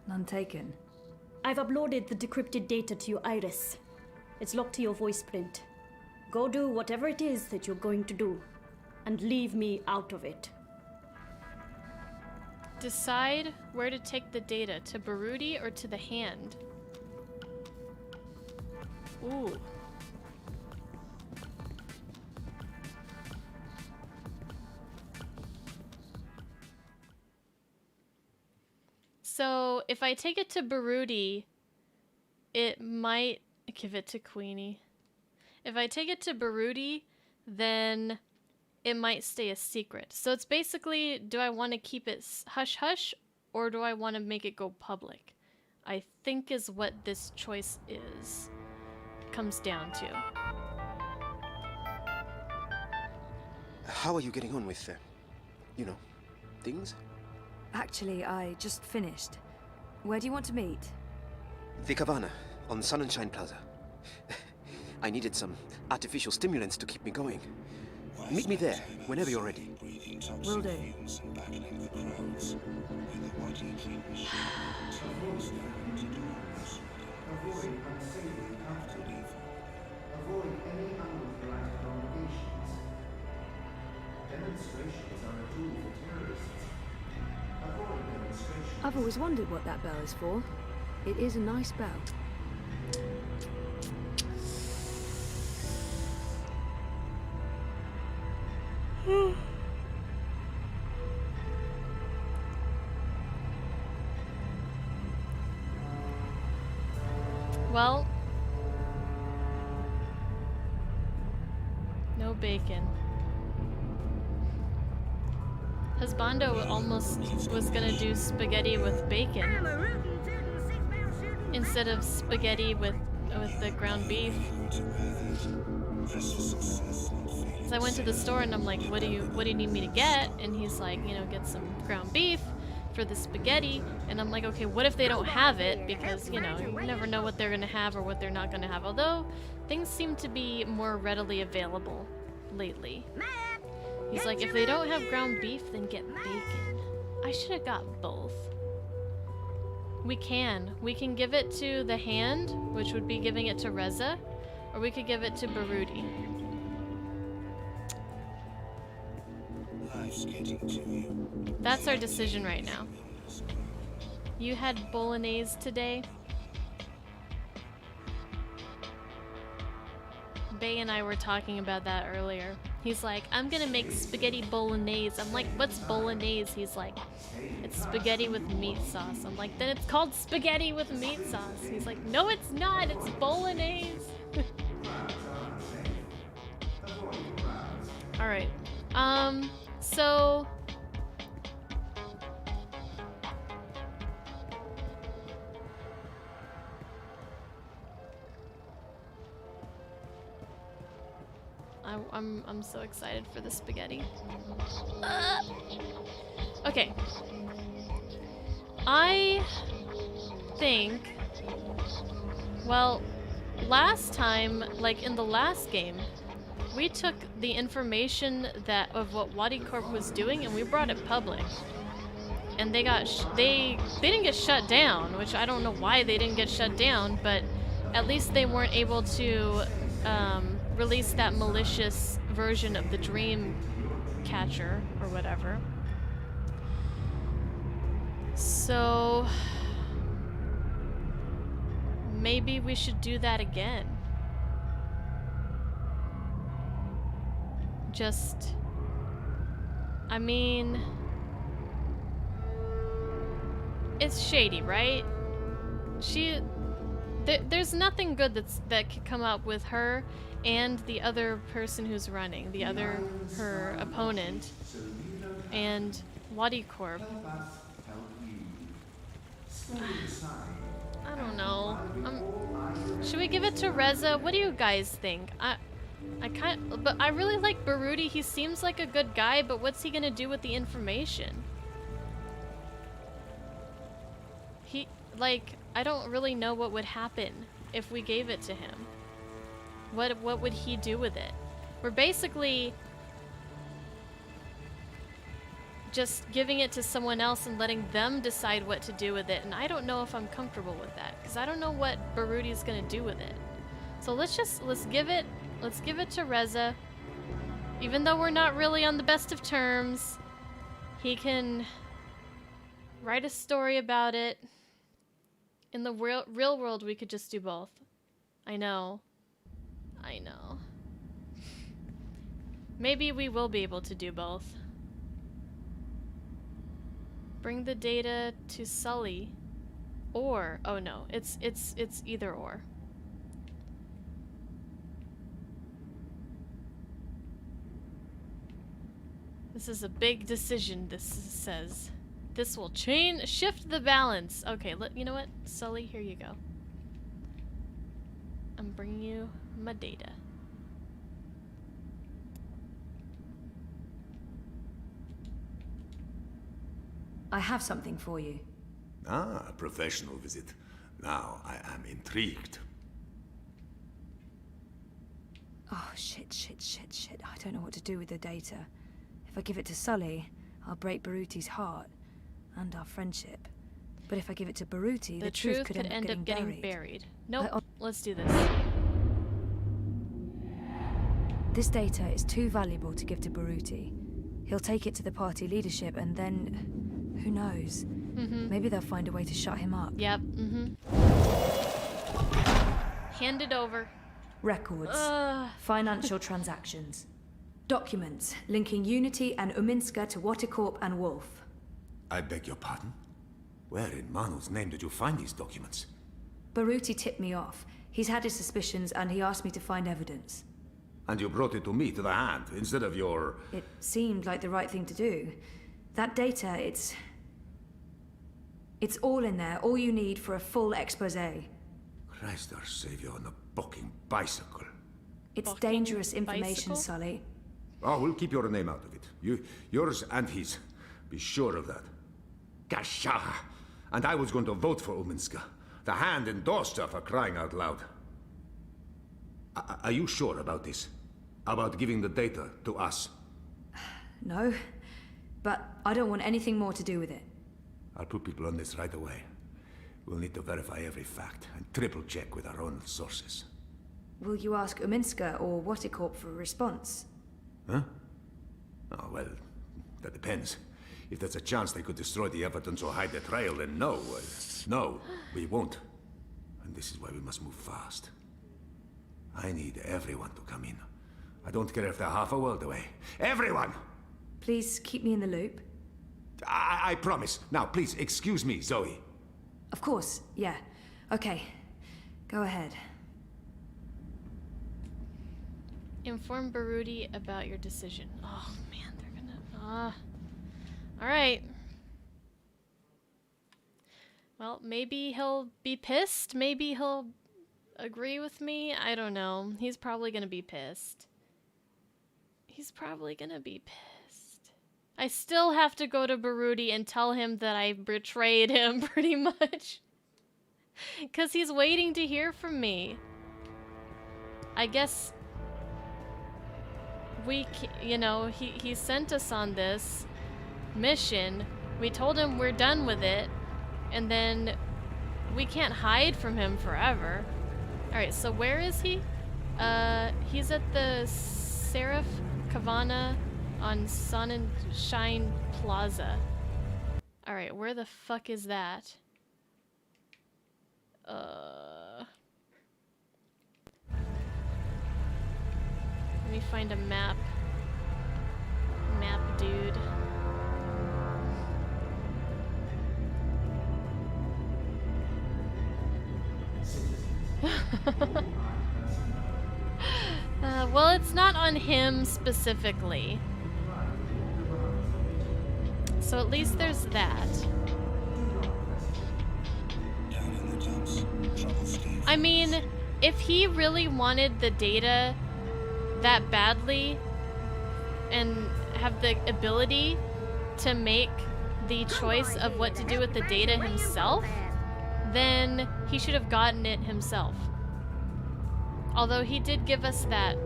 None taken. I've uploaded the decrypted data to your iris. It's locked to your voice print. Go do whatever it is that you're going to do, and leave me out of it. Decide where to take the data, to Baruti or to the hand. Ooh. So, if I take it to Baruti, it might give it to Queenie. If I take it to Baruti, then it might stay a secret. So it's basically, do I want to keep it hush-hush, or do I want to make it go public? I think is what this choice comes down to. How are you getting on with, things? Actually, I just finished. Where do you want to meet? The Cabana, on Sun and Shine Plaza. I needed some artificial stimulants to keep me going. Meet me there, whenever you're ready. Will do. Avoid unsavory company. Avoid any unauthorized congregations. Demonstrations are a tool for terrorists. Avoid demonstrations. I've always wondered what that bell is for. It is a nice bell. Well, no bacon. Husbando almost was gonna do spaghetti with bacon instead of spaghetti with the ground beef. So I went to the store and I'm like, what do you need me to get? And he's like, get some ground beef for the spaghetti. And I'm like, okay, what if they don't have it? Because, you never know what they're gonna have or what they're not gonna have. Although, things seem to be more readily available lately. He's like, if they don't have ground beef, then get bacon. I should have got both. We can give it to the hand, which would be giving it to Reza, or we could give it to Baruti. That's our decision right now. You had bolognese today? Bay and I were talking about that earlier. He's like, I'm gonna make spaghetti bolognese. I'm like, what's bolognese? He's like, it's spaghetti with meat sauce. I'm like, then it's called spaghetti with meat sauce. He's like, no it's not, it's bolognese. Alright, so... I'm so excited for the spaghetti. Okay. I think, well, last time, like in the last game, we took the information of what Wadi Corp was doing and we brought it public. And they didn't get shut down, which I don't know why they didn't get shut down, but at least they weren't able to release that malicious version of the dream catcher or whatever. So maybe we should do that again. I mean, it's shady, right? There's nothing good that could come up with her and the other person who's running, her opponent, and Wadi Corp. I don't know. Should we give it to Reza? What do you guys think? But I really like Baruti. He seems like a good guy, but what's he gonna do with the information? I don't really know what would happen if we gave it to him. What would he do with it? We're basically just giving it to someone else and letting them decide what to do with it, and I don't know if I'm comfortable with that, because I don't know what Baruti's gonna do with it. So let's give it to Reza. Even though we're not really on the best of terms, he can write a story about it. In the real world, we could just do both. I know. Maybe we will be able to do both. Bring the data to Sully, or oh no, it's either or. This is a big decision. This says this will shift the balance. Okay, you know what, Sully, here you go. I'm bringing you my data. I have something for you. Ah, a professional visit. Now I am intrigued. Oh, shit. I don't know what to do with the data. If I give it to Sully, I'll break Baruti's heart and our friendship. But if I give it to Baruti, the truth could end up getting buried. Nope, let's do this. This data is too valuable to give to Baruti. He'll take it to the party leadership and then, who knows? Maybe they'll find a way to shut him up. Yep, Hand it over. Records. Financial transactions. Documents linking Unity and Uminska to Watercorp and Wolf. I beg your pardon? Where in Manu's name did you find these documents? Baruti tipped me off. He's had his suspicions and he asked me to find evidence. And you brought it to me, to the hand, instead of your... It seemed like the right thing to do. That data, it's all in there, all you need for a full exposé. Christ our savior on a bucking bicycle. It's dangerous information, Sully. Oh, we'll keep your name out of it. Yours and his. Be sure of that. Gasha! And I was going to vote for Uminska. The hand endorsed her, for crying out loud. Are you sure about this? About giving the data to us? No, but I don't want anything more to do with it. I'll put people on this right away. We'll need to verify every fact and triple check with our own sources. Will you ask Uminska or Watercorp for a response? Huh? Oh, well, that depends. If there's a chance they could destroy the evidence or hide the trail, then no. No, we won't. And this is why we must move fast. I need everyone to come in. I don't care if they're half a world away. Everyone! Please keep me in the loop. I promise. Now, please, excuse me, Zoe. Of course, yeah. Okay. Go ahead. Inform Baruti about your decision. Oh, man, they're gonna... Alright. Well, maybe he'll be pissed. Maybe he'll agree with me. I don't know. He's probably gonna be pissed. He's probably gonna be pissed. I still have to go to Baruti and tell him that I betrayed him, pretty much. Because he's waiting to hear from me. I guess... he sent us on this mission. We told him we're done with it. And then we can't hide from him forever. Alright, so where is he? He's at the Seraph Kavana on Sun and Shine Plaza. Alright, where the fuck is that? Let me find a map. Map, dude. Well, it's not on him specifically. So at least there's that. I mean, if he really wanted the data that badly and have the ability to make the choice of what to do with the data himself, then he should have gotten it himself. Although he did give us that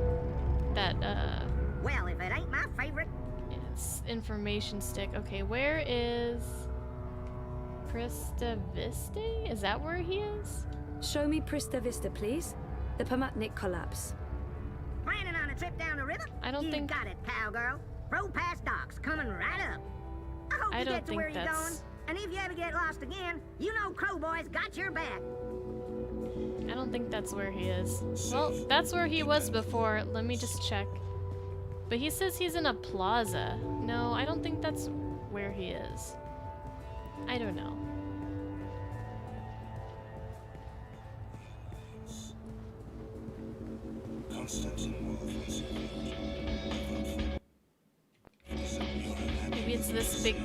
Well, if it ain't my favorite. Information stick. Okay, where is Prista Vista? Is that where he is? Show me Prista Vista, please. The Pamatnik collapse. Planning on a trip down the river? I don't think. You got it, cowgirl. Pro Pass docks coming right up. I hope you get to where you're going. And if you ever get lost again, you know Crow Boy's got your back. I don't think that's where he is. Well, that's where he was before. Let me just check. But he says he's in a plaza. No, I don't think that's where he is. I don't know. Maybe it's this big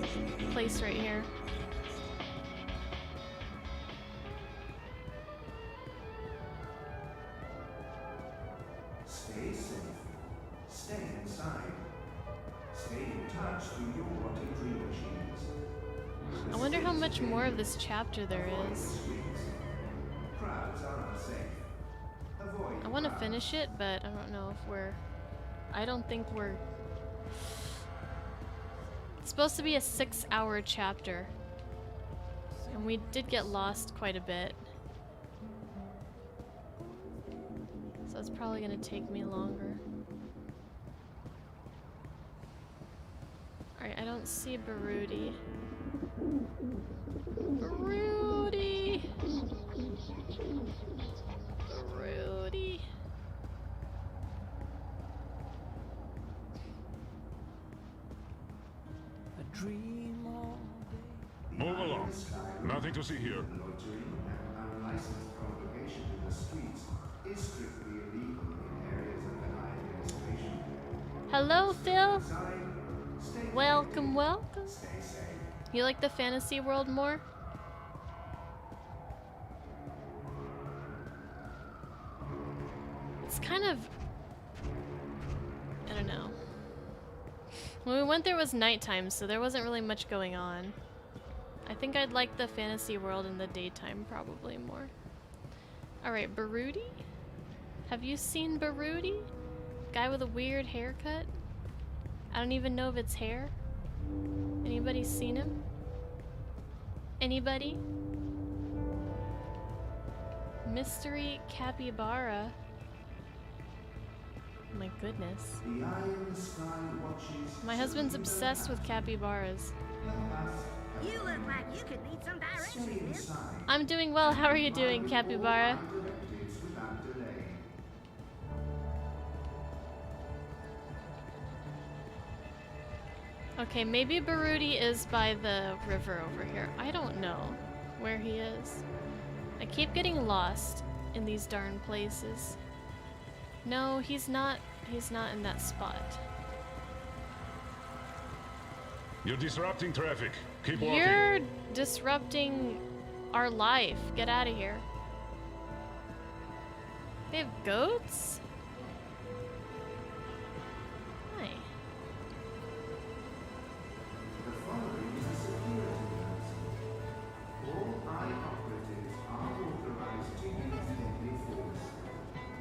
place right here. Stay safe. Stay inside. Stay in touch through your rotting dream machines. I wonder how much more of this chapter there is. Crowds are unsafe. Avoid I want to finish it, but I don't know if we're... I don't think we're... It's supposed to be a 6-hour chapter. And we did get lost quite a bit. So it's probably going to take me longer. Alright, I don't see Baruti. Baruti! Baruti! A dream all day. Move along. Nothing to see here. Loitering and unlicensed congregation in the streets is strictly illegal in areas under my administration. Hello, Phil! Welcome, welcome. You like the fantasy world more? It's kind of... I don't know. When we went there was nighttime, so there wasn't really much going on. I think I'd like the fantasy world in the daytime probably more. Alright, Baruti? Have you seen Baruti? Guy with a weird haircut? I don't even know if it's hair. Anybody seen him? Anybody? Mystery capybara. My goodness. The eye in the sky watches. My husband's obsessed with capybaras. You look like you could need some directions, miss. I'm doing well. How are you doing, capybara? Without delay. Okay, maybe Baruti is by the river over here. I don't know where he is. I keep getting lost in these darn places. No, he's not in that spot. You're disrupting traffic. Keep walking. You're disrupting our life. Get out of here. They have goats? Hi. The following is a security announcement. All eye operatives are authorized to use deadly force.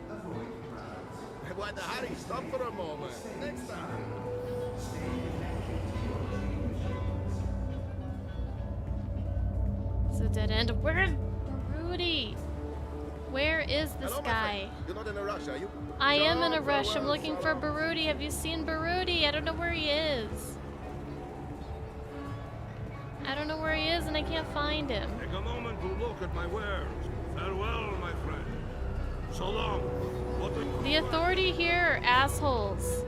Avoid crowds. Why the hurry? Stop for a moment. Next time. Stay connected to your dream machines. It's a dead end. Where's Baruti? Where is this Hello, my guy? friend. You're not in a rush, are you? I am in a rush. I'm looking for Baruti. Have you seen Baruti? I don't know where he is. I don't know where he is and I can't find him. Take a moment to look at my wares. Farewell, my friend. So long. The authority here are assholes.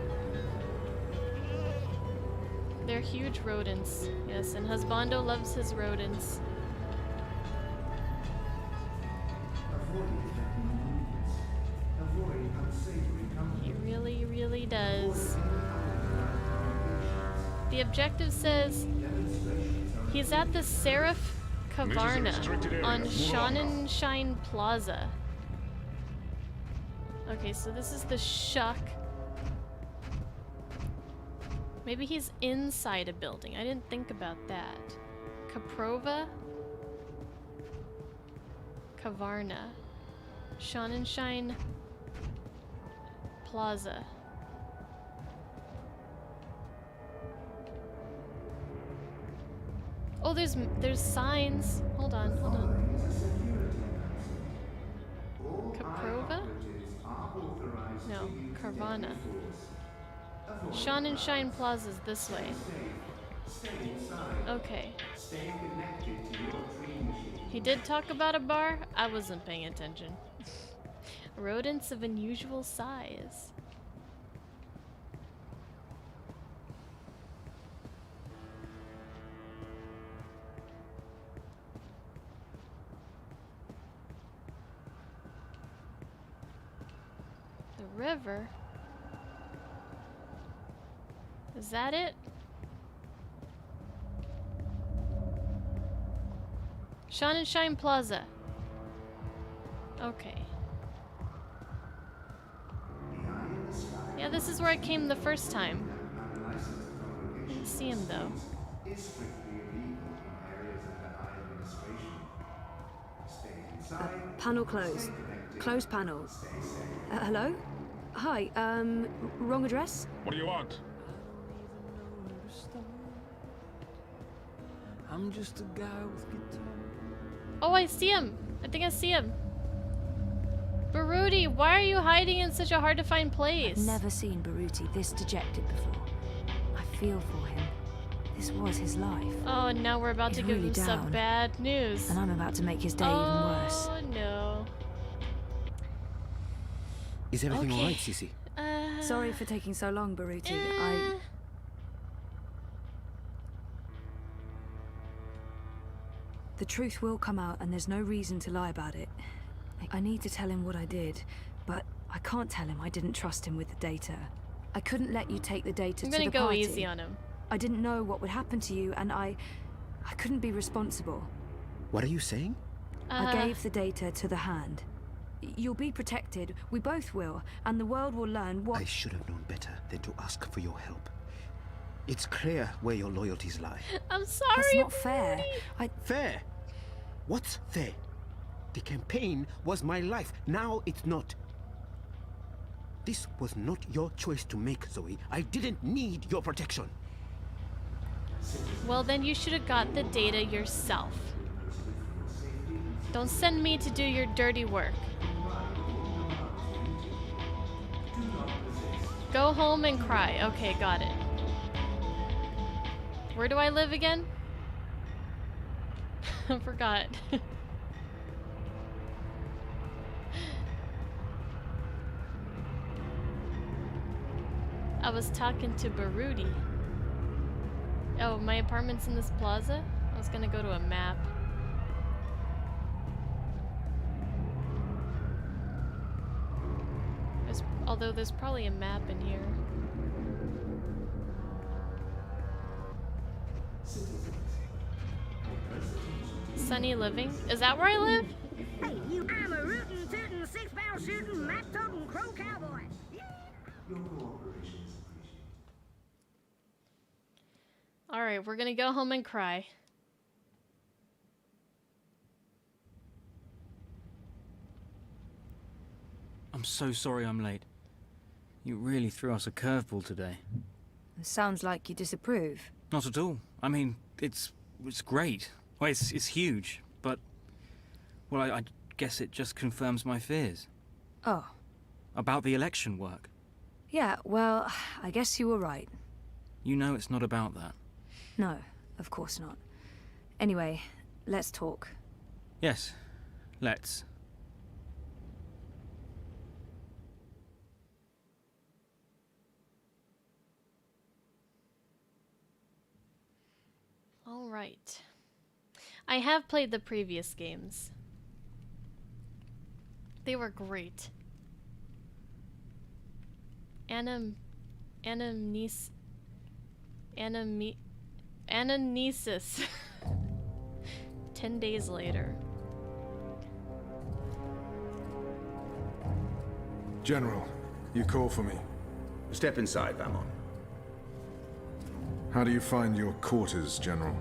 They're huge rodents. Yes, and Husbando loves his rodents. He really, really does. The objective says he's at the Seraph Cavarna on Shannonshine Plaza. Okay, so this is the Shuck. Maybe he's inside a building. I didn't think about that. Caprova? Kavarna. Shine Plaza. Oh, there's signs. Hold on. Caprova? No, Carvana. Shine Plaza's this way. Okay. He did talk about a bar? I wasn't paying attention. Rodents of unusual size. The river? Is that it? Shine Plaza. Okay. Yeah, this is where I came the first time. Didn't see him though. Panel closed. Closed panel. Hello? Hi, wrong address? What do you want? I'm just a guy with guitar. Oh, I see him. I think I see him. Baruti, why are you hiding in such a hard to find place? I've never seen Baruti this dejected before. I feel for him. This was his life. Oh, now we're about to give him some bad news. And I'm about to make his day even worse. Oh, no. Is everything alright, Sissy? Sorry for taking so long, Baruti. The truth will come out, and there's no reason to lie about it. I need to tell him what I did, but I can't tell him I didn't trust him with the data. I couldn't let you take the data to the party. I'm gonna go easy on him. I didn't know what would happen to you, and I couldn't be responsible. What are you saying? I gave the data to the Hand. You'll be protected, we both will, and the world will learn what— I should have known better than to ask for your help. It's clear where your loyalties lie. I'm sorry. That's not fair. Fair? What's fair? The campaign was my life. Now it's not. This was not your choice to make, Zoe. I didn't need your protection. Well, then you should have got the data yourself. Don't send me to do your dirty work. Go home and cry. Okay, got it. Where do I live again? I forgot. I was talking to Baruti. Oh, my apartment's in this plaza? I was gonna go to a map. Although there's probably a map in here. Sunny living? Is that where I live? Hey, you, I'm a rootin', tootin', six-barrel shootin', map-toting crow cowboy. Alright, we're gonna go home and cry. I'm so sorry I'm late. You really threw us a curveball today. It sounds like you disapprove. Not at all. I mean, it's great. Well, it's huge, but... Well, I guess it just confirms my fears. Oh. About the election work. Yeah, well, I guess you were right. You know it's not about that. No, of course not. Anyway, let's talk. Yes, let's. All right. I have played the previous games. They were great. Anamnesis. 10 days later. General, you call for me. Step inside, Vamon. How do you find your quarters, General?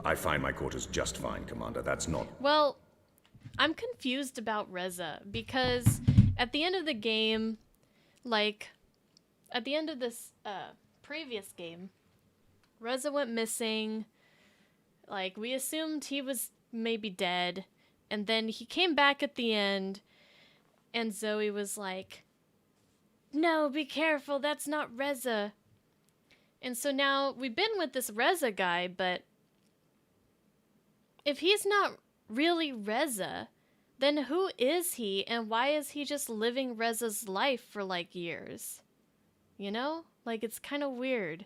I find my quarters just fine, Commander. That's not... Well, I'm confused about Reza because at the end of the game, like at the end of this previous game, Reza went missing. Like, we assumed he was maybe dead, and then he came back at the end, and Zoe was like, no, be careful, that's not Reza. And so now we've been with this Reza guy, but if he's not really Reza, then who is he, and why is he just living Reza's life for like years? You know? Like, it's kind of weird.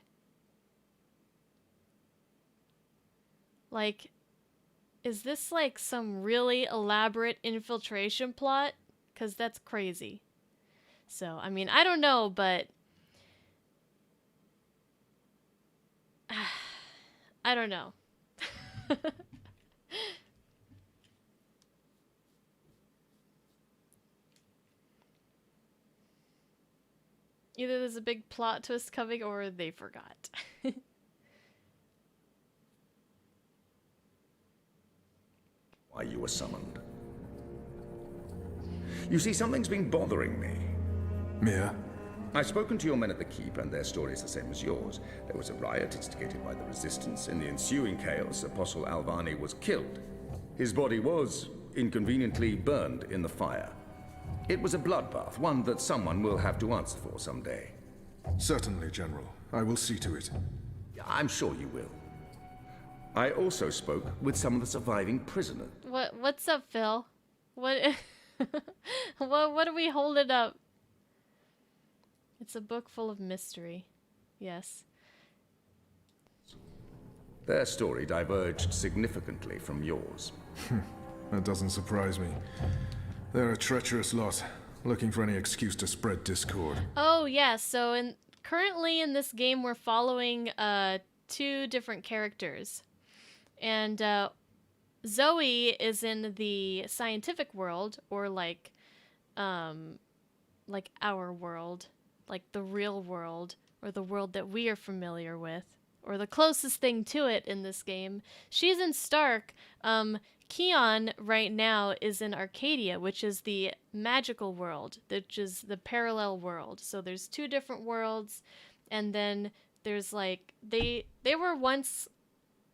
Like, is this like some really elaborate infiltration plot? 'Cause that's crazy. So, I mean, I don't know, but I don't know. Either there's a big plot twist coming or they forgot. Why you were summoned. You see, something's been bothering me. Mia? I've spoken to your men at the Keep, and their story is the same as yours. There was a riot instigated by the Resistance. In the ensuing chaos, Apostle Alvani was killed. His body was, inconveniently, burned in the fire. It was a bloodbath, one that someone will have to answer for someday. Certainly, General. I will see to it. I'm sure you will. I also spoke with some of the surviving prisoners. What's up, Phil? What what are we holding up? It's a book full of mystery. Yes. Their story diverged significantly from yours. That doesn't surprise me. They're a treacherous lot, looking for any excuse to spread discord. Oh yeah, so currently in this game we're following two different characters. And Zoe is in the scientific world, or like our world, like the real world, or the world that we are familiar with, or the closest thing to it in this game. She's in Stark. Keon right now is in Arcadia, which is the magical world, which is the parallel world. So there's two different worlds, and then there's like they were once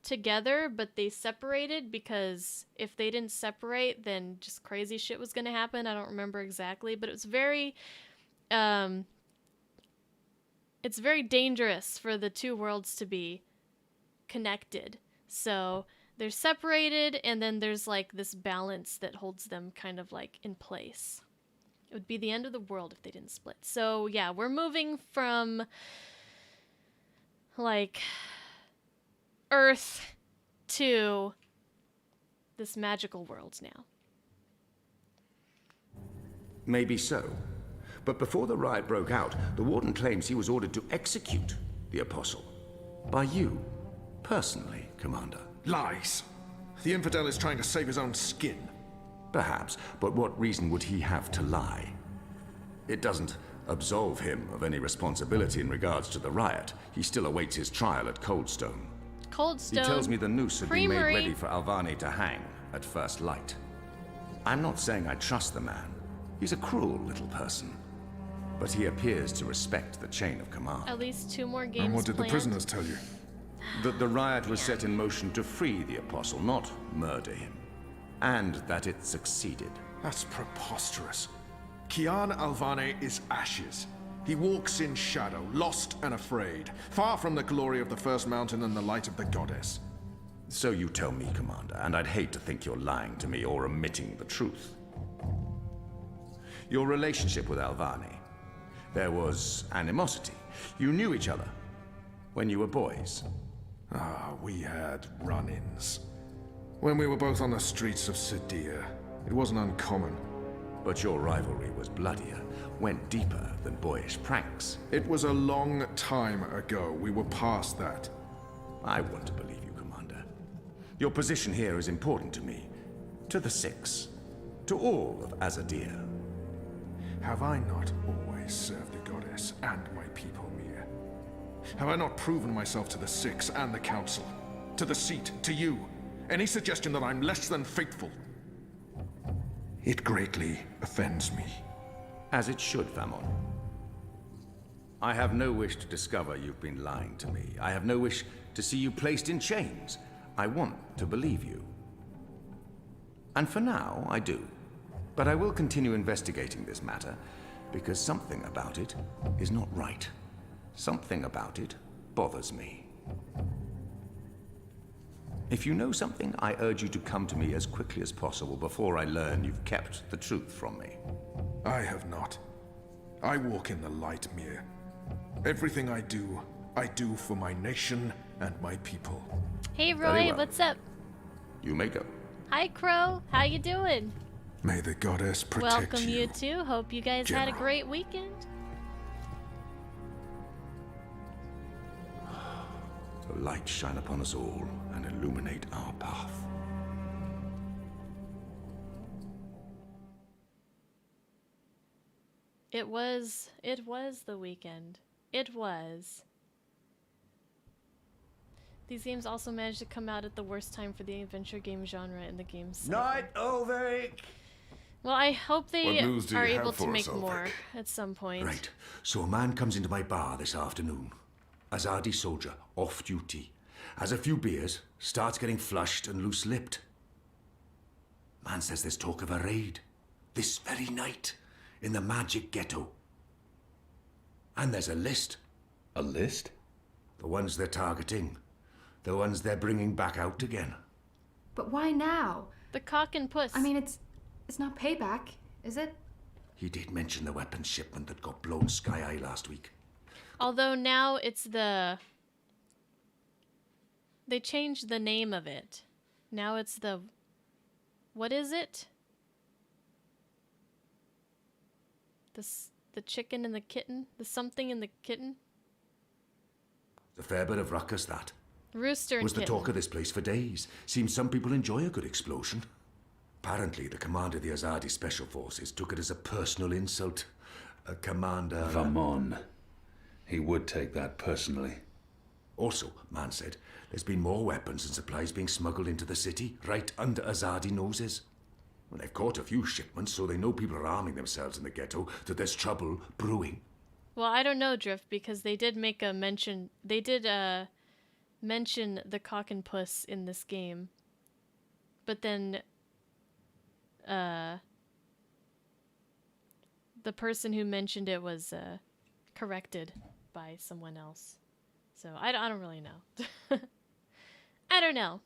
together, but they separated because if they didn't separate, then just crazy shit was gonna happen. I don't remember exactly, but it was very it's very dangerous for the two worlds to be connected. So they're separated, and then there's like this balance that holds them kind of like in place. It would be the end of the world if they didn't split. So yeah, we're moving from like Earth to this magical world now. Maybe so. But before the riot broke out, the Warden claims he was ordered to execute the Apostle. By you, personally, Commander. Lies. The infidel is trying to save his own skin. Perhaps, but what reason would he have to lie? It doesn't absolve him of any responsibility in regards to the riot. He still awaits his trial at Coldstone. Coldstone. He tells me the noose had been made Creamery. ready for Alvani to hang at first light. I'm not saying I trust the man. He's a cruel little person. But he appears to respect the chain of command. At least 2 more games And what did planned. the prisoners tell you? That the riot was set in motion to free the Apostle, not murder him. And that it succeeded. That's preposterous. Kian Alvane is ashes. He walks in shadow, lost and afraid, far from the glory of the First Mountain and the light of the Goddess. So you tell me, Commander, and I'd hate to think you're lying to me or omitting the truth. Your relationship with Alvani. There was animosity. You knew each other when you were boys. Ah, we had run-ins. When we were both on the streets of Sadir, it wasn't uncommon. But your rivalry was bloodier, went deeper than boyish pranks. It was a long time ago. We were past that. I want to believe you, Commander. Your position here is important to me, to the Six, to all of Azadir. Have I not always served the Goddess and my people, Mia? Have I not proven myself to the Six and the Council? To the Seat, to you? Any suggestion that I'm less than faithful? It greatly offends me. As it should, Famon. I have no wish to discover you've been lying to me. I have no wish to see you placed in chains. I want to believe you. And for now, I do. But I will continue investigating this matter, because something about it is not right. Something about it bothers me. If you know something, I urge you to come to me as quickly as possible before I learn you've kept the truth from me. I have not. I walk in the light, Mir. Everything I do for my nation and my people. Hey Very Roy, well. what's up? You may go. Hi Crow, how you doing? May the goddess protect Welcome you too. Hope you guys had a General. great weekend. The light shine upon us all and illuminate our path. It was the weekend. It was. These games also managed to come out at the worst time for the adventure game genre in the game cycle. Night, Ulrich! Well, I hope they What news do you are have able to for make us, more Ulrich? at some point. Right. So a man comes into my bar this afternoon. Azadi soldier, off duty. Has a few beers, starts getting flushed and loose-lipped. Man says there's talk of a raid. This very night. In the magic ghetto. And there's a list. A list? The ones they're targeting. The ones they're bringing back out again. But why now? The cock and puss. I mean, it's not payback, is it? He did mention the weapons shipment that got blown sky-high last week. Although now it's the... They changed the name of it. Now it's the... What is it? The chicken and the kitten? The something and the kitten? It's a fair bit of ruckus, that. Rooster and Was the kitten. talk of this place for days. Seems some people enjoy a good explosion. Apparently, the commander of the Azadi Special Forces took it as a personal insult. A commander... Vamon. He would take that personally. Also, man said, there's been more weapons and supplies being smuggled into the city, right under Azadi noses. Well, they've caught a few shipments, so they know people are arming themselves in the ghetto, that there's trouble brewing. Well, I don't know, Drift, because they did make a mention... They did, mention the cock and puss in this game. But then... the person who mentioned it was, corrected by someone else. So, I don't really know. I don't know.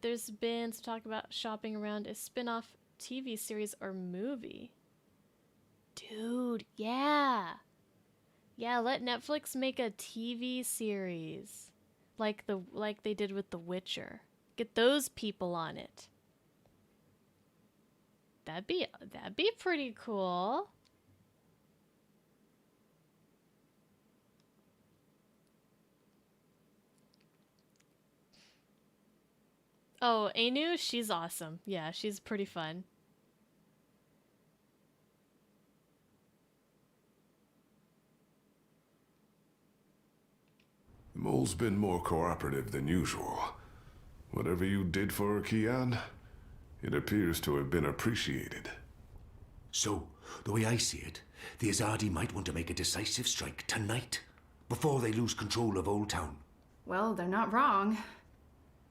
There's been some talk about shopping around a spin-off TV series or movie. Dude, yeah. Yeah, let Netflix make a TV series. Like they did with The Witcher. Get those people on it. That'd be pretty cool. Oh, Anu, she's awesome. Yeah, she's pretty fun. The mole's been more cooperative than usual. Whatever you did for her, Kian, it appears to have been appreciated. So, the way I see it, the Azadi might want to make a decisive strike tonight, before they lose control of Old Town. Well, they're not wrong.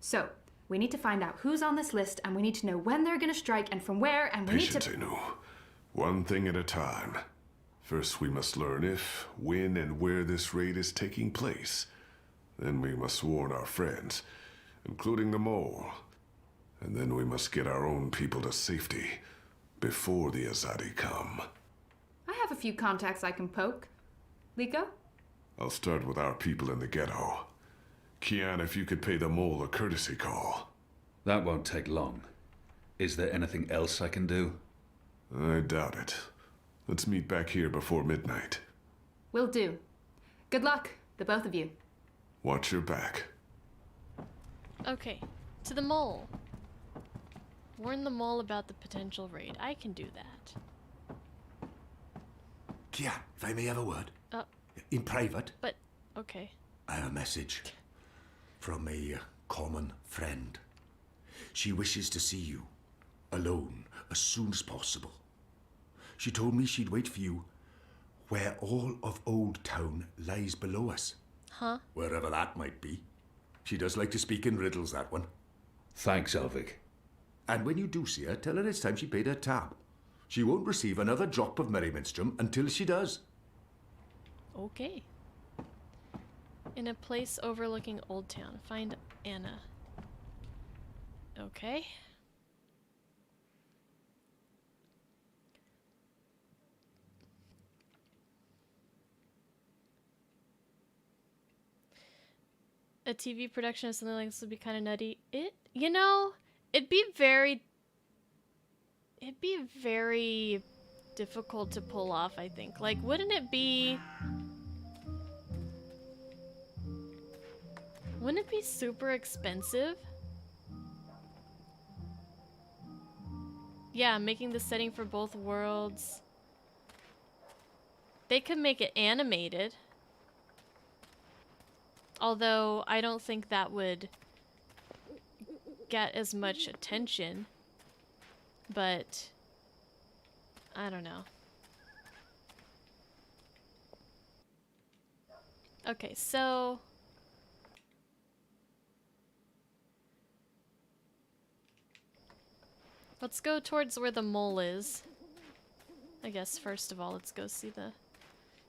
So, we need to find out who's on this list, and we need to know when they're gonna strike and from where, and we need Patience, to... Anu. One thing at a time. First, we must learn if, when, and where this raid is taking place. Then we must warn our friends, including the mole. And then we must get our own people to safety before the Azadi come. I have a few contacts I can poke. Liko? I'll start with our people in the ghetto. Kian, if you could pay the mole a courtesy call. That won't take long. Is there anything else I can do? I doubt it. Let's meet back here before midnight. Will do. Good luck, the both of you. Watch your back. Okay, to the mole. Warn the mole about the potential raid. I can do that. Kian, if I may have a word. Oh. In private. But, okay. I have a message from a common friend. She wishes to see you alone, as soon as possible. She told me she'd wait for you where all of Old Town lies below us. Huh? Wherever that might be. She does like to speak in riddles, that one. Thanks, Elvic. And when you do see her, tell her it's time she paid her tab. She won't receive another drop of Merry Minstrom until she does. Okay. In a place overlooking Old Town, find Anna. Okay. A TV production of something like this would be kind of nutty. You know, it'd be very difficult to pull off, I think. Like, wouldn't it be super expensive? Yeah, making the setting for both worlds. They could make it animated. Although, I don't think that would get as much attention. But, I don't know. Okay, so... let's go towards where the mole is. I guess, first of all, let's go see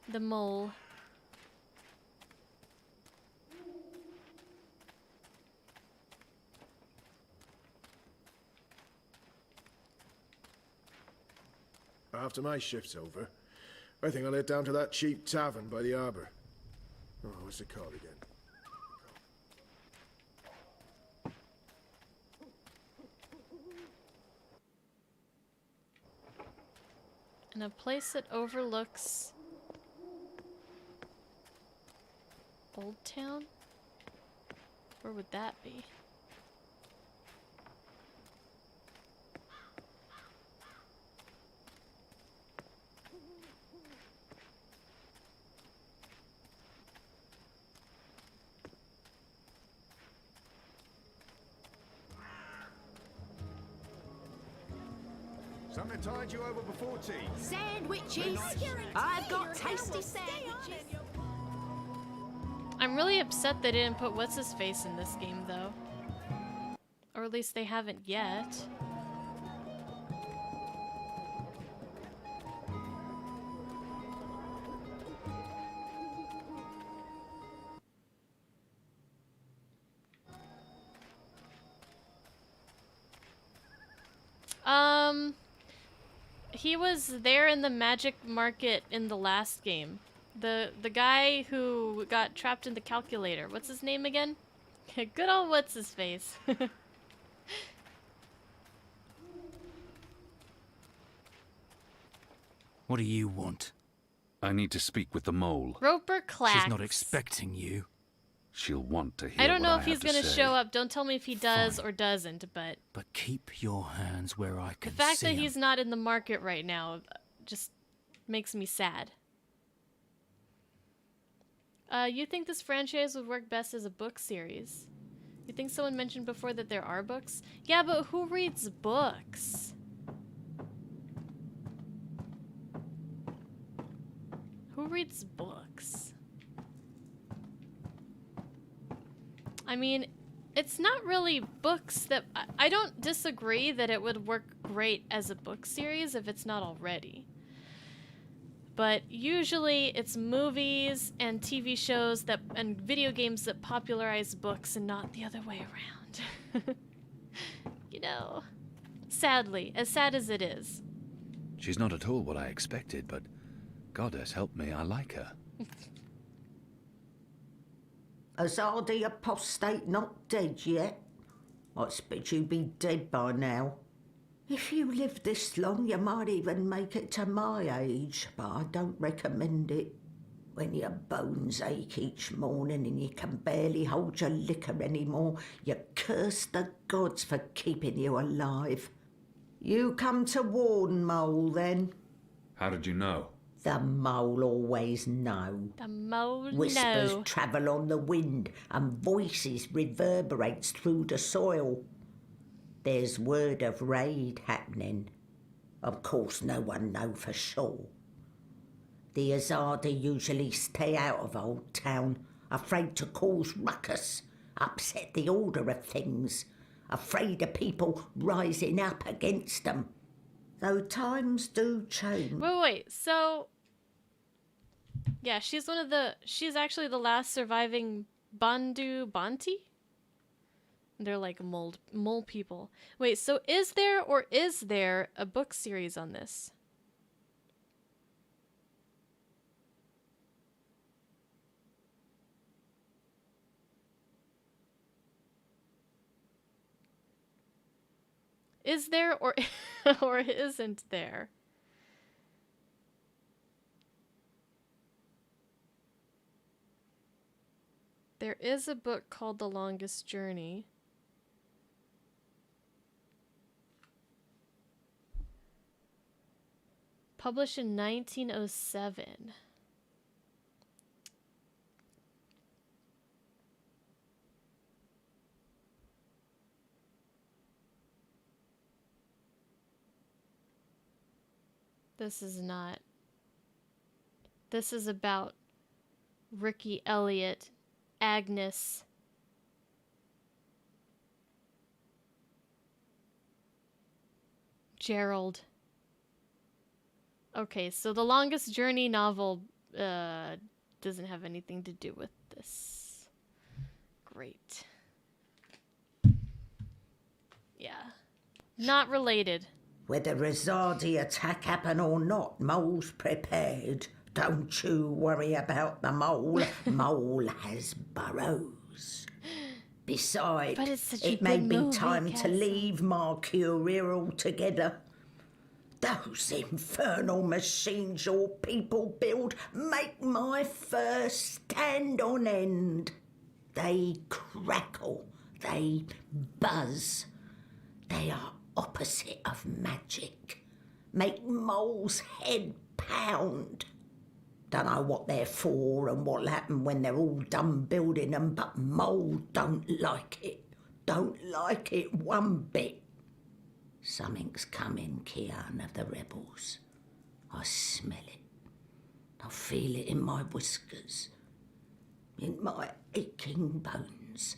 the mole. After my shift's over, I think I'll head down to that cheap tavern by the harbour. Oh, what's it called again? In a place that overlooks Old Town? Where would that be? Something tied you over before tea? Sandwiches! I've got tasty sandwiches! I'm really upset they didn't put what's-his-face in this game, though. Or at least they haven't yet. He was there in the magic market in the last game. The guy who got trapped in the calculator. What's his name again? Good old what's his face. What do you want? I need to speak with the mole. Roper Clax. She's not expecting you. She'll want to hear I don't know what if he's gonna say. show up. Don't tell me if he does or doesn't, but keep your hands where I can see the fact that 'em. he's not in the market right now just makes me sad. You think this franchise would work best as a book series? You think someone mentioned before that there are books? Yeah, but who reads books? Who reads books? I mean, it's not really books that... I don't disagree that it would work great as a book series if it's not already. But usually it's movies and TV shows that and video games that popularize books and not the other way around. You know, sadly, as sad as it is. She's not at all what I expected, but Goddess help me, I like her. Azadi apostate not dead yet? I expect you'd be dead by now. If you live this long, you might even make it to my age, but I don't recommend it. When your bones ache each morning and you can barely hold your liquor anymore, you curse the gods for keeping you alive. You come to warn, Mole, then? How did you know? The mole always know. The mole Whispers know. travel on the wind and voices reverberates through the soil. there's word of raid happening. Of course, no one know for sure. The Azadi usually stay out of Old Town, afraid to cause ruckus, upset the order of things, afraid of people rising up against them. Though times do change. Wait, so... Yeah, she's she's actually the last surviving Bandu Banti? They're like mole people. Wait, so is there a book series on this? Is there or or isn't there? There is a book called The Longest Journey. Published in 1907. This is not. This is about Ricky Elliott, Agnes, Gerald. Okay, so the Longest Journey novel doesn't have anything to do with this. Great. Yeah. Not related. Whether Azadi attack happen or not, Mole's prepared. Don't you worry about the Mole. Mole has burrows. Besides, it may be time to leave Mercuria altogether. Those infernal machines your people build make my fur stand on end. They crackle, they buzz. They are opposite of magic. Make Mole's head pound. Don't know what they're for and what'll happen when they're all done building them, but Mole don't like it. Don't like it one bit. Something's coming, Kian of the rebels. I smell it. I feel it in my whiskers. In my aching bones.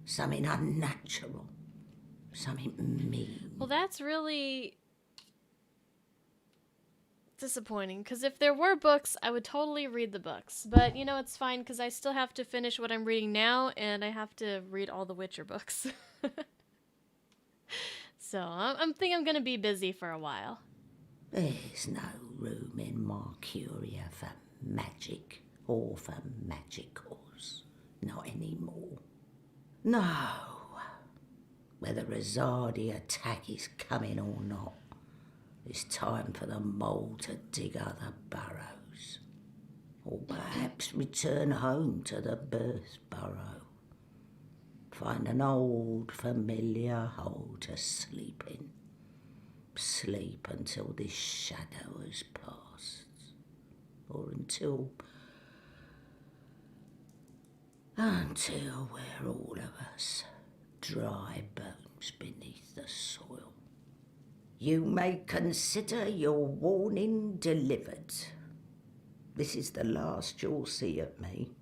Something unnatural. Something mean. Well, that's really disappointing, because if there were books, I would totally read the books. But, you know, it's fine, because I still have to finish what I'm reading now, and I have to read all the Witcher books. So, I think I'm going to be busy for a while. There's no room in Mercuria for magic, or for magicals. Not anymore. No. Whether Azadi attack is coming or not, it's time for the Mole to dig other burrows. Or perhaps return home to the birth burrow. Find an old familiar hole to sleep in. Sleep until this shadow has passed. Or until we're all of us dry bones beneath the soil. You may consider your warning delivered. This is the last you'll see of me.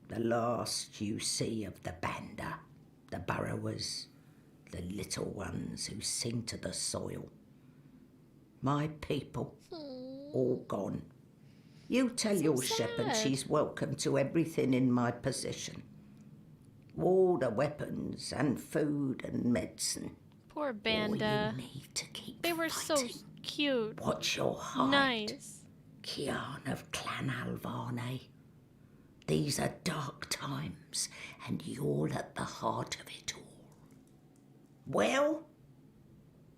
The last you see of the Banda, the burrowers, the little ones who sing to the soil. My people, all gone. You tell your shepherd she's welcome to everything in my possession. All the weapons and food and medicine. Poor Banda. All you need to keep they were fighting. So cute. Watch your hide. Nice. Kian of Clan Alvane. These are dark times, and you're at the heart of it all. Well,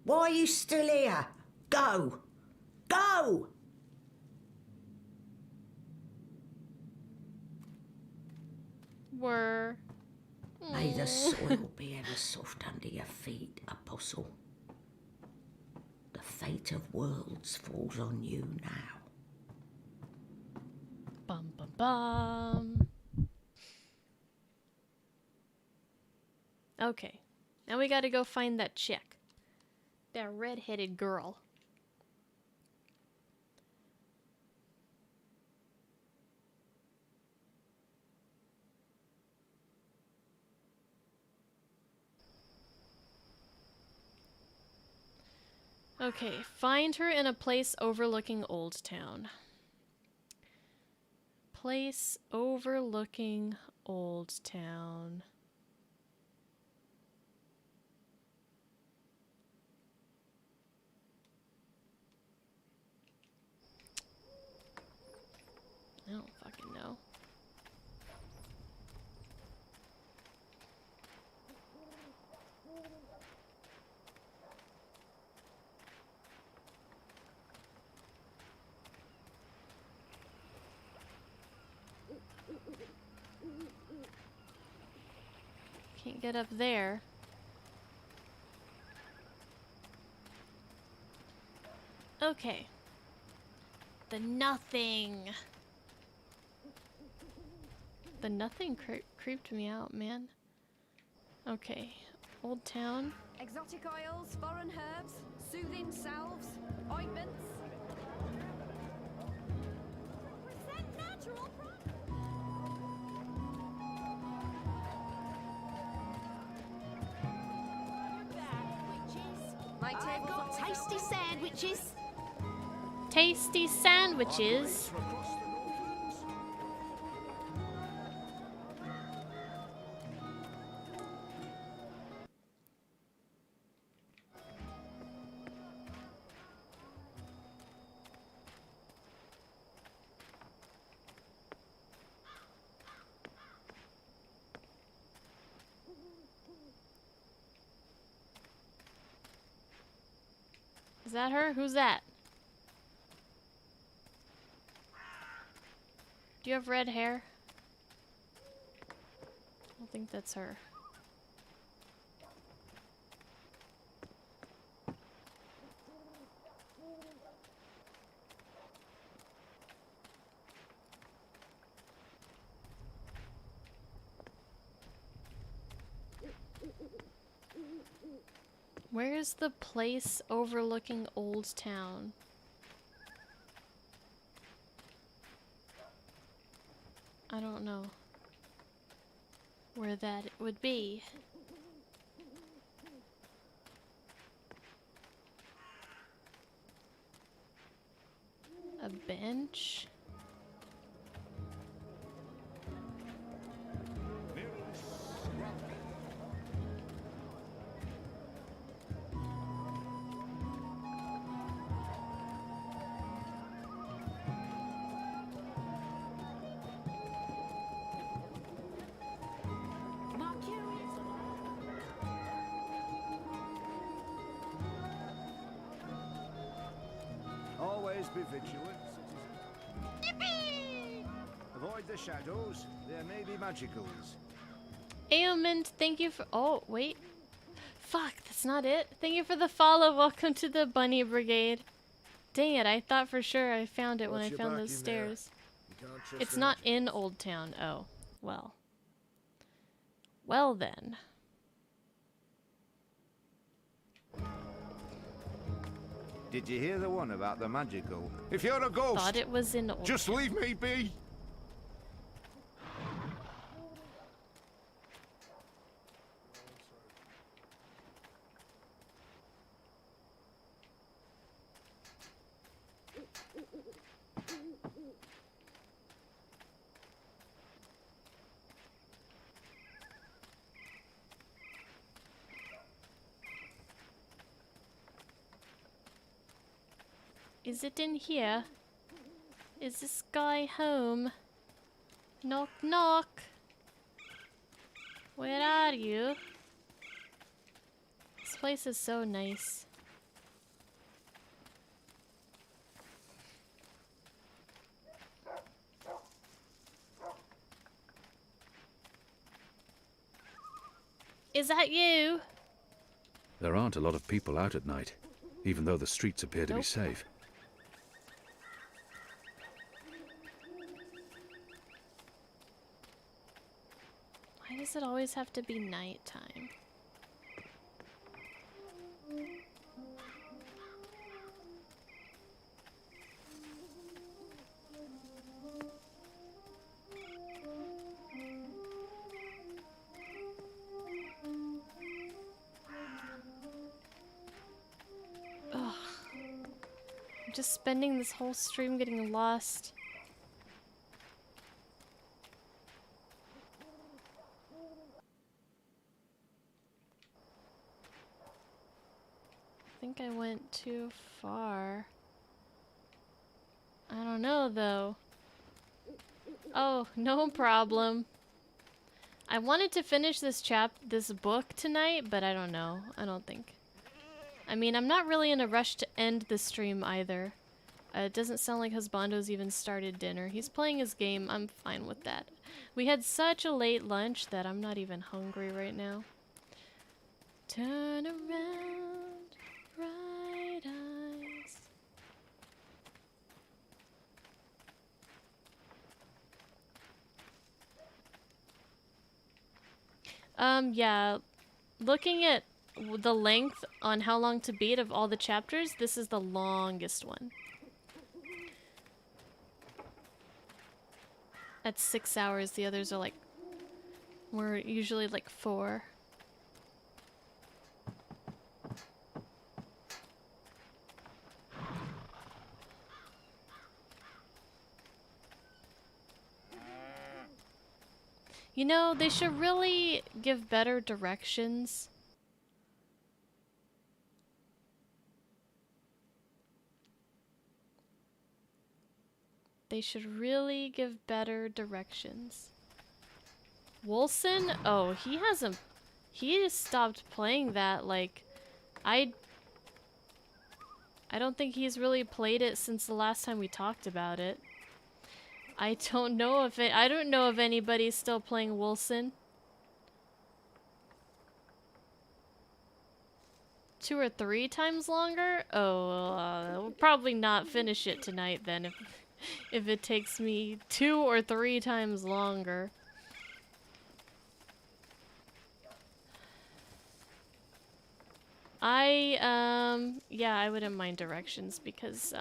why are you still here? Go! Go! May the soil be ever soft under your feet, Apostle. The fate of worlds falls on you now. Bum bum bum. Okay. Now we gotta go find that chick. That red-headed girl. Okay, find her in a place overlooking Old Town. Place overlooking Old Town. I don't fucking know. Can't get up there. Okay. The nothing. The nothing creeped me out, man. Okay. Old Town. Exotic oils, foreign herbs, soothing salves, ointments. Present natural My table got tasty sandwiches. Tasty sandwiches. Is that her? Who's that? Do you have red hair? I don't think that's her. Where's the place overlooking Old Town? I don't know where that would be. A bench? Always be vigilant, citizen. Avoid the shadows. There may be magicals. Ailment, thank you for— oh, wait. Fuck, that's not it. Thank you for the follow. Welcome to the Bunny Brigade. Dang it, I thought for sure I found it when I found those stairs. It's not in Old Town. Oh, well. Well then. Did you hear the one about the magical? If you're a ghost, Thought it was in Old just leave me be. Is it in here? Is this guy home? Knock knock. Where are you? This place is so nice. Is that you? There aren't a lot of people out at night, even though the streets appear to be safe. Why does it always have to be nighttime? I'm just spending this whole stream getting lost. I think I went too far. I don't know though. Oh, no problem. I wanted to finish this book tonight, but I don't know. I don't think. I mean, I'm not really in a rush to end the stream either. It doesn't sound like Husbando's even started dinner. He's playing his game. I'm fine with that. We had such a late lunch that I'm not even hungry right now. Turn around, bright eyes. Yeah, looking at the length on how long to beat of all the chapters, this is the longest one. At 6 hours, the others are like, we're usually like 4. You know, they should really give better directions. They should really give better directions. Wolson? Oh, he hasn't... He has stopped playing that, like... I don't think he's really played it since the last time we talked about it. I don't know if I don't know if anybody's still playing Wolson. 2 or 3 times longer? Oh, we'll probably not finish it tonight then if it takes me 2 or 3 times longer. Yeah, I wouldn't mind directions because,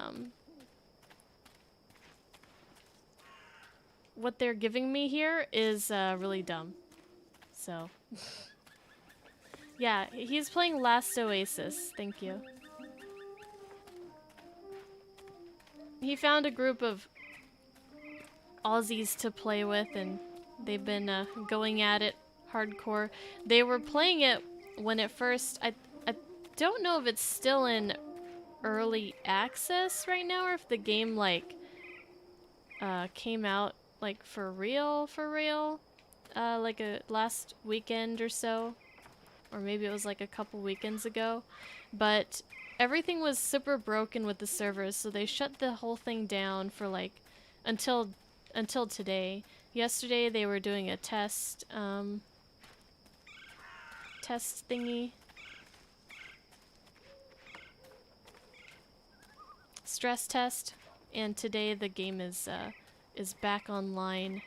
what they're giving me here is, really dumb. So. Yeah, he's playing Last Oasis. Thank you. He found a group of Aussies to play with, and they've been going at it hardcore. They were playing it when it first... I don't know if it's still in early access right now, or if the game, like, came out, like, for real, like last weekend or so. Or maybe it was like a couple weekends ago. But everything was super broken with the servers, so they shut the whole thing down for like until today. Yesterday they were doing a test thingy. Stress test, and today the game is back online.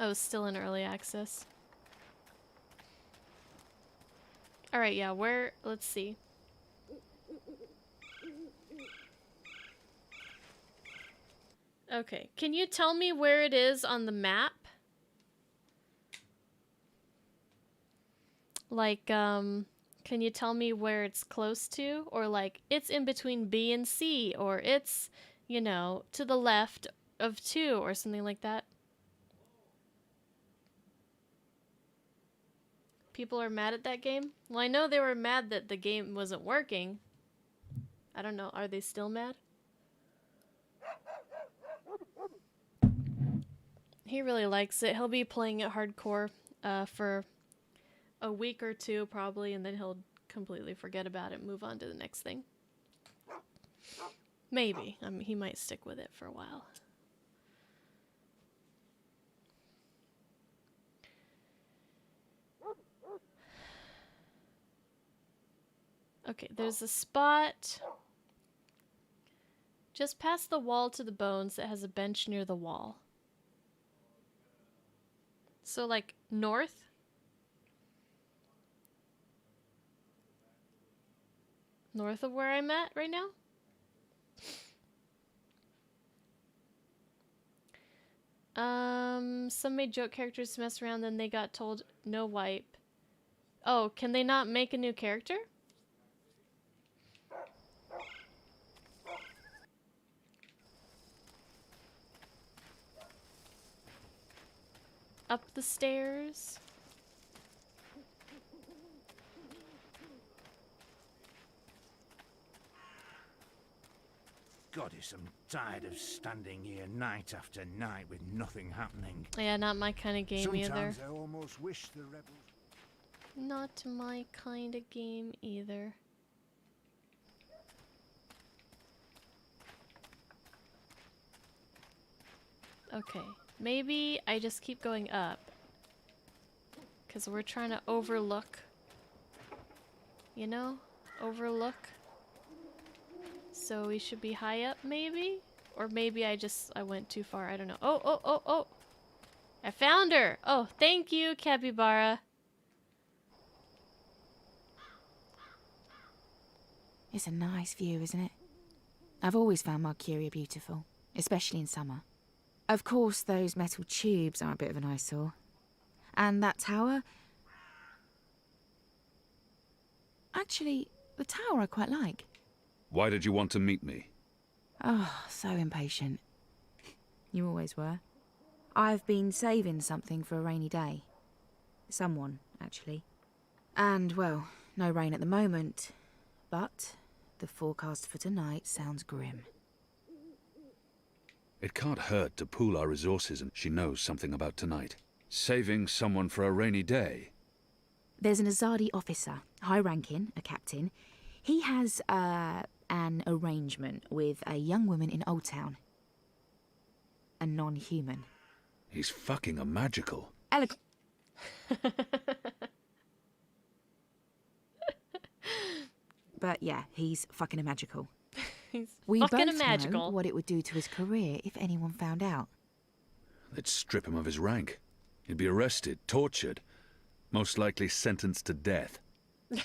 Oh, still in early access. Alright, yeah, let's see. Okay, can you tell me where it is on the map? Like, can you tell me where it's close to? Or like, it's in between B and C, or it's, you know, to the left of 2, or something like that? People are mad at that game? Well, I know they were mad that the game wasn't working. I don't know, are they still mad? He really likes it. He'll be playing it hardcore for a week or 2 probably, and then he'll completely forget about it and move on to the next thing. Maybe. I mean, he might stick with it for a while. Okay, there's a spot just past the wall to the bones that has a bench near the wall. So, like, north? North of where I'm at right now? Some made joke characters to mess around, then they got told no wipe. Oh, can they not make a new character? up the stairs. Goddess, I'm tired of standing here night after night with nothing happening. Yeah, not my kind of game either. Sometimes I almost wish the rebels... Not my kind of game either. Okay, maybe I just keep going up. Because we're trying to overlook. You know? Overlook. So we should be high up, maybe? Or maybe I went too far. I don't know. Oh, oh, oh, oh! I found her! Oh, thank you, Capybara. It's a nice view, isn't it? I've always found Marcuria beautiful, especially in summer. Of course, those metal tubes are a bit of an eyesore. And that tower... Actually, the tower I quite like. Why did you want to meet me? Oh, so impatient. You always were. I've been saving something for a rainy day. Someone, actually. And, well, no rain at the moment. But the forecast for tonight sounds grim. It can't hurt to pool our resources, and she knows something about tonight. Saving someone for a rainy day. There's an Azadi officer, high-ranking, a captain. He has, an arrangement with a young woman in Old Town. A non-human. He's fucking a magical. But yeah, he's fucking a magical. He's we fucking both a magical. know what it would do to his career if anyone found out. They'd strip him of his rank. He'd be arrested, tortured, most likely sentenced to death.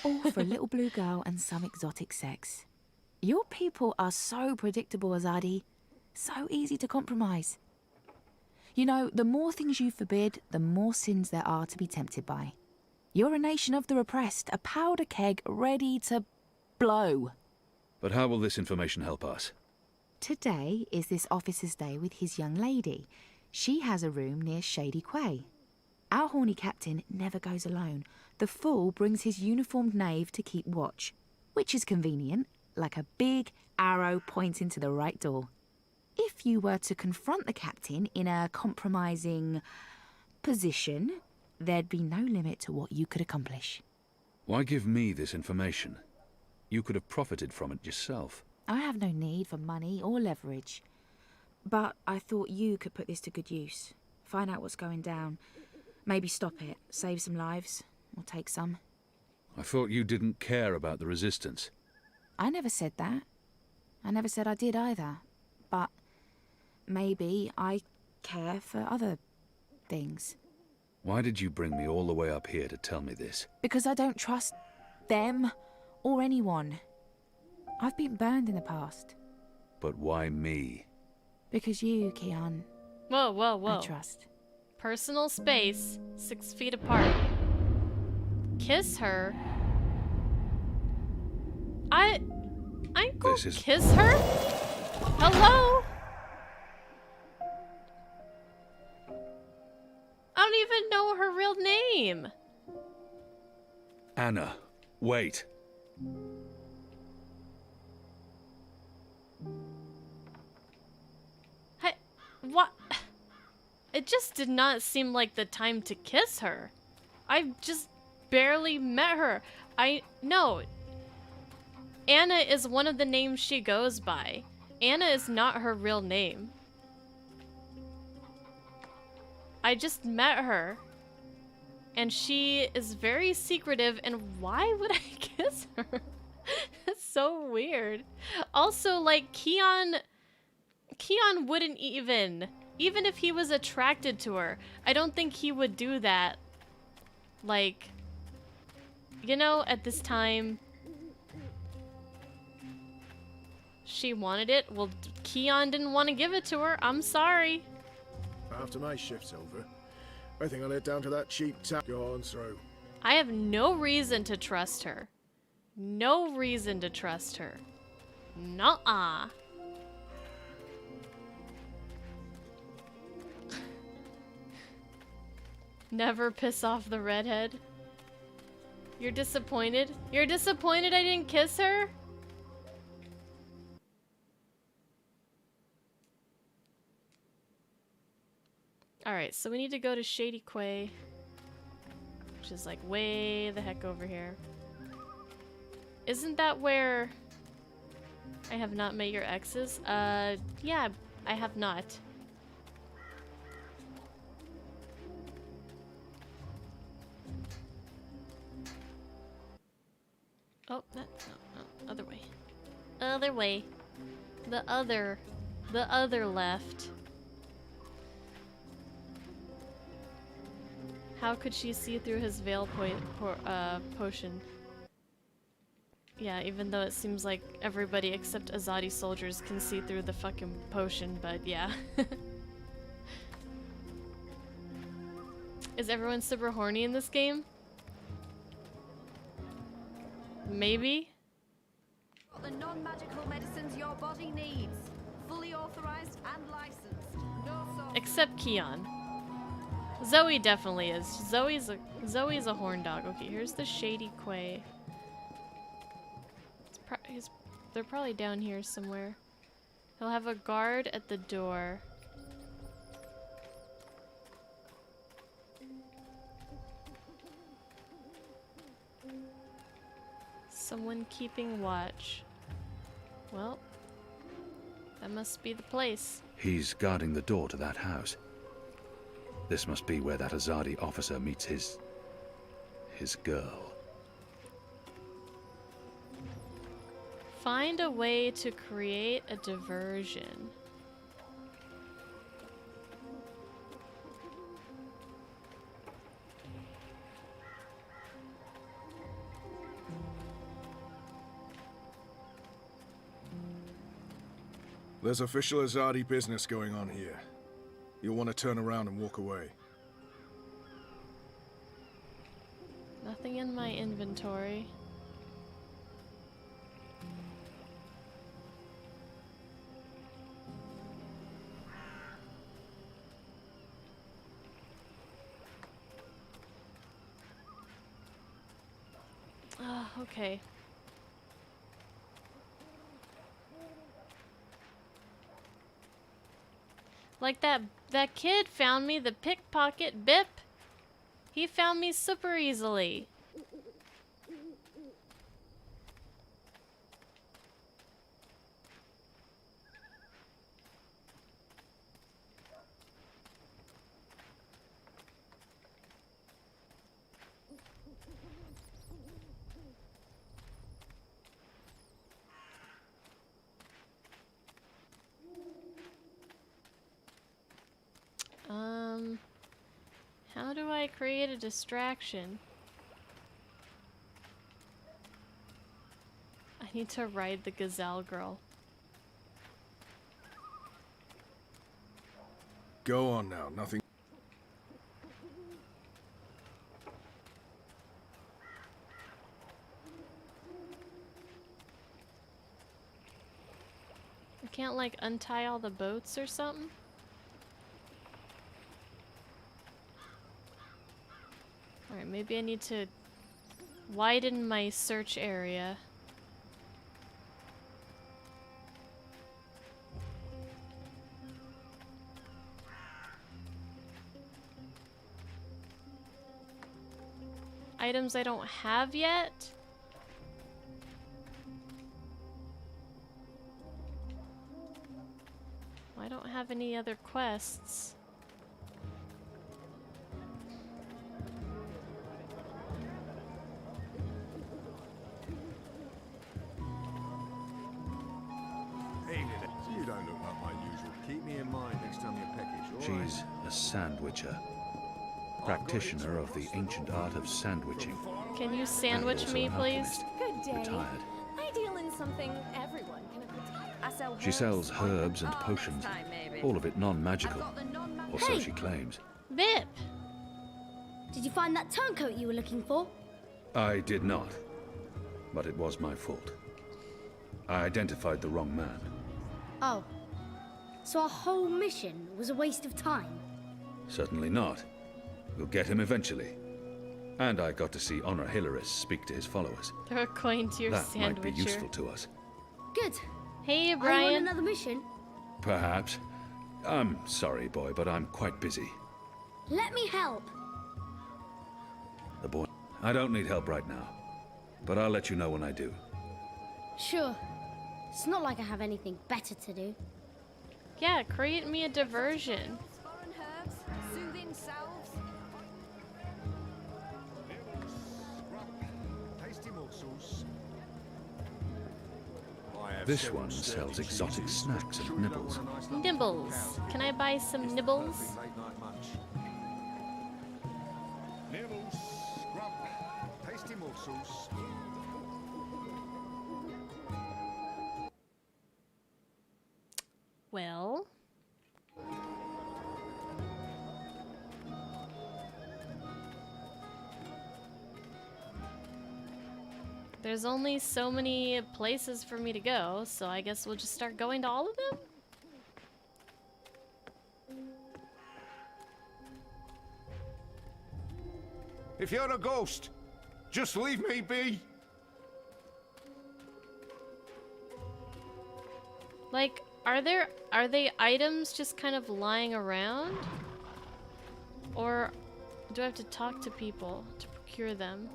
All for a little blue girl and some exotic sex. Your people are so predictable, Azadi. So easy to compromise. You know, the more things you forbid, the more sins there are to be tempted by. You're a nation of the repressed, a powder keg ready to blow. But how will this information help us? Today is this officer's day with his young lady. She has a room near Shady Quay. Our horny captain never goes alone. The fool brings his uniformed knave to keep watch, which is convenient, like a big arrow pointing to the right door. If you were to confront the captain in a compromising position, there'd be no limit to what you could accomplish. Why give me this information? You could have profited from it yourself. I have no need for money or leverage. But I thought you could put this to good use. Find out what's going down. Maybe stop it, save some lives, or take some. I thought you didn't care about the resistance. I never said that. I never said I did either. But maybe I care for other things. Why did you bring me all the way up here to tell me this? Because I don't trust them or anyone. I've been burned in the past. But why me? Because you, Kian. Whoa, whoa, whoa. I trust. Personal space, 6 feet apart. Kiss her? I go kiss her? Hello? I don't even know her real name. Anna, wait. Hey, what? It just did not seem like the time to kiss her. I've just barely met her. No. Anna is one of the names she goes by. Anna is not her real name. I just met her. And she is very secretive, and why would I kiss her? That's so weird. Also, like, Kian wouldn't even if he was attracted to her, I don't think he would do that. Like, you know, at this time, she wanted it. Well, Kian didn't want to give it to her. I'm sorry. After my shift's over, I think I'll head down to that cheap tap. Go on through. I have no reason to trust her. No reason to trust her. Nuh-uh. Never piss off the redhead. You're disappointed? You're disappointed I didn't kiss her? Alright, so we need to go to Shady Quay, which is like way the heck over here. Isn't that where I have not met your exes? Yeah, I have not. Oh, that's no, other way. Other way. The other left. How could she see through his veil potion? Yeah, even though it seems like everybody except Azadi soldiers can see through the fucking potion, but yeah. Is everyone super horny in this game? Maybe? The non-magical medicines your body needs. Fully authorized and licensed. No sort. Except Keon. Zoe definitely is. Zoe's a horn dog. Okay, here's the Shady Quay. They're probably down here somewhere. He'll have a guard at the door. Someone keeping watch. Well, that must be the place. He's guarding the door to that house. This must be where that Azadi officer meets his girl. Find a way to create a diversion. There's official Azadi business going on here. You'll want to turn around and walk away. Nothing in my inventory. Ah, okay. Like that kid found me, the pickpocket Bip. He found me super easily. How do I create a distraction? I need to ride the gazelle girl. Go on now, nothing. I can't like untie all the boats or something? Alright, maybe I need to widen my search area. Items I don't have yet? I don't have any other quests. You don't look like my usual. Keep me in mind next time you're peckish. She's a sandwicher. Practitioner of the ancient art of sandwiching. Can you sandwich me, please? Good day. Retired. I deal in something everyone can appreciate. She sells herbs and potions, all of it non-magical, or so she claims. Bip! Did you find that turncoat you were looking for? I did not, but it was my fault. I identified the wrong man. Oh. So our whole mission was a waste of time? Certainly not. We'll get him eventually. And I got to see Honor Hilaris speak to his followers. Throw a coin to your That might be sandwicher. useful to us. Good. Hey, Are you Brian. on another mission? Perhaps. I'm sorry, boy, but I'm quite busy. Let me help. The boy... I don't need help right now. But I'll let you know when I do. Sure. It's not like I have anything better to do. Yeah, create me a diversion. Foreign herbs, soothing salves. Tasty morsels. This one sells exotic snacks and nibbles. Nibbles. Can I buy some nibbles? Nibbles, scrub, tasty morsels. Well. There's only so many places for me to go, so I guess we'll just start going to all of them? If you're a ghost, just leave me be. Like, are they items just kind of lying around? Or do I have to talk to people to procure them?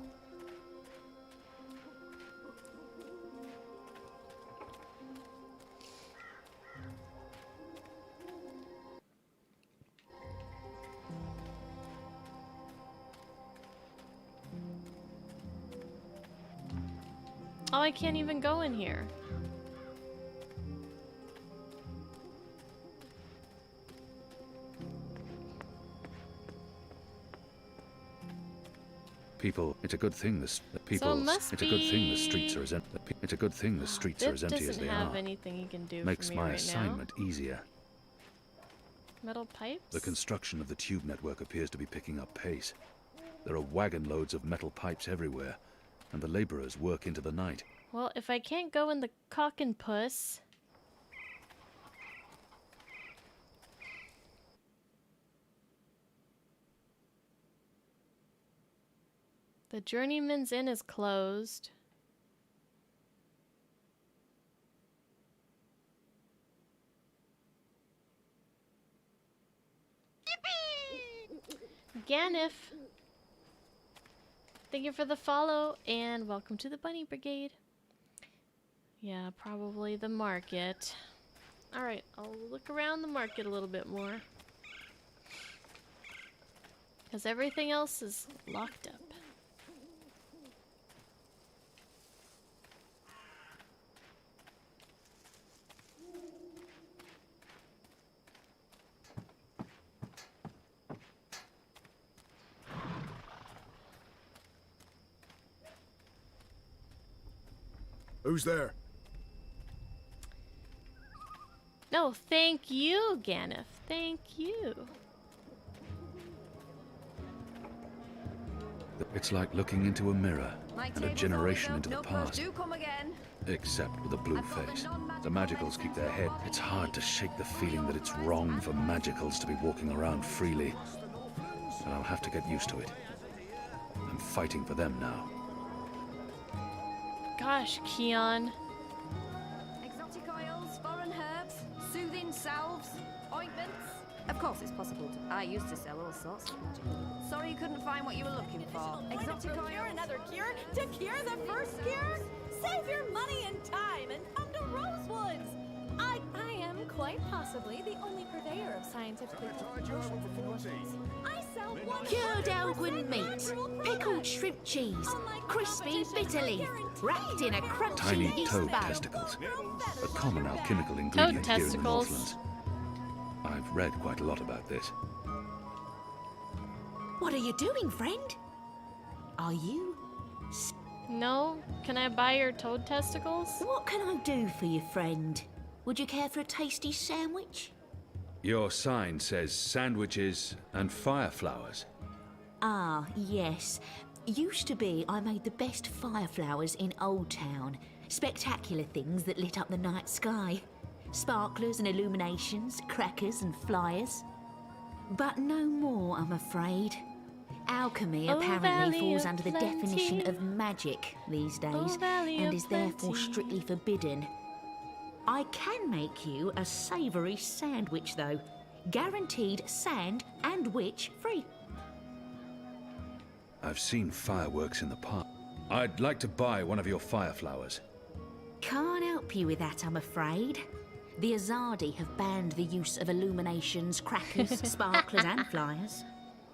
Oh, I can't even go in here. People, it's a good thing the streets are as empty. It's a good thing the streets are as empty as they doesn't have are. anything you can do Makes for me my right assignment easier. now. Metal pipes? The construction of the tube network appears to be picking up pace. There are wagon loads of metal pipes everywhere, and the laborers work into the night. Well, if I can't go in the cock and puss... The Journeyman's Inn is closed. Ganif, thank you for the follow and welcome to the Bunny Brigade. Yeah, probably the market. Alright, I'll look around the market a little bit more. Because everything else is locked up. Who's there? No, thank you, Ganif. Thank you. It's like looking into a mirror My and a table's generation all into the no pros past. do come again. Except with a blue face. The magicals keep their head. It's hard to shake the feeling that it's wrong for magicals to be walking around freely. But I'll have to get used to it. I'm fighting for them now. Gosh, Keon. Exotic oils, foreign herbs, soothing salves, ointments. Of course, it's possible to. I used to sell all sorts of magical. Sorry you couldn't find what you were looking for. Exotic oils. Cure another cure to cure the first cure? Save your money and time and come to Rosewoods. I am quite possibly the only purveyor of scientifically proven potions and potions. I sell one Cured Elgin meat, pickled shrimp cheese, crispy bitter leaf, wrapped in a crunchy Tiny yeast toad bowl. testicles. A common alchemical ingredient here in the testicles. Northlands. I've read quite a lot about this. What are you doing, friend? Are you? No? Can I buy your toad testicles? What can I do for you, friend? Would you care for a tasty sandwich? Your sign says sandwiches and fireflowers. Ah, yes. Used to be I made the best fireflowers in Old Town. Spectacular things that lit up the night sky. Sparklers and illuminations, crackers and flyers. But no more, I'm afraid. Alchemy Oh, apparently Valley falls of under the Plenty. definition of magic these days, Valley and of is therefore Plenty. strictly forbidden. I can make you a savoury sandwich, though. Guaranteed sand and witch free. I've seen fireworks in the park. I'd like to buy one of your fire flowers. Can't help you with that, I'm afraid. The Azadi have banned the use of illuminations, crackers, sparklers, and flyers.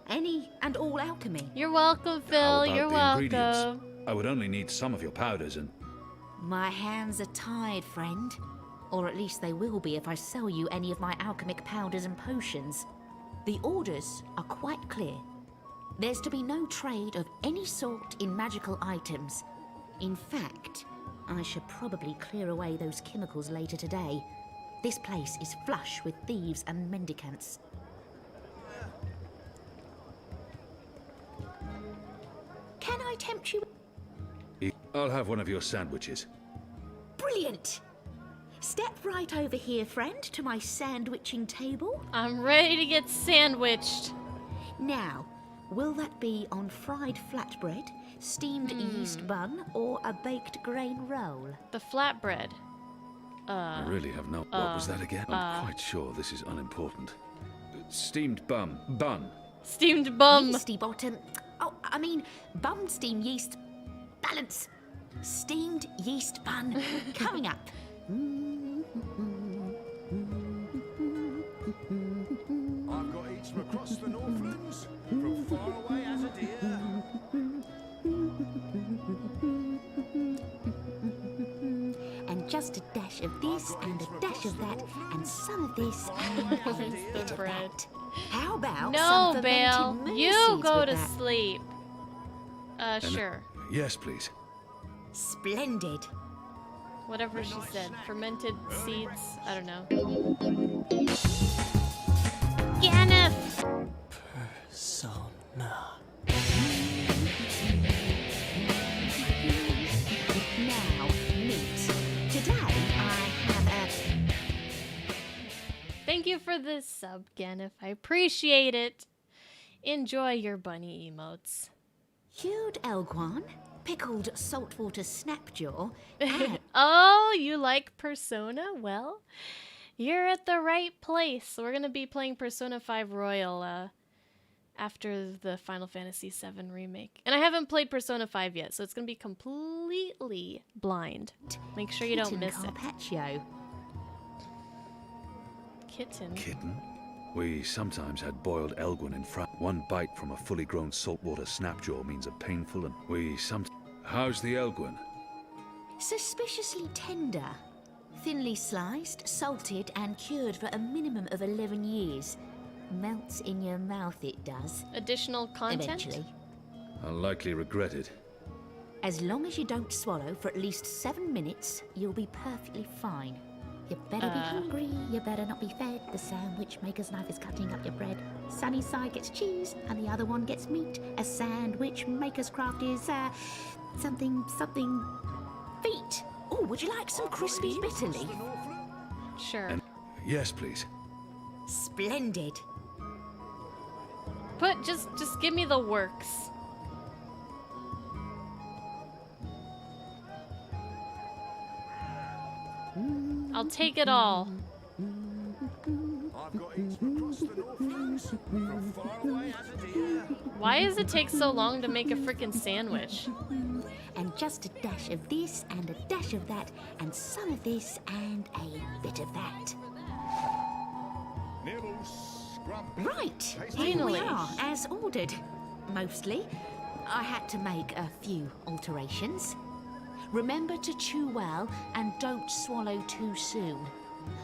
Any and all alchemy. You're welcome, How Phil. about You're the ingredients? welcome. I would only need some of your powders and... My hands are tied, friend. Or at least they will be if I sell you any of my alchemic powders and potions. The orders are quite clear. There's to be no trade of any sort in magical items. In fact, I should probably clear away those chemicals later today. This place is flush with thieves and mendicants. Can I tempt you? I'll have one of your sandwiches. Brilliant! Step right over here, friend, to my sandwiching table. I'm ready to get sandwiched. Now, will that be on fried flatbread, steamed yeast bun, or a baked grain roll? The flatbread. I really have no... What was that again? I'm quite sure this is unimportant. Steamed bun. Steamed bum. Yeasty bottom. Oh, I mean, bum steamed yeast. Balance. Steamed yeast bun. Coming up. I've got eats from across the Northlands, from far away as a deer. And just a dash of this and a dash of that and some of this and a bit of that. How about No, some Bale. fermented moon You seeds go with to that? sleep. Sure. Yes, please. Splendid. Whatever she said. Fermented seeds. I don't know. Ganef! Persona. Now, meat. Today I have a... Thank you for this sub, Ganef. I appreciate it. Enjoy your bunny emotes. Hued elguan, pickled saltwater snapjaw, and... Oh, you like Persona? Well, you're at the right place. We're going to be playing Persona 5 Royal after the Final Fantasy VII remake. And I haven't played Persona 5 yet, so it's going to be completely blind. Make sure you don't miss Carpaccio. Kitten. Kitten? We sometimes had boiled elguin in front. One bite from a fully grown saltwater snapjaw means a painful and... How's the elguin? Suspiciously tender. Thinly sliced, salted, and cured for a minimum of 11 years. Melts in your mouth, it does. Additional content? Eventually. I'll likely regret it. As long as you don't swallow for at least 7 minutes, you'll be perfectly fine. You better be hungry, you better not be fed. The sandwich maker's knife is cutting up your bread. Sunny side gets cheese, and the other one gets meat. A sandwich maker's craft is, something... feet. Oh, would you like some crispy bitter leaf? Sure. Yes, please. Splendid. Just give me the works. I'll take it all. I've got eats from across the Northlands, from far away as a deer. Why does it take so long to make a frickin' sandwich? And just a dash of this and a dash of that and some of this and a bit of that. Right, here we Finally. are, as ordered. Mostly. I had to make a few alterations. Remember to chew well and don't swallow too soon.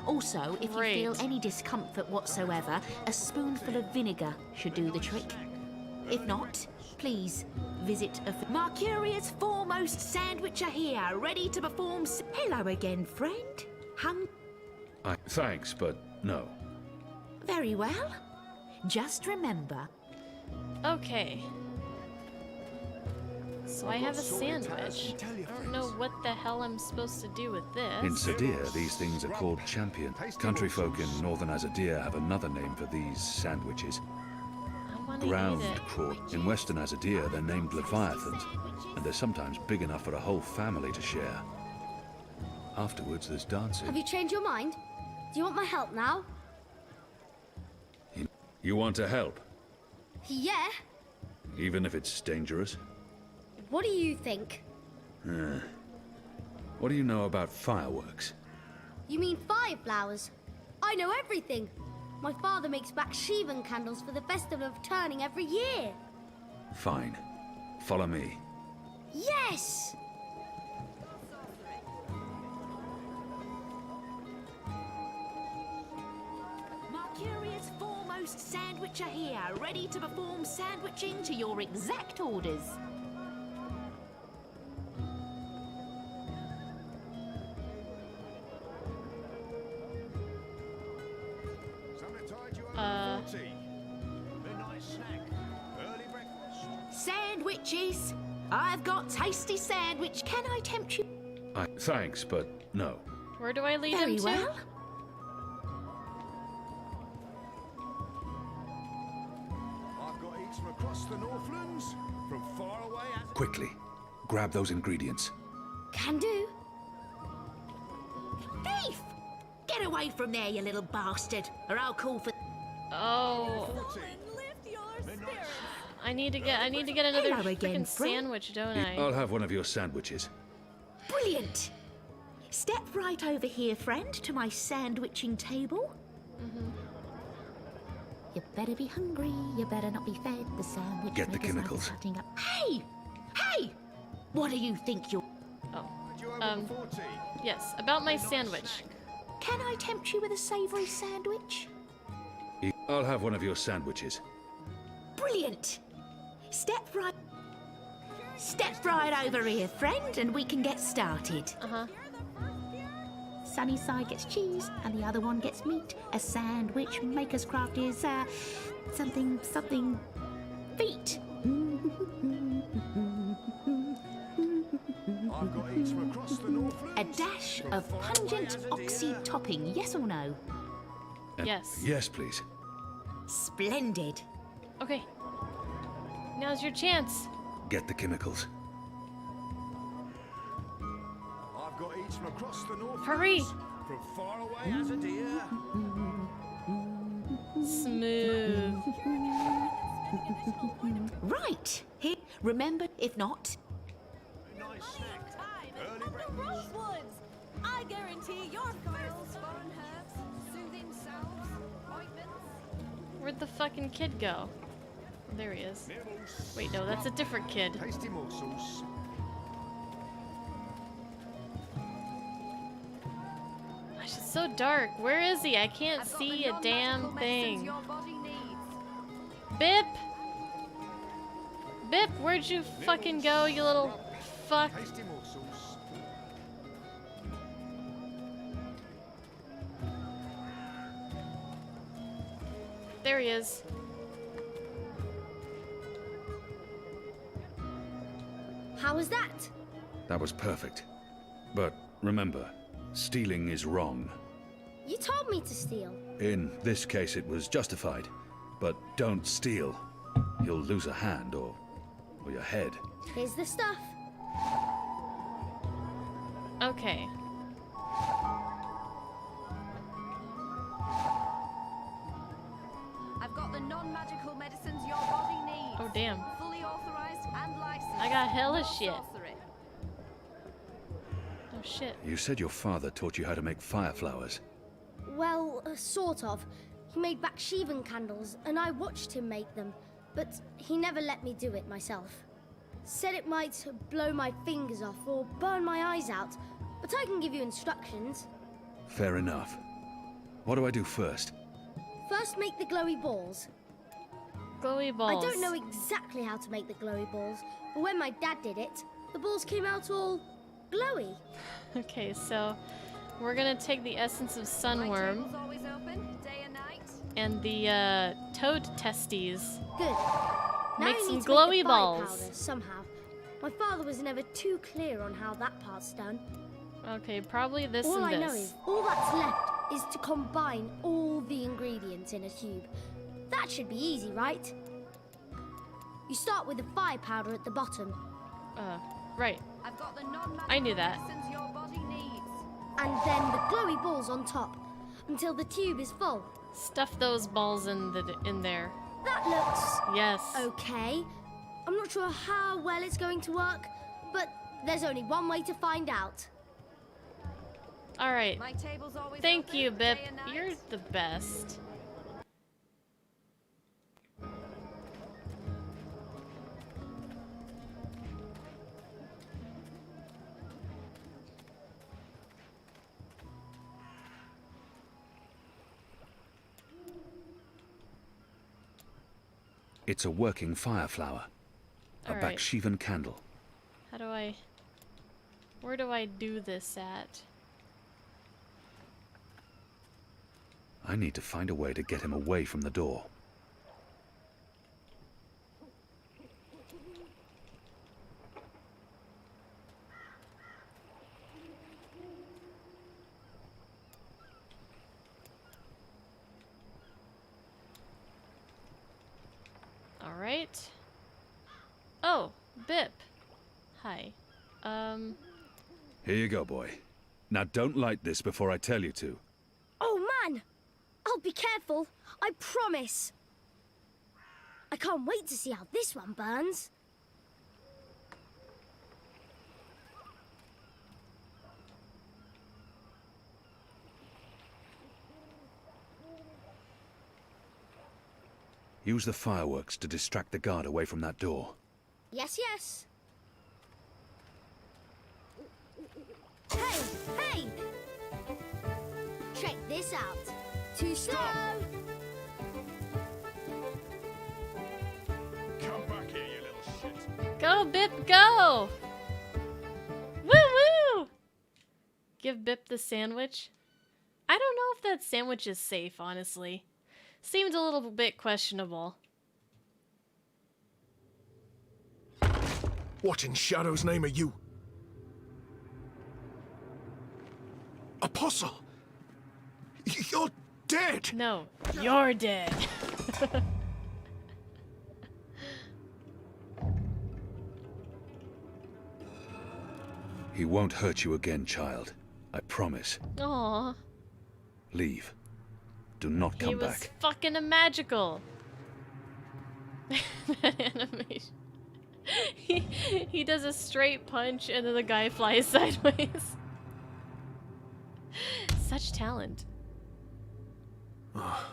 Also, if you feel any discomfort whatsoever, a spoonful of vinegar should do the trick. If not, please visit a... Mercuria's foremost sandwicher here, ready to perform... Hello again, friend. Thanks, but no. Very well. Just remember... Okay. So I have a sandwich. I don't know what the hell I'm supposed to do with this. In Sadir, these things are called champion. Country folk in northern Azadir have another name for these sandwiches. I ground crawl. In Western Azadir, they're named leviathans, and they're sometimes big enough for a whole family to share. Afterwards, there's dancing. Have you changed your mind? Do you want my help now? You want to help, Yeah. even if it's dangerous? What do you think? What do you know about fireworks? You mean fireflowers? I know everything. My father makes Bakshivan candles for the Festival of Turning every year. Fine. Follow me. Yes! Mercurius foremost sandwicher here, ready to perform sandwiching to your exact orders. Sandwiches! I've got tasty sandwich. Can I tempt you? Thanks, but no. Where do I lead Very him to? well. I've got eats from across the Northlands, from far away as... Quickly, grab those ingredients. Can do. Thief! Get away from there, you little bastard, or I'll call for... Oh. I need to get another Hello again, freaking friend. sandwich, don't I? I'll have one of your sandwiches. Brilliant! Step right over here, friend, to my sandwiching table. You better be hungry, you better not be fed. The sandwich Get the maker's knife is chemicals. cutting up. Hey! Hey! What do you think you're... Yes, about my sandwich. Can I tempt you with a savoury sandwich? I'll have one of your sandwiches. Brilliant! Step right over here, friend, and we can get started. Sunny side gets cheese, and the other one gets meat. A sandwich maker's craft is, something feet. I've got eats from across the Northlands. A dash of pungent oxy topping, yes or no? Yes. Yes, please. Splendid. Okay. Now's your chance. Get the chemicals. I've got eats from across the Northlands. Hurry. From far away as a deer. Smooth. Right. Here. Remember, if not... Rosewoods! I guarantee your files, foreign herbs, soothing salves, ointments. Where'd the fucking kid go? There he is. Wait, no, that's a different kid. Tasty morsels. Gosh, it's so dark. Where is he? I can't see a damn thing. Bip! Bip, where'd you fucking go, you little fuck? Tasty morsels. There he is. How was that? That was perfect. But remember, stealing is wrong. You told me to steal. In this case, it was justified. But don't steal. You'll lose a hand or your head. Here's the stuff. Okay. I've got the non-magical medicines your body needs. Oh, damn. Fully authorized and licensed. I got hella for shit. sorcery. Oh, shit. You said your father taught you how to make fireflowers. Well, sort of. He made Bakshivan candles, and I watched him make them, but he never let me do it myself. Said it might blow my fingers off or burn my eyes out, but I can give you instructions. Fair enough. What do I do first? First, make the glowy balls. Glowy balls. I don't know exactly how to make the glowy balls, but when my dad did it, the balls came out all glowy. Okay, so we're gonna take the essence of sunworm Always open, day and night. and the toad testes. Good. Now Make you some need to glowy make the balls. fire powder somehow. My father was never too clear on how that part's done. Okay, probably this All and I know this. is all that's left is to combine all the ingredients in a tube. That should be easy, right? You start with the fire powder at the bottom. Right. I've got the non-magical I knew that. medicines your body needs. And then the glowy balls on top, until the tube is full. Stuff those balls in there. That looks... Yes. okay. I'm not sure how well it's going to work, but there's only one way to find out. All right. My table's always Thank open, you, Bip. day and night. You're the best. It's a working fire flower. A All right. Bakshivan candle. How do I... Where do I do this at? I need to find a way to get him away from the door. All right. Oh, Bip. Hi. Here you go, boy. Now don't light this before I tell you to. Oh, man! I'll be careful. I promise. I can't wait to see how this one burns. Use the fireworks to distract the guard away from that door. Yes, yes. Hey, hey! Check this out. Too slow! Come back here, you little shit. Go, Bip, go! Woo woo! Give Bip the sandwich. I don't know if that sandwich is safe, honestly. Seemed a little bit questionable. What in Shadow's name are you? Apostle! You're dead! No, you're dead. He won't hurt you again, child. I promise. Aww. Leave. Do not come He was back. fucking a magical. That animation. He does a straight punch and then the guy flies sideways. Such talent. Oh,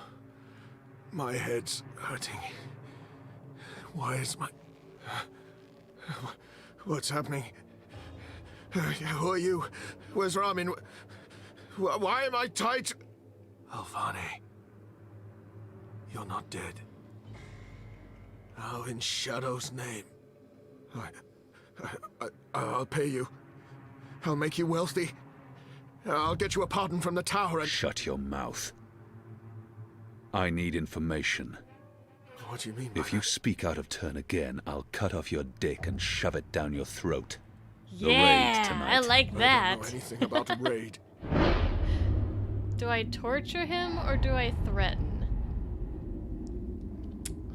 my head's hurting. Why is my... What's happening? Who are you? Where's Ramin? Why am I tied to... Alvane. You're not dead. How in Shadow's name? I'll pay you. I'll make you wealthy. I'll get you a pardon from the tower and... Shut your mouth. I need information. What do you mean by If you speak out of turn again, I'll cut off your dick and shove it down your throat. The Yeah, raid tonight. I like that. I don't know anything about a raid. Do I torture him or do I threaten?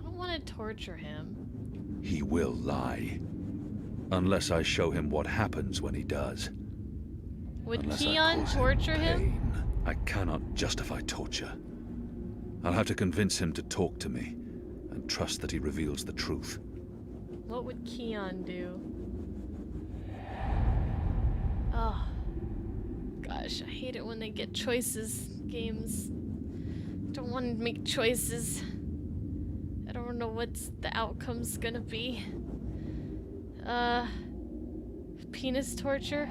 I don't want to torture him. He will lie. Unless I show him what happens when he does. Would Unless I Keon cause torture him? pain, I cannot justify torture. I'll have to convince him to talk to me and trust that he reveals the truth. What would Keon do? Oh. Gosh, I hate it when they get choices, games. Don't want to make choices. I don't know what the outcome's gonna be. Penis torture?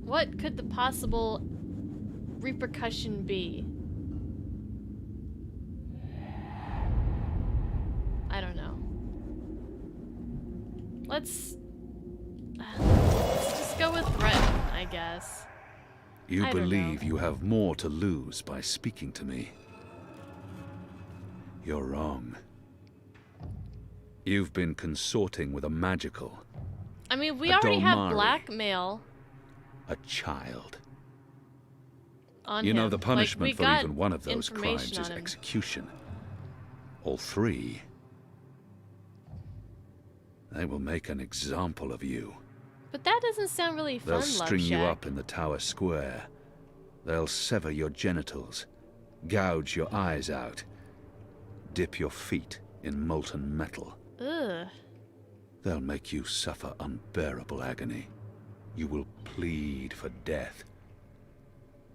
What could the possible repercussion be? I don't know. Let's just go with threaten, I guess. You I don't believe you have more to lose by speaking to me. You're wrong. You've been consorting with a magical, I mean, we A already have Dolmari. blackmail. a child. on You him. know, the punishment like, for even one of those crimes is him. execution. All three, they will make an example of you. But that doesn't sound really fun, They'll string you Love up in the tower square. They'll sever your genitals, gouge your eyes out, dip your feet in molten metal. Ugh. They'll make you suffer unbearable agony. You will plead for death.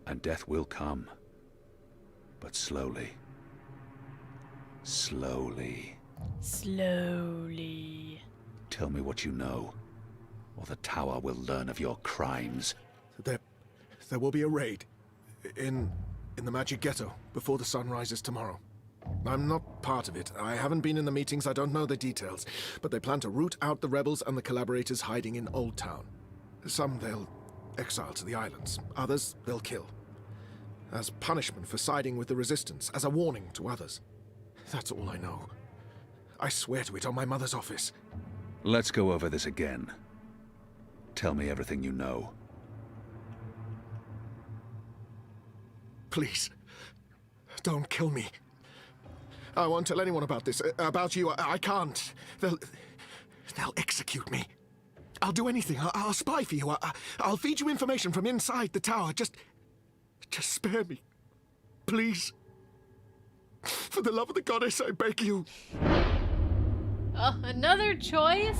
And death will come. But slowly. Slowly. Slowly. Tell me what you know, or the tower will learn of your crimes. There will be a raid in the Magic Ghetto before the sun rises tomorrow. I'm not part of it. I haven't been in the meetings, I don't know the details. But they plan to root out the rebels and the collaborators hiding in Old Town. Some they'll exile to the islands. Others they'll kill. As punishment for siding with the resistance, as a warning to others. That's all I know. I swear to it on my mother's office. Let's go over this again. Tell me everything you know. Please, don't kill me. I won't tell anyone about this, about you. I can't. They'll execute me. I'll do anything. I'll spy for you. I'll feed you information from inside the tower. Just spare me. Please. For the love of the goddess, I beg you. Oh, another choice?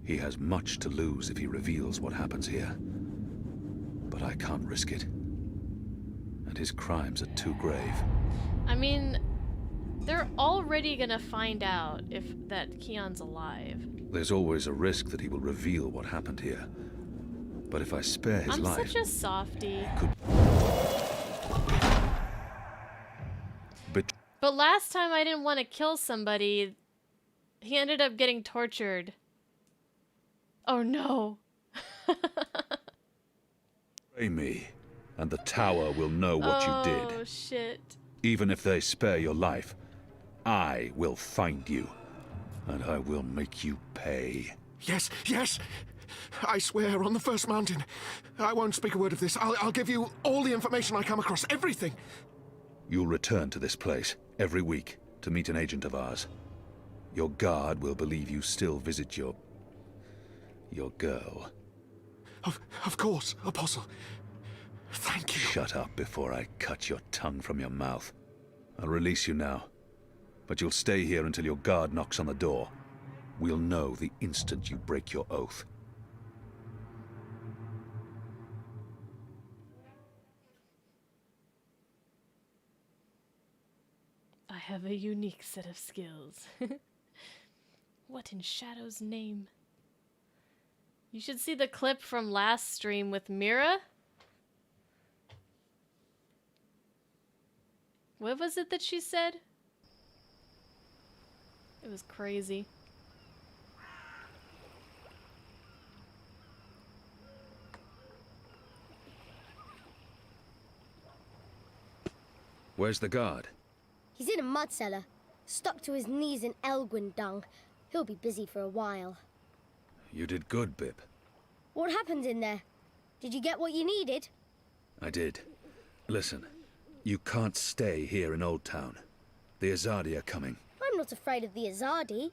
He has much to lose if he reveals what happens here. But I can't risk it. And his crimes are too grave. I mean, they're already gonna find out if that Keon's alive. There's always a risk that he will reveal what happened here. But if I spare his life... I'm such a softie. But last time I didn't want to kill somebody, he ended up getting tortured. Oh no. Betray me, and the tower will know what you did. Oh shit. Even if they spare your life, I will find you, and I will make you pay. Yes, yes! I swear on the first mountain. I won't speak a word of this. I'll give you all the information I come across, everything. You'll return to this place every week to meet an agent of ours. Your guard will believe you still visit your girl. Of course, Apostle. Thank you. Shut up before I cut your tongue from your mouth. I'll release you now, but you'll stay here until your guard knocks on the door. We'll know the instant you break your oath. I have a unique set of skills. What in Shadow's name? You should see the clip from last stream with Mira. What was it that she said? It was crazy. Where's the guard? He's in a mud cellar, stuck to his knees in Elgwyn dung. He'll be busy for a while. You did good, Bip. What happened in there? Did you get what you needed? I did. Listen, you can't stay here in Old Town. The Azadi are coming. I'm not afraid of the Azadi.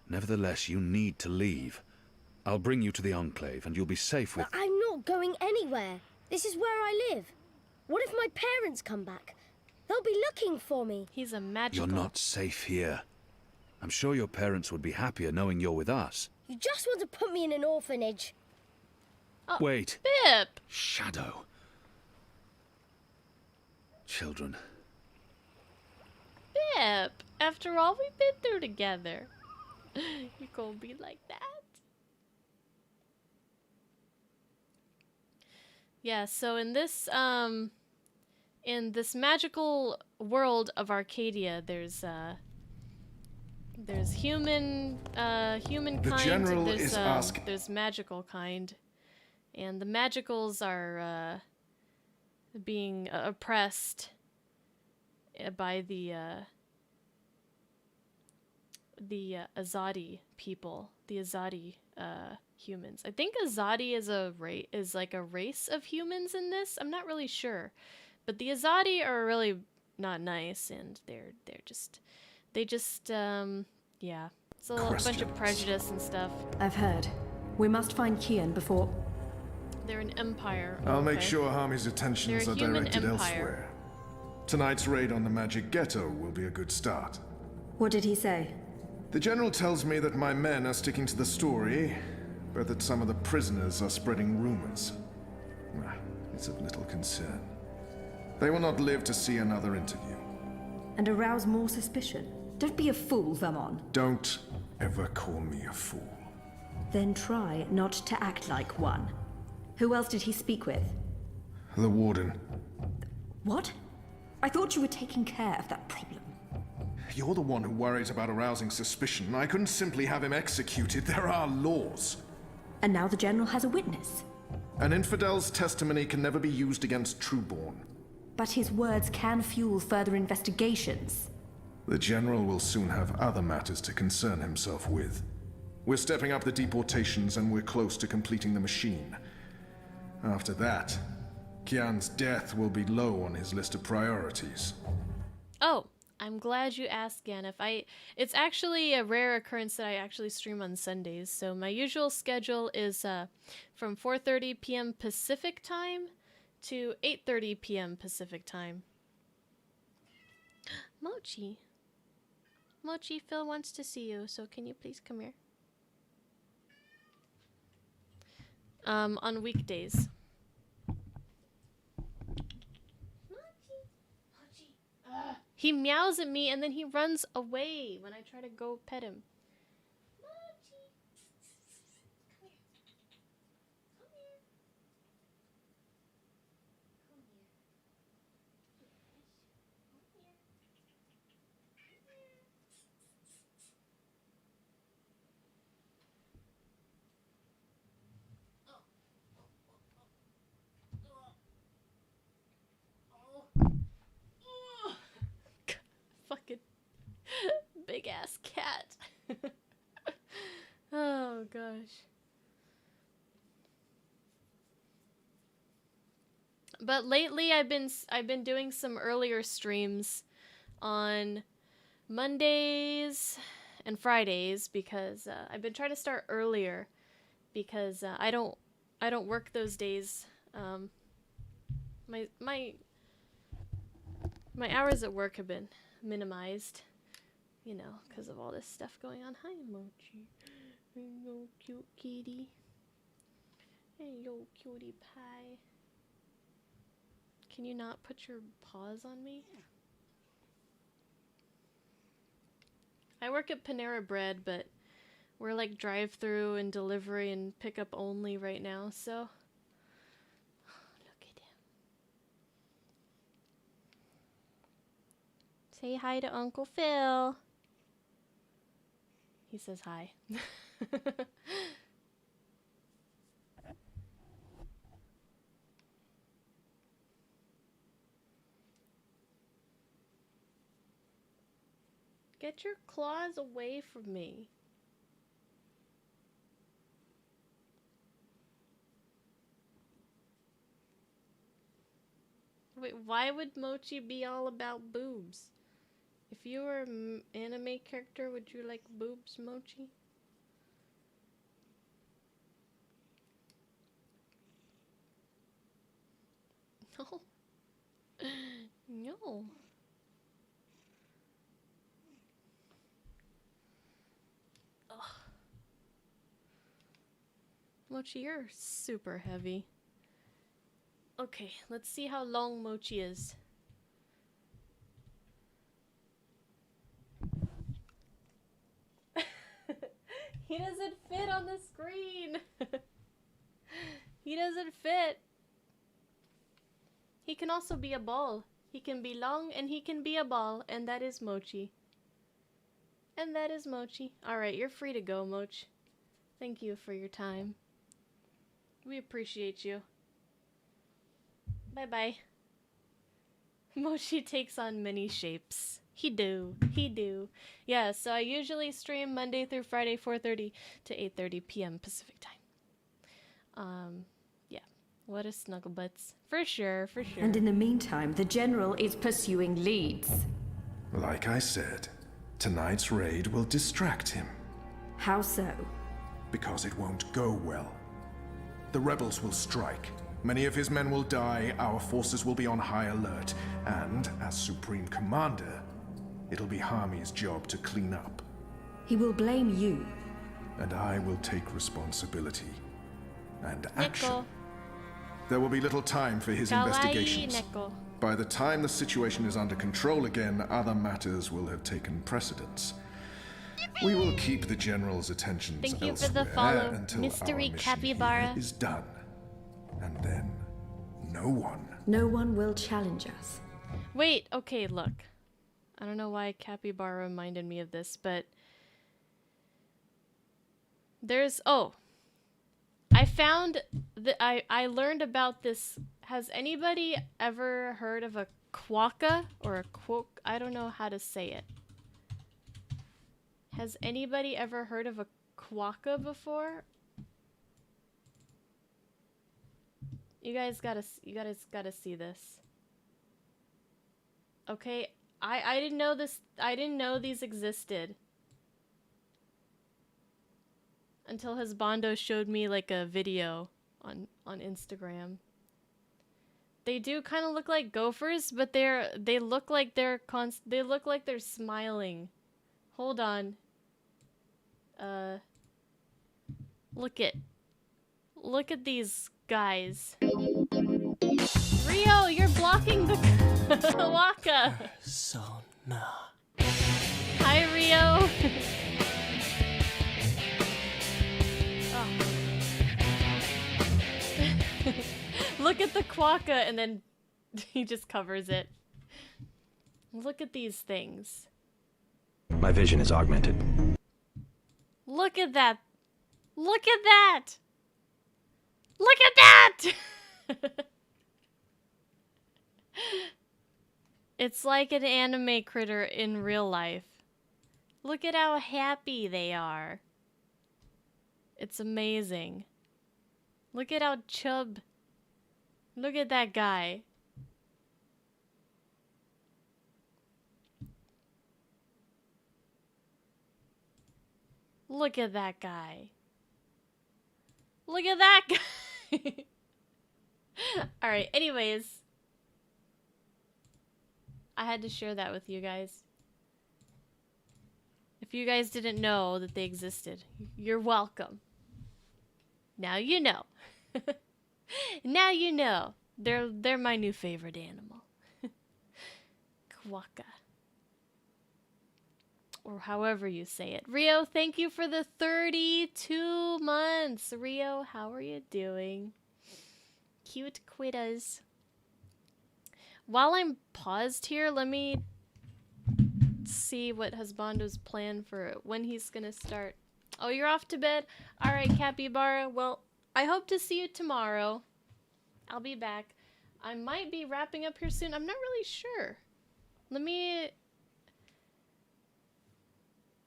Nevertheless, you need to leave. I'll bring you to the Enclave, and you'll be safe with... But I'm not going anywhere. This is where I live. What if my parents come back? They'll be looking for me. He's a magical. You're not safe here. I'm sure your parents would be happier knowing you're with us. You just want to put me in an orphanage. Oh, Wait. Bip! Shadow. Children. Bip! After all we've been through together. You gonna be like that? Yeah, so in this magical world of Arcadia, there's humankind, The general there's, is asking. there's magical kind, and the magicals are being oppressed by the Azadi people, the Azadi humans. I think Azadi is like a race of humans in this. I'm not really sure, but the Azadi are really not nice, and they just yeah, it's a bunch of prejudice and stuff. I've heard. We must find Kian before. They're an empire. I'll make sure Harmy's attentions are directed elsewhere. Tonight's raid on the Magic Ghetto will be a good start. What did he say? The General tells me that my men are sticking to the story, but that some of the prisoners are spreading rumors. It's of little concern. They will not live to see another interview. And arouse more suspicion. Don't be a fool, Vermon. Don't ever call me a fool. Then try not to act like one. Who else did he speak with? The Warden. What? I thought you were taking care of that problem. You're the one who worries about arousing suspicion. I couldn't simply have him executed. There are laws. And now the General has a witness. An infidel's testimony can never be used against Trueborn. But his words can fuel further investigations. The General will soon have other matters to concern himself with. We're stepping up the deportations, and we're close to completing the machine. After that, Kian's death will be low on his list of priorities. Oh, I'm glad you asked, Ganif. It's actually a rare occurrence that I actually stream on Sundays. So my usual schedule is from 4:30 p.m. Pacific time to 8:30 p.m. Pacific time. Mochi. Mochi, Phil wants to see you, so can you please come here? On weekdays. He meows at me and then he runs away when I try to go pet him. Fucking big ass cat. Oh gosh. But lately I've been doing some earlier streams on Mondays and Fridays because I've been trying to start earlier because I don't work those days. My hours at work have been minimized, you know, because of all this stuff going on. Hi, Mochi. Hello, cute kitty. Hello, cutie pie. Can you not put your paws on me? I work at Panera Bread, but we're like drive-through and delivery and pickup only right now, so... Say hi to Uncle Phil. He says hi. Get your claws away from me. Wait, why would Mochi be all about boobs? If you were an anime character, would you like boobs, Mochi? No. No. Ugh. Mochi, you're super heavy. Okay, let's see how long Mochi is. He doesn't fit on the screen. He doesn't fit. He can also be a ball. He can be long and he can be a ball, and that is Mochi. And that is Mochi. Alright, you're free to go, Moch. Thank you for your time. We appreciate you. Bye-bye. Mochi takes on many shapes. He do. He do. Yeah, so I usually stream Monday through Friday, 4:30 to 8:30 p.m. Pacific time. Yeah. What a snuggle butts. For sure, for sure. And in the meantime, the General is pursuing leads. Like I said, tonight's raid will distract him. How so? Because it won't go well. The rebels will strike. Many of his men will die, our forces will be on high alert, and, as Supreme Commander, it'll be Harmy's job to clean up. He will blame you. And I will take responsibility and action. Neko. There will be little time for his Kawaii investigations. Neko. By the time the situation is under control again, other matters will have taken precedence. We will keep the General's attentions Thank you for elsewhere the follow, until Mystery our mission Capybara. here is done. And then, No one will challenge us. Wait, okay, look. I don't know why Capybara reminded me of this, but there's I found that I learned about this. Has anybody ever heard of a quokka or a quok? I don't know how to say it. Has anybody ever heard of a quokka before? You guys gotta see this. Okay, I didn't know this. I didn't know these existed until Husbando showed me like a video on Instagram. They do kind of look like gophers, but they look like they're smiling. Hold on. Look at these guys. Rio, you're blocking the waka. Persona. Hi, Rio. Look at the quokka, and then he just covers it. Look at these things. My vision is augmented. Look at that. Look at that. Look at that. It's like an anime critter in real life. Look at how happy they are. It's amazing. Look at how chub. Look at that guy. Look at that guy. Look at that guy. Alright, anyways. I had to share that with you guys. If you guys didn't know that they existed, you're welcome. Now you know. Now you know. They're my new favorite animal. Quokka. Or however you say it. Rio, thank you for the 32 months. Rio, how are you doing? Cute quittas. While I'm paused here, let me see what Husbando's plan for when he's gonna start. Oh, you're off to bed? Alright, Capybara. Well, I hope to see you tomorrow. I'll be back. I might be wrapping up here soon. I'm not really sure.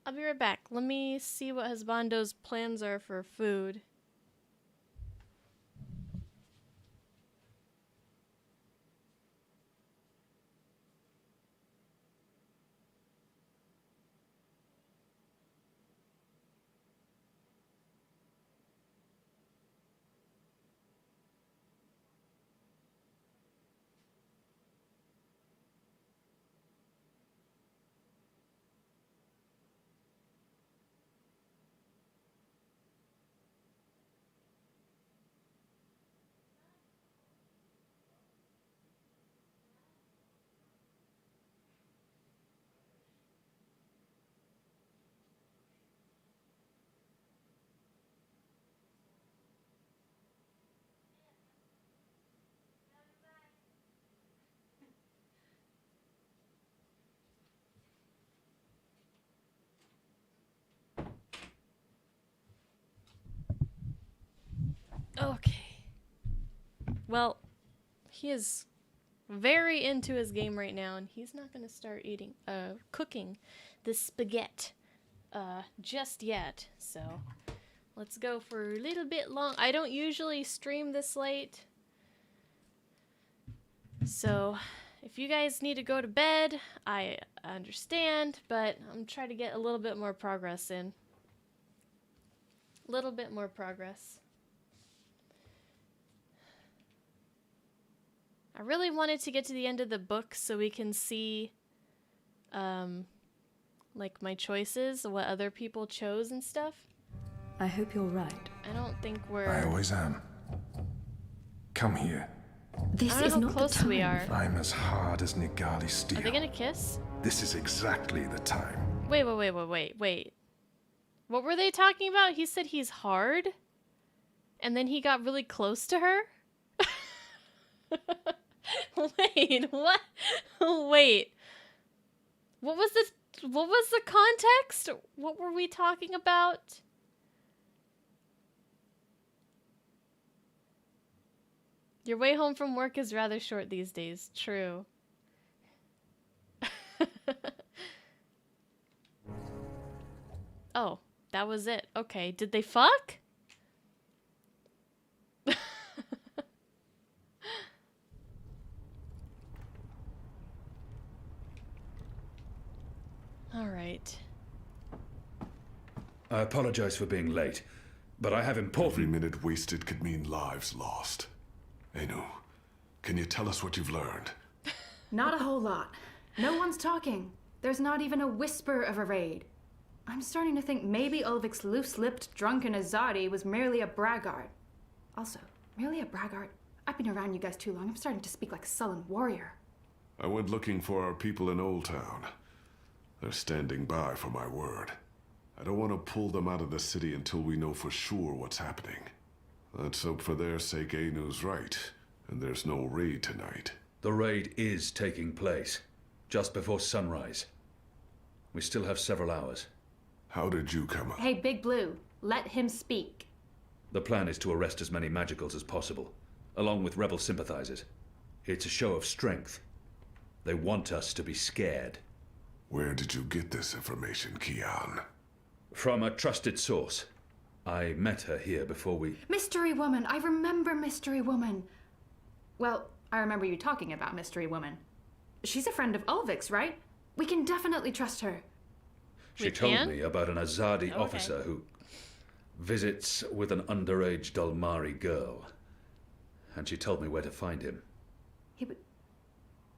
I'll be right back. Let me see what Husbando's plans are for food. Okay. Well, he is very into his game right now, and he's not gonna start cooking the spaghetti just yet. So let's go for a little bit long. I don't usually stream this late, so if you guys need to go to bed, I understand, but I'm trying to get a little bit more progress in. A little bit more progress. I really wanted to get to the end of the book so we can see, like, my choices, what other people chose and stuff. I hope you're right. I don't think we're... I always am. Come here. This is not close the time. We are. I'm as hard as Nigali steel. Are they gonna kiss? This is exactly the time. Wait. What were they talking about? He said he's hard? And then he got really close to her? Wait, what? Wait. What was the context? What were we talking about? Your way home from work is rather short these days. True. Oh, that was it. Okay, did they fuck? All right. I apologize for being late, but I have important... Every minute wasted could mean lives lost. Anu, can you tell us what you've learned? Not a whole lot. No one's talking. There's not even a whisper of a raid. I'm starting to think maybe Ulvik's loose-lipped, drunken Azadi was merely a braggart. Also, merely a braggart? I've been around you guys too long. I'm starting to speak like a sullen warrior. I went looking for our people in Old Town. They're standing by for my word. I don't want to pull them out of the city until we know for sure what's happening. Let's hope for their sake Anu's right, and there's no raid tonight. The raid is taking place, just before sunrise. We still have several hours. How did you come up? Hey, Big Blue, let him speak. The plan is to arrest as many magicals as possible, along with rebel sympathizers. It's a show of strength. They want us to be scared. Where did you get this information, Kian? From a trusted source. I met her here before we... Mystery Woman! I remember Mystery Woman! Well, I remember you talking about Mystery Woman. She's a friend of Ulvik's, right? We can definitely trust her. She told me about an Azadi officer who visits with an underage Dalmari girl. And she told me where to find him.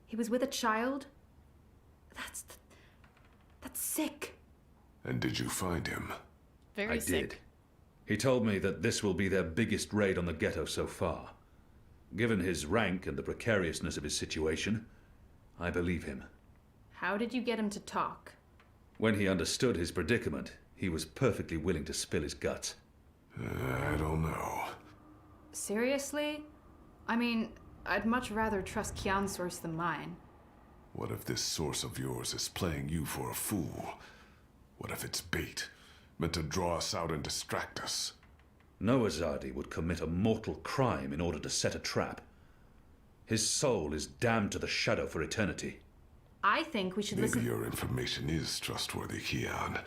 He was with a child? That's sick. And did you find him? Very sick. I did. He told me that this will be their biggest raid on the ghetto so far. Given his rank and the precariousness of his situation, I believe him. How did you get him to talk? When he understood his predicament, he was perfectly willing to spill his guts. I don't know. Seriously? I mean, I'd much rather trust Kian's source than mine. What if this source of yours is playing you for a fool? What if it's bait, meant to draw us out and distract us? No Azadi would commit a mortal crime in order to set a trap. His soul is damned to the shadow for eternity. I think we should listen... Maybe your information is trustworthy, Kian,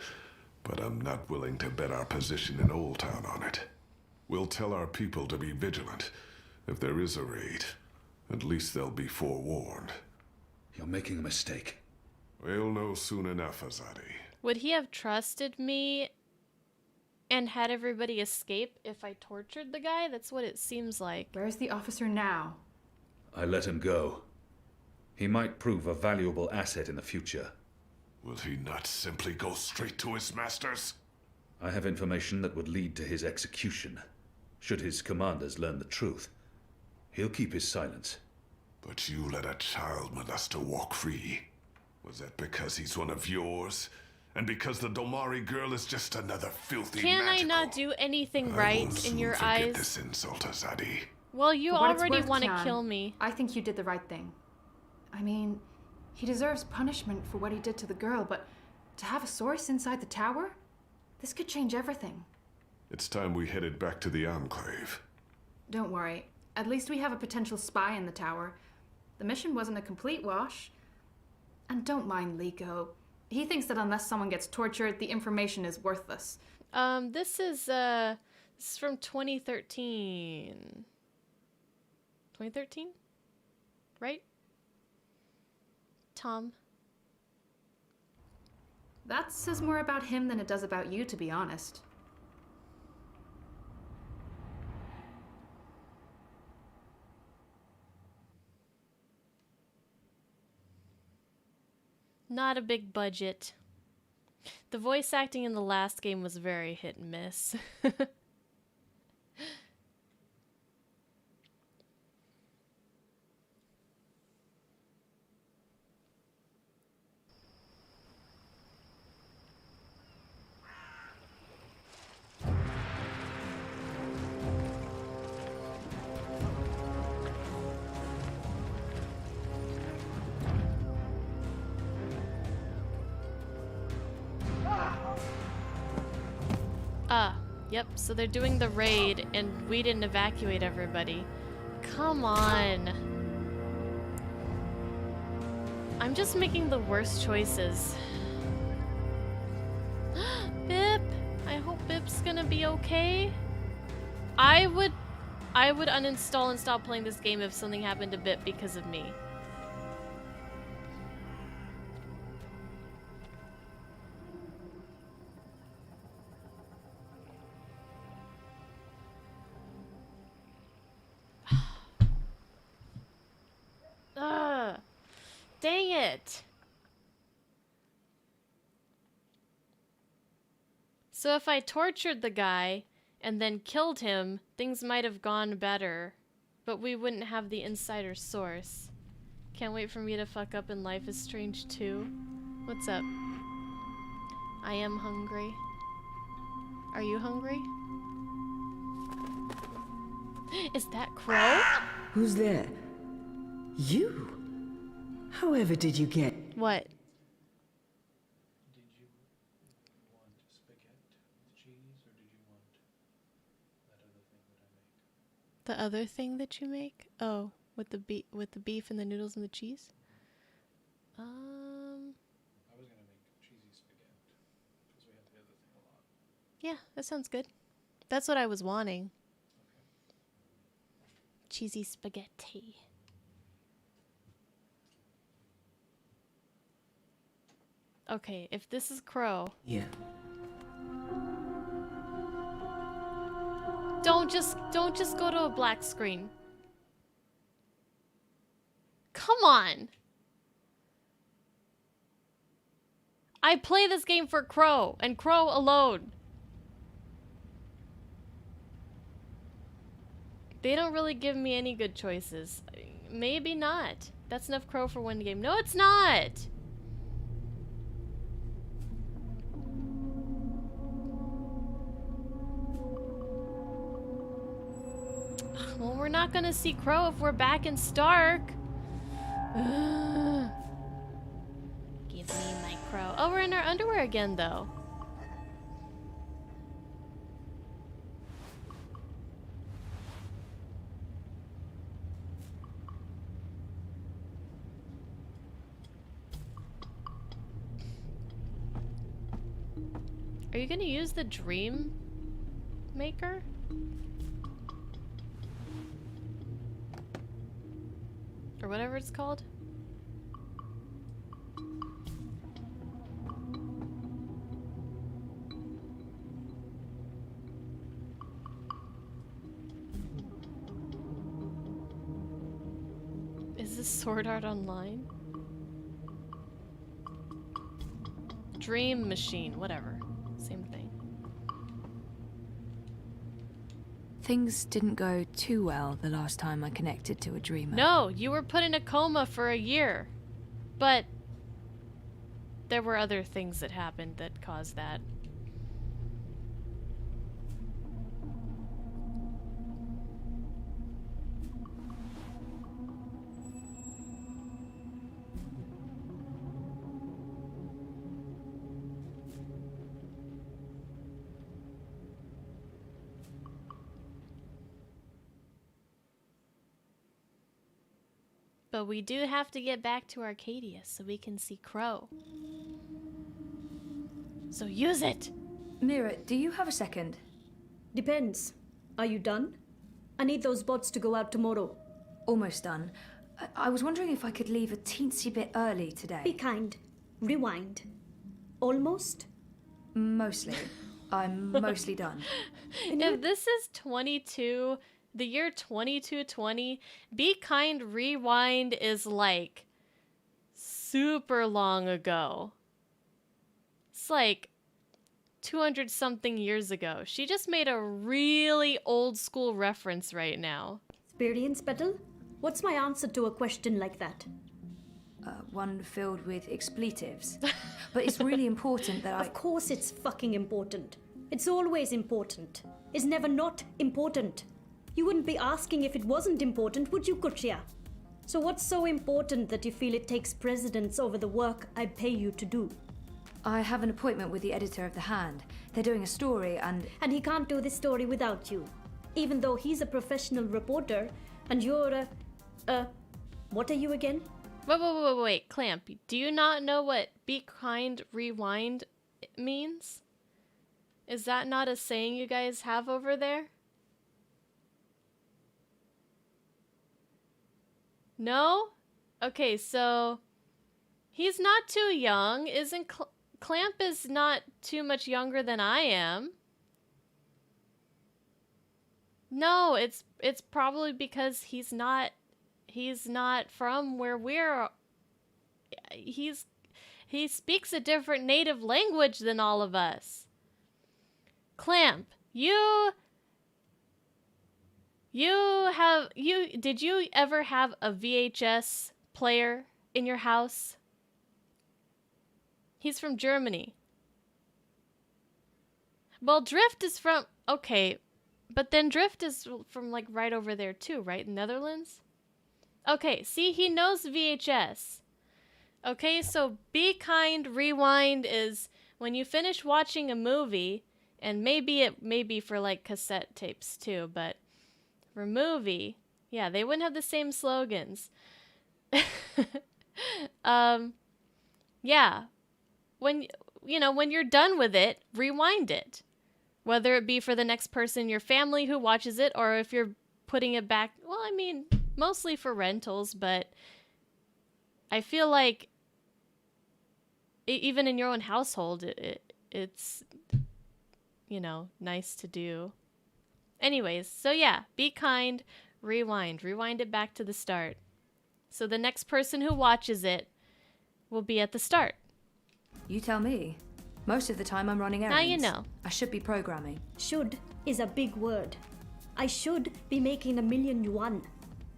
but I'm not willing to bet our position in Old Town on it. We'll tell our people to be vigilant. If there is a raid, at least they'll be forewarned. You're making a mistake. We'll know soon enough, Azadi. Would he have trusted me and had everybody escape if I tortured the guy? That's what it seems like. Where's the officer now? I let him go. He might prove a valuable asset in the future. Will he not simply go straight to his masters? I have information that would lead to his execution. Should his commanders learn the truth, he'll keep his silence. But you let a child molester walk free. Was that because he's one of yours? And because the Domari girl is just another filthy Can magical? I not do anything right in your eyes? This insult, Azadi. Well, you already want to Kian, kill me. I think you did the right thing. I mean, he deserves punishment for what he did to the girl, but to have a source inside the tower? This could change everything. It's time we headed back to the Enclave. Don't worry. At least we have a potential spy in the tower. The mission wasn't a complete wash. And don't mind Liko. He thinks that unless someone gets tortured, the information is worthless. This is from 2013. 2013? Right? Tom. That says more about him than it does about you, to be honest. Not a big budget. The voice acting in the last game was very hit and miss. Yep, so they're doing the raid and we didn't evacuate everybody. Come on. I'm just making the worst choices. Bip! I hope Bip's gonna be okay. I would uninstall and stop playing this game if something happened to Bip because of me. Dang it! So if I tortured the guy and then killed him, things might have gone better, but we wouldn't have the insider source. Can't wait for me to fuck up in Life is Strange 2. What's up? I am hungry. Are you hungry? Is that Crow? Who's there? You? However did you get... What? The other thing that you make? Oh, with the beef and the noodles and the cheese? I was gonna make cheesy spaghetti because we had the other thing a lot. Yeah, that sounds good. That's what I was wanting. Cheesy spaghetti. Okay, if this is Crow. Yeah. Don't just go to a black screen. Come on. I play this game for Crow and Crow alone. They don't really give me any good choices. Maybe not. That's enough Crow for one game. No, it's not. Well, we're not gonna see Crow if we're back in Stark. Ugh. Give me my Crow. Oh, we're in our underwear again, though. Are you gonna use the Dream Maker? Or whatever it's called? Is this Sword Art Online? Dream Machine, whatever. Same thing. Things didn't go too well the last time I connected to a dreamer. No, you were put in a coma for a year. But there were other things that happened that caused that. But we do have to get back to Arcadia so we can see Crow. So use it! Mira, do you have a second? Depends. Are you done? I need those bots to go out tomorrow. Almost done. I was wondering if I could leave a teensy bit early today. Be kind. Rewind. Almost? Mostly. I'm mostly done. If this is 22, the year 2220, Be Kind Rewind is like super long ago. It's like 200 something years ago. She just made a really old school reference right now. Experience battle? What's my answer to a question like that? One filled with expletives. But it's really important that Of course it's fucking important. It's always important. It's never not important. You wouldn't be asking if it wasn't important, would you, Kuchia? So what's so important that you feel it takes precedence over the work I pay you to do? I have an appointment with the editor of The Hand. They're doing a story and he can't do this story without you. Even though he's a professional reporter and you're what are you again? Wait, Clamp. Do you not know what Be Kind Rewind means? Is that not a saying you guys have over there? No? Okay, so he's not too young. Isn't Clamp is not too much younger than I am. No, it's probably because he's not from where we're. He speaks a different native language than all of us. Clamp, did you ever have a VHS player in your house? He's from Germany. Well, Drift is from, okay, but then Drift is from like right over there too, right? Netherlands? Okay, see, he knows VHS. Okay, so Be Kind Rewind is when you finish watching a movie, and maybe it may be for like cassette tapes too, but for movie, yeah, they wouldn't have the same slogans. Yeah, when you're done with it, rewind it. Whether it be for the next person in your family who watches it, or if you're putting it back, well, I mean, mostly for rentals, but I feel like even in your own household, it's, nice to do. Anyways, so yeah, Be Kind, rewind it back to the start. So the next person who watches it will be at the start. You tell me. Most of the time I'm running errands. Now you know. I should be programming. Should is a big word. I should be making 1,000,000 yuan.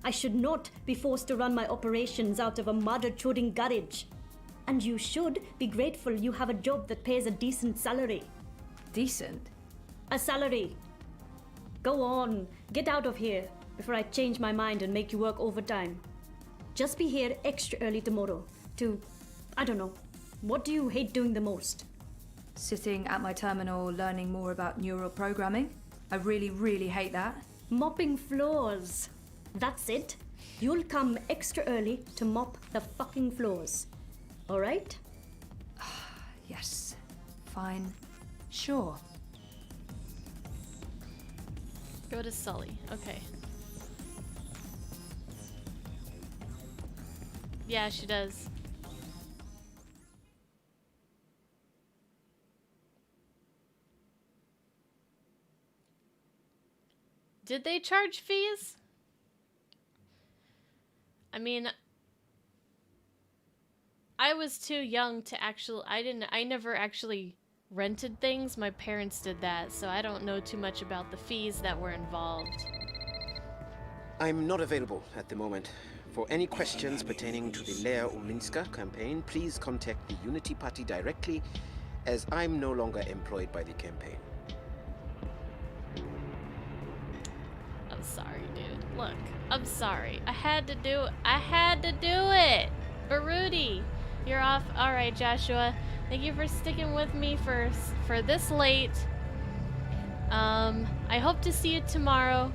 I should not be forced to run my operations out of a mother-chuding garage. And you should be grateful you have a job that pays a decent salary. Decent? A salary. Go on, get out of here before I change my mind and make you work overtime. Just be here extra early tomorrow to, I don't know, what do you hate doing the most? Sitting at my terminal learning more about neural programming. I really, really hate that. Mopping floors. That's it. You'll come extra early to mop the fucking floors. Alright? Yes. Fine. Sure. Go to Sully. Okay. Yeah, she does. Did they charge fees? I mean, I was too young to I never actually rented things. My parents did that, so I don't know too much about the fees that were involved. I'm not available at the moment. For any questions pertaining to the Lea Uminska campaign, please contact the Unity Party directly, as I'm no longer employed by the campaign. I'm sorry, dude. Look, I'm sorry. I had to do it. Baruti, you're off. All right, Joshua. Thank you for sticking with me for this late. I hope to see you tomorrow.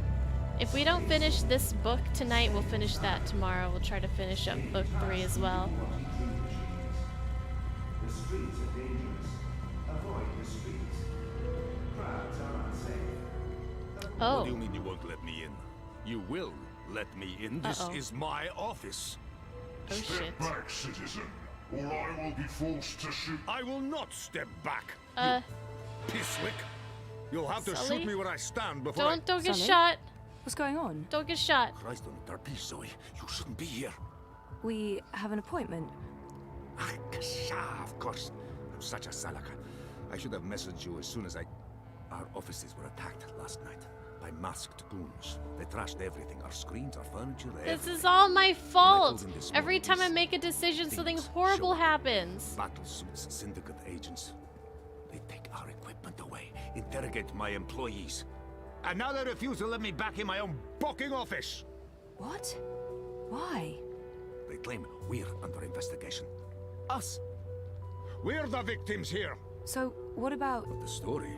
If we don't finish this book tonight, we'll finish that tomorrow. We'll try to finish up book 3 as well. The streets are dangerous. Avoid the streets. Crowds are unsafe. Oh. What do you mean you won't let me in? You will let me in. This is my office. Oh shit. Step back, citizen, or I will be forced to shoot. I will not step back. Uh. You pisswick. You'll have to Sully? shoot me where I stand before Don't get Sully? shot. What's going on? Don't get shot. Christ on the Darby, Zoe. You shouldn't be here. We have an appointment. Ah, kasha, of course. I'm such a salaka. I should have messaged you as soon as Our offices were attacked last night by masked goons. They trashed everything. Our screens, our furniture, This is all my fault. told him this Every morning, time I these make a decision, something things horrible show up. happens. Battle suits, syndicate agents. They take our equipment away, interrogate my employees. And now they refuse to let me back in my own fucking office. What? Why? They claim we're under investigation. Us. We're the victims here. So, what about... But the story,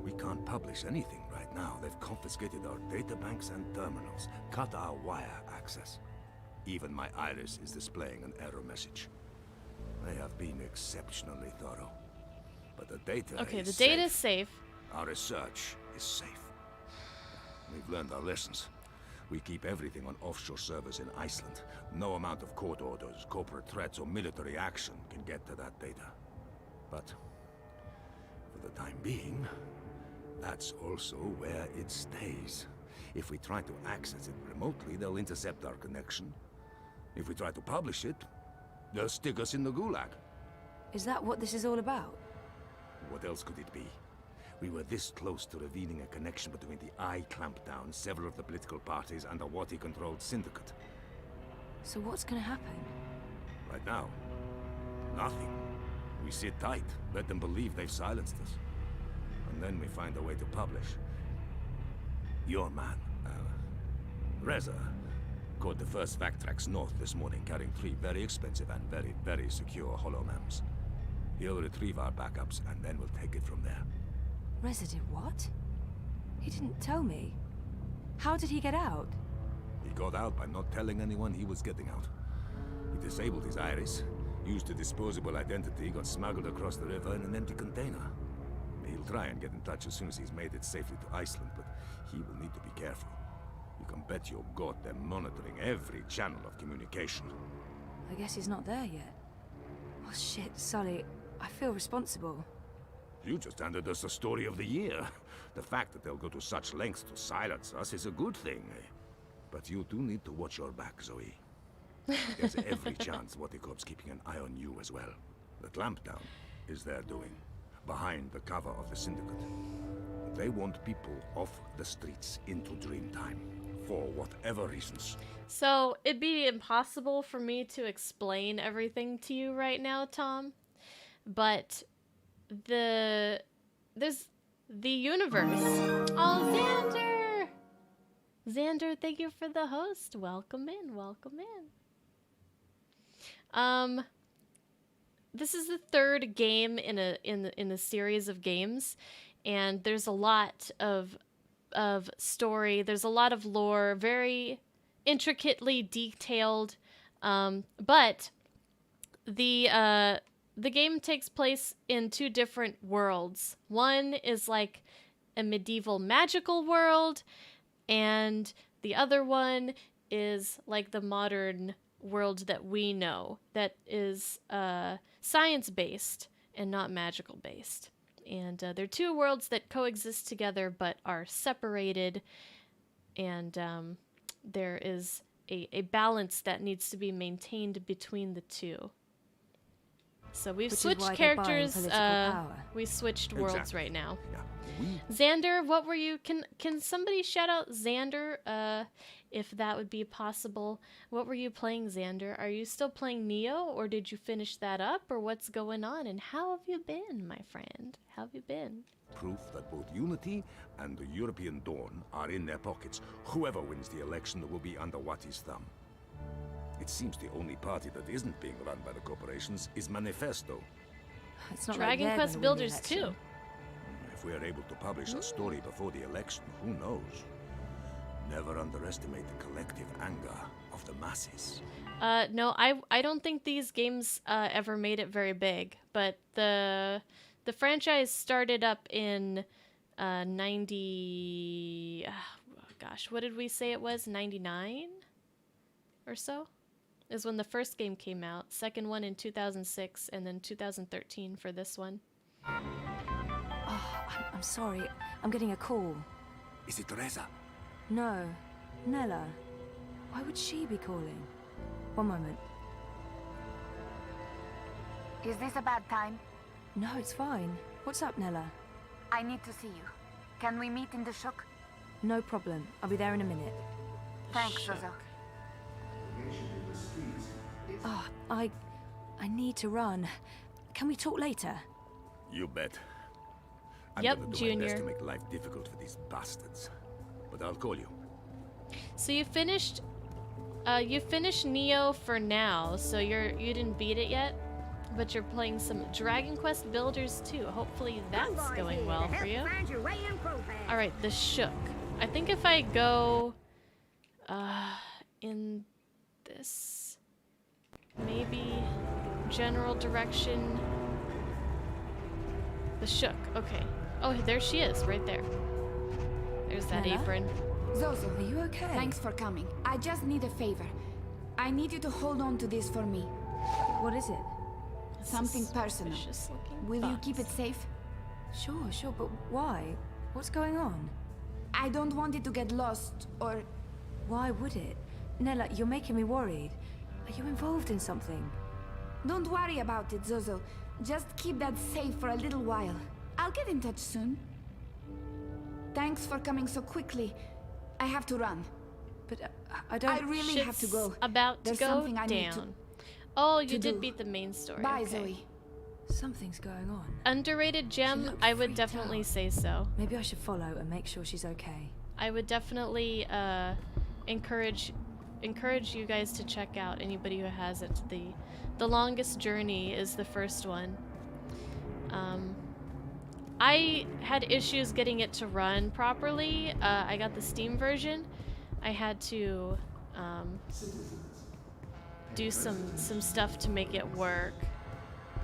we can't publish anything right now. They've confiscated our databanks and terminals, cut our wire access. Even my iris is displaying an error message. They have been exceptionally thorough. But the data Okay, is the data safe. is safe. Our research is safe. We've learned our lessons. We keep everything on offshore servers in Iceland. No amount of court orders, corporate threats, or military action can get to that data. But, for the time being, that's also where it stays. If we try to access it remotely, they'll intercept our connection. If we try to publish it, they'll stick us in the gulag. Is that what this is all about? What else could it be? We were this close to revealing a connection between the Eye clampdown, several of the political parties, and the Wati-controlled syndicate. So what's gonna happen? Right now, nothing. We sit tight, let them believe they've silenced us. And then we find a way to publish. Your man, Reza, caught the first Vactrax north this morning, carrying 3 very expensive and very, very secure holomems. He'll retrieve our backups, and then we'll take it from there. Reza did what? He didn't tell me. How did he get out? He got out by not telling anyone he was getting out. He disabled his iris, used a disposable identity, got smuggled across the river in an empty container. He'll try and get in touch as soon as he's made it safely to Iceland, but he will need to be careful. You can bet your god they're monitoring every channel of communication. I guess he's not there yet. Oh shit, Sully. I feel responsible. You just handed us the story of the year. The fact that they'll go to such lengths to silence us is a good thing. But you do need to watch your back, Zoe. There's every chance Waticorp's keeping an eye on you as well. The clampdown is their doing, behind the cover of the Syndicate. They want people off the streets into Dreamtime, for whatever reasons. So, it'd be impossible for me to explain everything to you right now, Tom. But there's the universe. Oh, Xander! Xander, thank you for the host. Welcome in, welcome in. This is the 3rd game in a series of games, and there's a lot of story. There's a lot of lore, very intricately detailed. But the game takes place in 2 different worlds. One is like a medieval magical world, and the other one is like the modern world that we know, that is science-based and not magical-based. And they're 2 worlds that coexist together but are separated, and there is a balance that needs to be maintained between the 2. So we've switched characters. We switched worlds right now. Xander, what were you? Can somebody shout out Xander? If that would be possible. What were you playing, Xander? Are you still playing Neo, or did you finish that up, or what's going on? And how have you been, my friend? How have you been? Proof that both Unity and the European Dawn are in their pockets. Whoever wins the election will be under Wati's thumb. It seems the only party that isn't being run by the corporations is Manifesto. It's not Dragon like Quest Builders 2. If we are able to publish a story before the election, who knows? Never underestimate the collective anger of the masses. No, I don't think these games ever made it very big, but the franchise started up in 90. Gosh, what did we say it was? 99 or so is when the first game came out. Second one in 2006, and then 2013 for this one. Oh, I'm sorry. I'm getting a call. Is it Teresa? No, Nella. Why would she be calling? One moment. Is this a bad time? No, it's fine. What's up, Nella? I need to see you. Can we meet in the shuk? No problem. I'll be there in a minute. Thanks, Zozo. Oh, I need to run. Can we talk later? You bet. I'm Yep, gonna do my Junior. best to make life difficult for these bastards. But I'll call you. So you finished Neo for now, so you didn't beat it yet, but you're playing some Dragon Quest Builders too. Hopefully that's going well for you. All right, the Shook. I think if I go in this maybe general direction, the Shook. Okay. Oh, there she is, right there. There's that Nella? apron. Zozo, Are you okay? thanks for coming. I just need a favor. I need you to hold on to this for me. What is it? Something personal. Will you keep it safe? Sure, but why? What's going on? I don't want it to get lost, or... Why would it? Nella, you're making me worried. Are you involved in something? Don't worry about it, Zozo. Just keep that safe for a little while. I'll get in touch soon. Thanks for coming so quickly. I have to run. But I don't... I really have to go. About to There's go something I need down. Oh, you to did do. beat the main story. Bye, okay. Zoe. Something's going on. Underrated gem, I would definitely say so. Maybe I should follow and make sure she's okay. I would definitely encourage you guys to check out anybody who has it. The Longest Journey is the first one. I had issues getting it to run properly. I got the Steam version. I had to do some stuff to make it work,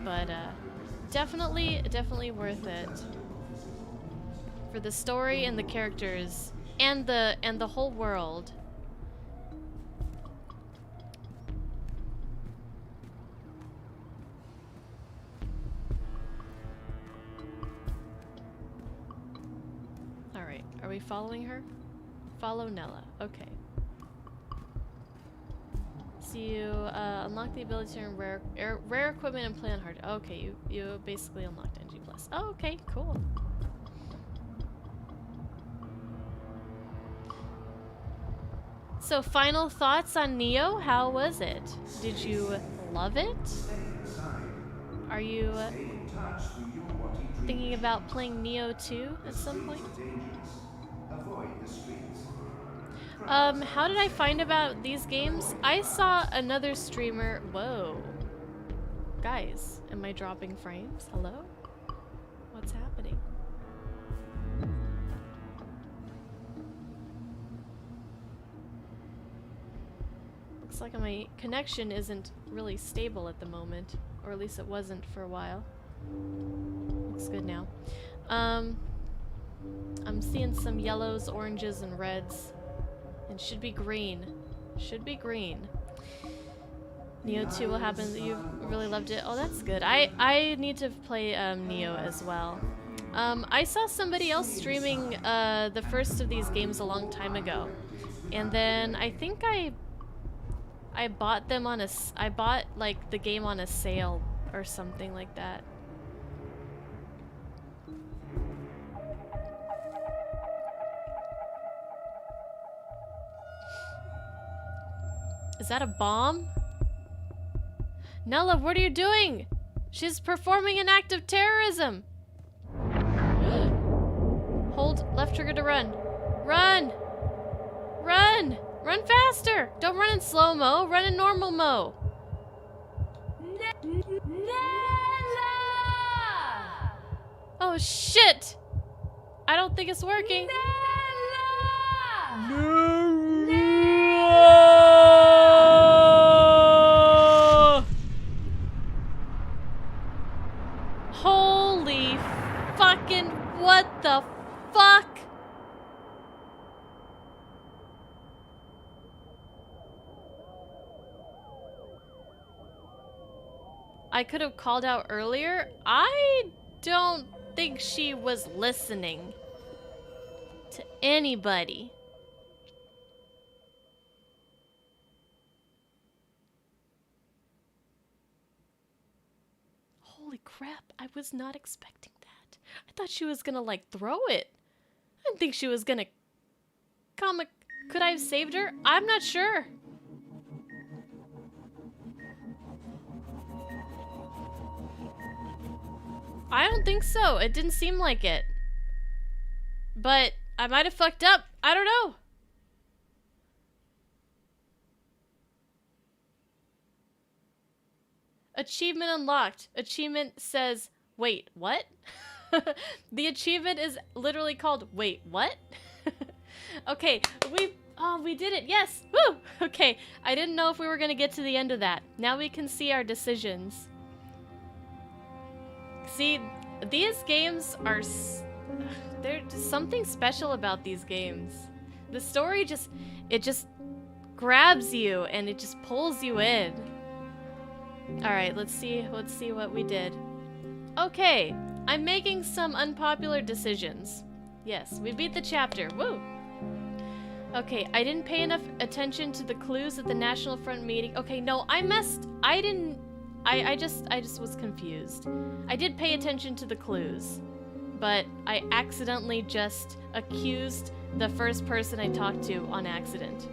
but definitely worth it for the story and the characters and the whole world. All right, are we following her? Follow Nella. Okay. So you unlock the ability to earn rare equipment and play on hard. Okay, you basically unlocked NG+. Oh, okay, cool. So final thoughts on Neo? How was it? Did you love it? Are you thinking about playing Neo 2 at some point? How did I find about these games? I saw another streamer. Whoa. Guys, am I dropping frames? Hello? What's happening? Looks like my connection isn't really stable at the moment, or at least it wasn't for a while. Looks good now. I'm seeing some yellows, oranges, and reds. And should be green. Should be green. Neo 2 will happen. You really loved it. Oh, that's good. I need to play Neo as well. I saw somebody else streaming the first of these games a long time ago, and then I think I bought them on I bought like the game on a sale or something like that. Is that a bomb? Nella, what are you doing? She's performing an act of terrorism. Hold left trigger to run. Run! Run! Run faster! Don't run in slow-mo, run in normal mo. Oh shit! I don't think it's working. No! What the fuck? I could have called out earlier. I don't think she was listening to anybody. Holy crap, I was not expecting that. I thought she was gonna like throw it. I didn't think she was gonna could I have saved her? I'm not sure. I don't think so. It didn't seem like it. But I might have fucked up. I don't know. Achievement unlocked. Achievement says, wait, what? The achievement is literally called, wait, what? Okay, we did it. Yes. Woo! Okay, I didn't know if we were going to get to the end of that. Now we can see our decisions. See, these games are... There's something special about these games. The story just grabs you and it just pulls you in. Alright, let's see what we did. Okay, I'm making some unpopular decisions. Yes, we beat the chapter. Woo! Okay, I didn't pay enough attention to the clues at the National Front meeting. Okay, no, I just was confused. I did pay attention to the clues, but I accidentally just accused the first person I talked to on accident.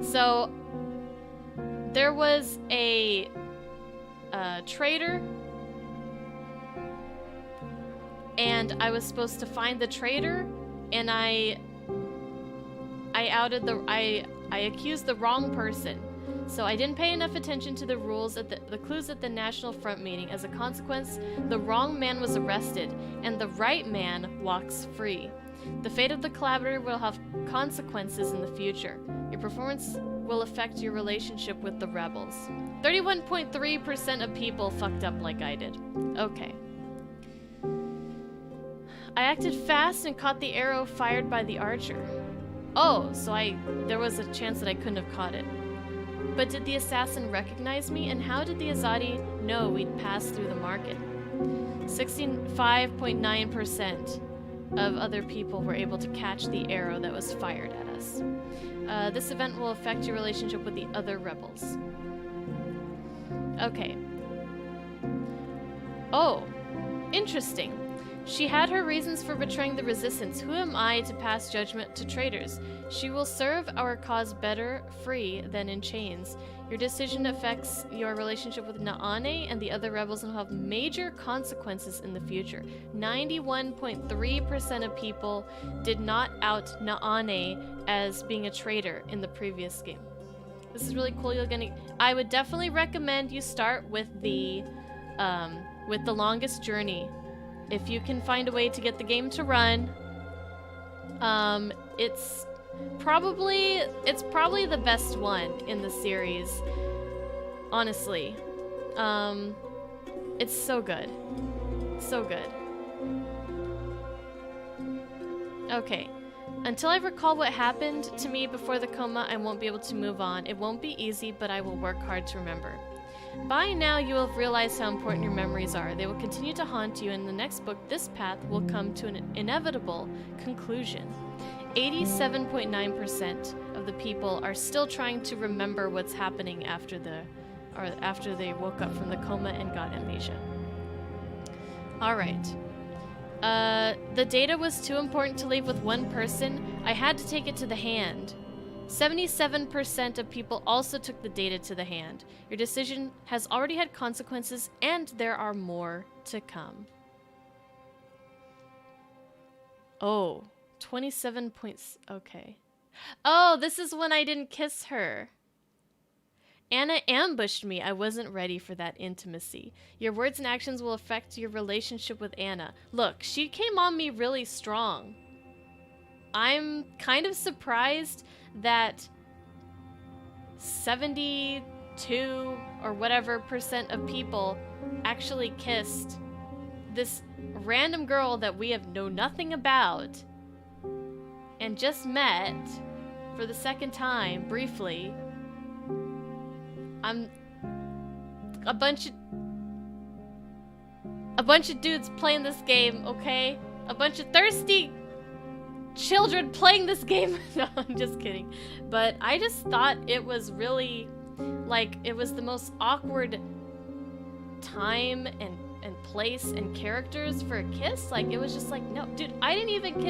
So, there was a traitor, and I was supposed to find the traitor, and I accused the wrong person. So I didn't pay enough attention to the rules at the clues at the National Front meeting. As a consequence, the wrong man was arrested, and the right man walks free. The fate of the collaborator will have consequences in the future. Your performance will affect your relationship with the rebels. 31.3% of people fucked up like I did. Okay. I acted fast and caught the arrow fired by the archer. Oh, so there was a chance that I couldn't have caught it. But did the assassin recognize me, and how did the Azadi know we'd passed through the market? 65.9% of other people were able to catch the arrow that was fired at us. This event will affect your relationship with the other rebels. Okay. Oh, interesting. She had her reasons for betraying the resistance. Who am I to pass judgment to traitors? She will serve our cause better free than in chains. Your decision affects your relationship with Naane and the other rebels and will have major consequences in the future. 91.3% of people did not out Naane as being a traitor in the previous game. This is really cool. I would definitely recommend you start with the longest journey. If you can find a way to get the game to run, it's probably the best one in the series. Honestly, it's so good, so good. Okay, until I recall what happened to me before the coma, I won't be able to move on. It won't be easy, but I will work hard to remember. By now, you will have realized how important your memories are. They will continue to haunt you, and in the next book, this path will come to an inevitable conclusion. 87.9% of the people are still trying to remember what's happening after they woke up from the coma and got amnesia. Alright. The data was too important to leave with one person. I had to take it to the hand. 77% of people also took the data to the hand. Your decision has already had consequences, and there are more to come. Oh, 27 points. Okay. Oh, this is when I didn't kiss her. Anna ambushed me. I wasn't ready for that intimacy. Your words and actions will affect your relationship with Anna. Look, she came on me really strong. I'm kind of surprised that 72 or whatever % of people actually kissed this random girl that we know nothing about and just met for the second time briefly. I'm a bunch of dudes playing this game, okay? A bunch of thirsty children playing this game. No, I'm just kidding. But I just thought it was really, like, it was the most awkward time and place and characters for a kiss. Like, it was just like, no, dude, I didn't even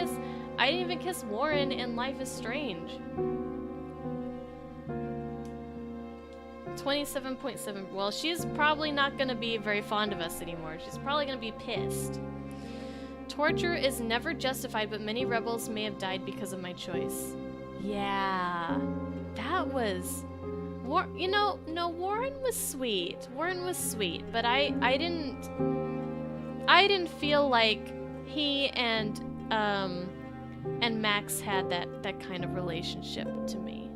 kiss Warren in Life is Strange. 27.7. Well, she's probably not gonna be very fond of us anymore. She's probably gonna be pissed. Torture is never justified, but many rebels may have died because of my choice. Yeah, that was... you know, no, Warren was sweet. Warren was sweet, but I didn't feel like he and Max had that kind of relationship to me.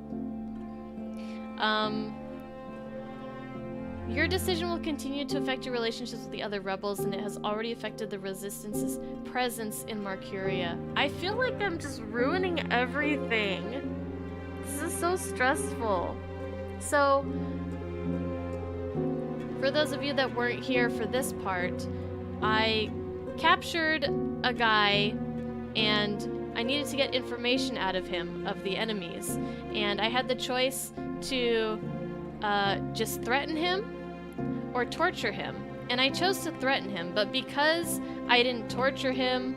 Your decision will continue to affect your relationships with the other rebels, and it has already affected the Resistance's presence in Marcuria. I feel like I'm just ruining everything. This is so stressful. So, for those of you that weren't here for this part, I captured a guy, and I needed to get information out of him, of the enemies. And I had the choice to just threaten him or torture him. And I chose to threaten him, but because I didn't torture him,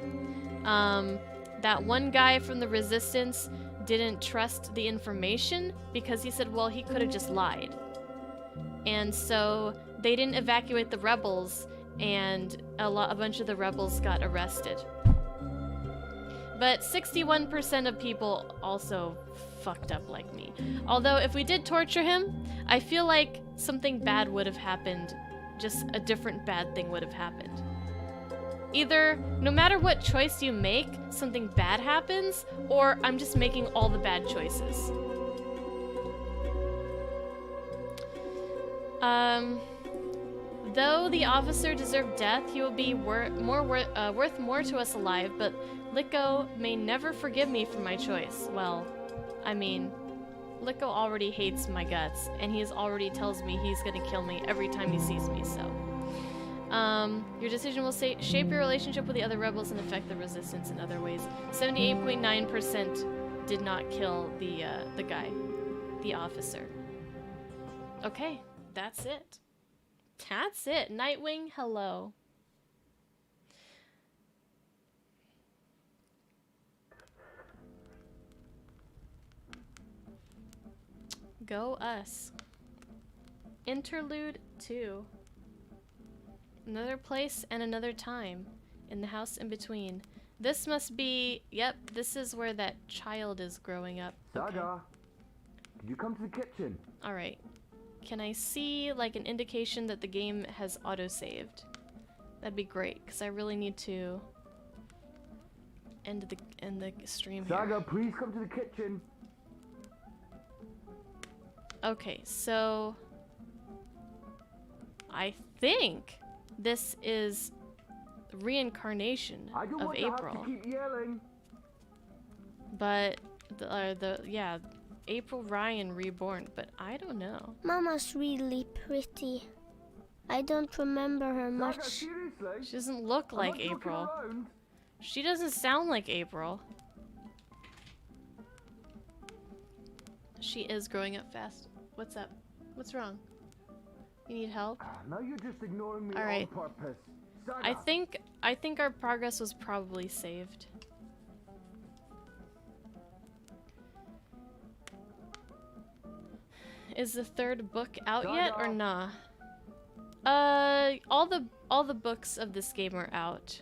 that one guy from the Resistance didn't trust the information because he said, well, he could have just lied. And so they didn't evacuate the rebels, and a bunch of the rebels got arrested. But 61% of people also fucked up like me. Although if we did torture him, I feel like something bad would have happened. Just a different bad thing would have happened. Either, no matter what choice you make, something bad happens, or I'm just making all the bad choices. Though the officer deserved death, he will be worth more to us alive, but Liko may never forgive me for my choice. Well, I mean, Liko already hates my guts, and he already tells me he's gonna kill me every time he sees me, so. Your decision will shape your relationship with the other rebels and affect the Resistance in other ways. 78.9% did not kill the guy, the officer. Okay, that's it. That's it. Nightwing, hello. Go us. Interlude 2. Another place and another time. In the house in between. This must be... Yep, this is where that child is growing up. Saga, okay. Could you come to the kitchen? Alright. Can I see, like, an indication that the game has auto-saved? That'd be great, because I really need to end the stream here. Saga, please come to the kitchen. Okay, so I think this is the reincarnation of April. To keep yelling. But yeah, April Ryan reborn, but I don't know. Mama's really pretty. I don't remember her much. She doesn't look like April. She doesn't sound like April. She is growing up fast. What's up? What's wrong? You need help? No, you're just ignoring me on purpose. I think our progress was probably saved. Is the third book out yet or nah? All the books of this game are out.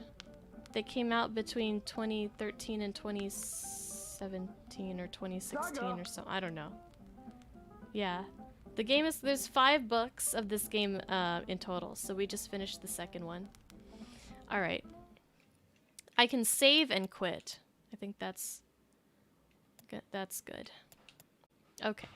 They came out between 2013 and 2017 or 2016 or so. I don't know. Yeah. The game is, there's 5 books of this game in total, so we just finished the second one. Alright. I can save and quit. I think that's good. Okay.